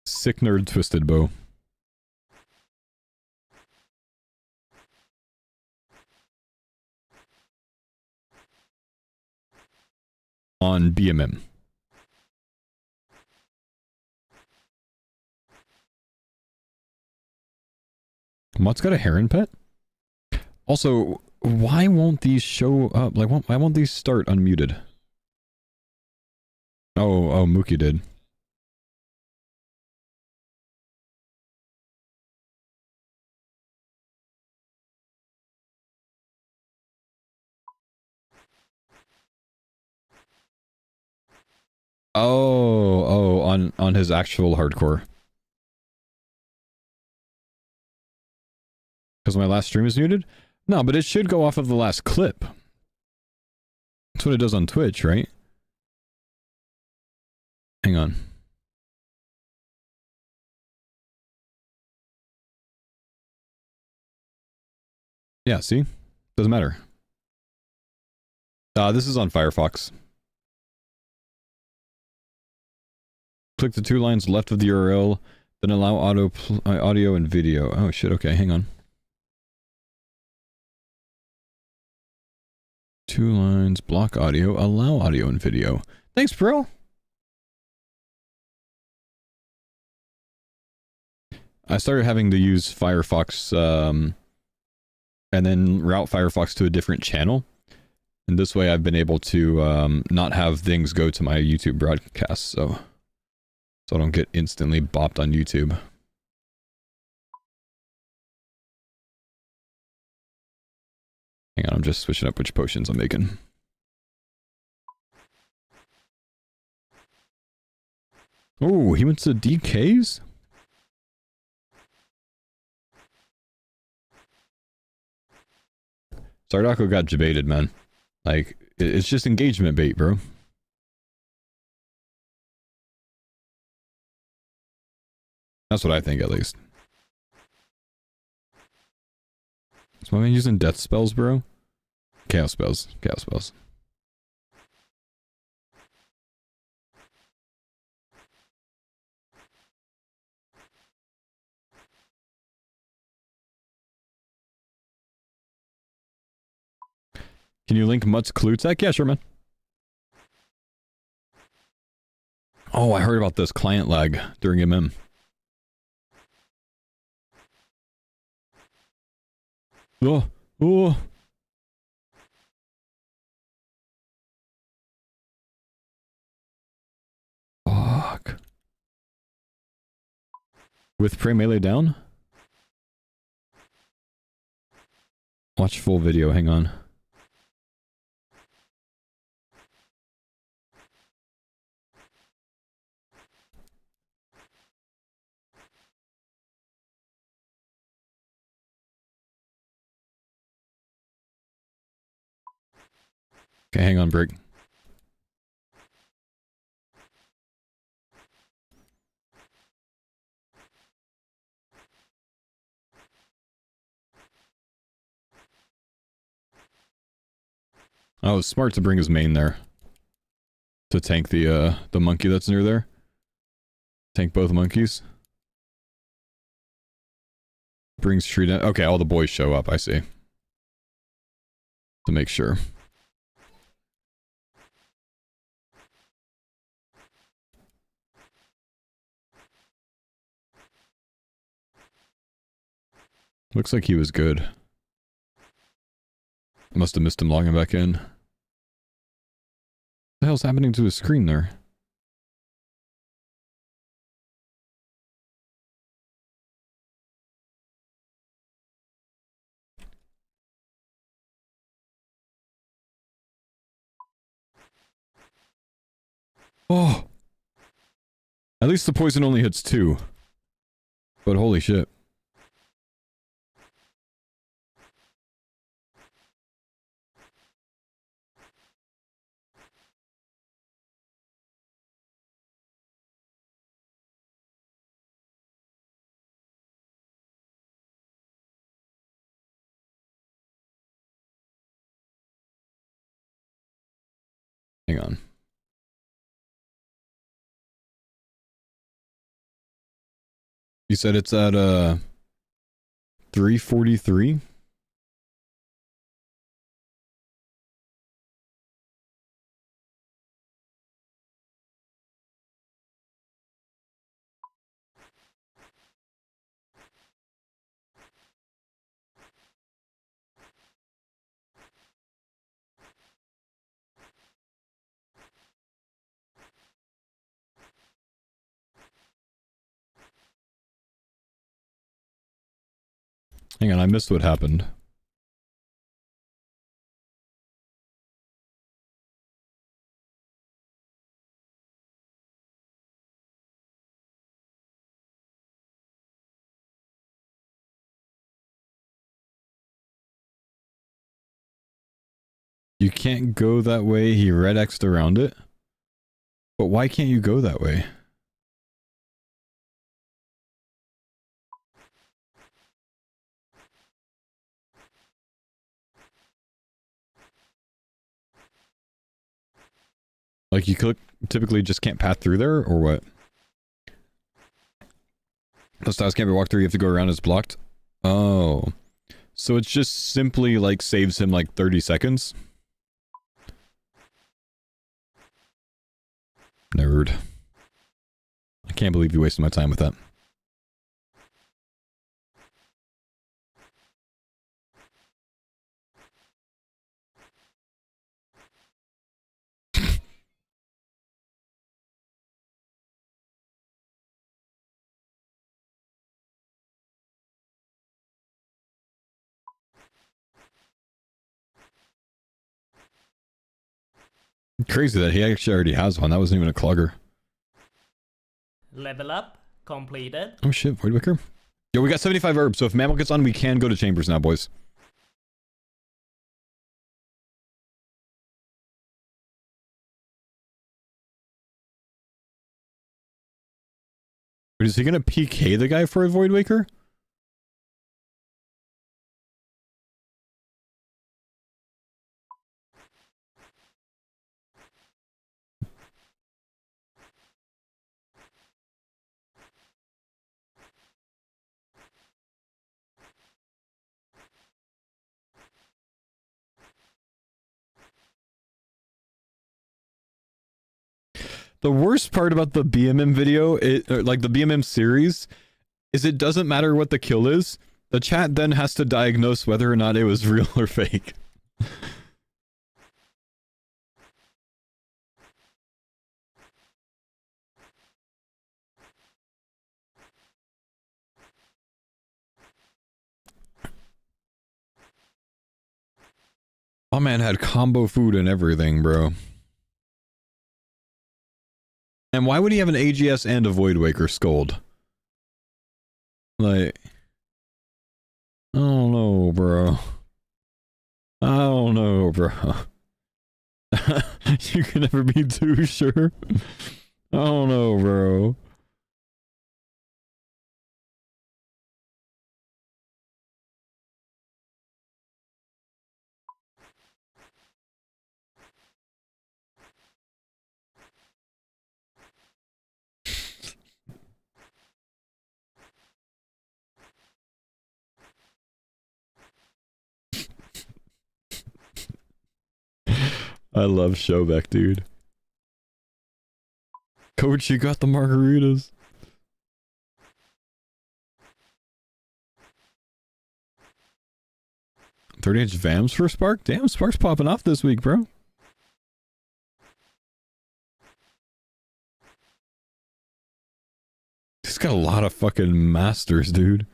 Sick nerd twisted bow. on BMM. Mutt's got a heron pet? Also, why won't these show up? Like, why won't these start unmuted? Oh, Mookie did. Oh, on his actual hardcore. Because my last stream is muted? No, but it should go off of the last clip. That's what it does on Twitch, right? Hang on. Yeah, see? Doesn't matter. This is on Firefox. Click the 2 lines left of the URL, then allow audio and video. Oh shit, okay, hang on. 2 lines, block audio, allow audio and video. Thanks, bro! I started having to use Firefox, and then route Firefox to a different channel. And this way I've been able to not have things go to my YouTube broadcast, so I don't get instantly bopped on YouTube. Hang on, I'm just switching up which potions I'm making. Oh, he went to DKs? Sardako got jebaited, man. Like, it's just engagement bait, bro. That's what I think, at least. Is my man using death spells, bro? Chaos spells. Chaos spells. Can you link Mutt's clue tech? Yeah, sure, man. Oh, I heard about this client lag during MM. Oh, oh. Fuck. With prey melee down? Watch full video, hang on. Okay, hang on, break. Oh, it's smart to bring his main there. To tank the monkey that's near there. Tank both monkeys. Brings tree down. Okay, all the boys show up, I see. To make sure. Looks like he was good. I must have missed him logging back in. What the hell's happening to his screen there? Oh! At least the poison only hits 2. But holy shit. Hang on. You said it's at 343? Hang on, I missed what happened. You can't go that way. He red X'd around it. But why can't you go that way? Like you typically just can't path through there, or what? The styles can't be walked through, you have to go around, it's blocked. Oh. So it's just simply like saves him like 30 seconds? Nerd. I can't believe you wasted my time with that. Crazy that he actually already has one. That wasn't even a clogger. Level up completed. Oh shit, Voidwicker. Yo, we got 75 herbs, so if Mammal gets on, we can go to chambers now, boys. Wait, is he gonna PK the guy for a Voidwaker? The worst part about the BMM video, like the BMM series, is it doesn't matter what the kill is. The chat then has to diagnose whether or not it was real or fake. My man had combo food and everything, bro. And why would he have an AGS and a Voidwaker Scold? Like... I don't know, bro. I don't know, bro. You can never be too sure. I don't know, bro. I love Showbeck, dude. Coach, you got the margaritas. 30-inch VAMs for Spark? Damn, Spark's popping off this week, bro. He's got a lot of fucking masters, dude.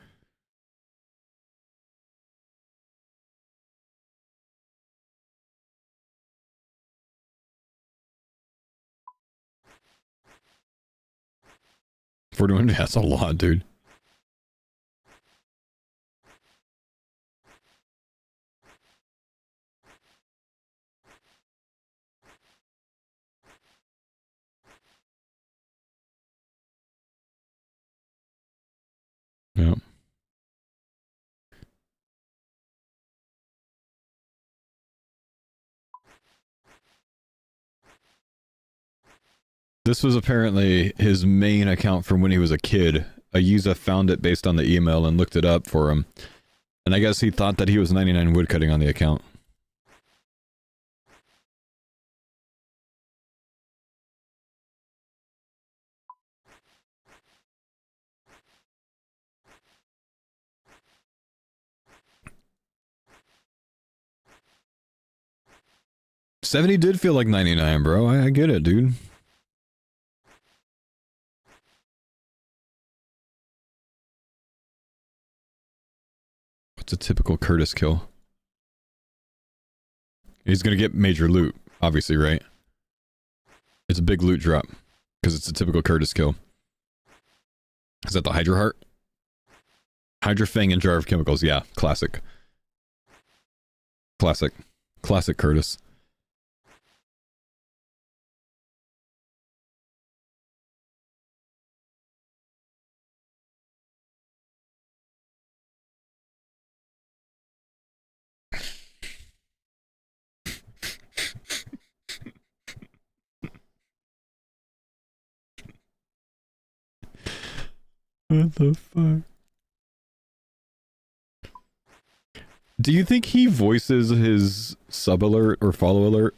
That's a lot, dude. Yeah. This was apparently his main account from when he was a kid. A user found it based on the email and looked it up for him. And I guess he thought that he was 99 woodcutting on the account. $70 did feel like 99, bro. I get it, dude. What's a typical Curtis kill? He's gonna get major loot, obviously, right? It's a big loot drop, because it's a typical Curtis kill. Is that the Hydra Heart? Hydra Fang and Jar of Chemicals, yeah, classic. Classic. Classic Curtis. What the fuck? Do you think he voices his sub alert or follow alert?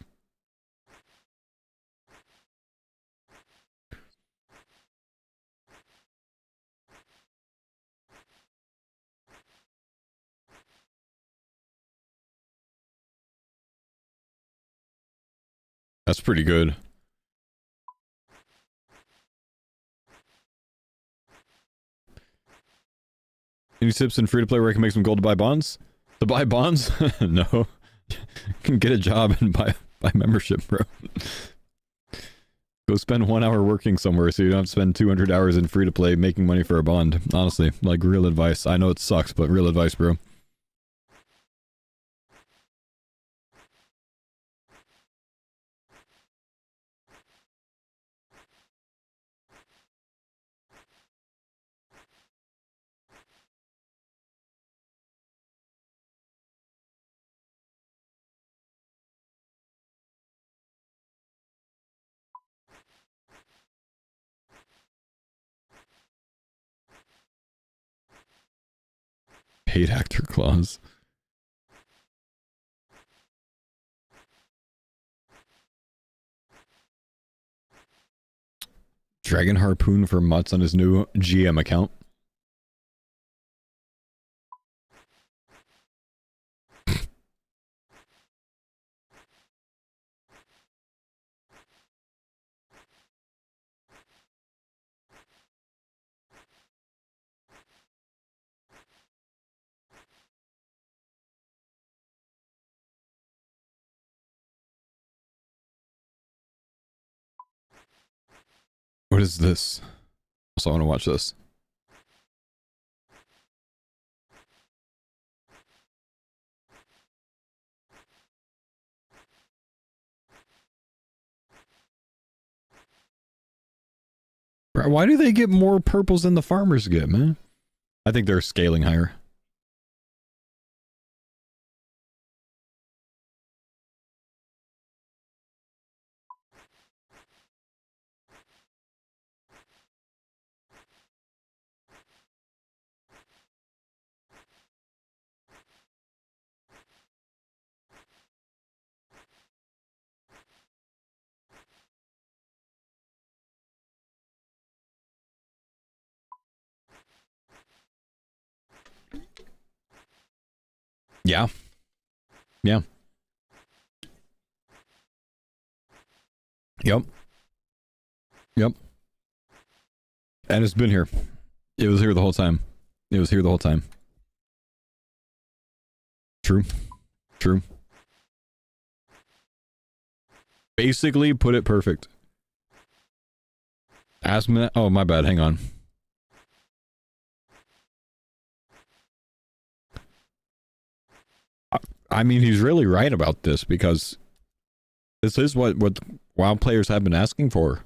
That's pretty good. Any tips in free-to-play where I can make some gold to buy bonds? To buy bonds? No. You can get a job and buy membership, bro. Go spend 1 hour working somewhere so you don't have to spend 200 hours in free-to-play making money for a bond. Honestly, like real advice. I know it sucks, but real advice, bro. Paid actor clause. Dragon Harpoon for Mutts on his new GM account. What is this? Also, I want to watch this. Why do they get more purples than the farmers get, man? I think they're scaling higher. Yeah. Yeah. Yep. Yep. And it's been here. It was here the whole time. It was here the whole time. True. True. Basically, put it perfect. Ask me that. Oh, my bad. Hang on. I mean, he's really right about this because this is what WoW players have been asking for.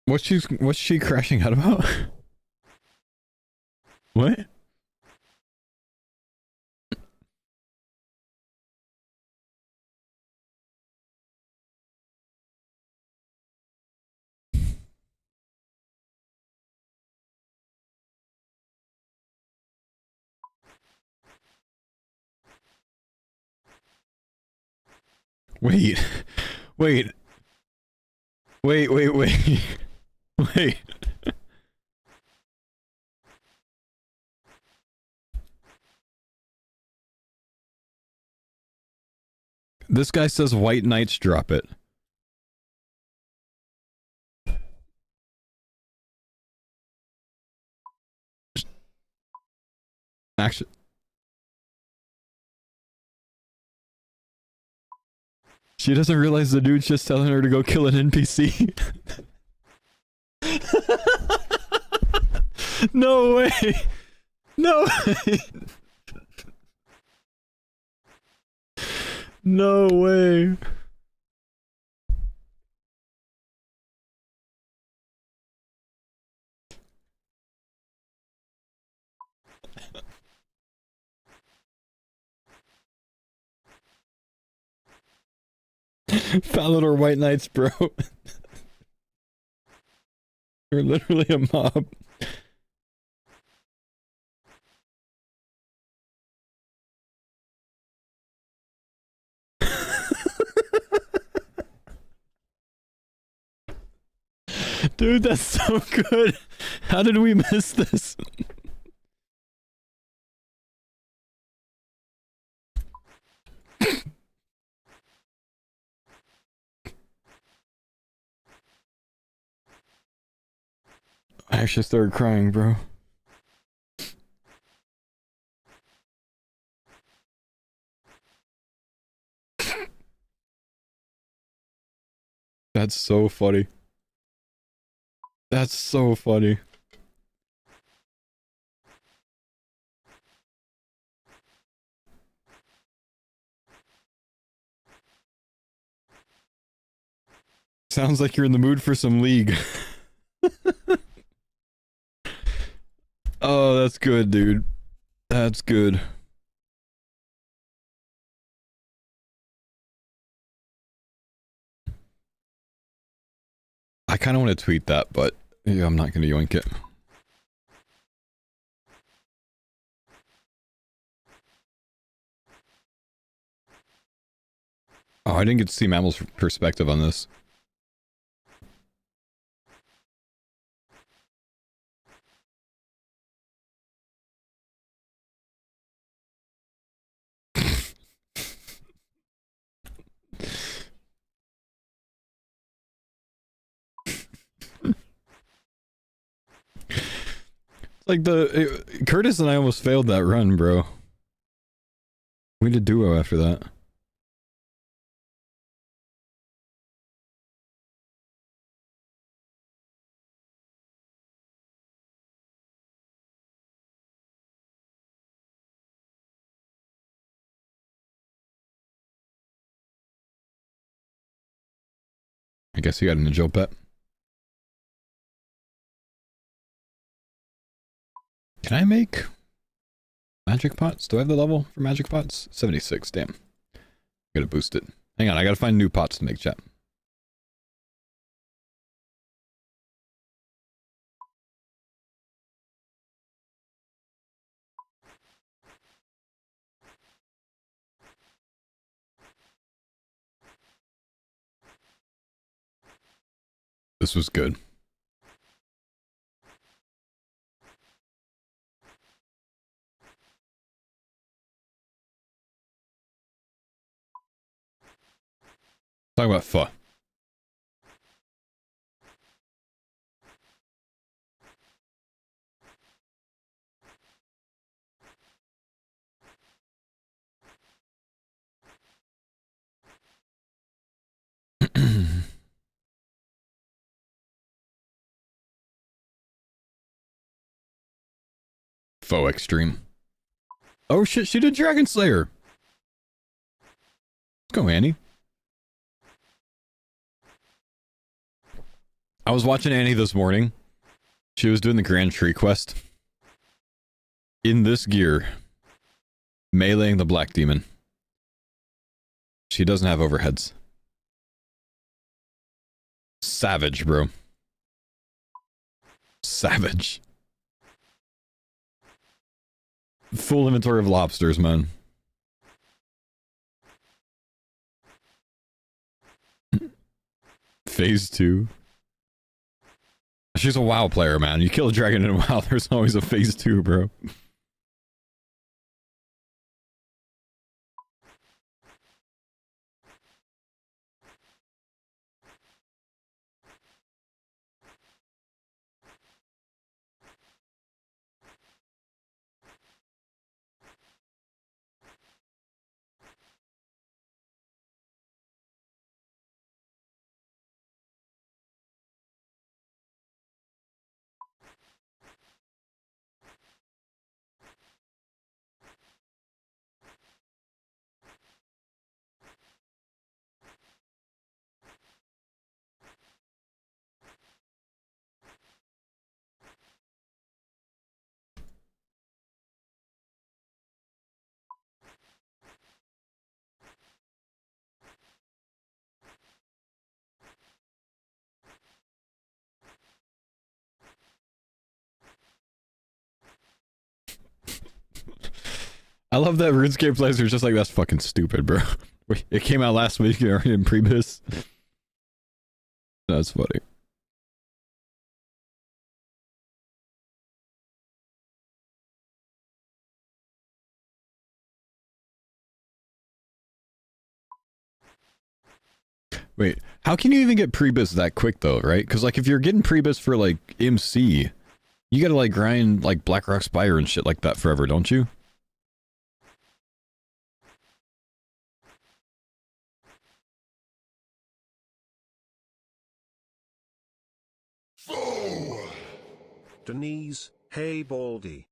What's she crashing out about? What? Wait. Wait. Wait. Wait. This guy says White Knights drop it. Actually, she doesn't realize the dude's just telling her to go kill an NPC. No way. No way. No way. Falador White Knights, bro. You're literally a mob. Dude, that's so good. How did we miss this? I actually started crying, bro. That's so funny. That's so funny. Sounds like you're in the mood for some League. Oh, that's good, dude. That's good. I kind of want to tweet that, but yeah, I'm not going to yoink it. Oh, I didn't get to see Mammal's perspective on this. Like Curtis and I almost failed that run, bro. We did duo after that. I guess you got a Nigel pet. Can I make magic pots? Do I have the level for magic pots? 76, damn. Gotta boost it. Hang on, I gotta find new pots to make, chat. This was good. Talk about pho. Pho extreme. Oh shit, she did Dragon Slayer. Let's go, Annie. I was watching Annie this morning. She was doing the Grand Tree quest. In this gear. Meleeing the Black Demon. She doesn't have overheads. Savage, bro. Savage. Full inventory of lobsters, man. Phase 2. She's a WoW player, man. You kill a dragon in WoW, there's always a phase 2, bro. I love that RuneScape players are just like, that's fucking stupid, bro. It came out last week in Prebis. That's funny. Wait, how can you even get Prebis that quick though, right? Because like if you're getting Prebis for like MC, you gotta like grind like Blackrock Spire and shit like that forever, don't you? Denise, hey Baldy.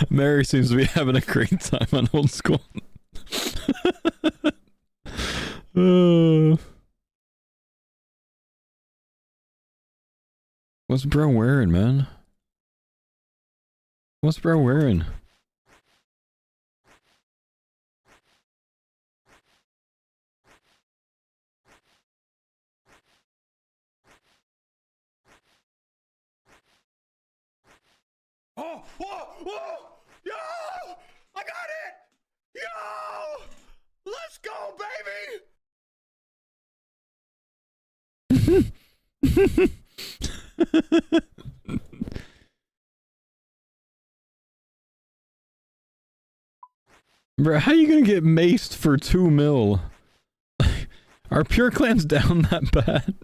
Mary seems to be having a great time on old school. What's bro wearing, man? What's bro wearing? Oh, whoa, whoa! Yo! I got it! Yo! Let's go, baby! Bro, how you gonna get maced for 2 mil? Are pure clans down that bad?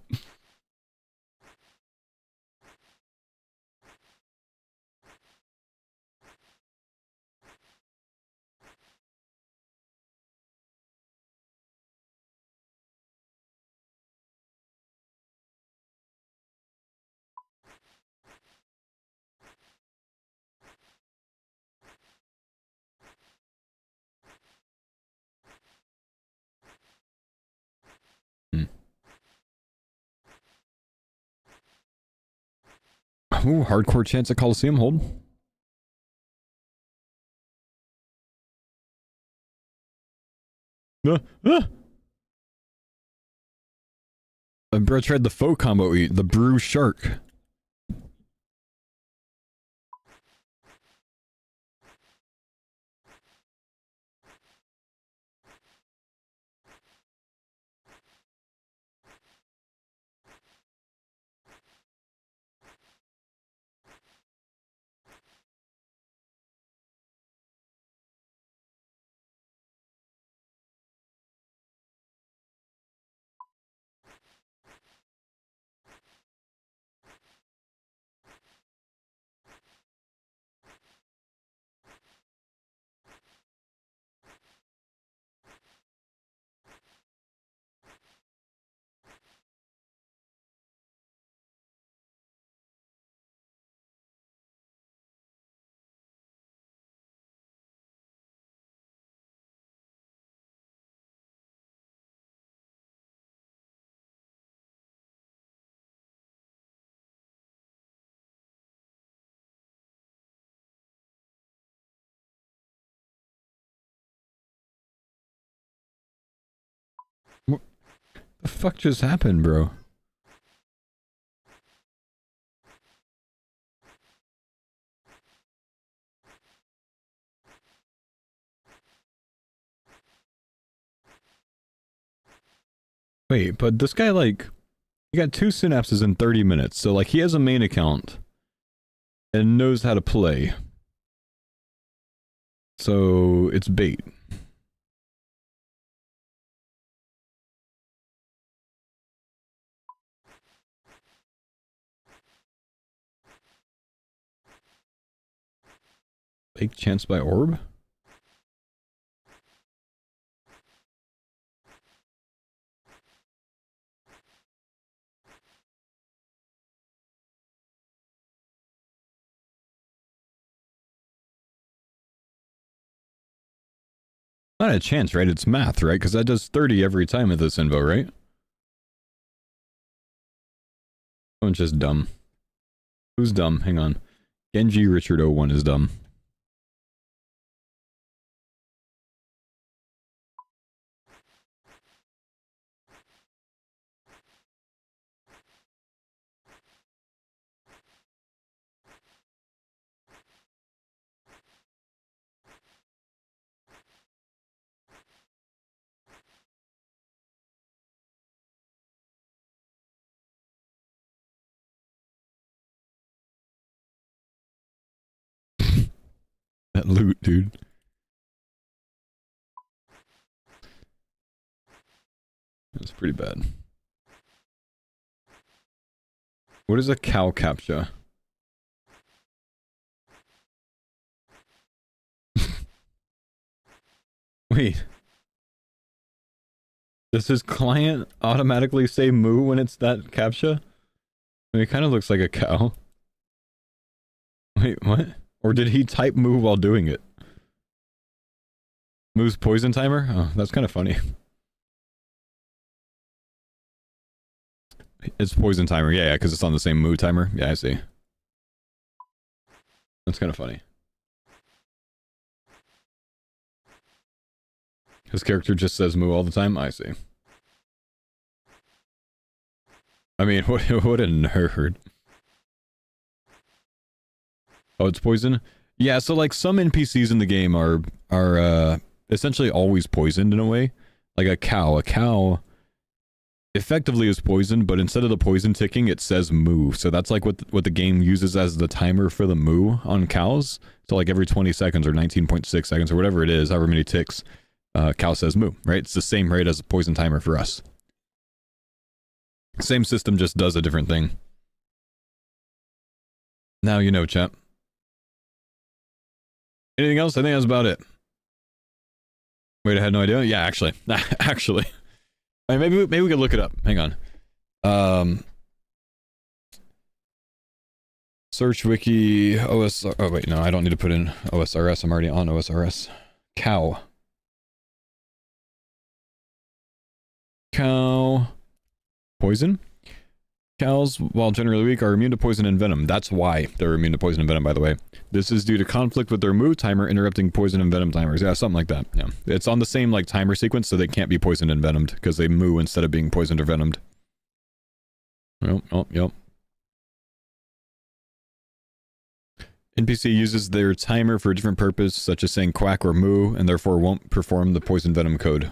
Ooh, hardcore chance at Coliseum, hold. Bro tried the faux combo eat, the brew shark. The fuck just happened, bro? Wait, but this guy, like, he got 2 synapses in 30 minutes, so, like, he has a main account and knows how to play. So, it's bait. Fake chance by orb? Not a chance, right? It's math, right? Because that does 30 every time with this info, right? I'm just dumb. Who's dumb? Hang on. Genji Richard 01 is dumb. That loot, dude. That's pretty bad. What is a cow captcha? Wait. Does his client automatically say moo when it's that captcha? I mean, it kind of looks like a cow. Wait, what? Or did he type moo while doing it? Moo's poison timer? Oh, that's kind of funny. It's poison timer. Yeah, because it's on the same moo timer. Yeah, I see. That's kind of funny. His character just says moo all the time? I see. I mean, what a nerd. Oh, it's poison? Yeah, so like some NPCs in the game are essentially always poisoned in a way. Like a cow effectively is poisoned, but instead of the poison ticking, it says moo. So that's like what the game uses as the timer for the moo on cows. So like every 20 seconds or 19.6 seconds or whatever it is, however many ticks, cow says moo, right? It's the same rate as a poison timer for us. Same system, just does a different thing. Now you know, chat. Anything else? I think that's about it. Wait, I had no idea? Yeah, actually. Actually. I mean, maybe we could look it up. Hang on. Search wiki OSR. Oh, wait, no, I don't need to put in OSRS. I'm already on OSRS. Cow. Cow. Poison? Cows, while generally weak, are immune to poison and venom. That's why they're immune to poison and venom, by the way. This is due to conflict with their moo timer interrupting poison and venom timers. Yeah, something like that. Yeah. It's on the same, like, timer sequence, so they can't be poisoned and venomed, because they moo instead of being poisoned or venomed. Yep. NPC uses their timer for a different purpose, such as saying quack or moo, and therefore won't perform the poison venom code.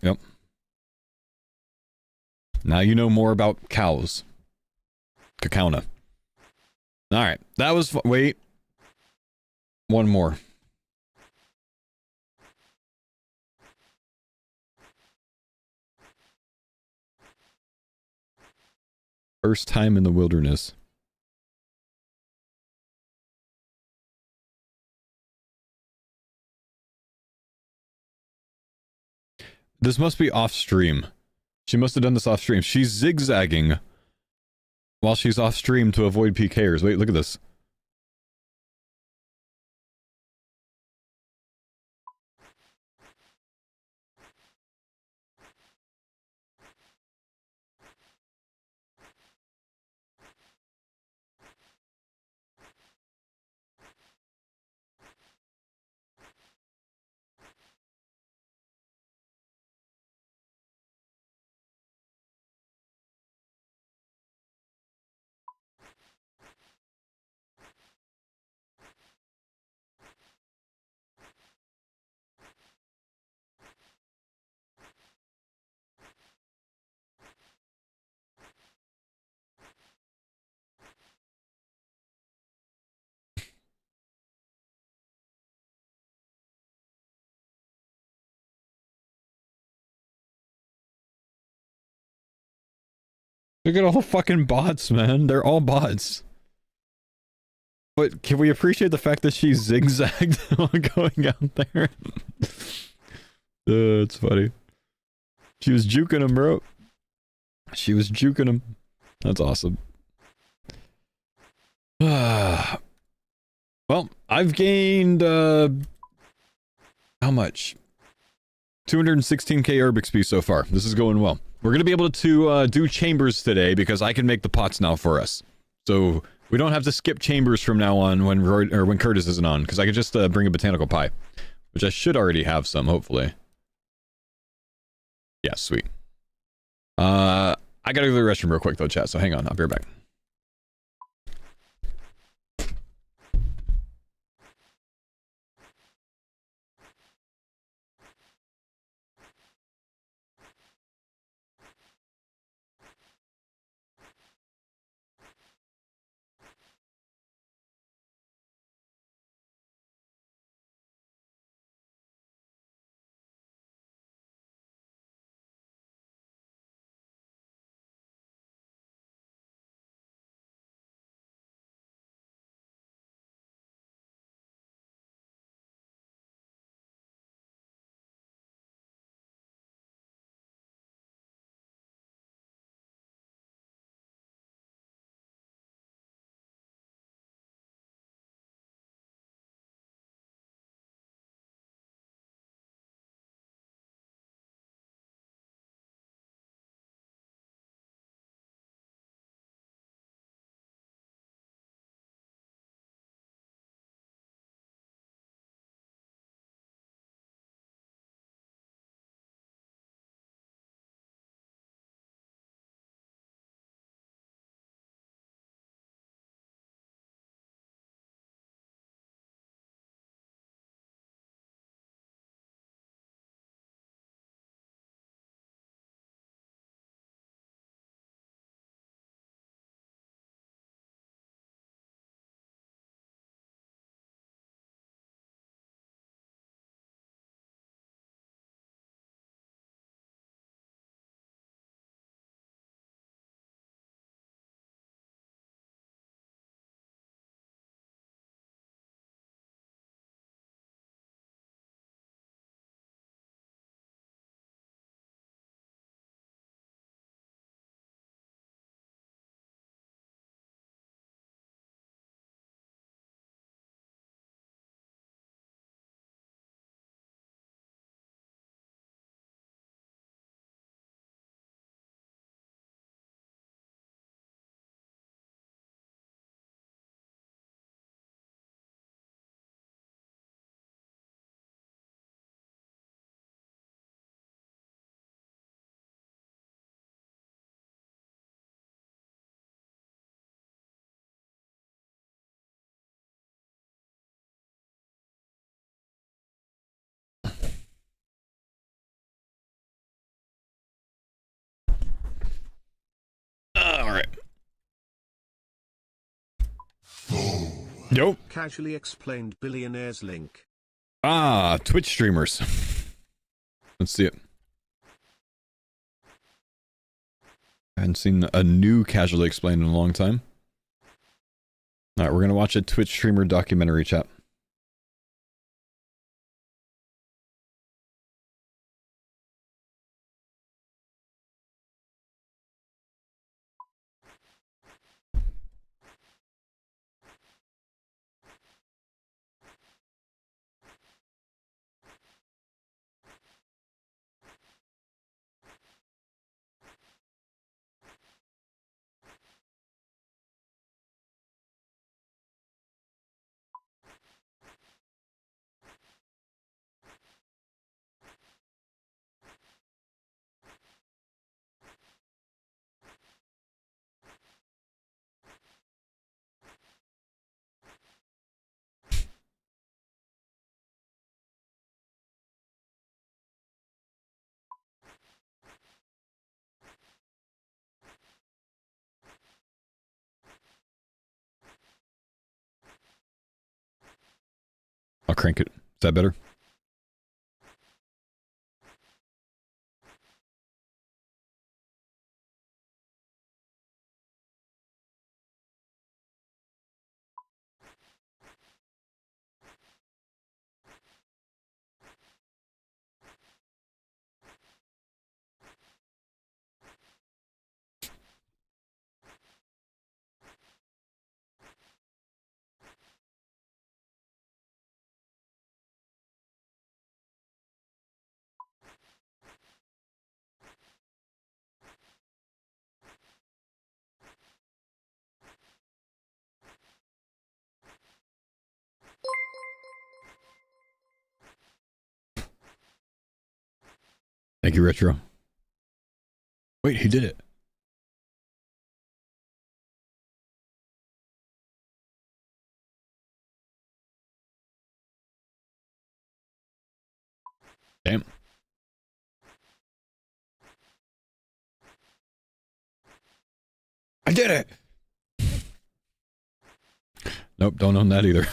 Yep. Now you know more about cows. Cacauna. Alright, that was wait. One more. First time in the wilderness. This must be off stream. She must have done this off stream. She's zigzagging while she's off stream to avoid PKers. Wait, look at this. Look at all the fucking bots, man. They're all bots. But can we appreciate the fact that she zigzagged while going out there? It's funny. She was juking him, bro. She was juking him. That's awesome. Well, I've gained, how much? 216k herb XP so far. This is going well. We're going to be able to do chambers today because I can make the pots now for us. So we don't have to skip chambers from now on when when Curtis isn't on, because I could just bring a botanical pie, which I should already have some, hopefully. Yeah, sweet. I gotta go to the restroom real quick though, chat, so hang on, I'll be right back. Alright. Yo. Casually explained billionaires link. Ah, Twitch streamers. Let's see it. I haven't seen a new casually explained in a long time. Alright, we're gonna watch a Twitch streamer documentary, chat. I'll crank it. Is that better? Thank you, Retro. Wait, he did it. Damn. I did it! Nope, don't own that either.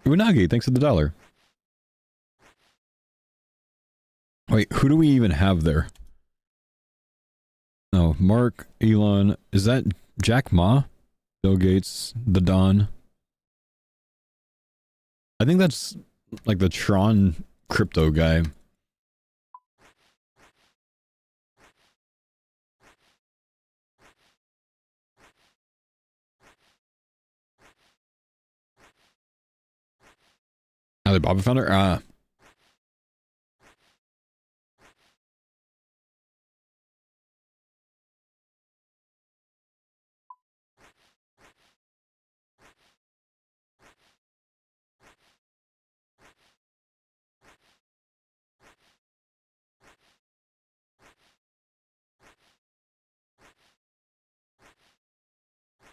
Unagi, thanks for the $1. Wait, who do we even have there? No, Mark, Elon, is that Jack Ma? Bill Gates, the Don? I think that's like the Tron crypto guy. Alibaba founder? Ah.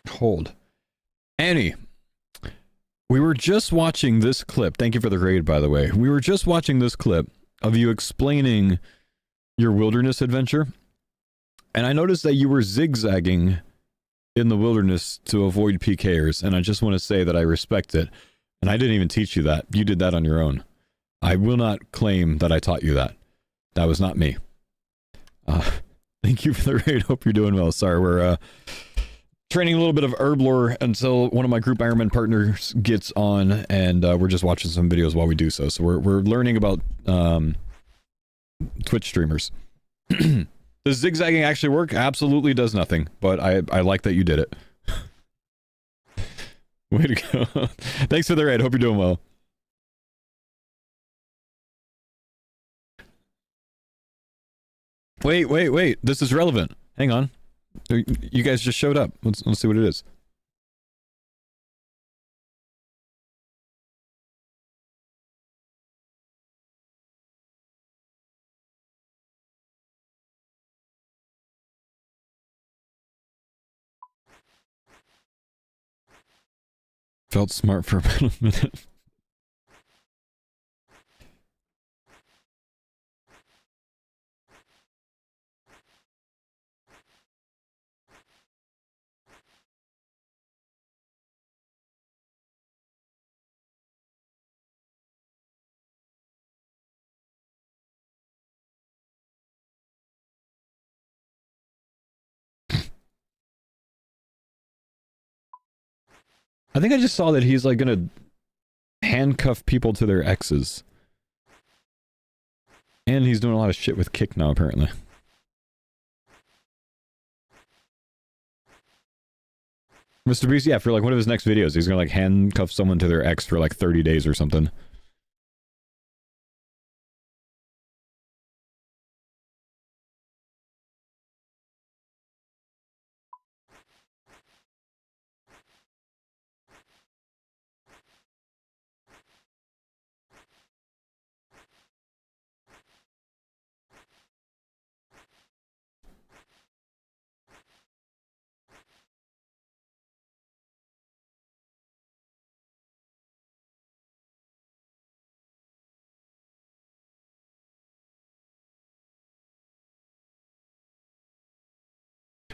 Hold. Annie. We were just watching this clip. Thank you for the raid, by the way. We were just watching this clip of you explaining your wilderness adventure. And I noticed that you were zigzagging in the wilderness to avoid PKers. And I just want to say that I respect it. And I didn't even teach you that. You did that on your own. I will not claim that I taught you that. That was not me. Thank you for the raid. Hope you're doing well. Sorry, we're training a little bit of Herblore until one of my group Ironman partners gets on, and we're just watching some videos while we do so. So we're learning about Twitch streamers. Does zigzagging actually work? Absolutely does nothing, but I like that you did it. Way to go. Thanks for the raid. Hope you're doing well. Wait. This is relevant. Hang on. You guys just showed up. Let's see what it is. Felt smart for about a minute. I think I just saw that he's like gonna handcuff people to their exes. And he's doing a lot of shit with Kick now, apparently. Mr. Beast, yeah, for like one of his next videos, he's gonna like handcuff someone to their ex for like 30 days or something.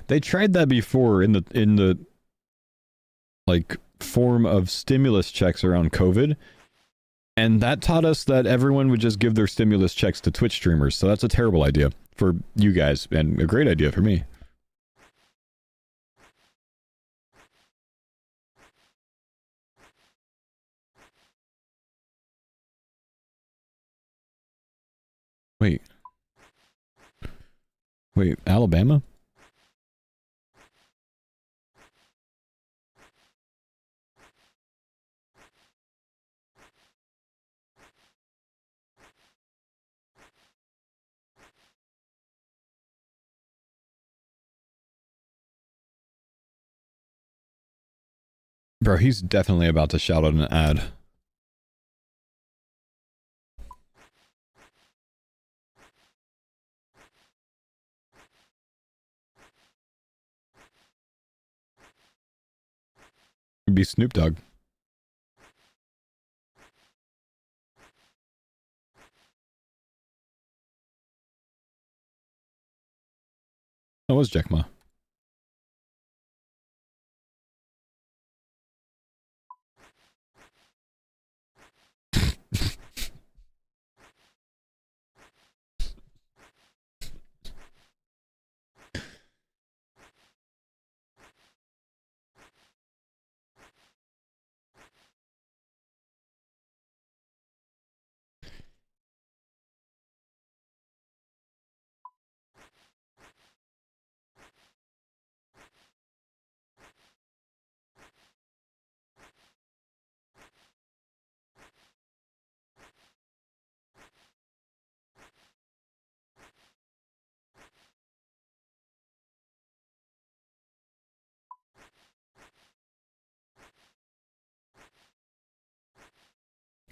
They tried that before in the like form of stimulus checks around COVID, and that taught us that everyone would just give their stimulus checks to Twitch streamers. So that's a terrible idea for you guys and a great idea for me. Wait, Alabama? Bro, he's definitely about to shout out an ad. be Snoop Dogg. That was Jack Ma.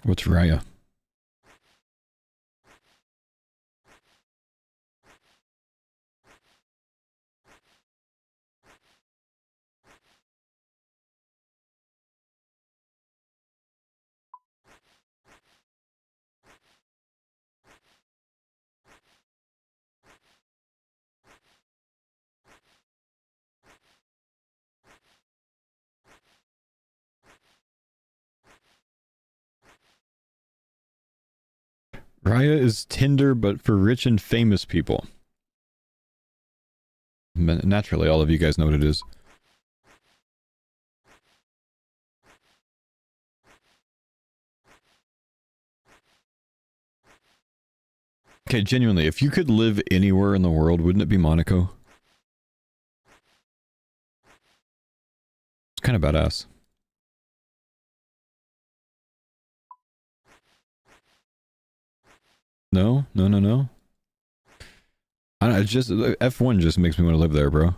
What's Raya? Raya is Tinder, but for rich and famous people. Naturally, all of you guys know what it is. Okay, genuinely, if you could live anywhere in the world, wouldn't it be Monaco? It's kind of badass. No, no, no, no. I don't know, it's just F1 just makes me want to live there, bro.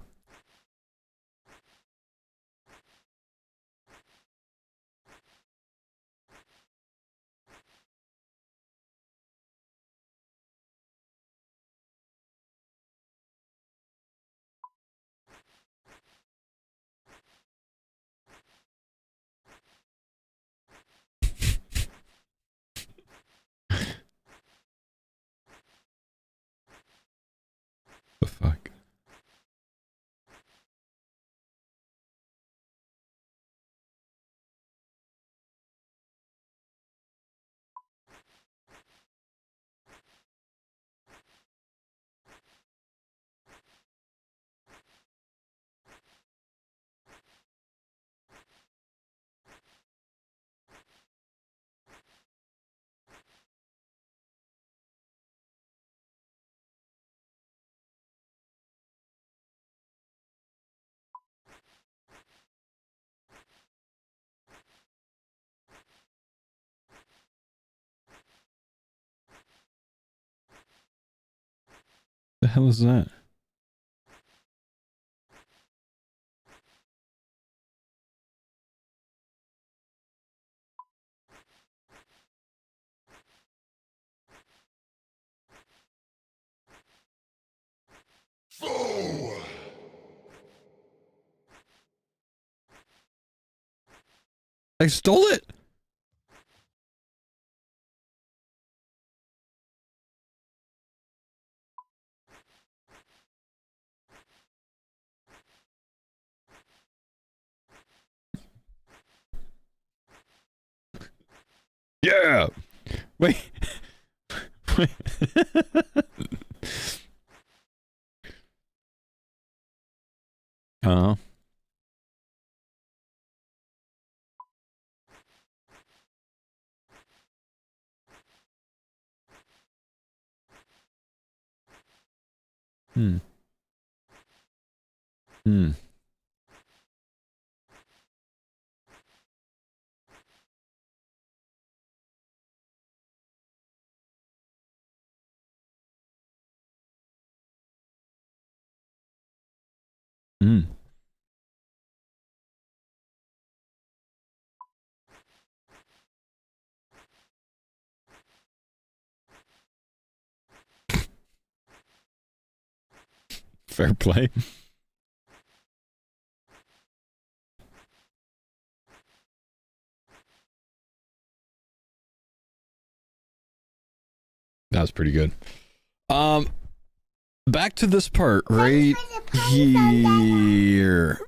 The fuck? The hell is that? I stole it! Yeah! Wait. Wait. Uh-huh. Hmm. Hmm. Hmm. Fair play. That's pretty good. Back to this part right here.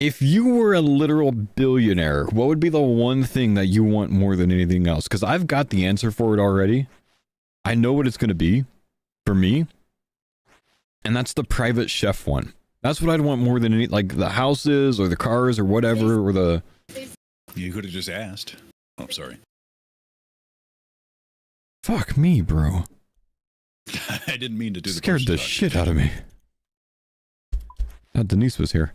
If you were a literal billionaire, what would be the one thing that you want more than anything else? Because I've got the answer for it already. I know what it's going to be for me. And that's the private chef one. That's what I'd want more than any, like the houses or the cars or whatever, or the... You could have just asked. Oh, sorry. Fuck me, bro. I didn't mean to do Scared the the shit out of me. Denise was here.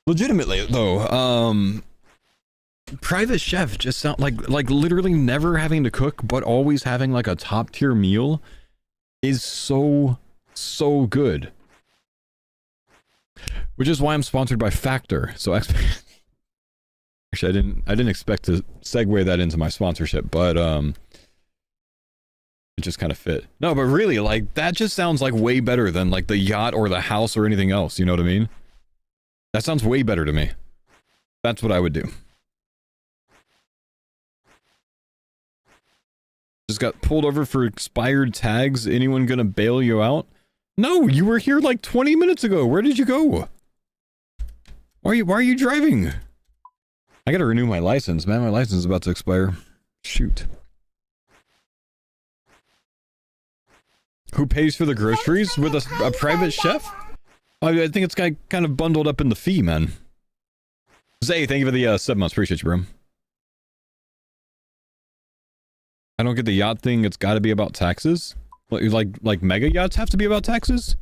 Legitimately, though, private chef just sound like literally never having to cook, but always having like a top tier meal is so good. Which is why I'm sponsored by Factor. So actually, I didn't expect to segue that into my sponsorship, but it just kind of fit. No, but really, like that just sounds like way better than like the yacht or the house or anything else. You know what I mean? That sounds way better to me. That's what I would do. Just got pulled over for expired tags. Anyone gonna bail you out? No, you were here like 20 minutes ago. Where did you go? Why are you driving? I gotta renew my license, man. My license is about to expire. Shoot. Who pays for the groceries with a private chef? I think it's kind of bundled up in the fee, man. Zay, thank you for the 7 months. Appreciate you, bro. I don't get the yacht thing. It's got to be about taxes. Like mega yachts have to be about taxes.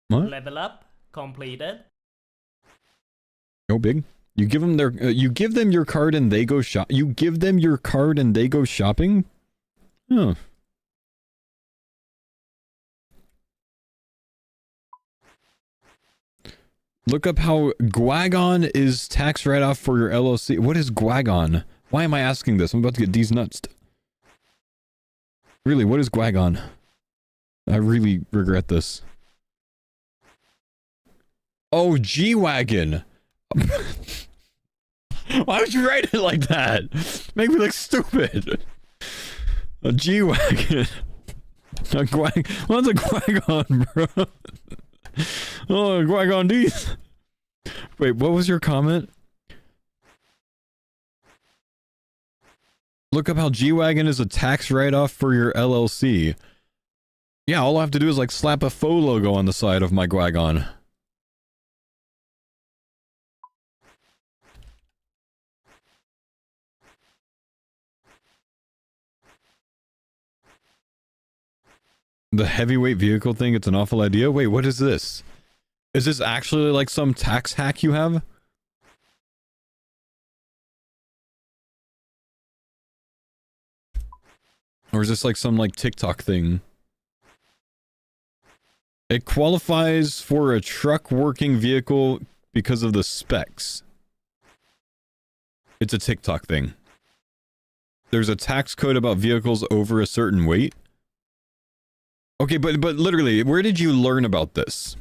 What? Level up completed. No big. You give them you give them your card and they go shop. You give them your card and they go shopping. Huh. Look up how Guagon is tax write-off for your LLC. What is Guagon? Why am I asking this? I'm about to get these nuts. Really, what is Guagon? I really regret this. Oh, G-Wagon. Why would you write it like that? Make me look stupid. A G-Wagon. A Guag... What's a Guagon, bro? Oh, Guagon D's. Wait, what was your comment? Look up how G-Wagon is a tax write-off for your LLC. Yeah, all I have to do is like slap a faux logo on the side of my Guagon. The heavyweight vehicle thing, it's an awful idea. Wait, what is this? Is this actually like some tax hack you have? Or is this like some like TikTok thing? It qualifies for a truck working vehicle because of the specs. It's a TikTok thing. There's a tax code about vehicles over a certain weight. Okay, but literally, where did you learn about this?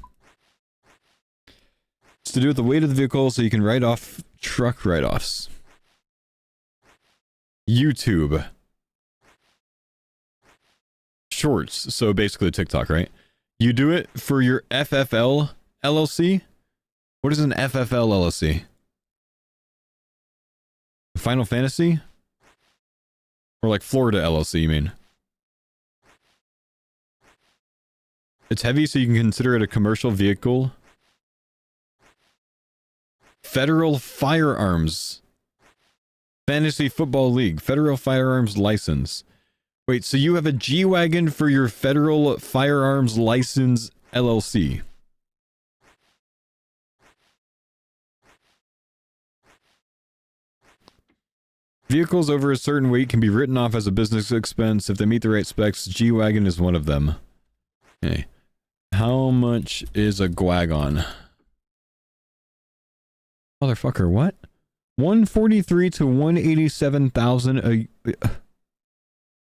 It's to do with the weight of the vehicle so you can write off truck write-offs. YouTube. Shorts, so basically TikTok, right? You do it for your FFL LLC? What is an FFL LLC? Final Fantasy? Or like Florida LLC, you mean? It's heavy, so you can consider it a commercial vehicle. Federal Firearms. Fantasy Football League. Federal Firearms License. Wait, so you have a G-Wagon for your Federal Firearms License LLC. Vehicles over a certain weight can be written off as a business expense if they meet the right specs. G-Wagon is one of them. Okay. How much is a Guagon? Motherfucker, what? 143 to 187,000 a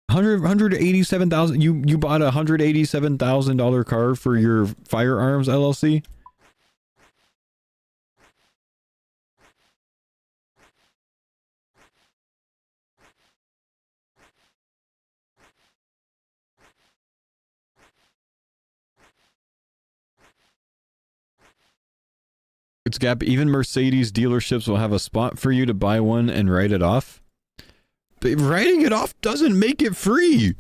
187,000. You bought a $187,000 car for your firearms LLC? Markets Gap. Even Mercedes dealerships will have a spot for you to buy one and write it off. But writing it off doesn't make it free.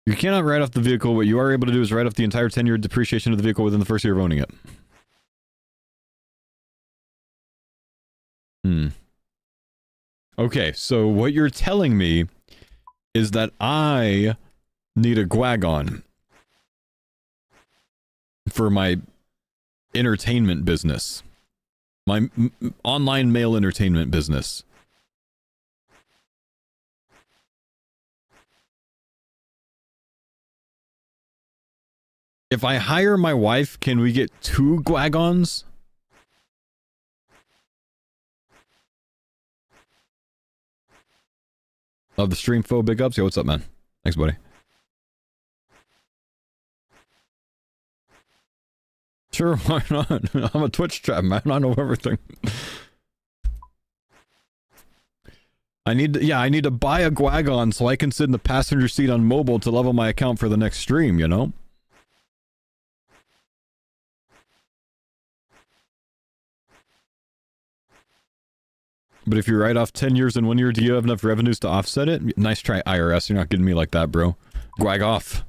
You cannot write off the vehicle. What you are able to do is write off the entire 10-year depreciation of the vehicle within the first year of owning it. Okay, so what you're telling me is that I need a Gwagon for my entertainment business. My online mail entertainment business. If I hire my wife, can we get 2 Gwagons? Love the stream, Fo. Big ups. Yo, what's up, man? Thanks, buddy. Sure, why not? I'm a Twitch chat, man. I know everything. I need to buy a Gwagon so I can sit in the passenger seat on mobile to level my account for the next stream, you know? But if you write off 10 years in 1 year, do you have enough revenues to offset it? Nice try, IRS. You're not getting me like that, bro. Gwag off.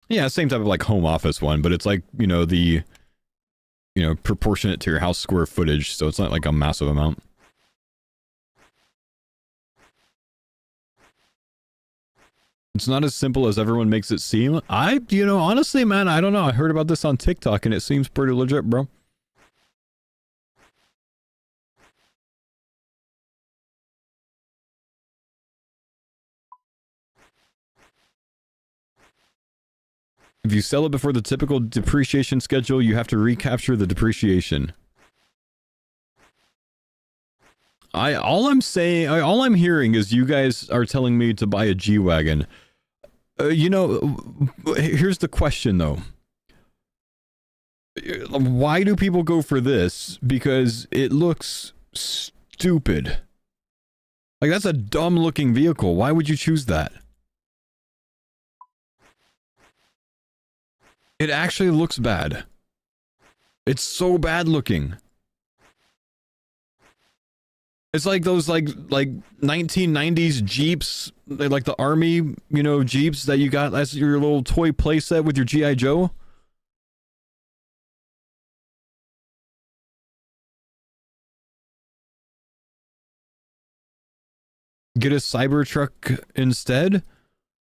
Yeah, same type of like home office one, but it's like, you know, the, you know, proportionate to your house square footage, so it's not like a massive amount. It's not as simple as everyone makes it seem. You know, honestly, man, I don't know. I heard about this on TikTok and it seems pretty legit, bro. If you sell it before the typical depreciation schedule, you have to recapture the depreciation. All I'm hearing is you guys are telling me to buy a G-Wagon. You know, here's the question though. Why do people go for this? Because it looks stupid. Like, that's a dumb looking vehicle. Why would you choose that? It actually looks bad. It's so bad looking. It's like those like 1990s Jeeps, like the army, you know, Jeeps that you got as your little toy playset with your G.I. Joe. Get a Cybertruck instead?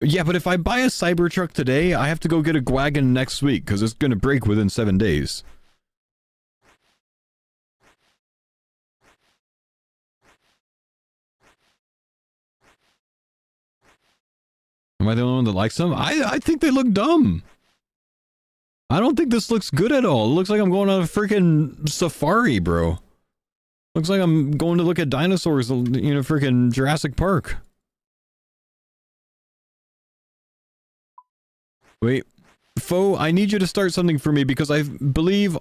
Yeah, but if I buy a Cybertruck today, I have to go get a Gwagon next week because it's going to break within 7 days. Am I the only one that likes them? I think they look dumb. I don't think this looks good at all. It looks like I'm going on a freaking safari, bro. Looks like I'm going to look at dinosaurs, you know, freaking Jurassic Park. Wait, Fo, I need you to start something for me because I believe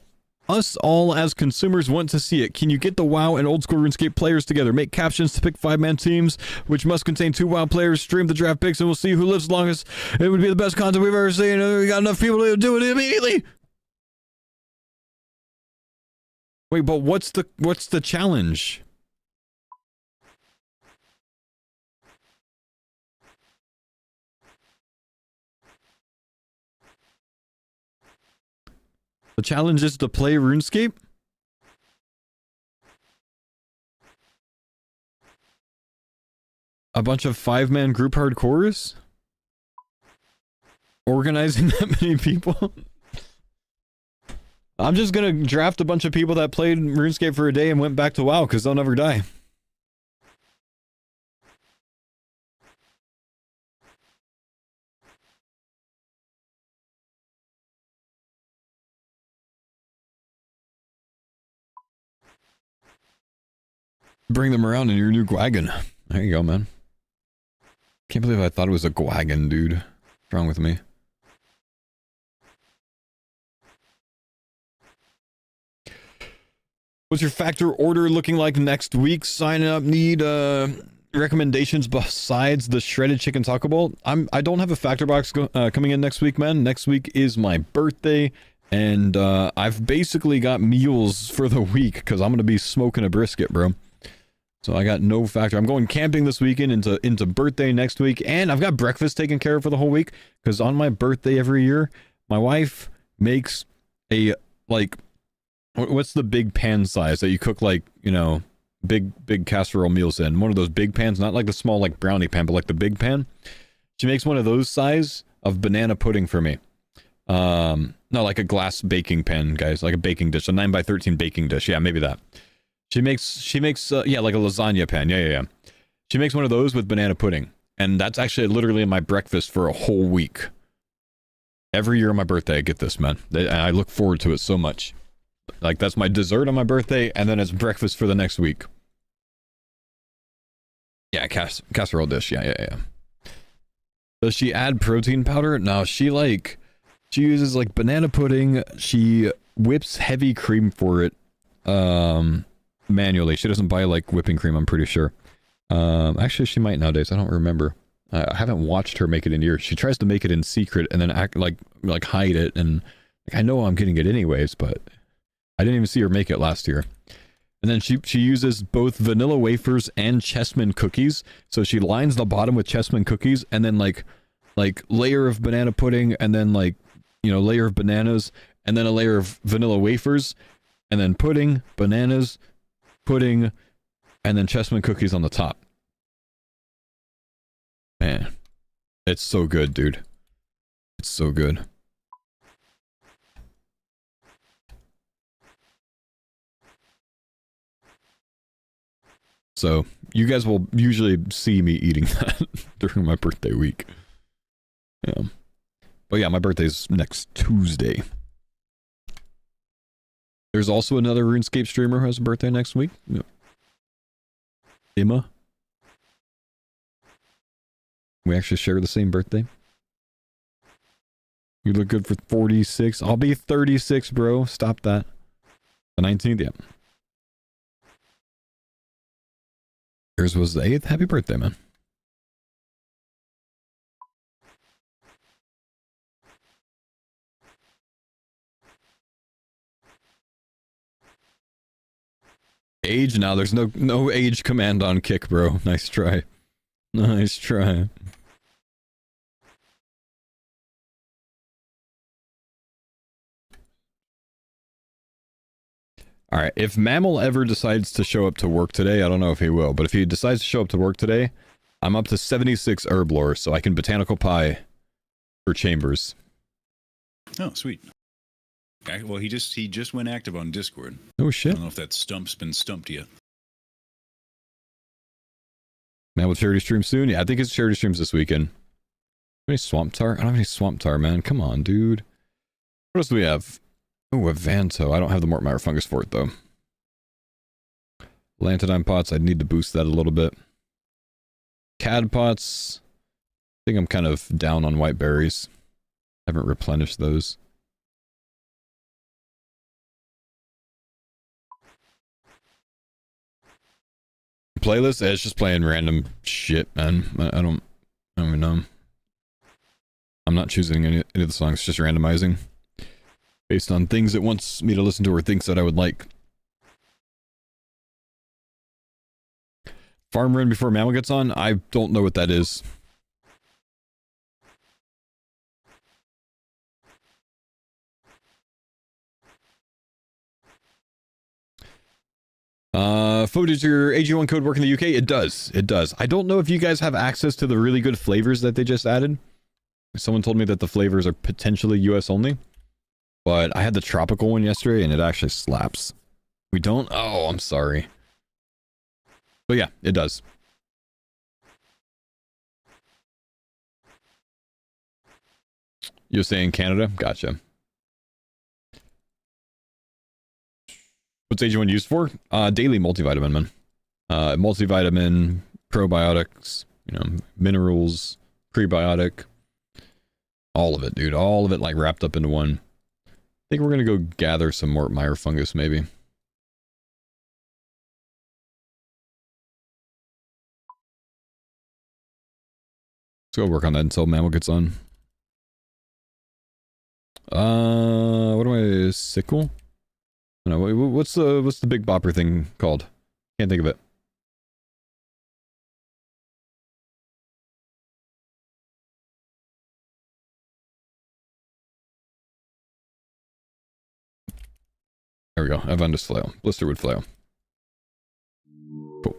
us all as consumers want to see it. Can you get the WoW and old school RuneScape players together? Make captions to pick 5-man teams, which must contain 2 WoW players. Stream the draft picks, and we'll see who lives longest. It would be the best content we've ever seen. We got enough people to do it immediately. Wait, but what's the challenge? The challenge is to play RuneScape? A bunch of 5-man group hardcores? Organizing that many people? I'm just gonna draft a bunch of people that played RuneScape for a day and went back to WoW because they'll never die. Bring them around in your new Gwagon. There you go, man. Can't believe I thought it was a Gwagon, dude. What's wrong with me? What's your factor order looking like next week? Sign up, need recommendations besides the shredded chicken taco bowl? I don't have a factor box coming in next week, man. Next week is my birthday, and I've basically got meals for the week because I'm gonna be smoking a brisket, bro. So I got no factor. I'm going camping this weekend into birthday next week, and I've got breakfast taken care of for the whole week because on my birthday every year, my wife makes a like. What's the big pan size that you cook like, you know, big casserole meals in? One of those big pans, not like the small like brownie pan, but like the big pan. She makes one of those size of banana pudding for me. No, like a glass baking pan, guys, like a baking dish, a 9x13 baking dish. Yeah, maybe that. She makes yeah, like a lasagna pan. Yeah. She makes one of those with banana pudding, and that's actually literally my breakfast for a whole week. Every year on my birthday, I get this, man. I look forward to it so much. Like, that's my dessert on my birthday, and then it's breakfast for the next week. Yeah, casserole dish. Yeah. Does she add protein powder? No, she uses, like, banana pudding. She whips heavy cream for it, manually. She doesn't buy, like, whipping cream, I'm pretty sure. Actually, she might nowadays. I don't remember. I haven't watched her make it in years. She tries to make it in secret and then act like hide it, and like, I know I'm getting it anyways, but I didn't even see her make it last year. And then she uses both vanilla wafers and chessman cookies. So she lines the bottom with chessman cookies, and then like layer of banana pudding, and then like, you know, layer of bananas, and then a layer of vanilla wafers, and then pudding, bananas, pudding, and then chessman cookies on the top. Man, it's so good, dude. It's so good. So, you guys will usually see me eating that during my birthday week. Yeah. But yeah, my birthday's next Tuesday. There's also another RuneScape streamer who has a birthday next week. Yeah. Emma. We actually share the same birthday. You look good for 46. I'll be 36, bro. Stop that. The 19th, yeah. Yours was the 8th. Happy birthday, man. Age? Now there's no age command on kick, bro. Nice try. Nice try. Alright, if Mammal ever decides to show up to work today, I don't know if he will, but if he decides to show up to work today, I'm up to 76 Herblore, so I can Botanical Pie for Chambers. Oh, sweet. Well, he just went active on Discord. Oh I shit. don't know if that stump's been stumped yet. Mammal charity stream soon? Yeah, I think it's charity streams this weekend. Any Swamp Tar? I don't have any Swamp Tar, man. Come on, dude. What else do we have? Oh, a Vanto. I don't have the Mortmire Fungus for it, though. Lantodine Pots, I'd need to boost that a little bit. Cad Pots. I think I'm kind of down on white berries. Haven't replenished those. Playlist? It's just playing random shit, man. I don't even know. I'm not choosing any of the songs, it's just randomizing. Based on things it wants me to listen to or things that I would like. Farm Run before Mammal gets on? I don't know what that is. Fo, does your AG1 code work in the UK? It does. It does. I don't know if you guys have access to the really good flavors that they just added. Someone told me that the flavors are potentially US only. But I had the tropical one yesterday and it actually slaps. We don't? Oh, I'm sorry. But yeah, it does. You're saying Canada? Gotcha. What's AG1 used for? Daily multivitamin, man. Multivitamin, probiotics, You know, minerals, prebiotic, all of it, dude. All of it like wrapped up into one. I think we're gonna go gather some more mire fungus, maybe. Let's go work on that until Mammal gets on. What am I? Sickle? No, what's the big bopper thing called? Can't think of it. There we go. Avundus flail. Blisterwood flail. Cool.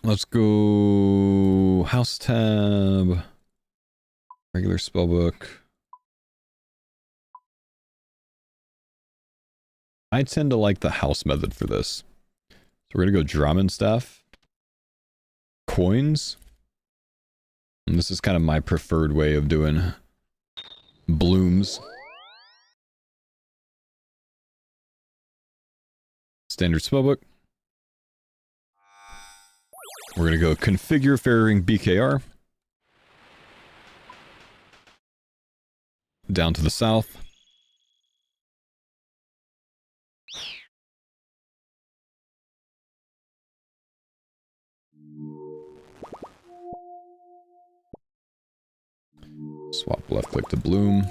Let's go house tab. Regular spellbook. I tend to like the house method for this. So we're gonna go Draman staff. Coins. And this is kind of my preferred way of doing blooms. Standard spellbook. We're going to go configure Farring BKR. Down to the south. Swap left click to bloom.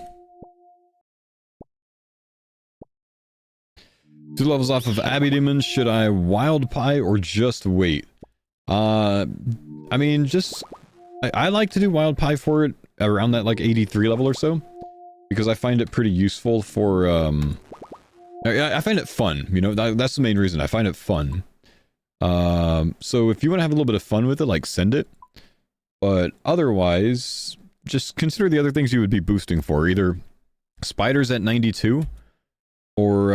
2 levels off of Abbey Demon. Should I wild pie or just wait? I mean, just... I like to do wild pie for it around that, like, 83 level or so. Because I find it pretty useful for, I find it fun, you know? That's the main reason. I find it fun. So if you want to have a little bit of fun with it, like, send it. But otherwise, just consider the other things you would be boosting for. Either spiders at 92, or,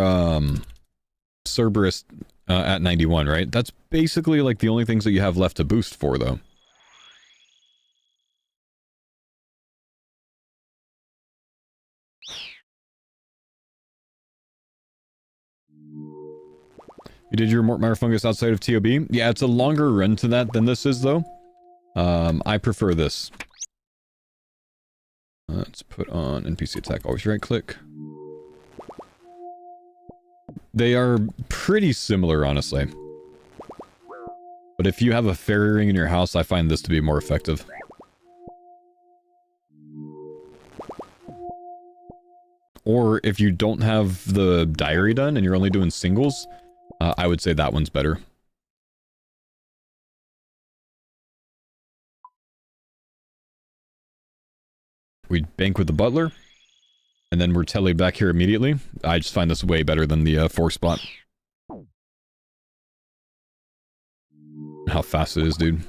Cerberus at 91, right? That's basically like the only things that you have left to boost for, though. You did your Mortmire fungus outside of TOB? Yeah, it's a longer run to that than this is, though. I prefer this. Let's put on NPC attack. Always right click. They are pretty similar, honestly. But if you have a fairy ring in your house, I find this to be more effective. Or if you don't have the diary done and you're only doing singles, I would say that one's better. We bank with the butler. And then we're telly back here immediately. I just find this way better than the 4 spot. How fast it is, dude.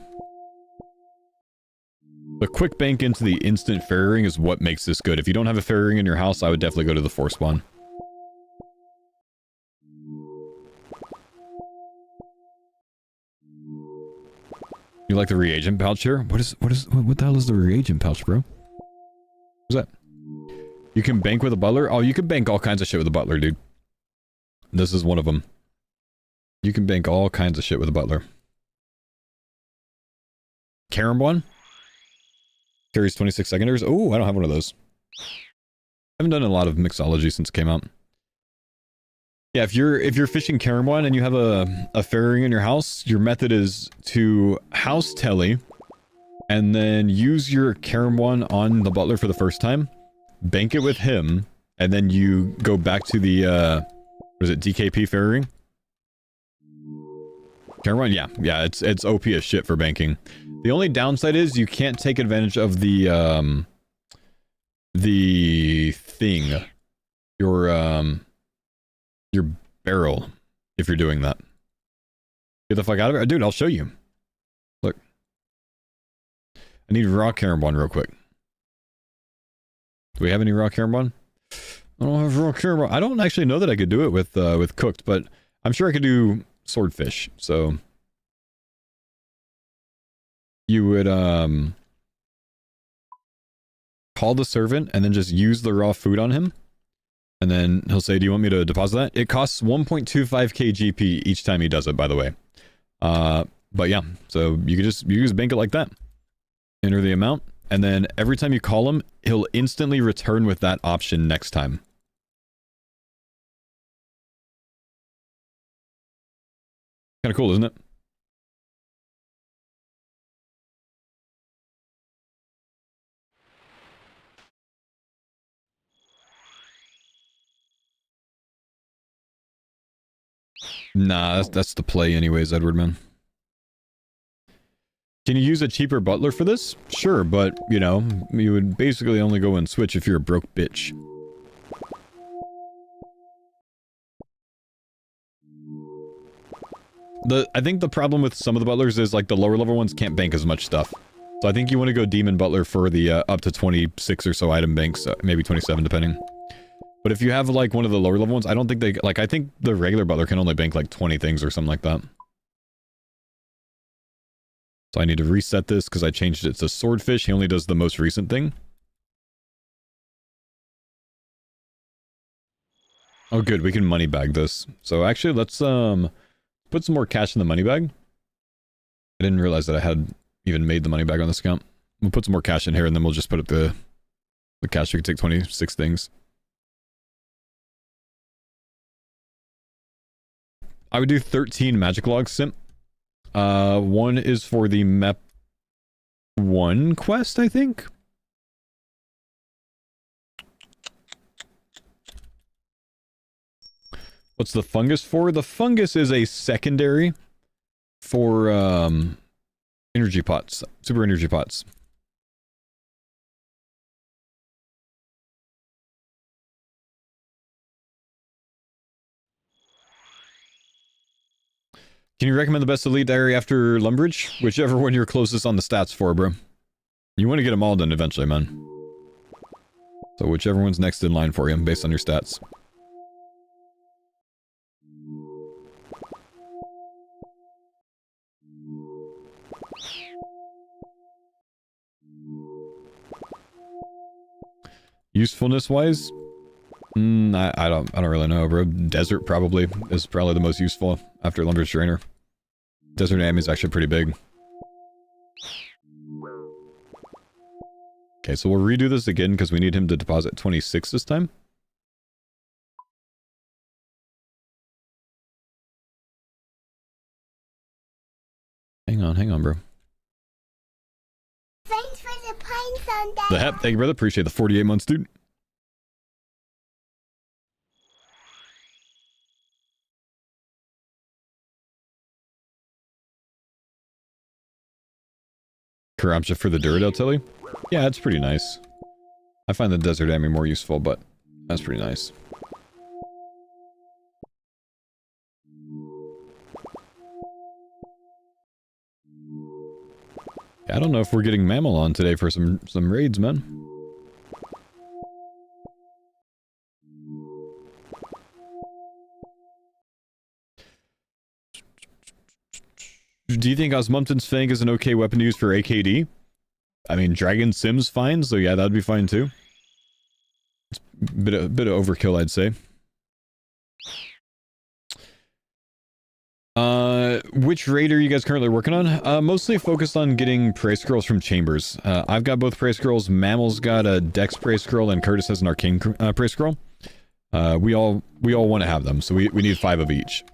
The quick bank into the instant fairy ring is what makes this good. If you don't have a fairy ring in your house, I would definitely go to the 4 spawn. You like the reagent pouch here? What the hell is the reagent pouch, bro? What's that? You can bank with a butler? Oh, you can bank all kinds of shit with a butler, dude. This is one of them. You can bank all kinds of shit with a butler. Caramb carries 26 secondaries. Oh, I don't have one of those. I haven't done a lot of mixology since it came out. Yeah, if you're fishing Caramb and you have a fairy ring in your house, your method is to house telly and then use your Caramb on the butler for the first time. Bank it with him, and then you go back to the, what is it, DKP fairy ring? Caramb, yeah, it's OP as shit for banking. The only downside is you can't take advantage of the thing, your barrel, if you're doing that. Get the fuck out of it. Dude, I'll show you. Look. I need raw Caramb real quick. Do we have any raw Caramb? I don't have raw Caramb. I don't actually know that I could do it with cooked, but I'm sure I could do swordfish. So you would call the servant and then just use the raw food on him, And then he'll say, do you want me to deposit that? It costs 1.25k GP each time he does it, by the way. But yeah, so you just bank it like that. Enter the amount, and then every time you call him, he'll instantly return with that option next time. Kind of cool, isn't it? Nah, that's the play anyways, Edward, man. Can you use a cheaper butler for this? Sure, but, you know, you would basically only go and switch if you're a broke bitch. I think the problem with some of the butlers is, like, the lower level ones can't bank as much stuff. So I think you want to go Demon Butler for the up to 26 or so item banks, maybe 27 depending. But if you have, like, one of the lower level ones, I don't think they, like, I think the regular butler can only bank, like, 20 things or something like that. So I need to reset this because I changed it to Swordfish. He only does the most recent thing. Oh, good. We can money bag this. So actually, let's put some more cash in the money bag. I didn't realize that I had even made the money bag on this account. We'll put some more cash in here, and then we'll just put up the cash. We can take 26 things. I would do 13 magic logs, Simp. One is for the map 1 quest, I think. What's the fungus for? The fungus is a secondary for energy pots, super energy pots. Can you recommend the best elite diary after Lumbridge? Whichever one you're closest on the stats for, bro. You want to get them all done eventually, man. So whichever one's next in line for you, based on your stats. Usefulness-wise? I don't really know, bro. Desert probably is probably the most useful after Lumbridge Trainer. Desert Am is actually pretty big. Okay, so we'll redo this again because we need him to deposit 26 this time. Hang on, bro. Thanks for the pine sundae. The hep, thank you, brother. Appreciate the 48 months, dude. Karamcha for the Duradel Tilly? Yeah, it's pretty nice. I find the Desert Ammy more useful, but that's pretty nice. I don't know if we're getting Mammal on today for some raids, man. Do you think Osmundton's Fang is an okay weapon to use for AKD? I mean, Dragon Sim's fine, so yeah, that'd be fine too. It's a bit of overkill, I'd say. Which raid are you guys currently working on? Mostly focused on getting Prey Scrolls from Chambers. I've got both Prey Scrolls. Mammal's got a Dex Prey Scroll, and Curtis has an Arcane Prey Scroll. We all want to have them, so we need 5 of each.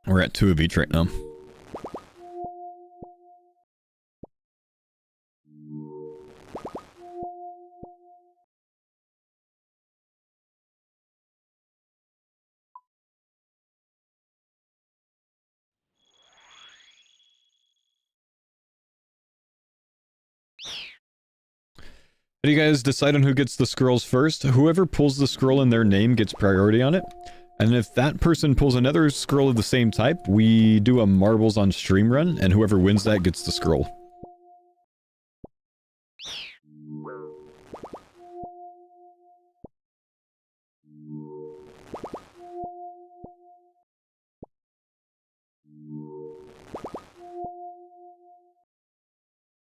We're at 2 of each right now. How do you guys decide on who gets the scrolls first? Whoever pulls the scroll in their name gets priority on it. And if that person pulls another scroll of the same type, we do a marbles on stream run, and whoever wins that gets the scroll.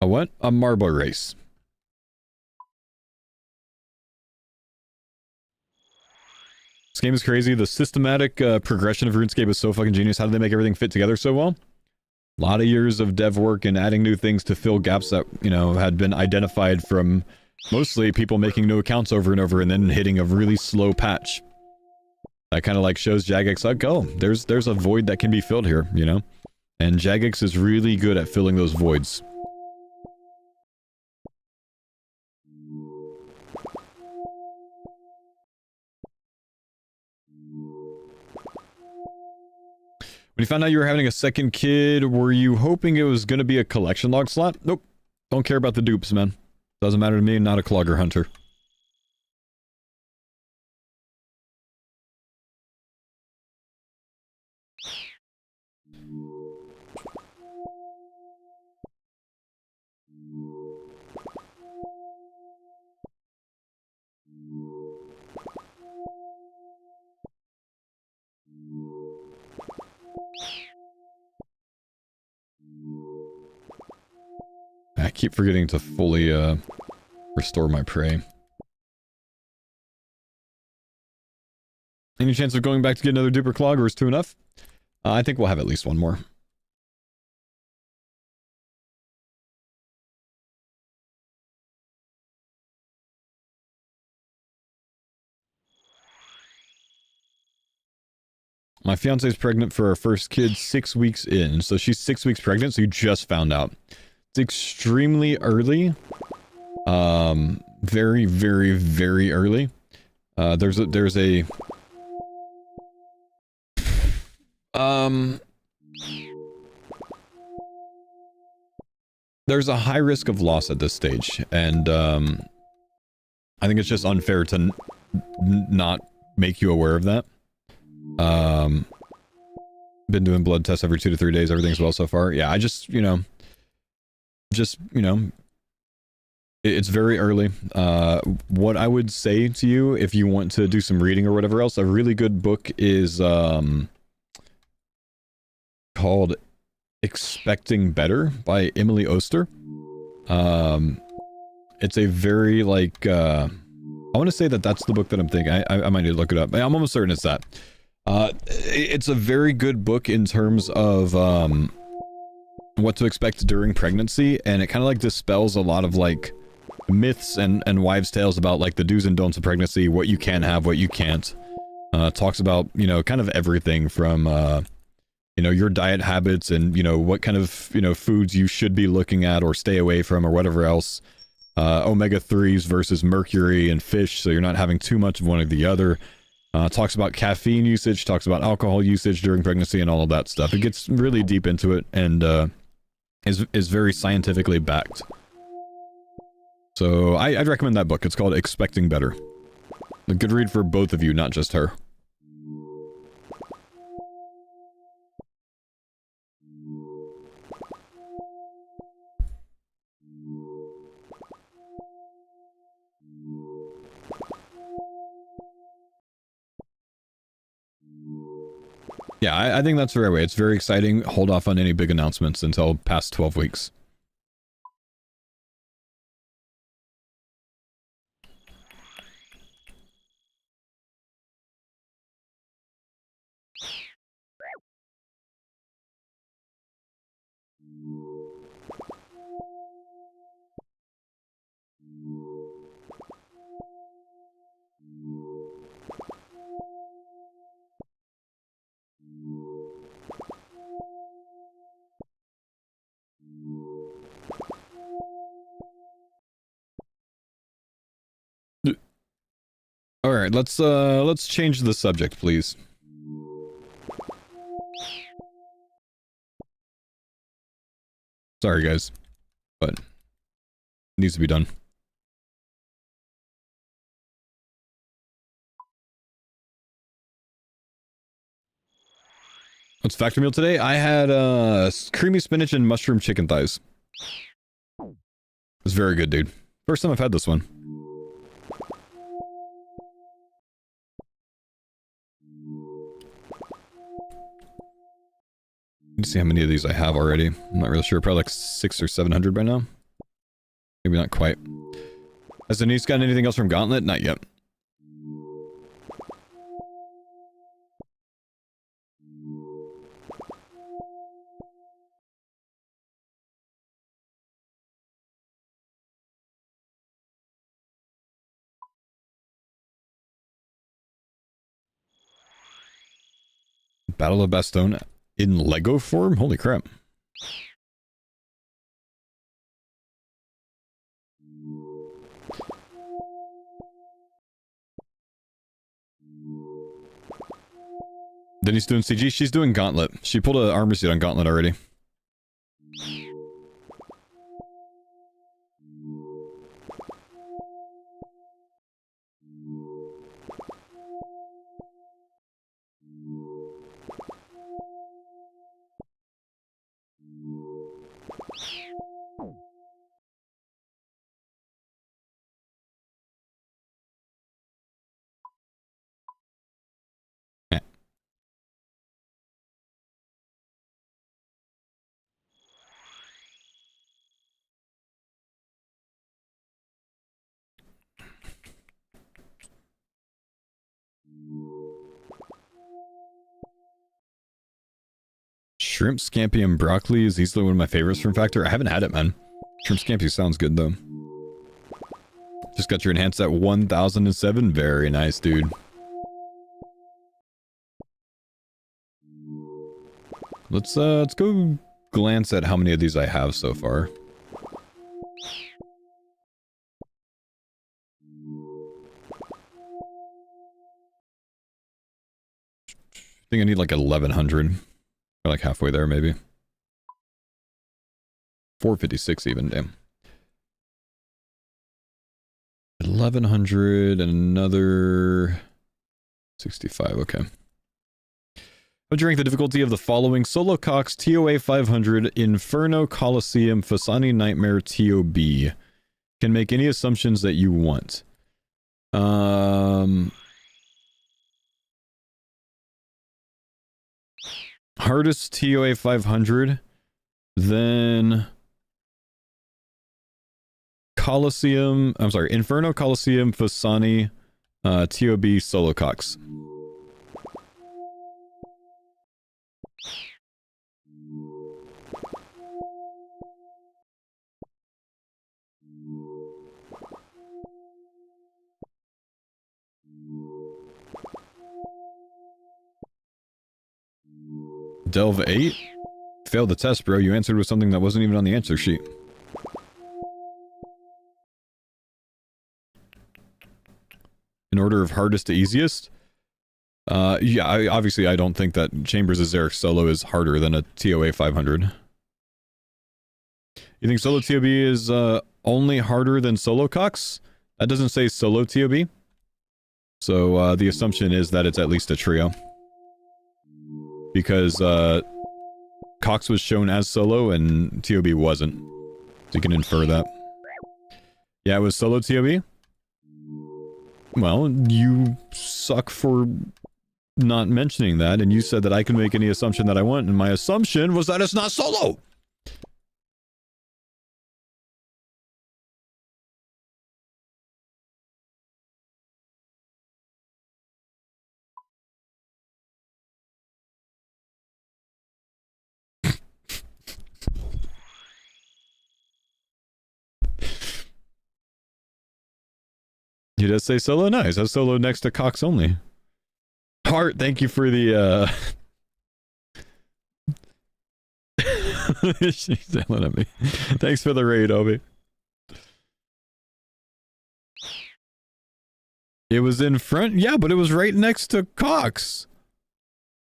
A what? A marble race. This game is crazy. The systematic progression of RuneScape is so fucking genius. How did they make everything fit together so well? A lot of years of dev work and adding new things to fill gaps that, you know, had been identified from mostly people making new accounts over and over and then hitting a really slow patch. That kind of like shows Jagex like, oh, there's a void that can be filled here, you know? And Jagex is really good at filling those voids. When you found out you were having a second kid, were you hoping it was going to be a collection log slot? Nope. Don't care about the dupes, man. Doesn't matter to me, not a clogger hunter. I keep forgetting to fully restore my prey. Any chance of going back to get another duper clog, or is 2 enough? I think we'll have at least 1 more. My fiance is pregnant for our first kid 6 weeks in. So she's 6 weeks pregnant, so you just found out. It's extremely early. Very, very, very early. There's a high risk of loss at this stage, and I think it's just unfair to not make you aware of that. Been doing blood tests every 2 to 3 days. Everything's well so far. Yeah, I just, you know, it's very early. What I would say to you, if you want to do some reading or whatever else, a really good book is called Expecting Better by Emily Oster. It's a very, like, I want to say that that's the book that I'm thinking. I might need to look it up. I'm almost certain it's that. It's a very good book in terms of what to expect during pregnancy, and it kind of like dispels a lot of like myths and wives' tales about like the do's and don'ts of pregnancy, what you can have, what you can't. Talks about, you know, kind of everything from you know, your diet habits and, you know, what kind of, you know, foods you should be looking at or stay away from or whatever else. Omega-3s versus mercury and fish, so you're not having too much of one or the other. Talks about caffeine usage, talks about alcohol usage during pregnancy and all of that stuff. It gets really deep into it and is very scientifically backed. So I'd recommend that book. It's called Expecting Better. A good read for both of you, not just her. Yeah, I think that's the right way. It's very exciting. Hold off on any big announcements until past 12 weeks. All right, let's change the subject, please. Sorry, guys, but it needs to be done. What's factor meal today? I had creamy spinach and mushroom chicken thighs. It's very good, dude. First time I've had this one. Let me see how many of these I have already. I'm not really sure. Probably like 600 or 700 by now. Maybe not quite. Has Denise gotten anything else from Gauntlet? Not yet. Battle of Bastogne in Lego form? Holy crap. Denny's doing CG. She's doing Gauntlet. She pulled an armor suit on Gauntlet already. Shrimp scampi and broccoli is easily one of my favorites from Factor. I haven't had it, man. Shrimp scampi sounds good, though. Just got your enhanced at 1007. Very nice, dude. Let's go glance at how many of these I have so far. I think I need like 1100. Or like halfway there, maybe. 456 even, damn. 1100 and another 65, okay. Would you rank the difficulty of the following? Solo Cox, TOA 500, Inferno, Coliseum, Fasani Nightmare, TOB. Can make any assumptions that you want. Hardest TOA 500, then Coliseum, I'm sorry, Inferno, Coliseum, Fasani, TOB, Solo Cox. Delve 8? Failed the test, bro. You answered with something that wasn't even on the answer sheet. In order of hardest to easiest? Yeah, obviously I don't think that Chambers' Xeric Solo is harder than a TOA 500. You think Solo TOB is only harder than Solo Cox? That doesn't say Solo TOB. So the assumption is that it's at least a trio. Because Cox was shown as solo and TOB wasn't. So you can infer that. Yeah, it was solo TOB? Well, you suck for not mentioning that, and you said that I can make any assumption that I want, and my assumption was that it's not solo! He does say solo? Nice. That's solo next to Cox only. Heart, thank you for the, She's yelling at me. Thanks for the raid, Obi. It was in front? Yeah, but it was right next to Cox.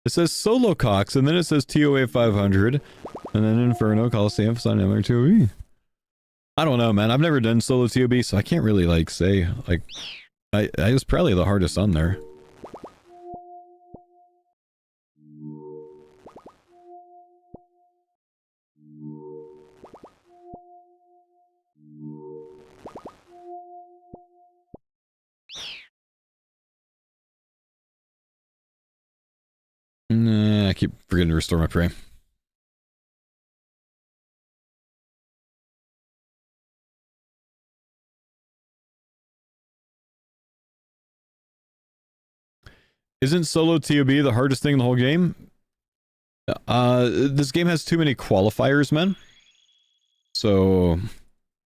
It says Solo Cox, and then it says TOA 500, and then Inferno, Coliseum, Sun Emmer, TOB. I don't know, man. I've never done solo TOB, so I can't really, like, say, like... I was probably the hardest on there. Nah, I keep forgetting to restore my prey. Isn't solo TOB the hardest thing in the whole game? This game has too many qualifiers, man. So,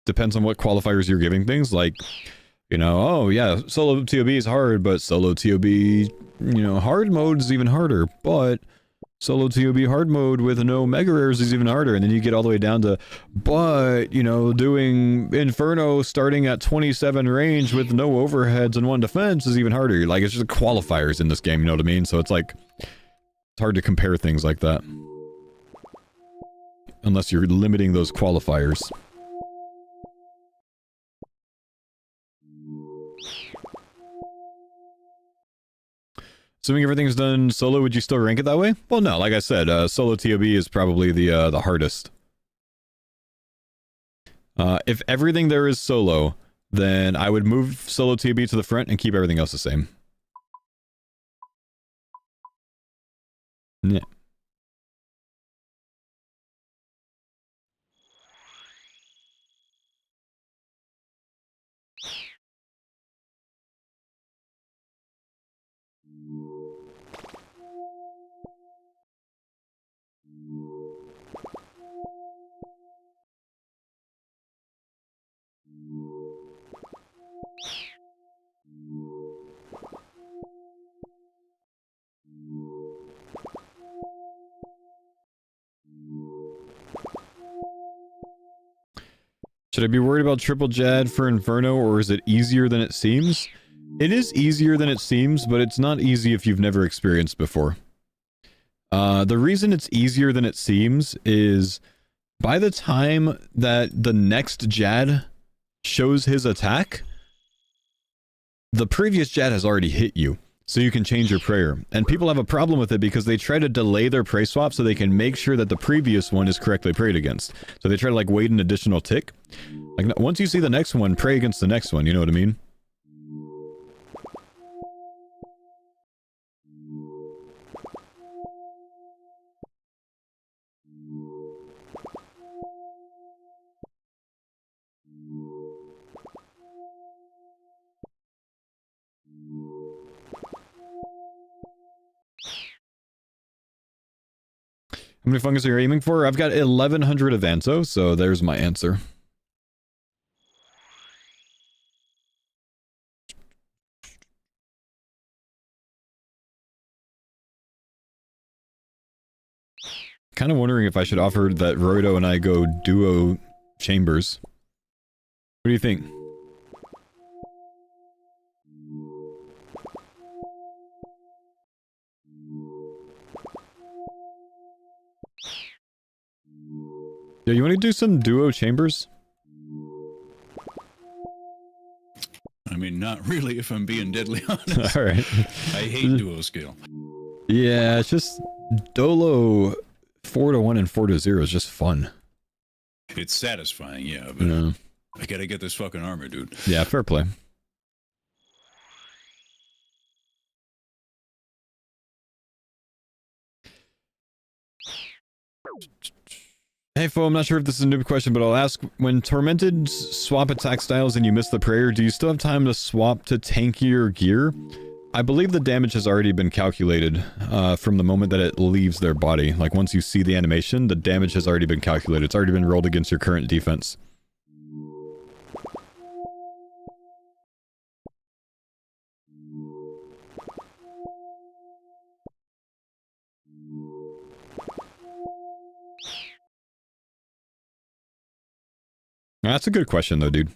depends on what qualifiers you're giving things. Like, you know, oh yeah, solo TOB is hard, but solo TOB, you know, hard mode is even harder. But Solo TOB hard mode with no mega rares is even harder, and then you get all the way down to, but, you know, doing Inferno starting at 27 range with no overheads and 1 defense is even harder. Like, it's just qualifiers in this game, you know what I mean? So it's like, it's hard to compare things like that. Unless you're limiting those qualifiers. Assuming everything's done solo, would you still rank it that way? Well, no. Like I said, solo TOB is probably the hardest. If everything there is solo, then I would move solo TOB to the front and keep everything else the same. Yeah. Should I be worried about triple Jad for Inferno, or is it easier than it seems? It is easier than it seems, but it's not easy if you've never experienced before. The reason it's easier than it seems is by the time that the next Jad shows his attack, the previous Jad has already hit you. So you can change your prayer. And people have a problem with it because they try to delay their pray swap so they can make sure that the previous one is correctly prayed against. So they try to like wait an additional tick. Like once you see the next one, pray against the next one, you know what I mean? How many fungus are you aiming for? I've got 1100 Avanto, so there's my answer. Kind of wondering if I should offer that Roido and I go duo chambers. What do you think? Yeah, you want to do some duo chambers? I mean, not really, if I'm being deadly honest. Alright. I hate duo skill. Yeah, it's just Dolo 4-1 and 4-0 is just fun. It's satisfying, yeah, but Yeah. I gotta get this fucking armor, dude. Yeah, fair play. Hey, Fo, I'm not sure if this is a noob question, but I'll ask, when Tormented swap attack styles and you miss the prayer, do you still have time to swap to tankier gear? I believe the damage has already been calculated from the moment that it leaves their body. Like, once you see the animation, the damage has already been calculated. It's already been rolled against your current defense. That's a good question, though, dude.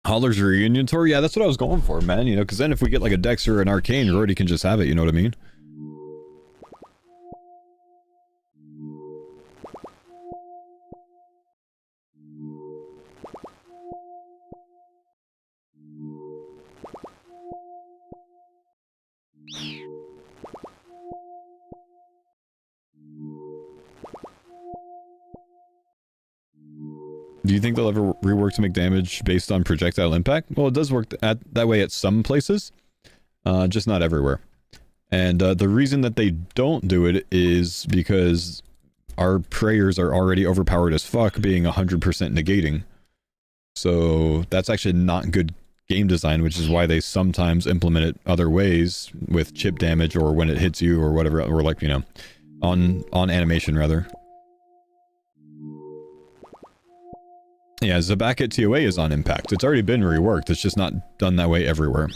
Holler's reunion tour? Yeah, that's what I was going for, man. You know, because then if we get like a Dex or an Arcane, Rory can just have it, you know what I mean? Do you think they'll ever rework to make damage based on projectile impact? Well, it does work that way at some places, just not everywhere. And the reason that they don't do it is because our prayers are already overpowered as fuck, being 100% negating. So that's actually not good game design, which is why they sometimes implement it other ways with chip damage or when it hits you or whatever, or like, you know, on animation rather. Yeah, Zabakat TOA is on Impact. It's already been reworked. It's just not done that way everywhere.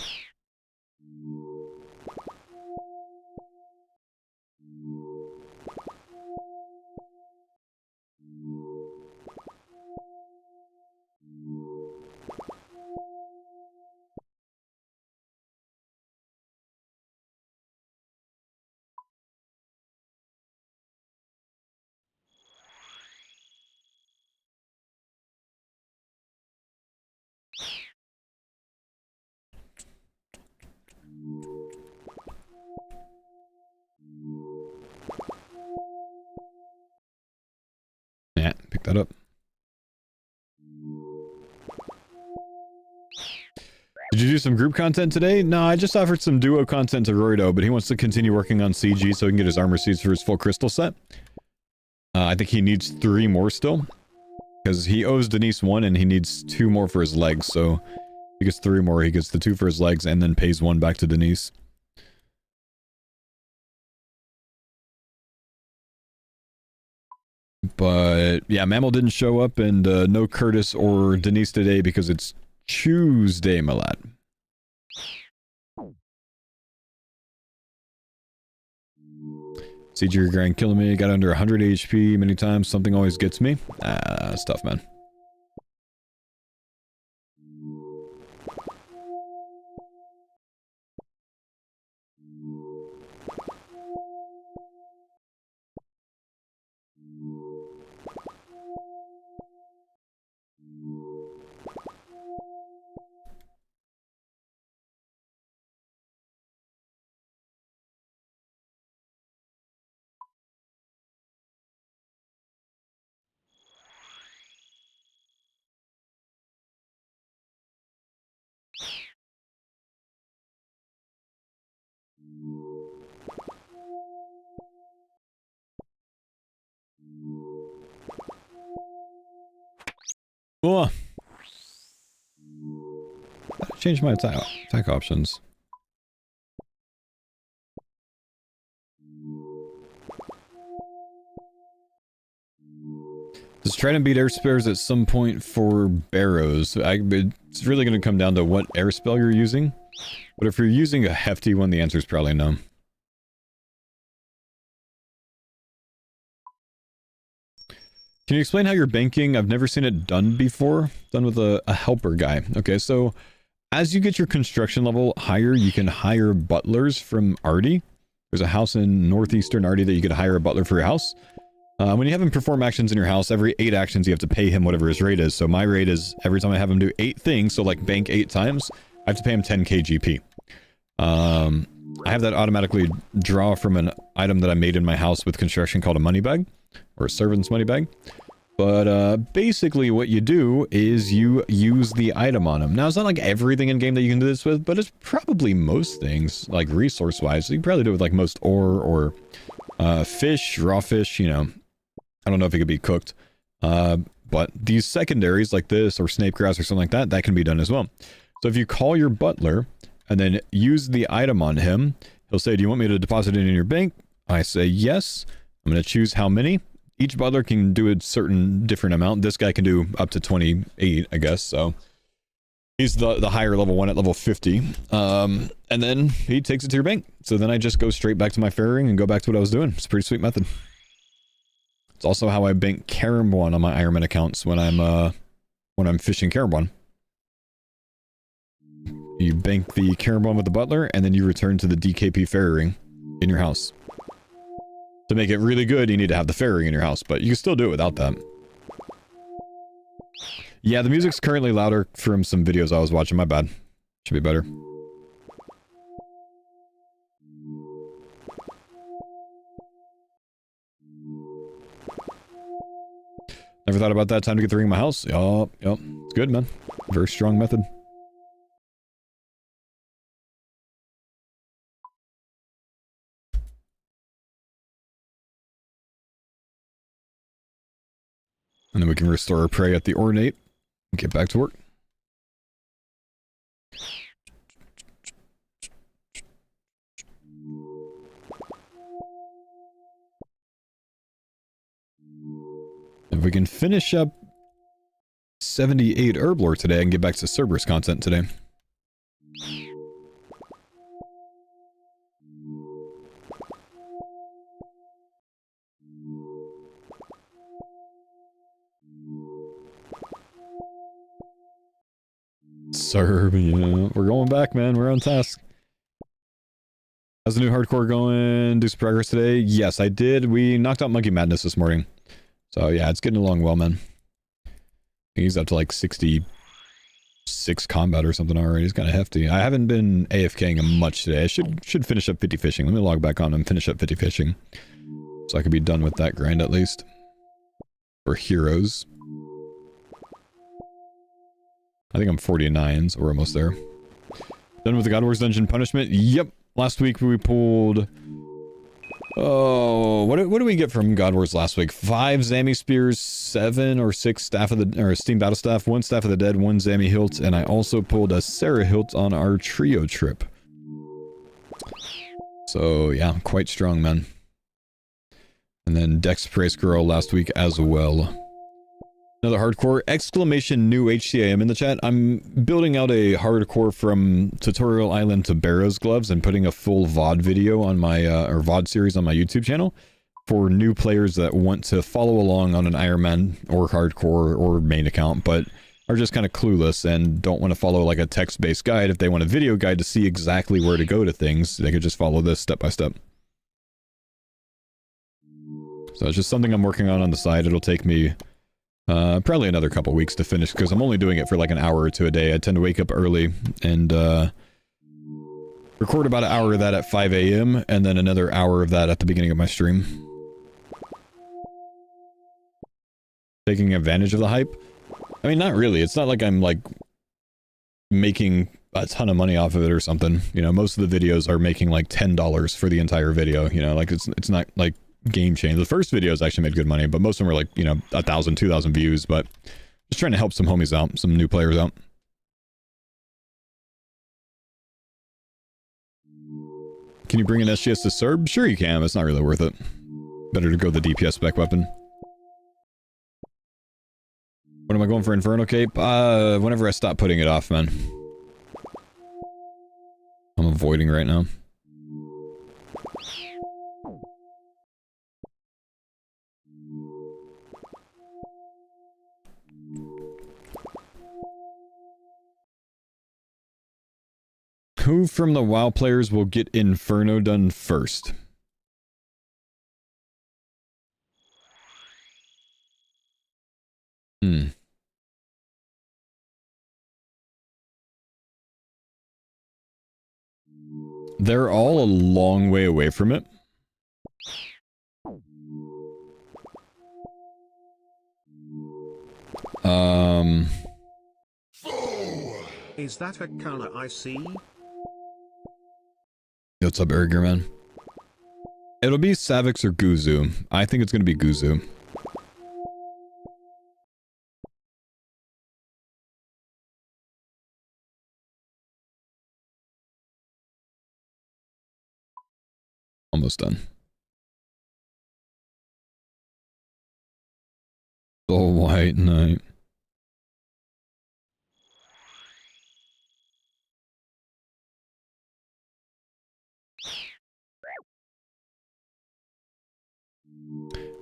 Yeah, pick that up. Did you do some group content today? No, I just offered some duo content to Roido, but he wants to continue working on CG so he can get his armor seeds for his full crystal set. I think he needs 3 more still. Because he owes Denise 1 and he needs 2 more for his legs, so... he gets 3 more, he gets the 2 for his legs and then pays 1 back to Denise. But, yeah, Mammal didn't show up and no Curtis or Denise today because it's Tuesday, my lad. Siege your grind killing me, got under 100 HP many times, something always gets me. That's tough, man. Oh. Change my attack options. Let's try to beat air spares at some point for barrows. It's really going to come down to what air spell you're using. But if you're using a hefty one, the answer is probably no. Can you explain how you're banking? I've never seen it done before. Done with a helper guy. Okay, so as you get your construction level higher, you can hire butlers from Artie. There's a house in northeastern Artie that you could hire a butler for your house. When you have him perform actions in your house, every 8 actions you have to pay him whatever his rate is. So my rate is every time I have him do 8 things, so like bank 8 times, I have to pay him 10k GP. I have that automatically draw from an item that I made in my house with construction called a money bag. Or a servant's money bag. But basically what you do is you use the item on him. Now it's not like everything in game that you can do this with, but it's probably most things, like resource wise. So you can probably do it with like most ore or fish, raw fish, you know. I don't know if it could be cooked. But these secondaries like this or snape grass or something like that, that can be done as well. So if you call your butler and then use the item on him, he'll say, do you want me to deposit it in your bank? I say yes. I'm going to choose how many. Each butler can do a certain different amount. This guy can do up to 28, I guess, so... he's the higher level one at level 50. And then he takes it to your bank. So then I just go straight back to my ferrying and go back to what I was doing. It's a pretty sweet method. It's also how I bank Caramborn on my Ironman accounts when I'm fishing Caramborn. You bank the Caramborn with the butler, and then you return to the DKP ferrying in your house. To make it really good, you need to have the ferrying in your house, but you can still do it without that. Yeah, the music's currently louder from some videos I was watching, my bad. Should be better. Never thought about that. Time to get the ring in my house. Yup, yup. It's good, man. Very strong method. And then we can restore our prey at the ornate and get back to work. If we can finish up 78 Herblore today. I can get back to Cerberus content today. Serbia. We're going back, man. We're on task. How's the new hardcore going? Do some progress today? Yes, I did. We knocked out Monkey Madness this morning. So yeah, it's getting along well, man. He's up to like 66 combat or something already. He's kind of hefty. I haven't been AFKing him much today. I should finish up 50 fishing. Let me log back on and finish up 50 fishing. So I can be done with that grind at least. For heroes. I think I'm 49, so we're almost there. Done with the God Wars Dungeon Punishment? Yep. Last week we pulled... Oh, what do we get from God Wars last week? 5 Zammy Spears, 7 or 6 Staff of the... or Steam Battle Staff, 1 Staff of the Dead, 1 Zammy Hilt, and I also pulled a Sarah Hilt on our trio trip. So, yeah, quite strong, man. And then Dex Praise Girl last week as well. Another hardcore! Exclamation new HCAM in the chat. I'm building out a hardcore from Tutorial Island to Barrow's Gloves and putting a full VOD video on my, or VOD series on my YouTube channel for new players that want to follow along on an Ironman or hardcore or main account, but are just kind of clueless and don't want to follow like a text-based guide. If they want a video guide to see exactly where to go to things, they could just follow this step by step. So it's just something I'm working on the side. It'll take me probably another couple weeks to finish because I'm only doing it for like an hour or two a day. I tend to wake up early and record about an hour of that at 5 a.m. and then another hour of that at the beginning of my stream. Taking advantage of the hype? I mean, not really. It's not like I'm like making a ton of money off of it or something. You know, most of the videos are making like $10 for the entire video. You know, like it's not like game change. The first videos actually made good money, but most of them were like, you know, 1,000, 2,000 views, but just trying to help some homies out, some new players out. Can you bring an SGS to Serb? Sure you can, it's not really worth it. Better to go the DPS spec weapon. When am I going for Inferno Cape? Whenever I stop putting it off, man. I'm avoiding right now. Who from the WoW players will get Inferno done first? They're all a long way away from it. Is that a color I see? Yo, what's up, Erger, man? It'll be Savix or Guzu. I think it's gonna be Guzu. Almost done. The White Knight.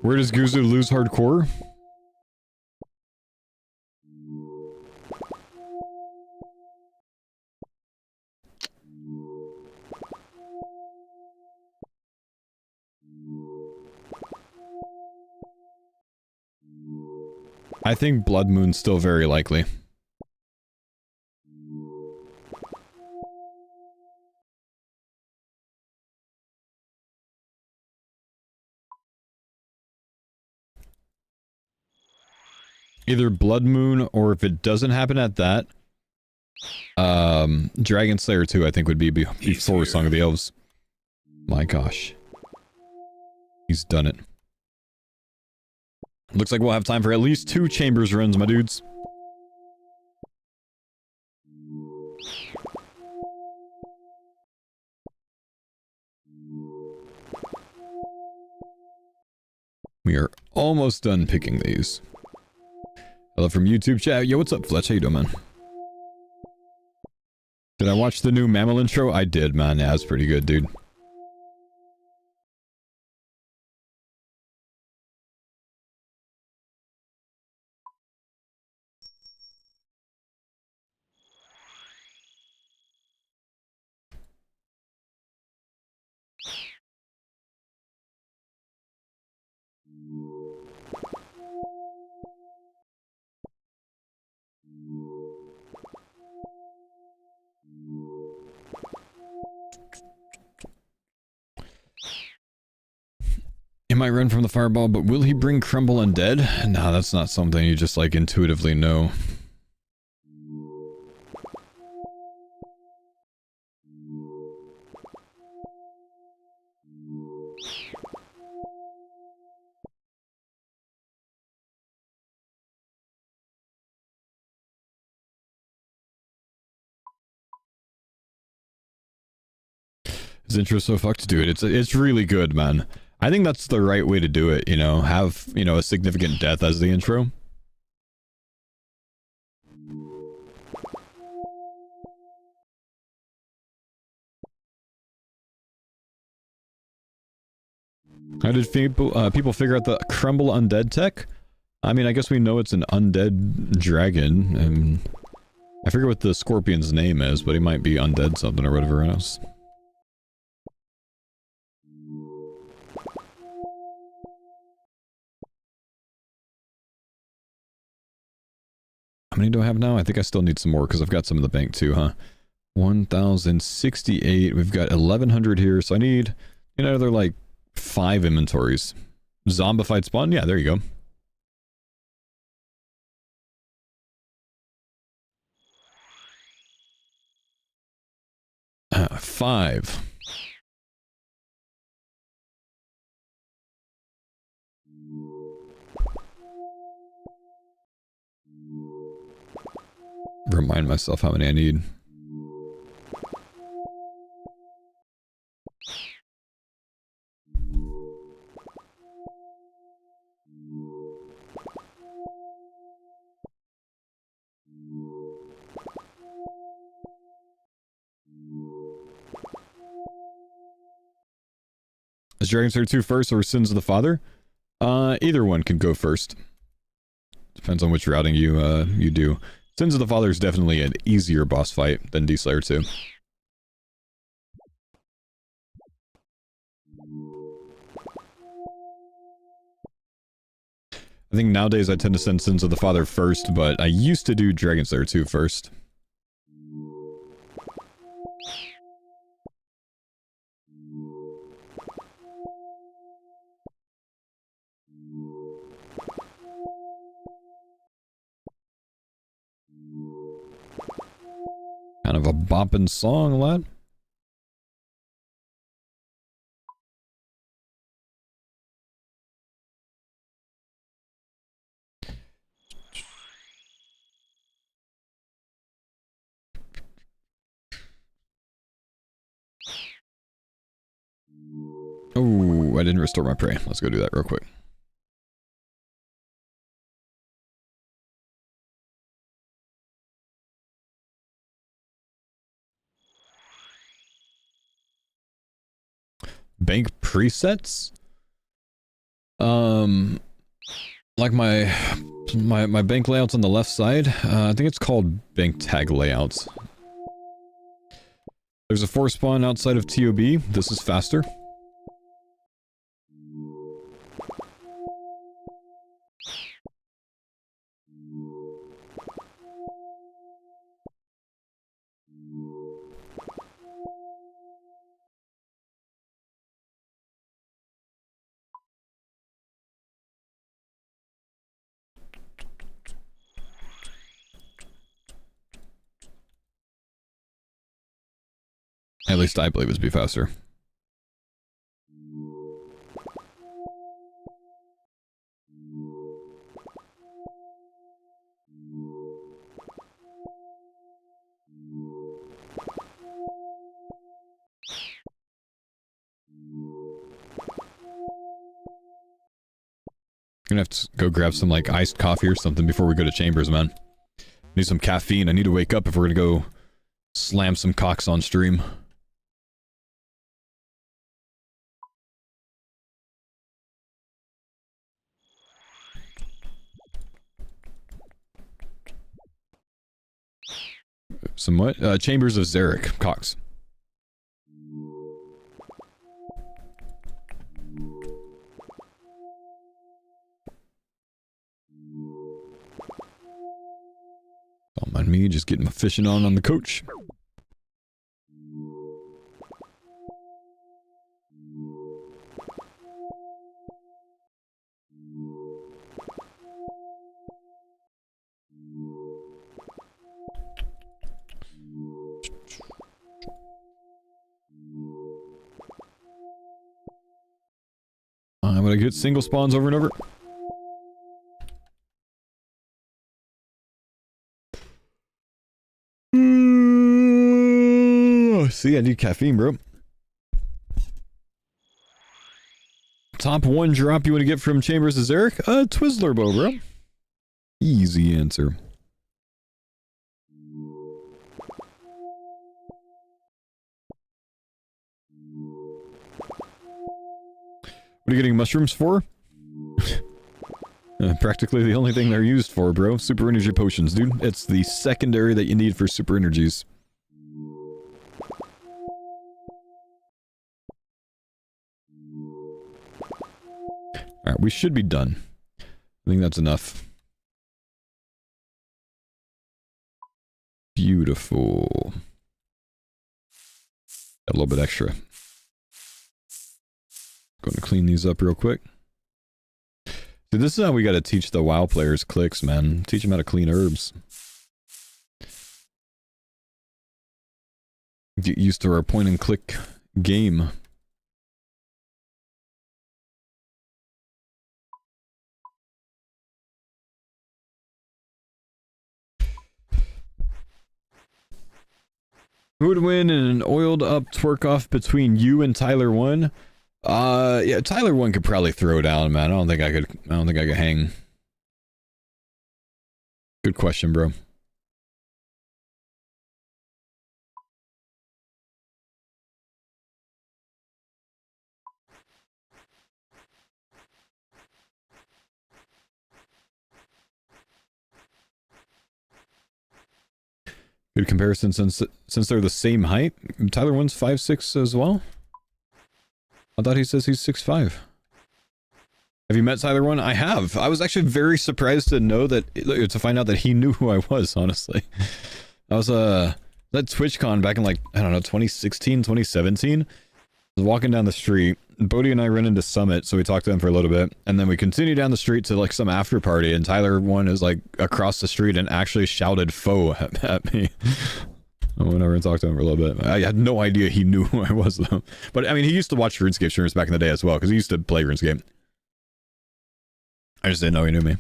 Where does Guzu lose hardcore? I think Blood Moon's still very likely. Either Blood Moon, or if it doesn't happen at that, Dragon Slayer 2 I think would be before Song of the Elves. My gosh. He's done it. Looks like we'll have time for at least 2 Chambers runs, my dudes. We are almost done picking these. Hello from YouTube chat. Yo, what's up, Fletch? How you doing, man? Did I watch the new Mammal intro? I did, man. Yeah, it's pretty good, dude. He might run from the fireball, but will he bring Crumble Undead? Nah, that's not something you just, like, intuitively know. His intro's so fucked, dude. It's really good, man. I think that's the right way to do it, you know? Have, you know, a significant death as the intro. How did people figure out the Crumble Undead tech? I mean, I guess we know it's an undead dragon, and I forget what the scorpion's name is, but he might be undead something or whatever else. How many do I have now? I think I still need some more because I've got some in the bank too, huh? 1,068. We've got 1,100 here, so I need, you know, another like 5 inventories. Zombified spawn? Yeah, there you go. Five. Remind myself how many I need. Is Dragon Slayer 2 first or Sins of the Father? Either one can go first. Depends on which routing you do. Sins of the Father is definitely an easier boss fight than D-Slayer 2. I think nowadays I tend to send Sins of the Father first, but I used to do Dragon Slayer 2 first. Kind of a boppin' song, lad. Oh, I didn't restore my prey. Let's go do that real quick. Bank presets? Like my bank layouts on the left side. I think it's called bank tag layouts. There's a 4 spawn outside of TOB. This is faster. At least I believe it to be faster. gonna have to go grab some like iced coffee or something before we go to Chambers, man. Need some caffeine. I need to wake up if we're gonna go slam some cocks on stream. Some what? Chambers of Zarek. Cox. Don't mind me just getting my fishing on the coach. I'm gonna get single spawns over and over. See, I need caffeine, bro. Top one drop you want to get from Chambers of Zarek? Twizzler bow, bro. Easy answer. What are you getting mushrooms for? Practically the only thing they're used for, bro. Super energy potions, dude. It's the secondary that you need for super energies. Alright, we should be done. I think that's enough. Beautiful. Got a little bit extra. Going to clean these up real quick. See, this is how we got to teach the WoW players clicks, man. Teach them how to clean herbs. Get used to our point and click game. Who would win in an oiled up twerk off between you and Tyler 1? Yeah, Tyler 1 could probably throw down, man. I don't think I could hang. Good question, bro. Good comparison since they're the same height. Tyler 1's 5'6" as well. I thought he says he's 6'5". Have you met Tyler 1? I have. I was actually very surprised to know that, to find out that he knew who I was, honestly. I was at TwitchCon back in like, I don't know, 2016, 2017. I was walking down the street. Bodhi and I ran into Summit, so we talked to him for a little bit, and then we continued down the street to like some after party, and Tyler 1 is like across the street and actually shouted "foe" at me. I went over and talked to him for a little bit. I had no idea he knew who I was though. But I mean, he used to watch RuneScape streamers back in the day as well, because he used to play RuneScape. I just didn't know he knew me.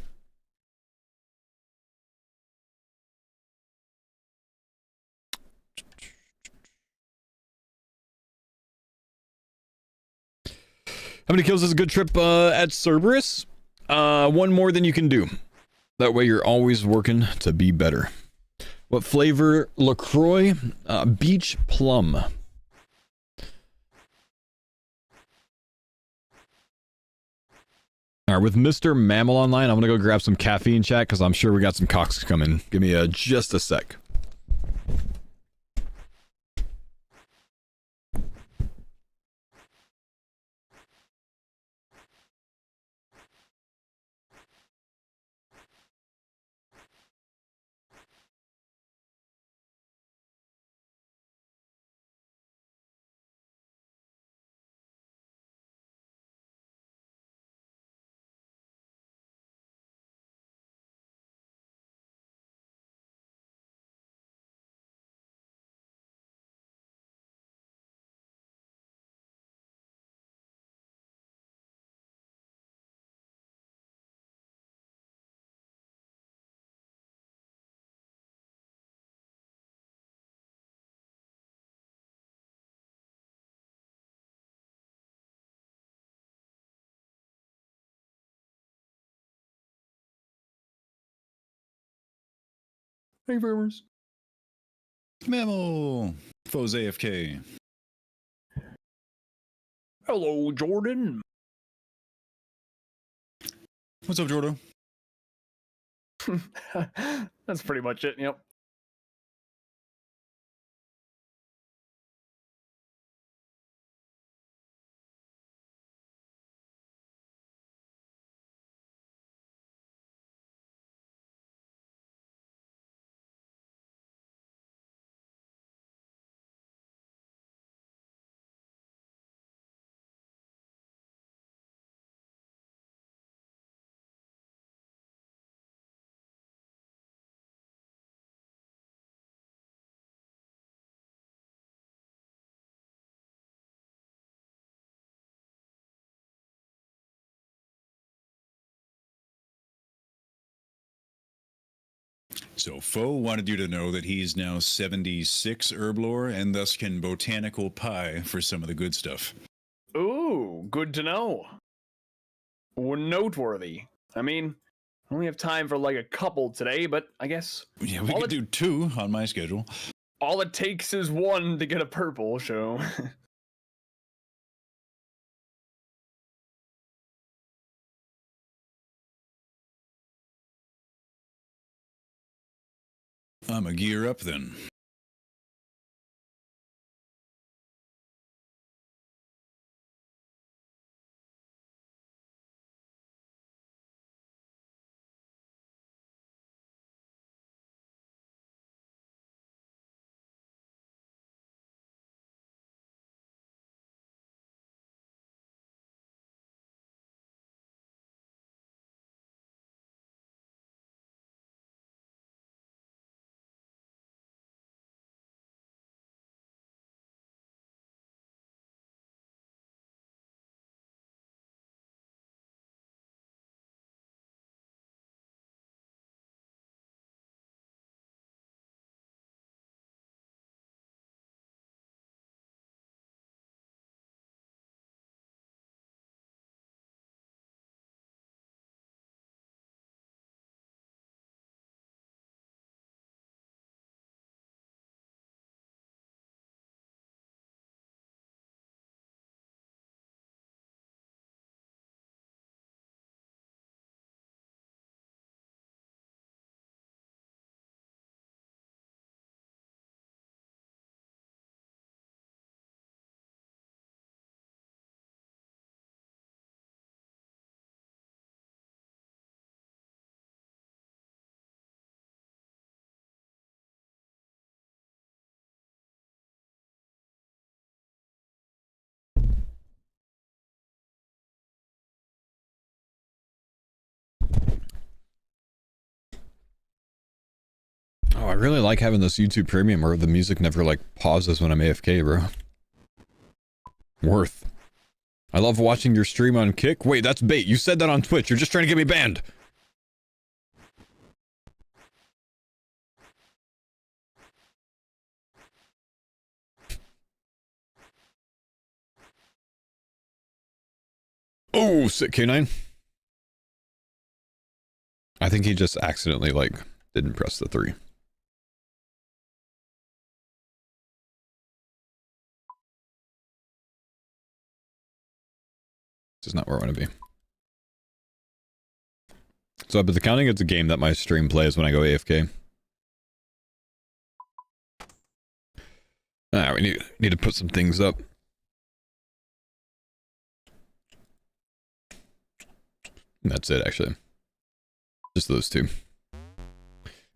How many kills is a good trip at Cerberus? One more than you can do. That way you're always working to be better. What flavor? LaCroix? Beach plum. Alright, with Mr. Mammal online, I'm gonna go grab some caffeine, chat, because I'm sure we got some cocks coming. Give me just a sec. Hey, farmers. Memo. Foes AFK. Hello, Jordan. What's up, Jordo? That's pretty much it. Yep. So Foe wanted you to know that he's now 76 Herblore and thus can botanical pie for some of the good stuff. Ooh, good to know. Noteworthy. I mean, I only have time for like a couple today, but I guess Yeah, we could do 2 on my schedule. all it takes is 1 to get a purple, so... I'm a gear up then. Oh, I really like having this YouTube Premium where the music never, like, pauses when I'm AFK, bro. Worth. I love watching your stream on Kick. Wait, that's bait. You said that on Twitch. You're just trying to get me banned. Oh, sick K9. I think he just accidentally, like, didn't press the 3. This is not where I want to be. So, but the counting, it's a game that my stream plays when I go AFK. Ah, we need to put some things up. That's it, actually. Just those 2.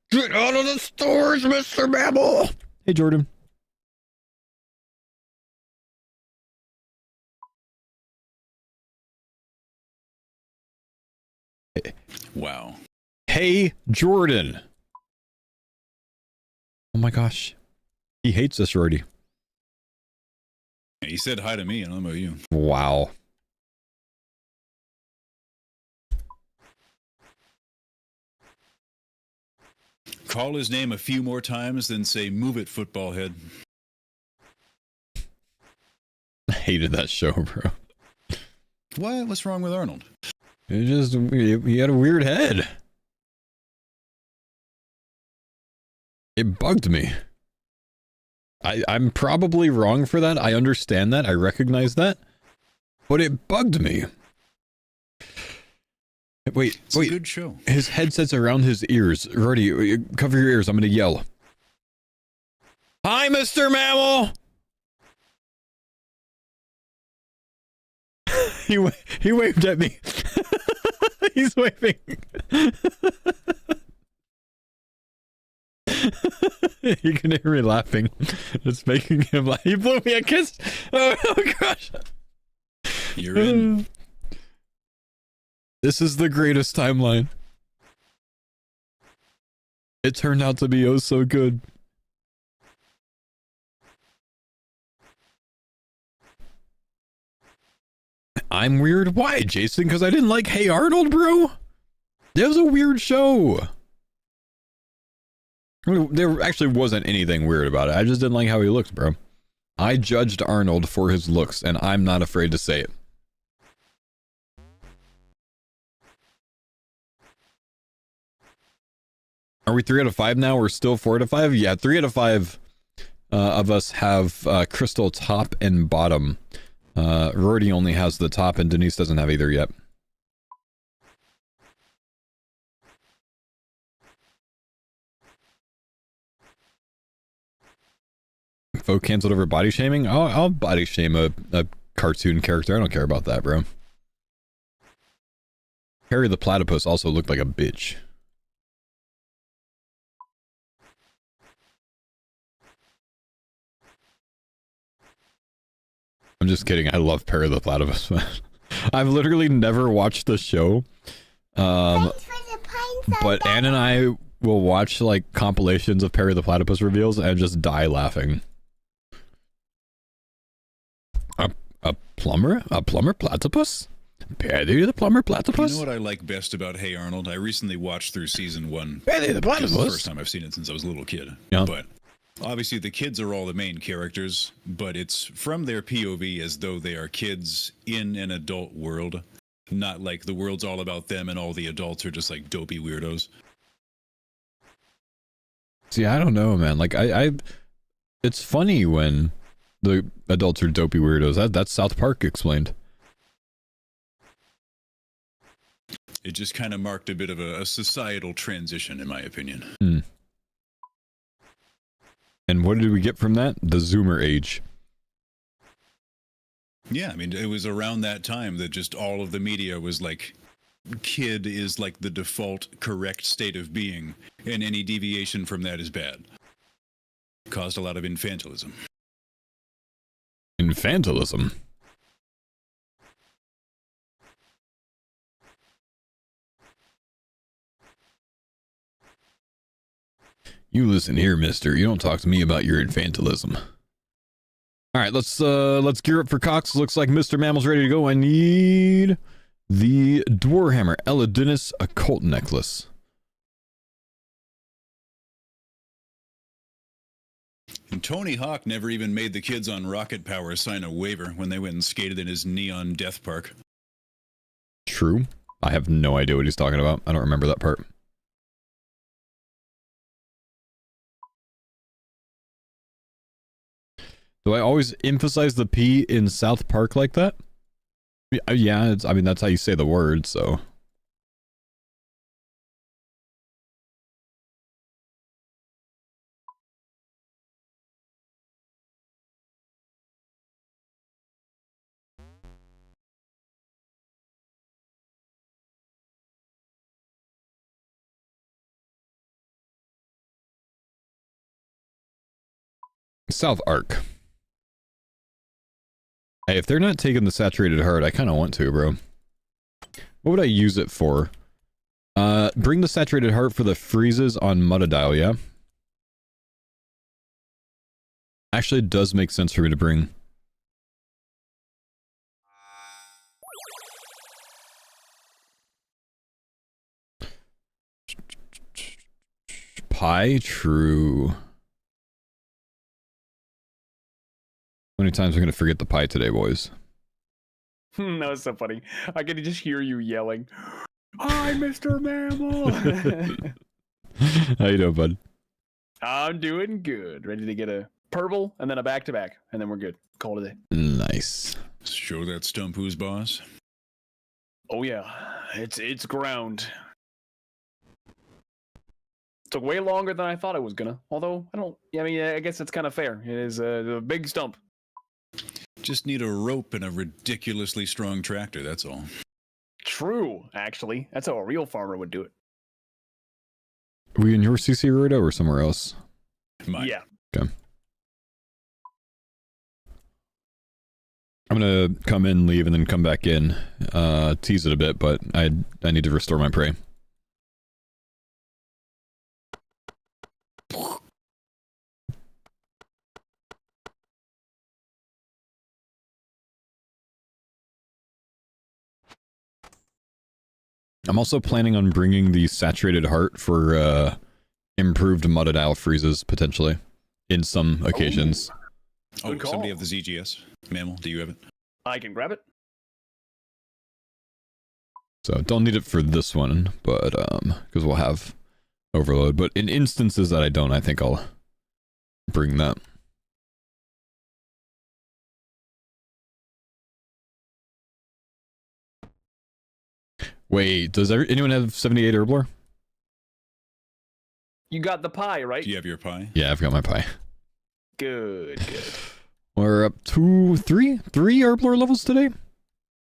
Get out of the stores, Mr. Babble! Hey, Jordan. Wow. Hey, Jordan. Oh my gosh. He hates us already. He said hi to me, I don't know about you. Wow. Call his name a few more times, then say, "Move it, football head." I hated that show, bro. What? What's wrong with Arnold? He had a weird head. It bugged me. I'm probably wrong for that. I understand that. I recognize that. But it bugged me. Wait, It's a good show. His headset's around his ears. Rorty, cover your ears. I'm gonna yell. Hi, Mr. Mammal! he waved at me. He's waving. You can hear me laughing. It's making him laugh. He blew me a kiss. Oh gosh. You're in. This is the greatest timeline. It turned out to be oh so good. I'm weird. Why, Jason? Because I didn't like Hey Arnold, bro. It was a weird show. There actually wasn't anything weird about it. I just didn't like how he looked, bro. I judged Arnold for his looks, and I'm not afraid to say it. Are we 3 out of 5 now? We're still 4 out of 5? Yeah, 3 out of 5 of us have crystal top and bottom. Rorty only has the top, and Denise doesn't have either yet. Folk canceled over body shaming? I'll body shame a cartoon character. I don't care about that, bro. Harry the Platypus also looked like a bitch. I'm just kidding. I love Perry the Platypus. I've literally never watched the show. But Ann and I will watch like compilations of Perry the Platypus reveals and just die laughing. A plumber platypus? Perry the plumber platypus? You know what I like best about Hey Arnold? I recently watched through season 1. Perry the platypus? This is the first time I've seen it since I was a little kid. Yeah. But obviously the kids are all the main characters, but it's from their POV as though they are kids in an adult world. Not like the world's all about them and all the adults are just like dopey weirdos. See, I don't know, man. Like, it's funny when the adults are dopey weirdos. That's South Park explained. It just kind of marked a bit of a societal transition, in my opinion. Hmm. And what did we get from that? The Zoomer age. Yeah, I mean, it was around that time that just all of the media was like, kid is like the default correct state of being, and any deviation from that is bad. Caused a lot of infantilism. Infantilism? You listen here, mister. You don't talk to me about your infantilism. All right, let's gear up for Cox. Looks like Mr. Mammal's ready to go. I need the Dwarhammer Eladinus Occult Necklace. And Tony Hawk never even made the kids on Rocket Power sign a waiver when they went and skated in his neon death park. True. I have no idea what he's talking about. I don't remember that part. Do I always emphasize the P in South Park like that? Yeah, I mean, that's how you say the word, so. South Arc. Hey, if they're not taking the saturated heart, I kind of want to, bro. What would I use it for? Bring the saturated heart for the freezes on Mutadile, yeah? Actually, it does make sense for me to bring. Pie? True. How many times am I going to forget the pie today, boys? That was so funny. I could just hear you yelling, "Hi, Mr. Mammal!" How you doing, bud? I'm doing good. Ready to get a purple and then a back-to-back, and then we're good. Call it a day. Nice. Show that stump who's boss. Oh yeah, it's ground. Took way longer than I thought it was gonna. Although I guess it's kind of fair. It is a big stump. Just need a rope and a ridiculously strong tractor, that's all. True, actually. That's how a real farmer would do it. Are we in your CC Rodo or somewhere else? Mine. Yeah. Okay. I'm gonna come in, leave, and then come back in. Tease it a bit, but I need to restore my prey. I'm also planning on bringing the saturated heart for improved mudded owl freezes potentially in some occasions. Oh, Good call. somebody have the ZGS? Mammal, do you have it? I can grab it. So don't need it for this one, but because we'll have overload. But in instances that I don't, I think I'll bring that. Wait, does anyone have 78 Herblore? You got the pie, right? Do you have your pie? Yeah, I've got my pie. Good. We're up to three Herblore levels today?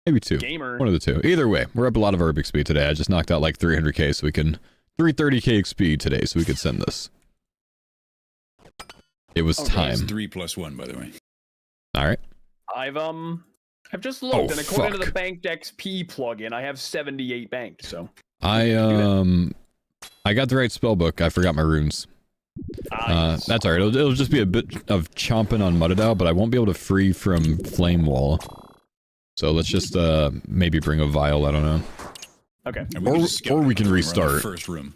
Maybe 2. Gamer. One of the 2. Either way, we're up a lot of herb XP today. I just knocked out like 300k so we can... 330k XP today so we could send this. It was Okay. time. It's 3 + 1, by the way. Alright. I've just looked, and according to the fuck. Banked XP plugin, I have 78 banked, so. I got the right spell book. I forgot my runes. Yes. That's alright. It'll just be a bit of chomping on Mudded Owl, but I won't be able to free from Flame Wall. So let's just maybe bring a vial, I don't know. Okay. And Or- can just scout or we it can around the restart. First room.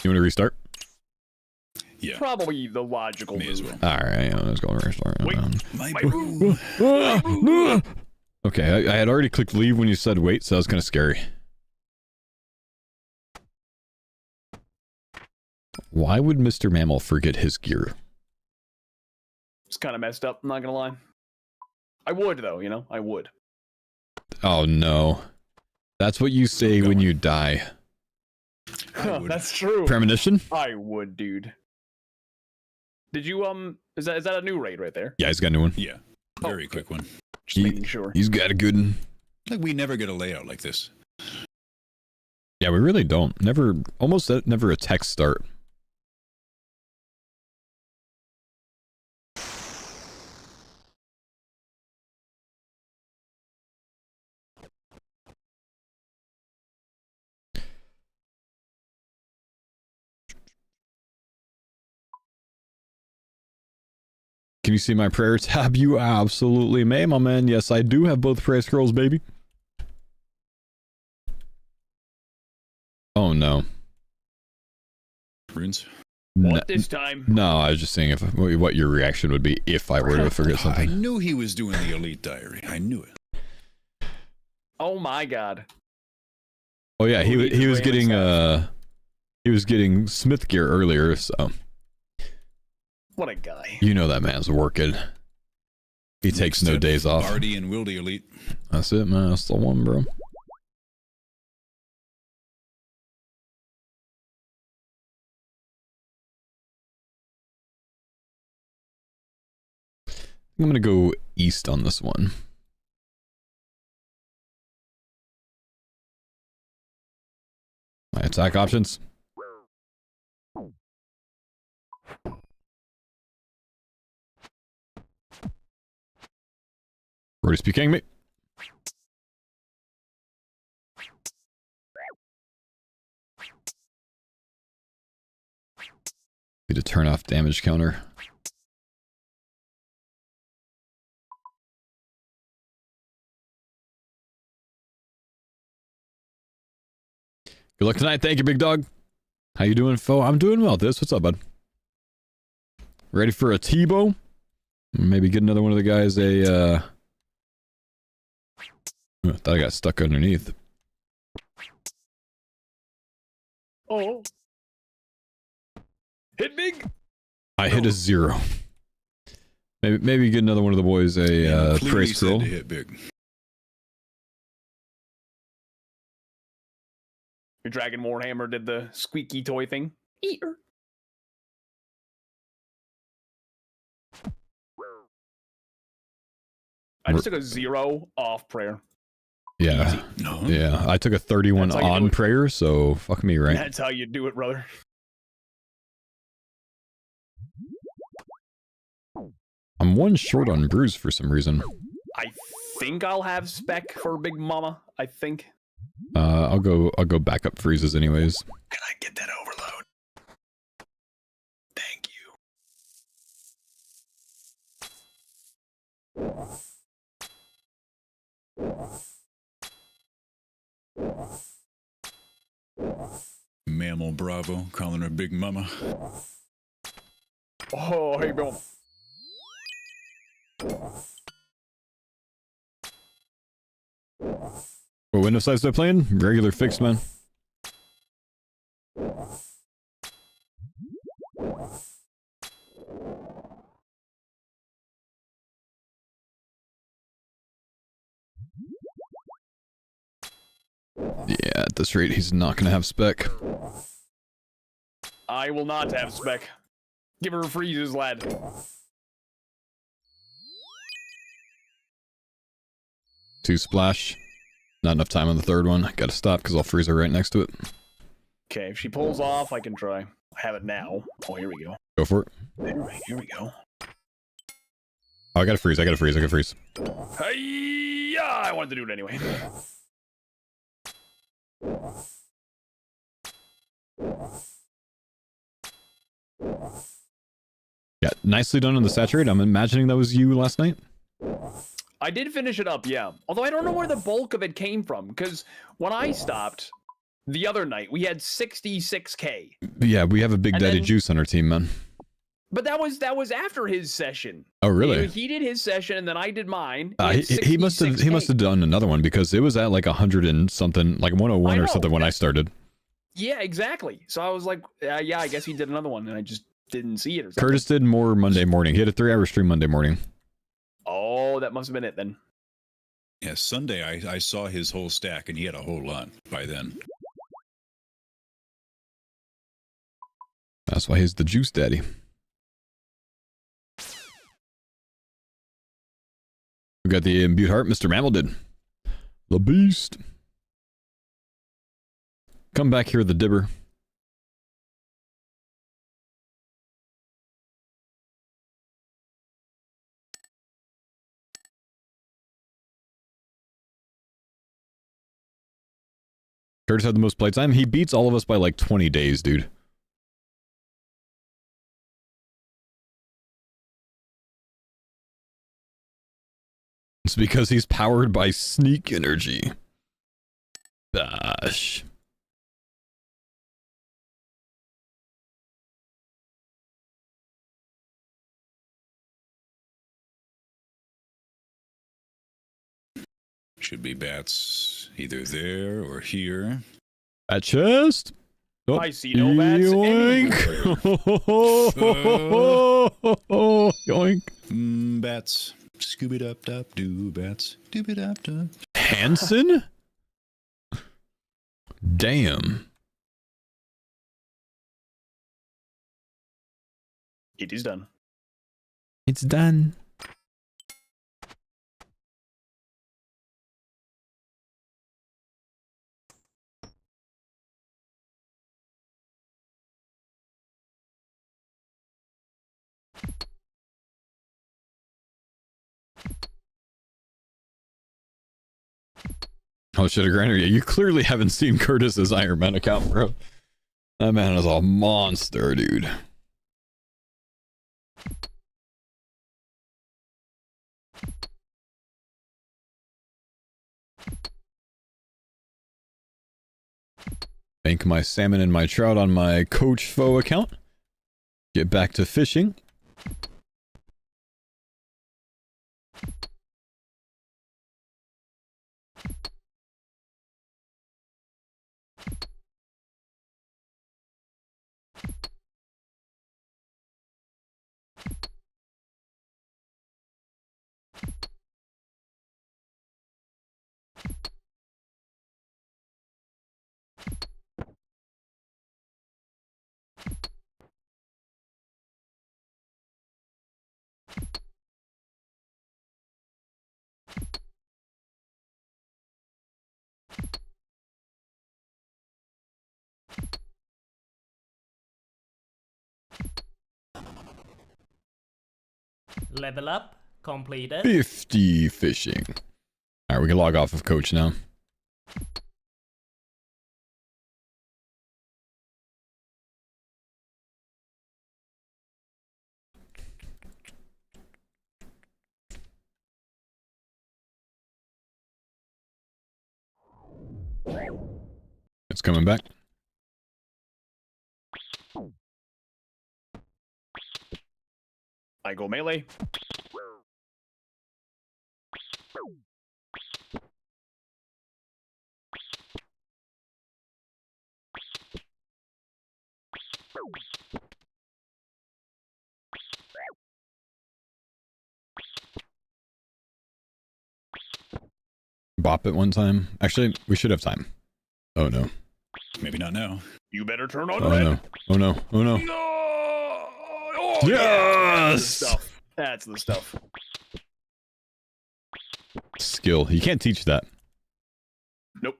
You want to restart? Yeah. Probably the logical May as move. well. Alright, let's go restart. Wait. My My boo. Okay, I had already clicked leave when you said wait, so that was kind of scary. Why would Mr. Mammal forget his gear? It's kind of messed up, I'm not gonna lie. I would, though, I would. Oh no. That's what you say when you die. I would. That's true. Premonition? I would, dude. Did you, is that a new raid right there? Yeah, he's got a new one. Yeah. Very quick one. Just making sure. He's got a good one. Like, we never get a layout like this. Yeah, we really don't. Almost never a text start. Can you see my prayer tab? You absolutely may, my man. Yes, I do have both prayer scrolls, baby. Oh no. Runes? What this time? No, I was just saying what your reaction would be if I were to forget I something. knew he was doing the Elite Diary. I knew it. Oh my god. Oh yeah, he was Raymond's getting house. he was getting Smith gear earlier, so What a guy. you know that man's working. He takes no Next up, days off. Artie and Wildy Elite. That's it, man. That's the one, bro. I'm gonna go east on this one. My attack options. Already speaking me. Need to turn off damage counter. Good luck tonight. Thank you, big dog. How you doing, foe? I'm doing well. What's up, bud? Ready for a Tebow? Maybe get another one of the guys a, I thought I got stuck underneath. Oh. Hit big. I hit a 0. Maybe get another one of the boys a Clearly praise said scroll. to hit big. Your Dragon Warhammer did the squeaky toy thing. Eater. I just took a 0 off prayer. Yeah. No. Yeah. I took a 31 That's how you do on it. prayer, so fuck me, right? That's how you do it, brother. I'm 1 short on bruise for some reason. I think I'll have spec for Big Mama. I think. I'll go backup freezes anyways. Can I get that overload? Thank you. Mammal Bravo calling her Big Mama. Oh, hey, Bill. What window size am I playing? Regular fixed, man. Yeah, at this rate, he's not gonna have spec. I will not have spec. Give her freezes, lad. 2 splash. Not enough time on the 3rd one. Gotta stop because I'll freeze her right next to it. Okay, if she pulls off, I can try. I have it now. Oh, here we go. Go for it. Alright, here we go. Oh, I gotta freeze. I gotta freeze. Hey, yeah, I wanted to do it anyway. Yeah, nicely done on the saturate. I'm imagining that was you last night. I did finish it up, yeah. Although I don't know where the bulk of it came from, because when I stopped the other night, we had 66k. Yeah, we have a Big And Daddy then- Juice on our team, man. But that was after his session. Oh, really? He did his session, and then I did mine. He must have done another one because it was at like 100 and something, like 101 I or know. something when I started. Yeah, exactly. So I was like, yeah, I guess he did another one, and I just didn't see it or something. Curtis did more Monday morning. He had a 3-hour stream Monday morning. Oh, that must have been it then. Yeah, Sunday I saw his whole stack and he had a whole lot by then. That's why he's the Juice Daddy. We got the imbued heart, Mr. Mammal did. The beast. Come back here, the dibber. Curtis had the most playtime. He beats all of us by like 20 days, dude. It's because he's powered by sneak energy. Gosh. Should be bats either there or here. At chest. Oh, I see no bats yoink. Yoink. Bats. Scooby dub dub doo bats. Dooby dub dub. Hanson? Damn. It is done. It's done. Oh shit, a grinder. Yeah, you clearly haven't seen Curtis's Iron Man account, bro. That man is a monster, dude. Bank my salmon and my trout on my Coach Foe account. Get back to fishing. Level up completed. 50 fishing. All right, we can log off of coach now. It's coming back. I go melee. Bop it one time. Actually, we should have time. Oh no. Maybe not now. You better turn on Oh red. no. Oh no. Oh no. No! Oh, Yes! Yeah, that's the stuff. Skill. You can't teach that. Nope.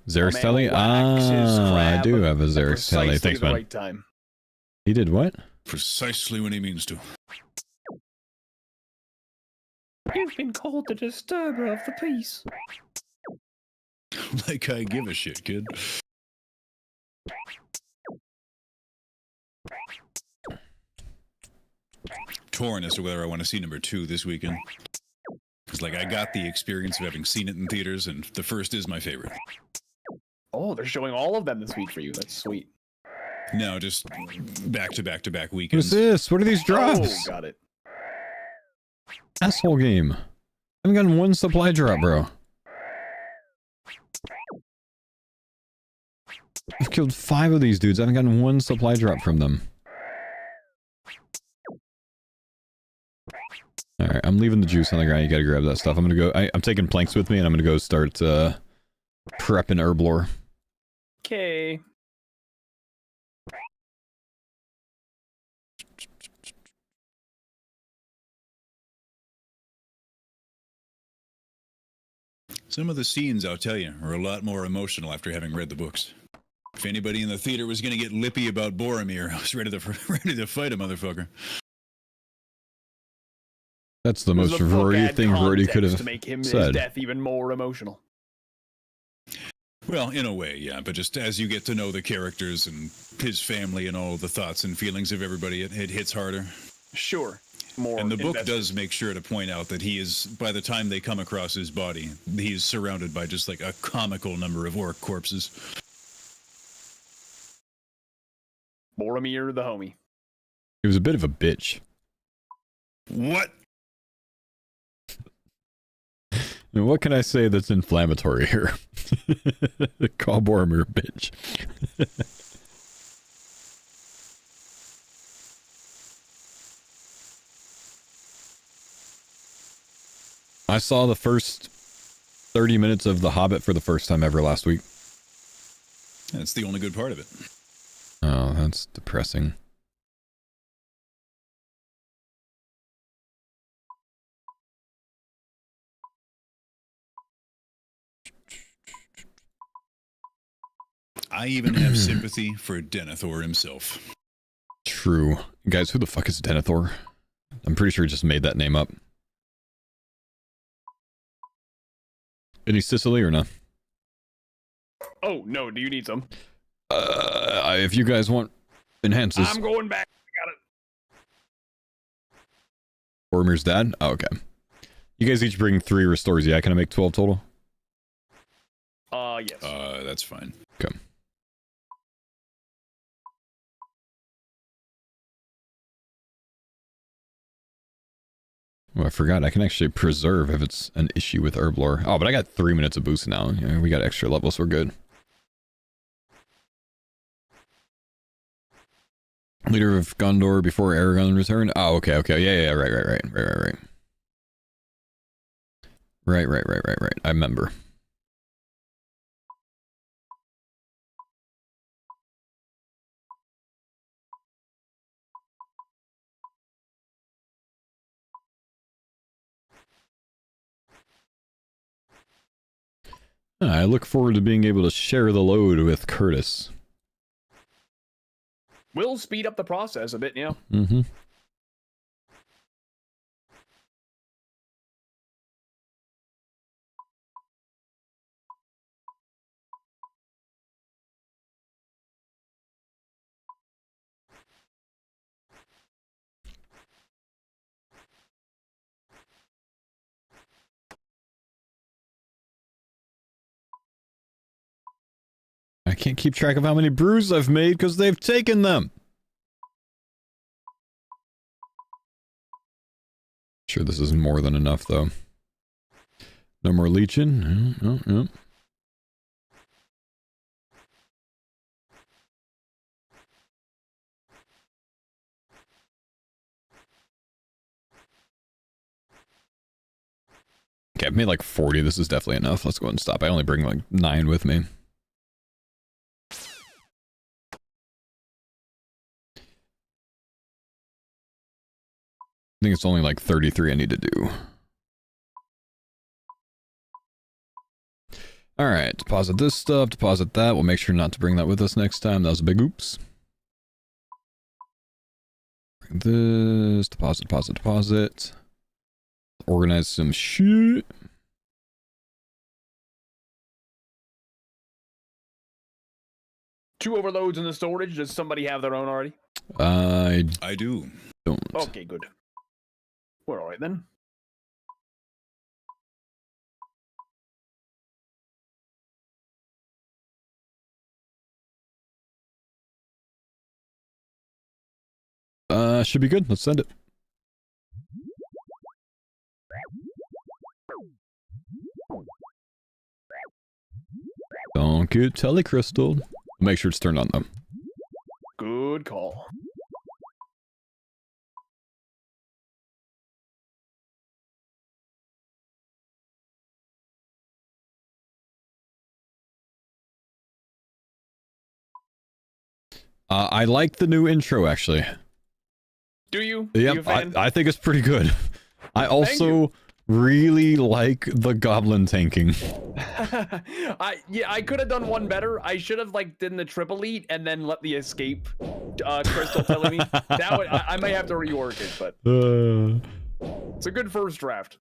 Xerix Man Telly? waxes I crab do have a at Xerix Telly. precisely Thanks, the man. right time. He did what? Precisely when he means to. You've been called the disturber of the peace. Like I give a shit, kid. Torn as to whether I want to see number 2 this weekend. Because, like, I got the experience of having seen it in theaters, and the first is my favorite. Oh, they're showing all of them this week for you. That's sweet. No, just back to back to back What's weekends. this? What are these Oh, drops? got it. Asshole game. I haven't gotten one supply drop, bro. I've killed 5 of these dudes. I haven't gotten one supply drop from them. Alright, I'm leaving the juice on the ground. You gotta grab that stuff. I'm gonna go... I'm taking planks with me, and I'm gonna go start, prepping Herblore. Okay. Some of the scenes, I'll tell you, are a lot more emotional after having read the books. If anybody in the theater was going to get lippy about Boromir, I was ready to fight a motherfucker. That's the most The book Rory had thing Rory could context have to make him his said. death even more emotional. Well, in a way, yeah, but just as you get to know the characters and his family and all the thoughts and feelings of everybody, it hits harder. Sure. More And the book invested. does make sure to point out that he is, by the time they come across his body, he's surrounded by just like a comical number of orc corpses. Boromir the homie. He was a bit of a bitch. What? And what can I say that's inflammatory here? Call Boromir a bitch. I saw the first 30 minutes of The Hobbit for the first time ever last week. That's the only good part of it. Oh, that's depressing. I even have sympathy for Denethor himself. True. Guys, who the fuck is Denethor? I'm pretty sure he just made that name up. Any Sicily or no? Oh, no, do you need some? If you guys want enhances. I'm going back. I got it. Boromir's dad? Oh, okay. You guys each bring 3 restores, yeah? Can I make 12 total? Yes. That's fine. Okay. Oh, I forgot. I can actually preserve if it's an issue with Herblore. Oh, but I got 3 minutes of boost now. Yeah, we got extra levels. We're good. Leader of Gondor before Aragorn returned. Oh, okay, okay. Yeah, right. Right. I remember. I look forward to being able to share the load with Curtis. Will speed up the process a bit, yeah. Mm-hmm. I can't keep track of how many brews I've made because they've taken them. Sure, this is more than enough, though. No more leeching. No. Okay, I've made like 40. This is definitely enough. Let's go ahead and stop. I only bring like 9 with me. I think it's only like 33 I need to do. Alright, deposit this stuff, deposit that. We'll make sure not to bring that with us next time. That was a big oops. Bring this, deposit. Organize some shit. Two overloads in the storage. Does somebody have their own already? I do. Don't. Okay, good. We're alright then. Should be good. Let's send it. Don't get telecrystal. Make sure it's turned on though. Good call. I like the new intro actually. Do you? Yep, I think it's pretty good. I also really like the goblin tanking. I could have done one better. I should have like done the triple elite and then let the escape crystal telling me. That would I may have to rework it, but it's a good first draft.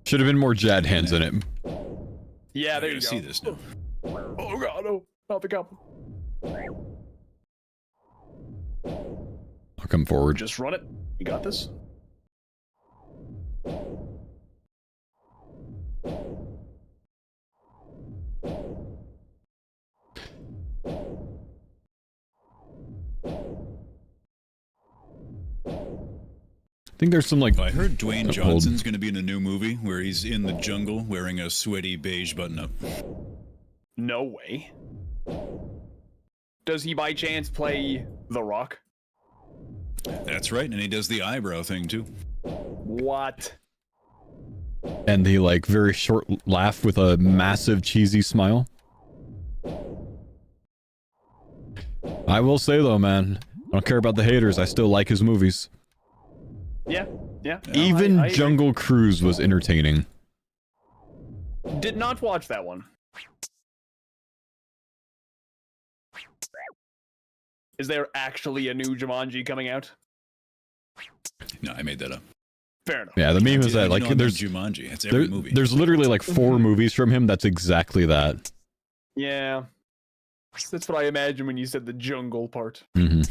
Should have been more Jad hands in it. Yeah, there you go. See this now. Oh god, no, not the goblin. I'll come forward. Just run it. You got this. I think there's some like. I heard Dwayne Johnson's going to be in a new movie where he's in the jungle wearing a sweaty beige button-up. No way. Does he by chance play The Rock? That's right, and he does the eyebrow thing too. What? And the like very short laugh with a massive cheesy smile. I will say though, man, I don't care about the haters. I still like his movies. Yeah, yeah. Even I Jungle Cruise was entertaining. did not watch that one. Is there actually a new Jumanji coming out? No, I made that up. Fair enough. Yeah, the meme is that like I'm there's Jumanji. It's every movie. there's literally like 4 movies from him that's exactly that. Yeah. That's what I imagined when you said the jungle part. Mm-hmm.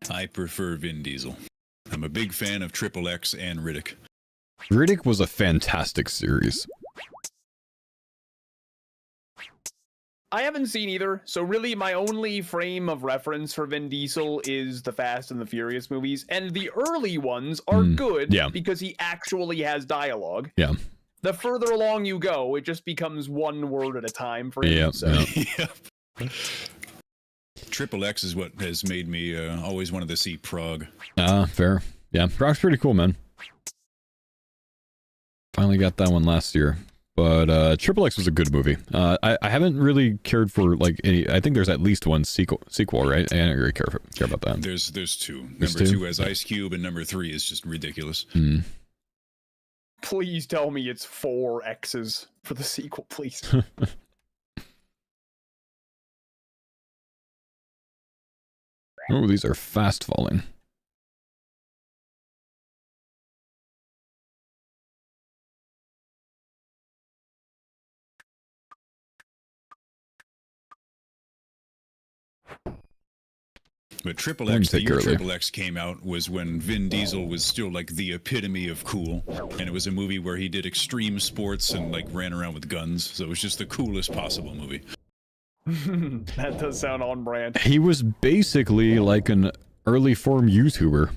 I prefer Vin Diesel. I'm a big fan of Triple X and Riddick. Riddick was a fantastic series. I haven't seen either, so really my only frame of reference for Vin Diesel is the Fast and the Furious movies, and the early ones are good because he actually has dialogue. Yeah. The further along you go, it just becomes one word at a time for him. Yeah. Triple X is what has made me always wanted to see Prague. Fair. Yeah, Prague's pretty cool, man. Finally got that one last year. But Triple X was a good movie. I haven't really cared for like any. I think there's at least one sequel, right? I don't really care about that. There's two. There's Number two? 2 has Ice Cube, and number 3 is just ridiculous. Please tell me it's 4 X's for the sequel, please. Oh, these are fast falling. But Triple X, the year Triple X came out was when Vin Diesel was still like the epitome of cool, and it was a movie where he did extreme sports and like ran around with guns. So it was just the coolest possible movie. That does sound on brand. He was basically like an early form YouTuber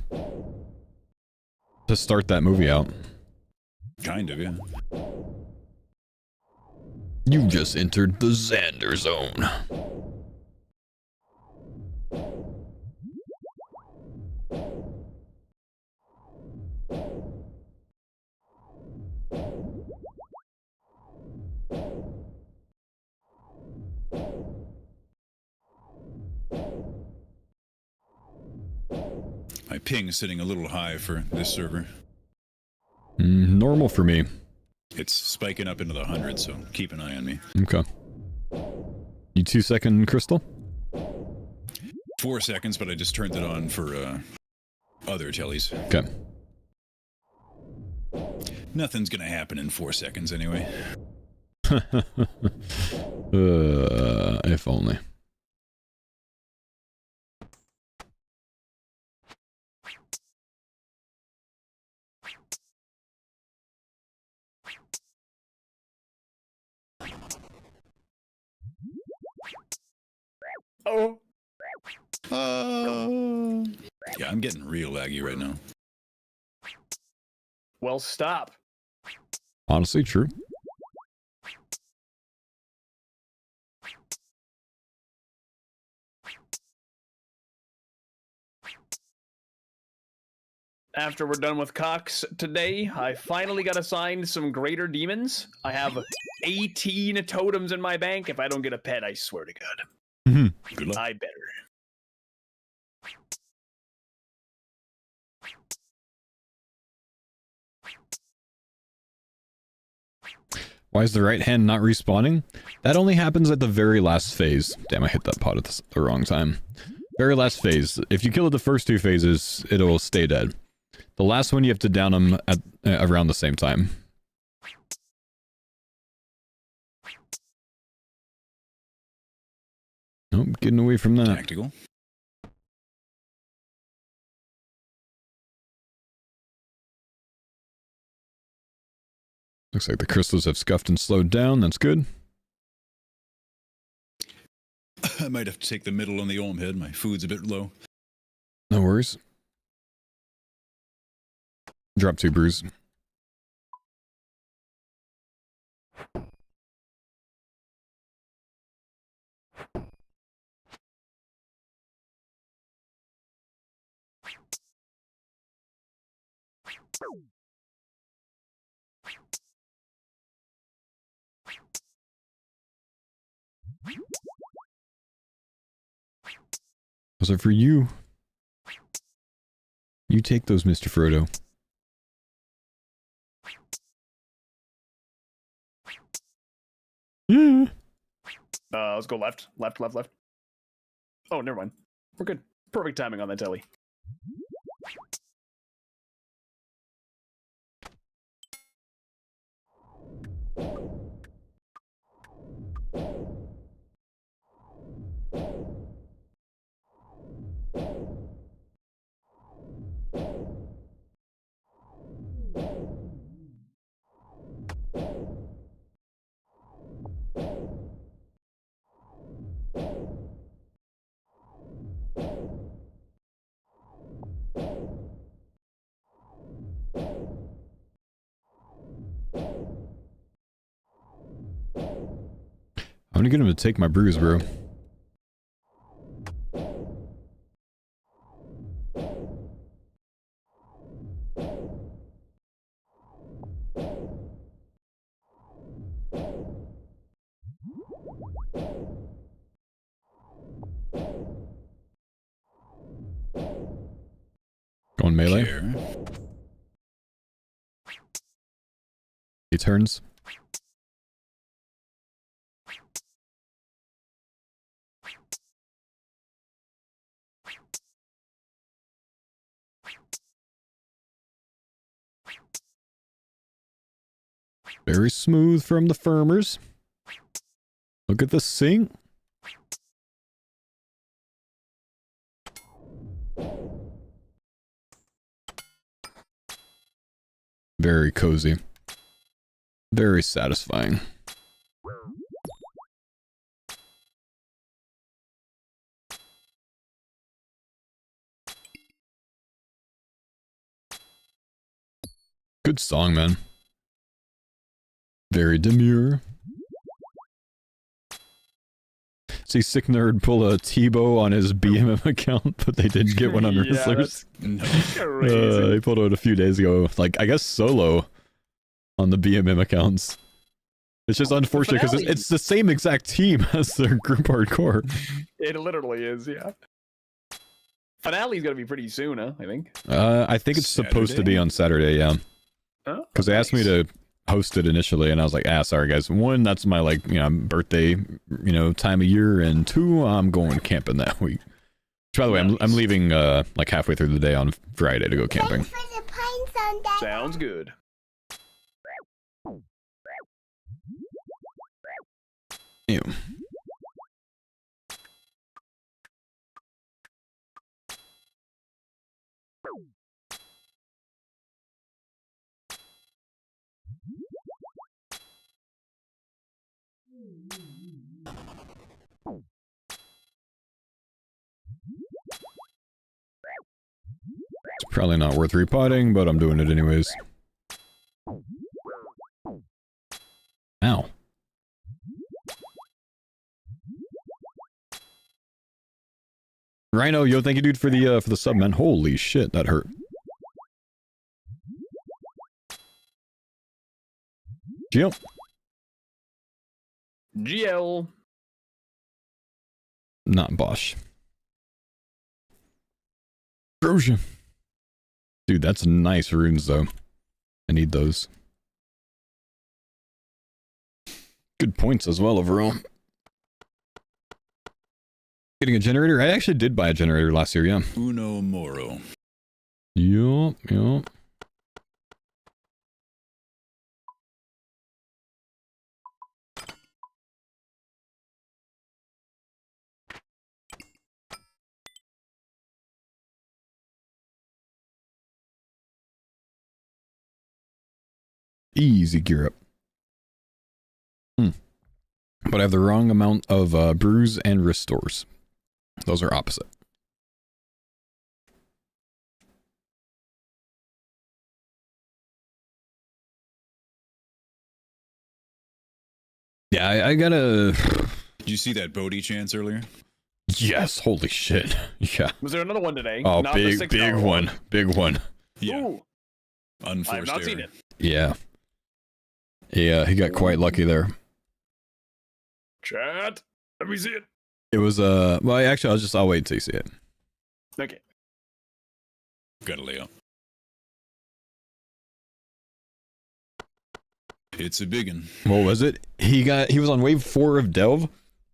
to start that movie out. Kind of, yeah. You just entered the Xander zone. My ping's sitting a little high for this server. Normal for me. It's spiking up into the hundreds, so keep an eye on me. Okay. You 2-second crystal? 4 seconds, but I just turned it on for other tellies. Okay. Nothing's gonna happen in 4 seconds anyway. If only. Oh. Yeah, I'm getting real laggy right now. Well, stop. Honestly, true. After we're done with Cox today, I finally got assigned some greater demons. I have 18 totems in my bank. If I don't get a pet, I swear to God. Good luck. I better. Why is the right hand not respawning? That only happens at the very last phase. Damn, I hit that pot at the wrong time. Very last phase. If you kill it the first 2 phases, it'll stay dead. The last one, you have to down them at around the same time. Nope, getting away from that. Tactical. Looks like the crystals have scuffed and slowed down. That's good. I might have to take the middle on the Olm head. My food's a bit low. No worries. Drop 2 brews. Those are for you. You take those, Mr. Frodo. Yeah. Let's go left. Left. Oh, never mind. We're good. Perfect timing on that telly. I'm gonna get him to take my brews, bro. melee. Care. He turns. Very smooth from the firmers. Look at the sink. Very cozy. Very satisfying. Good song, man. Very demure. See Sick Nerd pull a Tebow on his BMM account, but they didn't get one on Wrestlers. He pulled it a few days ago, like, I guess solo on the BMM accounts. It's just unfortunate because it's the same exact team as their group hardcore. It literally is, yeah. Finale's gonna be pretty soon, huh? I think. I think it's supposed to be on Saturday, yeah. Because they asked me to host it initially, and I was like, sorry guys. One, that's my, like, birthday, time of year, and two, I'm going camping that week. Which, by the way, I'm leaving like halfway through the day on Friday to go camping. Sounds good. Ew. It's probably not worth repotting, but I'm doing it anyways. Ow. Rhino, yo, thank you, dude, for the sub, man. Holy shit, that hurt. Geo. GL. Not Bosch. Trojan. Dude, that's nice runes, though. I need those. Good points as well, overall. Getting a generator? I actually did buy a generator last year, yeah. Uno Moro. Yup. Easy gear up. But I have the wrong amount of brews and restores. Those are opposite. Yeah, I gotta... Did you see that Bodhi chance earlier? Yes, holy shit. Yeah. Was there another one today? Oh, Not big one. Big one. Yeah. Ooh. Unforced I have not error. seen it. Yeah. Yeah, he got quite lucky there. Chat. Let me see it. It was, well, actually, I'll wait until you see it. Okay. Got a layout. It's a biggin. What was it? He was on wave 4 of Delve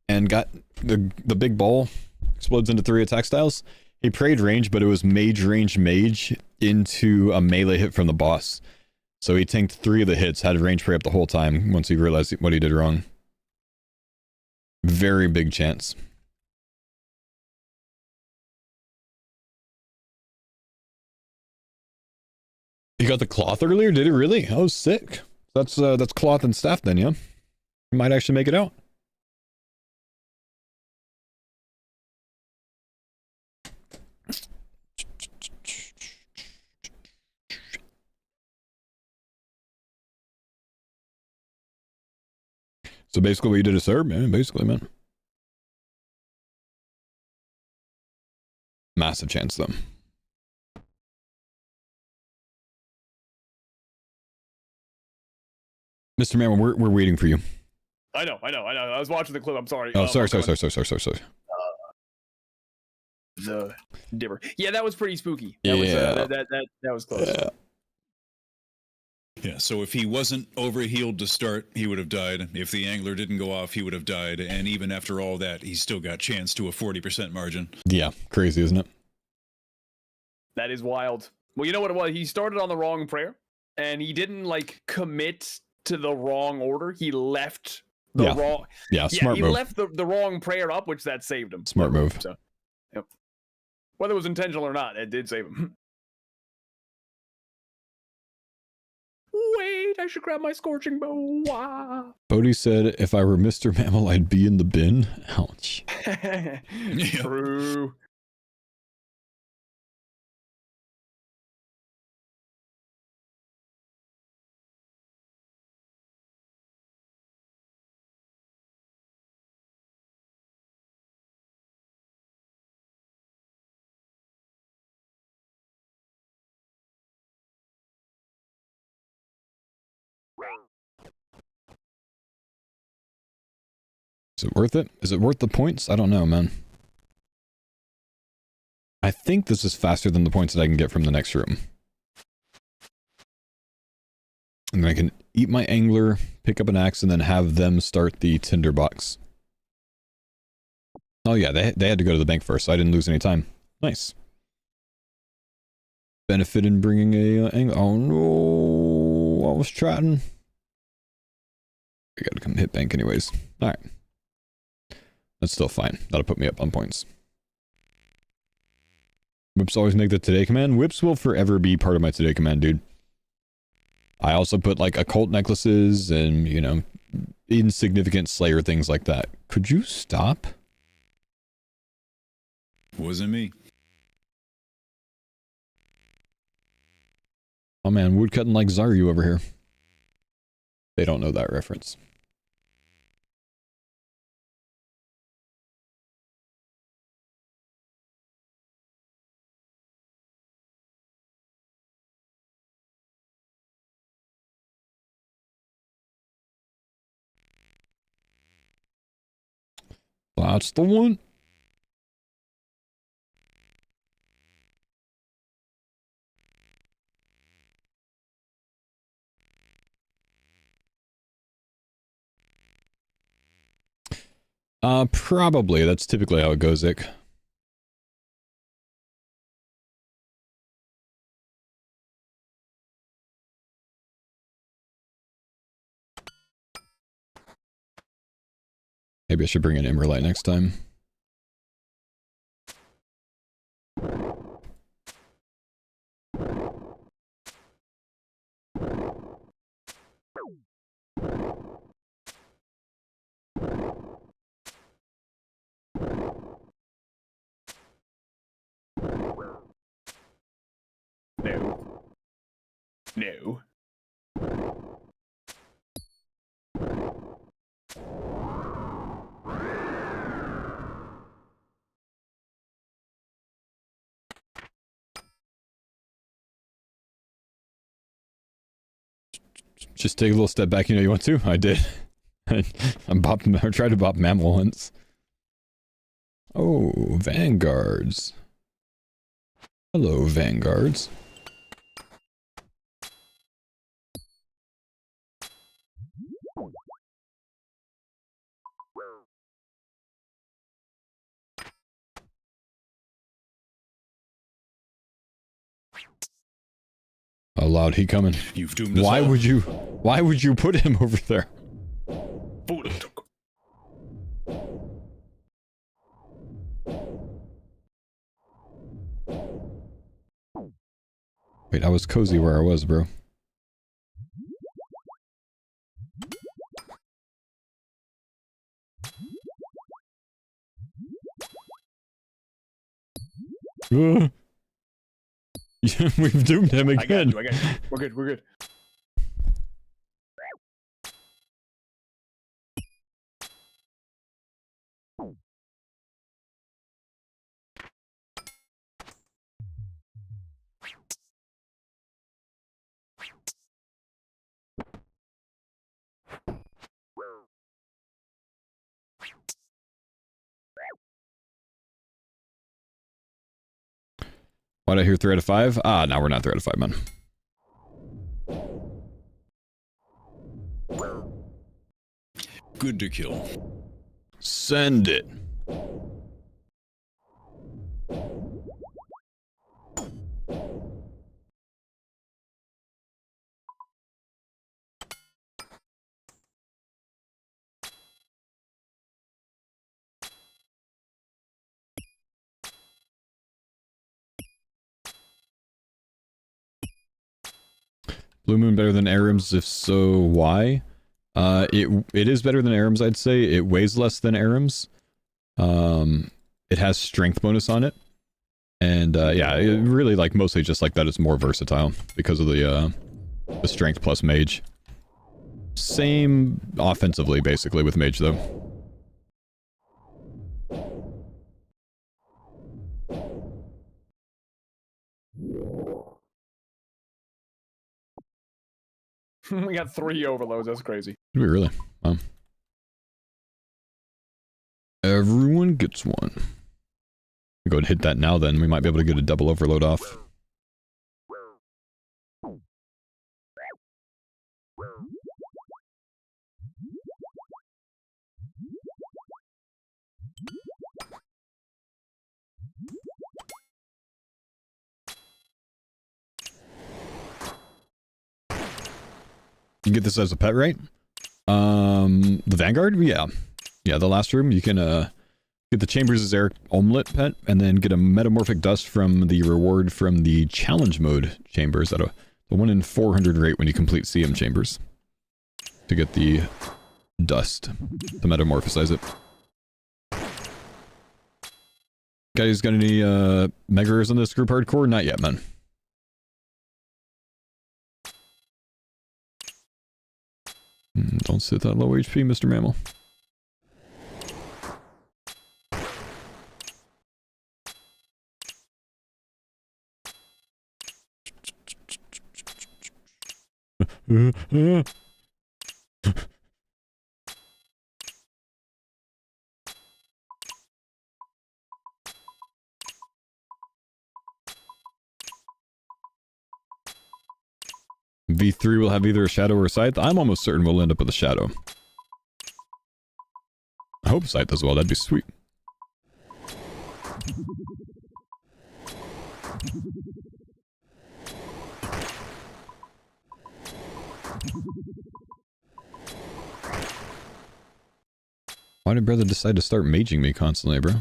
and got the big ball explodes into 3 attack styles. He prayed range, but it was mage range mage into a melee hit from the boss. So he tanked 3 of the hits, had range pray up the whole time once he realized what he did wrong. Very big chance. He got the cloth earlier? Did he really? Oh, sick. That's cloth and staff then, yeah? You might actually make it out. So basically what you did a Cerb, man, basically, man. Massive chance, though. Mr. Man, we're waiting for you. I know. I was watching the clip. I'm sorry. Oh, sorry. the Dipper. Yeah, that was pretty spooky. That was, that was close. Yeah, so if he wasn't overhealed to start, he would have died. If the angler didn't go off, he would have died. And even after all that, he still got chance to a 40% margin. Yeah, crazy, isn't it? That is wild. Well, you know what it was? He started on the wrong prayer, and he didn't, like, commit to the wrong order. He left the wrong... Yeah, smart he move. left the wrong prayer up, which that saved him. Smart move. So, yep. Whether it was intentional or not, it did save him. Wait, I should grab my scorching bow. Wah. Bodhi said, if I were Mr. Mammal, I'd be in the bin. Ouch. True. Is it worth it? Is it worth the points? I don't know, man. I think this is faster than the points that I can get from the next room. And then I can eat my angler, pick up an axe, and then have them start the tinderbox. Oh yeah, they had to go to the bank first, so I didn't lose any time. Nice. Benefit in bringing a angler. Oh no, I was trying. I gotta come hit bank anyways. Alright. That's still fine. That'll put me up on points. Whips always make the today command. Whips will forever be part of my today command, dude. I also put like occult necklaces and, you know, insignificant slayer things like that. Could you stop? Wasn't me. Oh man, woodcutting like Zaryu over here. They don't know that reference. That's the one. Probably. That's typically how it goes, Ick. Maybe I should bring an Emerlite next time. No. No. Just take a little step back, you know you want to? I did. I tried to bop mammal once. Oh, vanguards. Hello, vanguards. How loud he coming? You've doomed us Why all. would you put him over there? Wait, I was cozy where I was, bro. We've doomed him again. I got you. We're good, we're good. Why'd I hear 3 out of 5? Ah, now we're not 3 out of 5, man. Good to kill. Send it. Blue Moon better than Aram's? If so, why? It is better than Aram's, I'd say. It weighs less than Aram's. It has strength bonus on it. And yeah, it really, like, mostly just like that, it's more versatile because of the strength plus mage. Same offensively, basically, with mage, though. We got 3 overloads. That's crazy. Did we really? Wow. Everyone gets one. Go ahead and hit that now, then. We might be able to get a double overload off. You can get this as a pet, right? The Vanguard? Yeah. Yeah, the last room, you can get the Chambers' Air Omelet pet, and then get a Metamorphic Dust from the reward from the Challenge Mode Chambers at a 1 in 400 rate when you complete CM Chambers. To get the dust, to metamorphosize it. Guys, got any Megas in this group hardcore? Not yet, man. Don't sit that low HP, Mr. Mammal. V3 will have either a shadow or a scythe. I'm almost certain we'll end up with a shadow. I hope scythe as well, that'd be sweet. Why did brother decide to start maging me constantly, bro?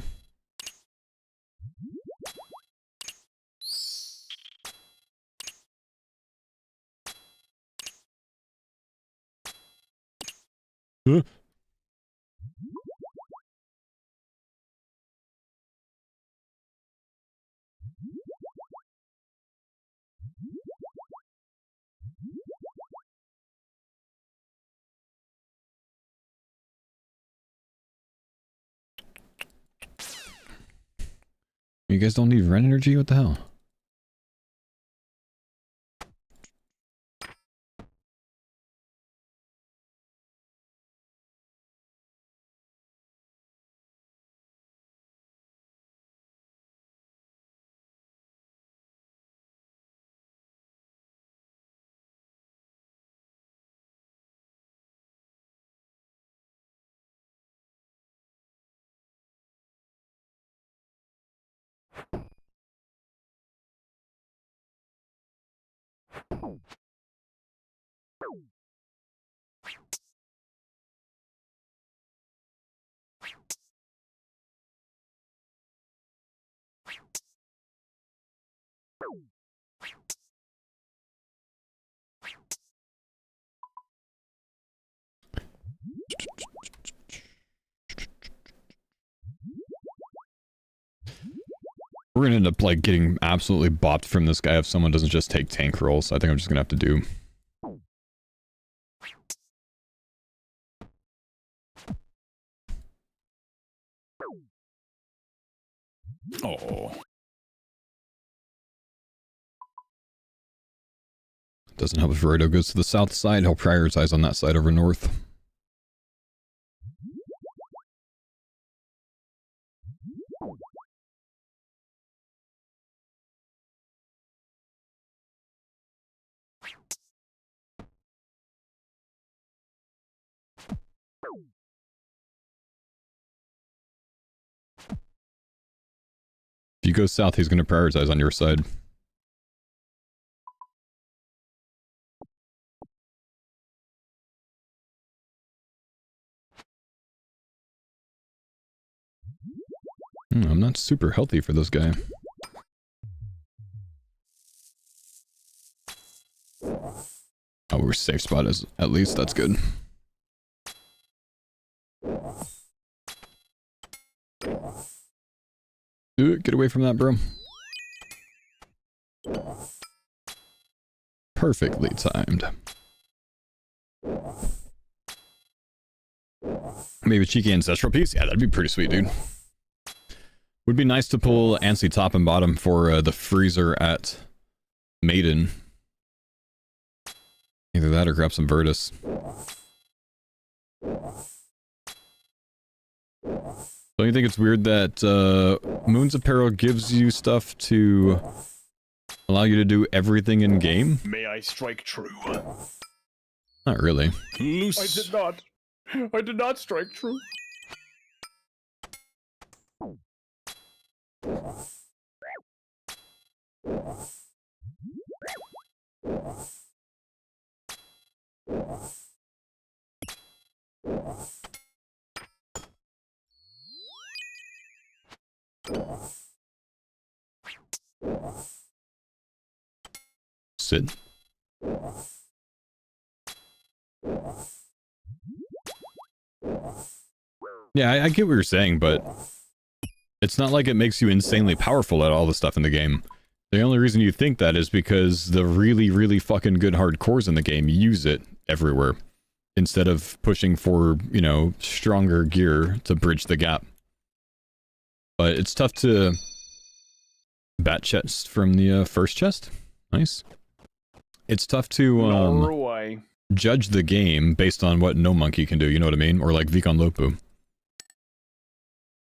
Huh? You guys don't need run energy? What the hell? We're gonna end up like getting absolutely bopped from this guy if someone doesn't just take tank rolls. I think I'm just gonna have to do. Oh. Doesn't help if Roido goes to the south side. He'll prioritize on that side over north. If you go south, he's going to prioritize on your side. I'm not super healthy for this guy. Oh, we're safe spot at least. That's good. Get away from that, bro. Perfectly timed. Maybe a cheeky ancestral piece? Yeah, that'd be pretty sweet, dude. Would be nice to pull Ansi top and bottom for the freezer at Maiden. Either that or grab some Virtus. Don't you think it's weird that Moon's Apparel gives you stuff to allow you to do everything in game? May I strike true? Not really. Loose. I did not. I did not strike true. Sit. Yeah, I get what you're saying, but it's not like it makes you insanely powerful at all the stuff in the game. The only reason you think that is because the really, really fucking good hardcores in the game use it everywhere, instead of pushing for, you know, stronger gear to bridge the gap. But it's tough to... Bat chest from the first chest? Nice. It's tough to judge the game based on what No Monkey can do, you know what I mean? Or like Vikon Lopu.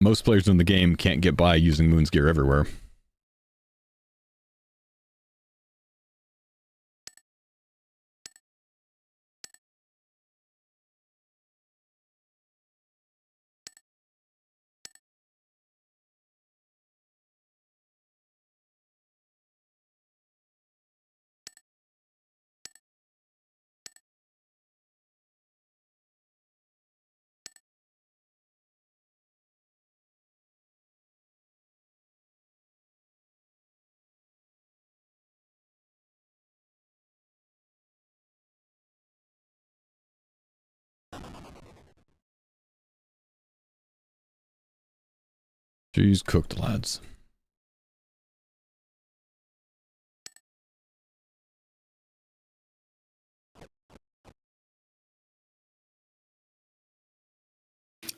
Most players in the game can't get by using Moon's gear everywhere. She's cooked, lads.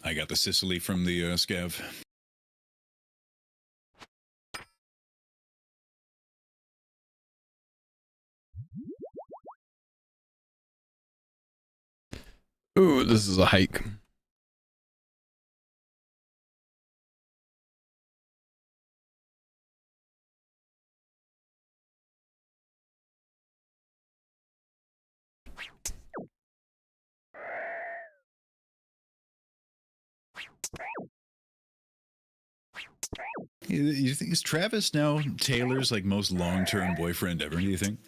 I got the Sicily from the scav. Ooh, this is a hike. You think, is Travis now Taylor's like most long-term boyfriend ever? Do you think?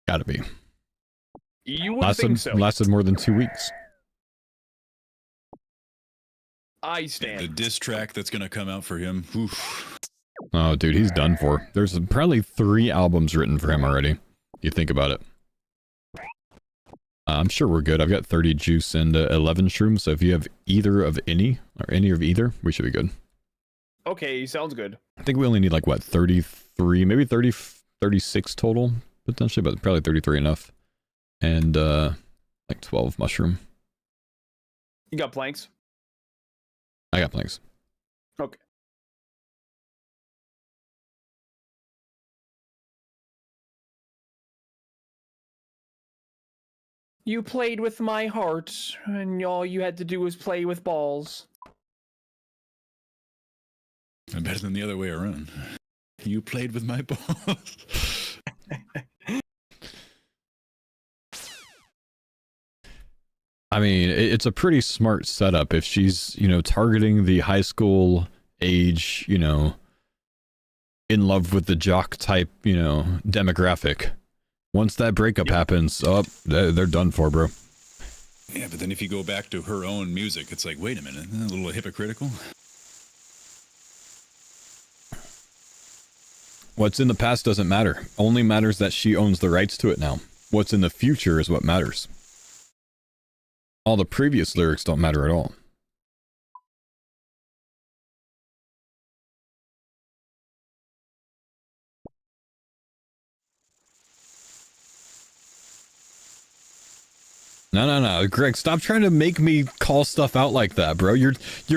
Gotta be. You would think so. Lasted more than 2 weeks. I stand. The diss track that's gonna come out for him. Oof. Oh, dude, he's done for. There's probably 3 albums written for him already. You think about it. I'm sure we're good. I've got 30 juice and 11 shrooms, so if you have either of any, or any of either, we should be good. Okay, sounds good. I think we only need like, what, 33, maybe 30, 36 total, potentially, but probably 33 enough. And, like 12 mushroom. You got planks? I got planks. Okay. You played with my heart, and all you had to do was play with balls. Better than the other way around. You played with my balls. I mean, it's a pretty smart setup if she's, you know, targeting the high school age, you know, in love with the jock type, you know, demographic. Once that breakup happens, they're done for, bro. Yeah, but then if you go back to her own music, it's like, wait a minute, isn't that a little hypocritical? What's in the past doesn't matter. Only matters that she owns the rights to it now. What's in the future is what matters. All the previous lyrics don't matter at all. No, Greg, stop trying to make me call stuff out like that, bro. You're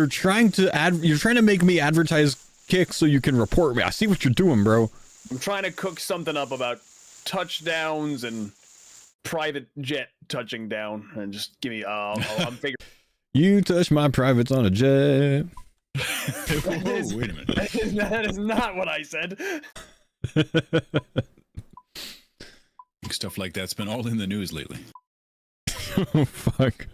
trying to make me advertise kicks so you can report me. I see what you're doing, bro. I'm trying to cook something up about touchdowns and private jet touching down, and just give me. I'm figuring. You touch my privates on a jet. Whoa, wait a minute. That is not what I said. Stuff like that's been all in the news lately. Oh, fuck.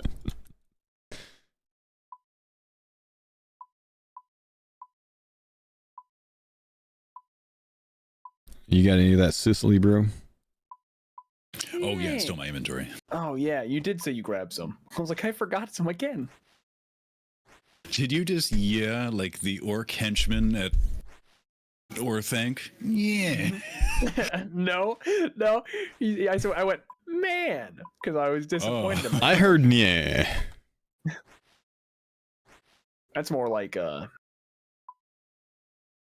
You got any of that Sicily, bro? Oh yeah, it's still my inventory. Oh yeah, you did say you grabbed some. I was like, I forgot some again. Did you just like the orc henchman at Orthanc? Yeah. No. I went, man, because I was disappointed. Oh. I heard yeah. That's more like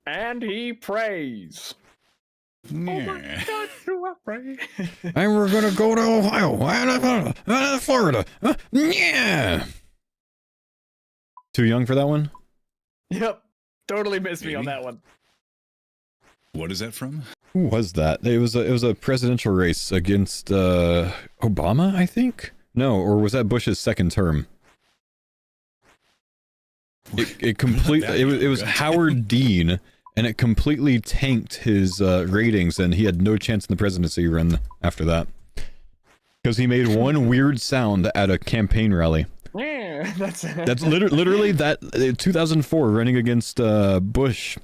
and he prays. Yeah. Oh my God, do I pray? And we're gonna go to Ohio and Florida. Yeah. Too young for that one? Yep. Totally missed me on Maybe. that one. What is that from? Who was that? It was a presidential race against Obama, I think. No, or was that Bush's second term? It completely. It was Howard Dean, and it completely tanked his ratings, and he had no chance in the presidency run after that because he made one weird sound at a campaign rally. Yeah, that's literally that 2004 running against Bush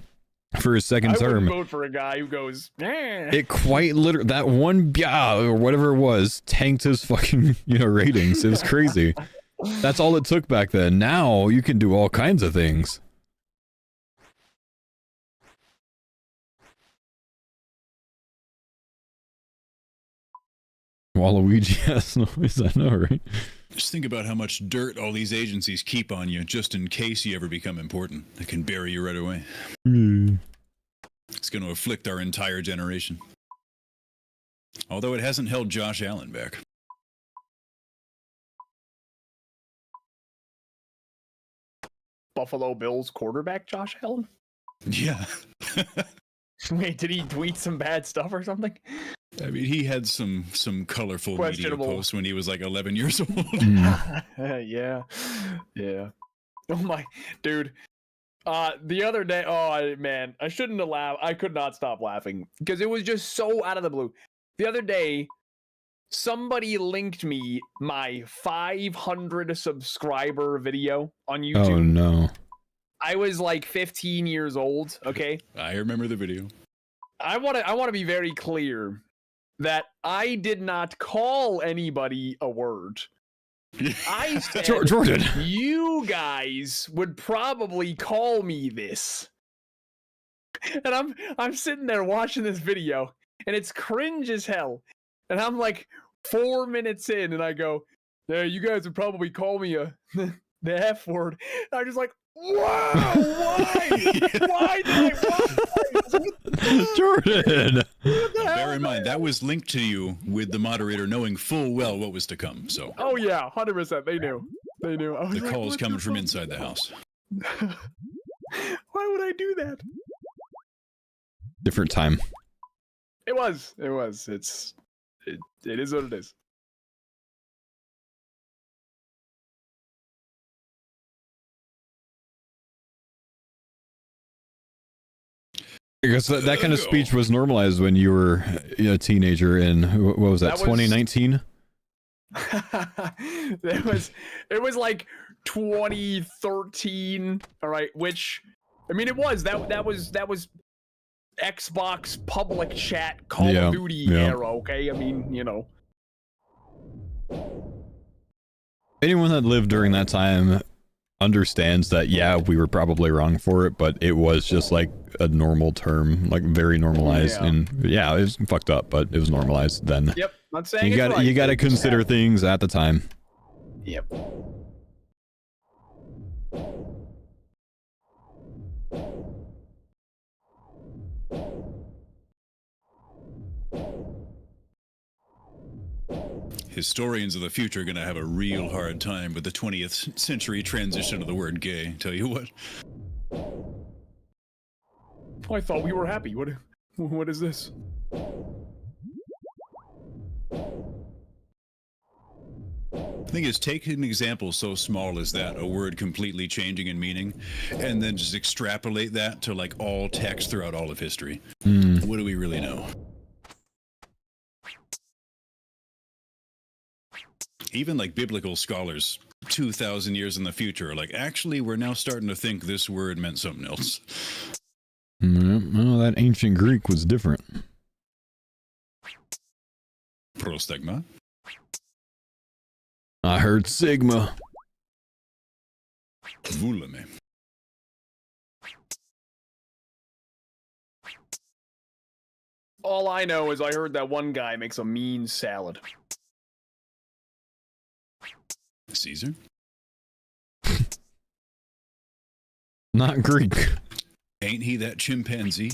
for his second term. I would vote for a guy who goes. It quite literally that one or whatever it was tanked his fucking ratings. It was crazy. That's all it took back then. Now you can do all kinds of things. Waluigi has noise, I know, right? Just think about how much dirt all these agencies keep on you just in case you ever become important. They can bury you right away. It's going to afflict our entire generation. Although it hasn't held Josh Allen back. Buffalo Bills quarterback Josh Allen? Yeah. Wait, did he tweet some bad stuff or something? I mean, he had some colorful media posts when he was like 11 years old. Yeah. Oh my, dude. The other day, man, I shouldn't have laughed. I could not stop laughing because it was just so out of the blue. The other day, somebody linked me my 500 subscriber video on YouTube. Oh no. I was like 15 years old, okay? I remember the video. I want to be very clear that I did not call anybody a word. I said, Jordan, you guys would probably call me this. And I'm sitting there watching this video, and it's cringe as hell. And I'm like 4 minutes in, and I go, "Yeah, you guys would probably call me the F word." And I'm just like, wow, why? Why did I? Jordan. Bear in mind, that was linked to you with the moderator knowing full well what was to come. So. Oh yeah, 100%. They knew. I was the like, call is coming from fuck? inside the house. Why would I do that? Different time. It was. It is what it is. I guess that kind of speech was normalized when you were a teenager in, what was that, 2019? It was like 2013. All right, which I mean, it was that was Xbox public chat Call of Duty era. Okay, I mean, you know. Anyone that lived during that time understands that, yeah, we were probably wrong for it, but it was just like a normal term, like very normalized. And yeah, it was fucked up, but it was normalized then. Yep, not saying you got to consider things at the time. Yep. Historians of the future are going to have a real hard time with the 20th century transition of the word gay, tell you what. Oh, I thought we were happy. What is this? The thing is, take an example so small as that, a word completely changing in meaning, and then just extrapolate that to like all text throughout all of history. What do we really know? Even like biblical scholars 2,000 years in the future are like, actually, we're now starting to think this word meant something else. Well, that ancient Greek was different. Prostegma. I heard Sigma. Vulame. All I know is I heard that one guy makes a mean salad. Caesar? Not Greek. Ain't he that chimpanzee?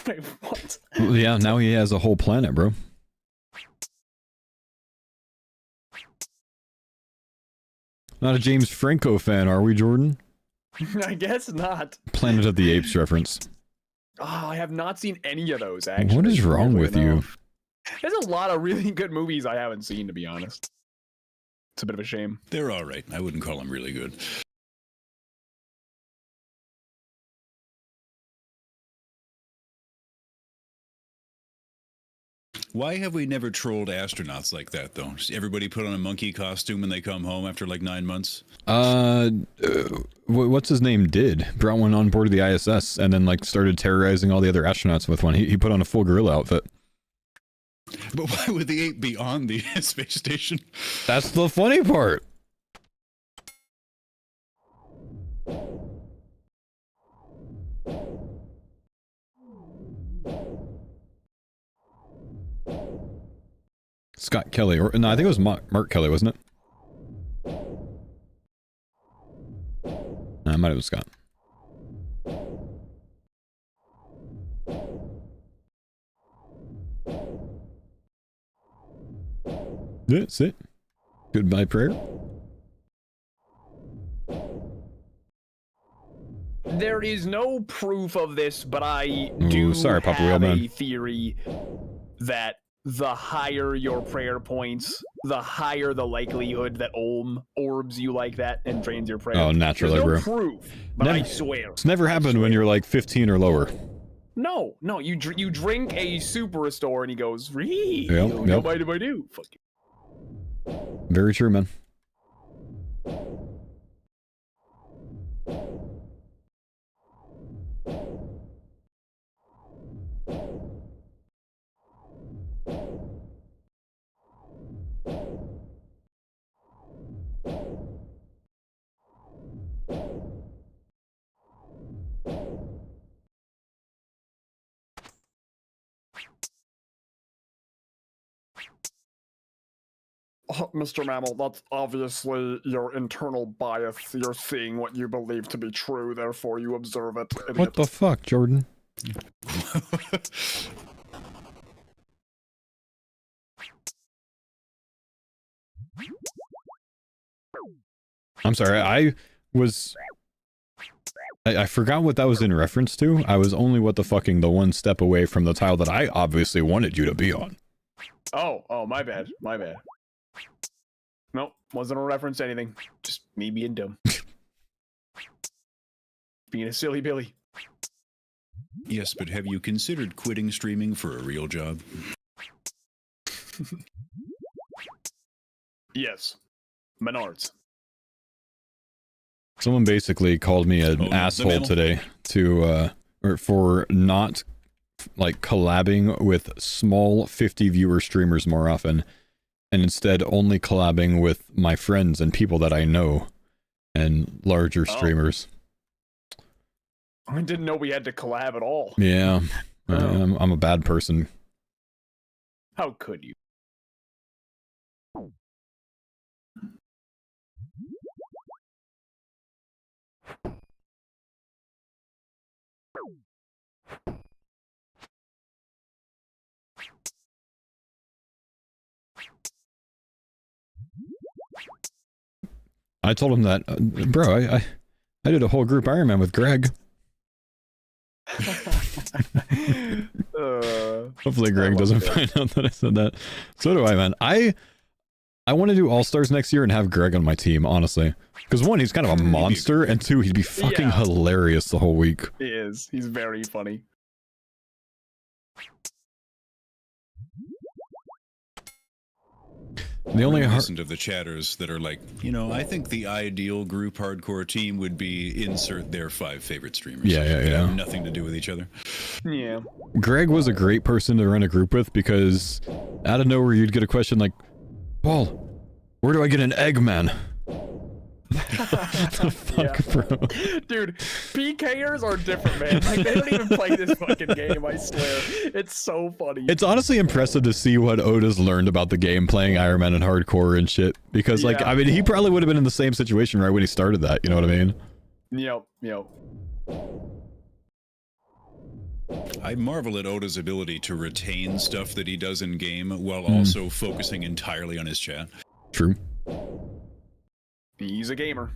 Wait, what? Well, yeah, now he has a whole planet, bro. Not a James Franco fan, are we, Jordan? I guess not. Planet of the Apes reference. Oh, I have not seen any of those, actually. What is wrong with you? There's a lot of really good movies I haven't seen, to be honest. It's a bit of a shame. They're all right. I wouldn't call them really good. Why have we never trolled astronauts like that, though? Just everybody put on a monkey costume and they come home after like 9 months? What's his name did? Brought one on board the ISS and then like started terrorizing all the other astronauts with one. He put on a full gorilla outfit. But why would the ape be on the space station? That's the funny part. Scott Kelly, or no, I think it was Mark Kelly, wasn't it? No, it might have been Scott. That's it. Goodbye prayer. There is no proof of this, but I do have a theory that the higher your prayer points, the higher the likelihood that orbs you like that and drains your prayer. Oh, naturally, There's no bro. proof, but I swear. It's never happened when you're like 15 or lower. No, you drink a Super Restore and he goes, Yep. What do I do? Fuck you. Very true, man. Mr. Mammal, that's obviously your internal bias. You're seeing what you believe to be true, therefore you observe it. Idiot. What the fuck, Jordan? I'm sorry, I forgot what that was in reference to. I was only the one step away from the tile that I obviously wanted you to be on. Oh, my bad. Nope, wasn't a reference to anything. Just me being dumb. Being a silly Billy. Yes, but have you considered quitting streaming for a real job? Yes. Menards. Someone basically called me an asshole today or for not like collabing with small 50 viewer streamers more often, and instead only collabing with my friends and people that I know and larger streamers. I didn't know we had to collab at all. Yeah, I'm a bad person. How could you? I told him that, bro, I did a whole group Ironman with Greg. Hopefully Greg doesn't find out that I said that. So do I, man. I want to do All-Stars next year and have Greg on my team, honestly. Because one, he's kind of a monster, and two, he'd be fucking hilarious the whole week. He is. He's very funny. The only listen to the chatters that are like, you know, I think the ideal group hardcore team would be insert their 5 favorite streamers. Yeah. Have nothing to do with each other. Yeah. Greg was a great person to run a group with because out of nowhere you'd get a question like, Paul, where do I get an Eggman? What the fuck, bro? Dude, PKers are different, man. Like, they don't even play this fucking game, I swear. It's so funny. It's honestly impressive to see what Oda's learned about the game playing Iron Man and hardcore and shit. Because, like, I mean, he probably would have been in the same situation right when he started that, you know what I mean? Yep. I marvel at Oda's ability to retain stuff that he does in game while also focusing entirely on his chat. True. He's a gamer.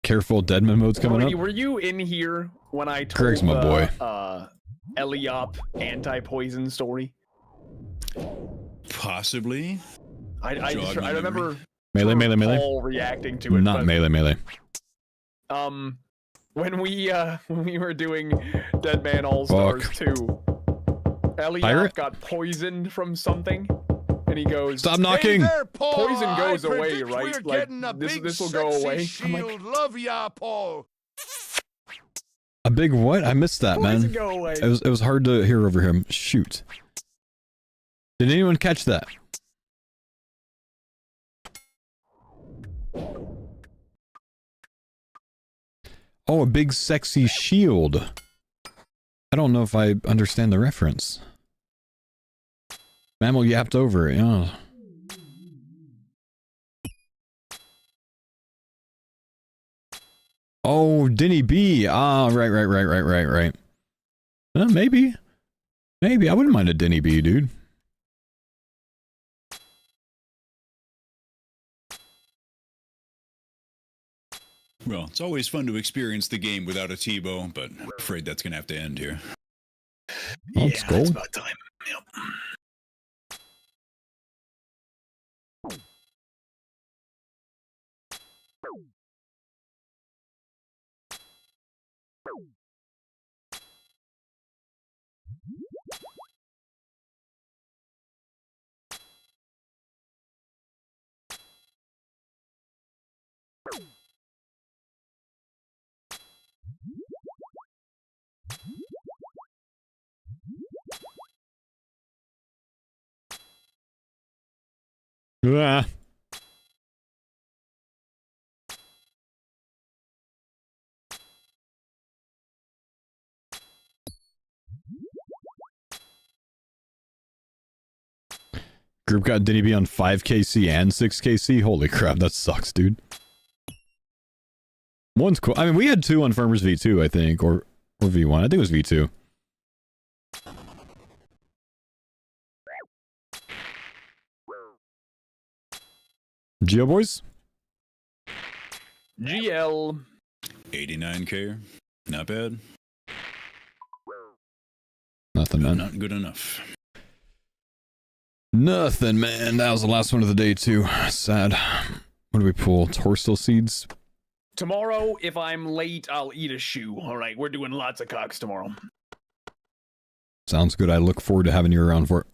Careful, Deadman mode's coming up. Were you in here when I told Greg's my boy. Eliop anti-poison story? Possibly. I remember melee. Paul reacting to it. Not melee. When we were doing Dead Man All Stars 2. Eliop got poisoned from something, and he goes, "Stop knocking!" Hey there, Paul. Poison goes I away, predict right? We're getting a big this will go away. Shield. I'm like, Love ya, Paul. A big what? I missed that, Poison man. go away. It was hard to hear over him. Shoot. Did anyone catch that? Oh, a big sexy shield. I don't know if I understand the reference. Mammal yapped over it, yeah. Oh, Denny B. Ah, right. Maybe. I wouldn't mind a Denny B, dude. Well, it's always fun to experience the game without a T-bow, but I'm afraid that's going to have to end here. Let's go. It's about time. Yep. Ah. Group got Denny B on 5KC and 6KC. Holy crap, that sucks, dude. One's cool. I mean, we had 2 on Farmers V2, I think, or V1. I think it was V2. Geo boys? GL. 89k. Not bad. Nothing, man. Not good enough. Nothing, man. That was the last one of the day, too. Sad. What do we pull? Torso seeds? Tomorrow, if I'm late, I'll eat a shoe. All right, we're doing lots of cocks tomorrow. Sounds good. I look forward to having you around for it.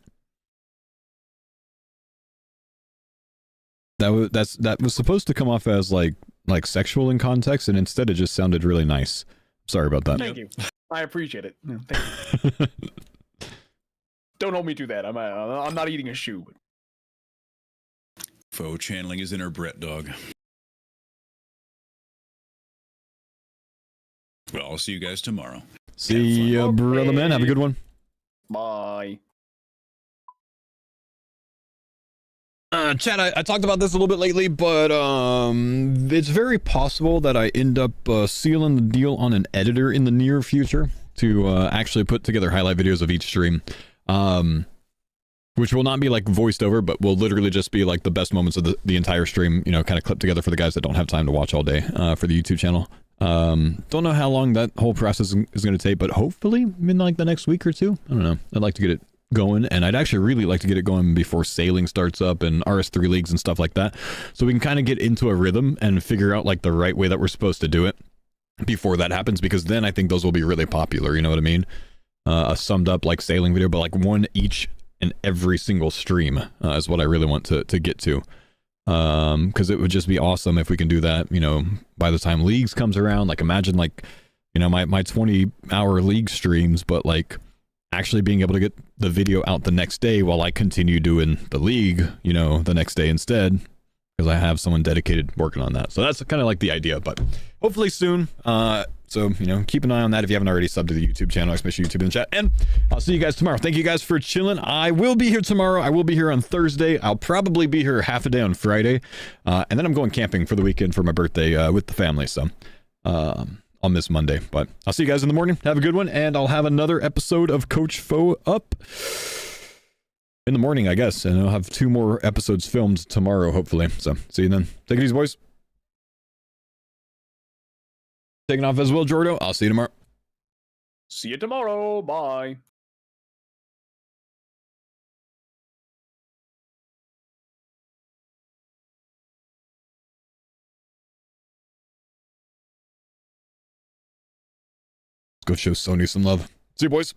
That was supposed to come off as like sexual in context, and instead it just sounded really nice. Sorry about that. Thank you. I appreciate it. Thank you. Don't hold me to that. I'm not eating a shoe. Foe channeling his inner Brett dog. Well, I'll see you guys tomorrow. See ya, brother man. Have a good one. Bye. Chad, I talked about this a little bit lately, but it's very possible that I end up sealing the deal on an editor in the near future to actually put together highlight videos of each stream, which will not be like voiced over, but will literally just be like the best moments of the entire stream, you know, kind of clipped together for the guys that don't have time to watch all day for the YouTube channel. Don't know how long that whole process is going to take, but hopefully in like the next week or two. I don't know. I'd like to get it going, and I'd actually really like to get it going before sailing starts up and RS3 leagues and stuff like that, so we can kind of get into a rhythm and figure out like the right way that we're supposed to do it before that happens, because then I think those will be really popular, you know what I mean? A summed up like sailing video, but like one each and every single stream is what I really want to get to, because it would just be awesome if we can do that, you know, by the time leagues comes around. Like imagine like, you know, my 20-hour league streams, but like actually being able to get the video out the next day while I continue doing the league, you know, the next day instead, because I have someone dedicated working on that. So that's kind of like the idea, but hopefully soon. So, you know, keep an eye on that if you haven't already subbed to the YouTube channel, especially YouTube in the chat. And I'll see you guys tomorrow. Thank you guys for chilling. I will be here tomorrow. I will be here on Thursday. I'll probably be here half a day on Friday. And then I'm going camping for the weekend for my birthday with the family. So, I'll miss Monday, but I'll see you guys in the morning. Have a good one, and I'll have another episode of Coach Foe up in the morning, I guess, and I'll have 2 more episodes filmed tomorrow, hopefully. So, see you then. Take it easy, boys. Taking off as well, Jordo. I'll see you tomorrow. See you tomorrow. Bye. Go show Sony some love. See you, boys.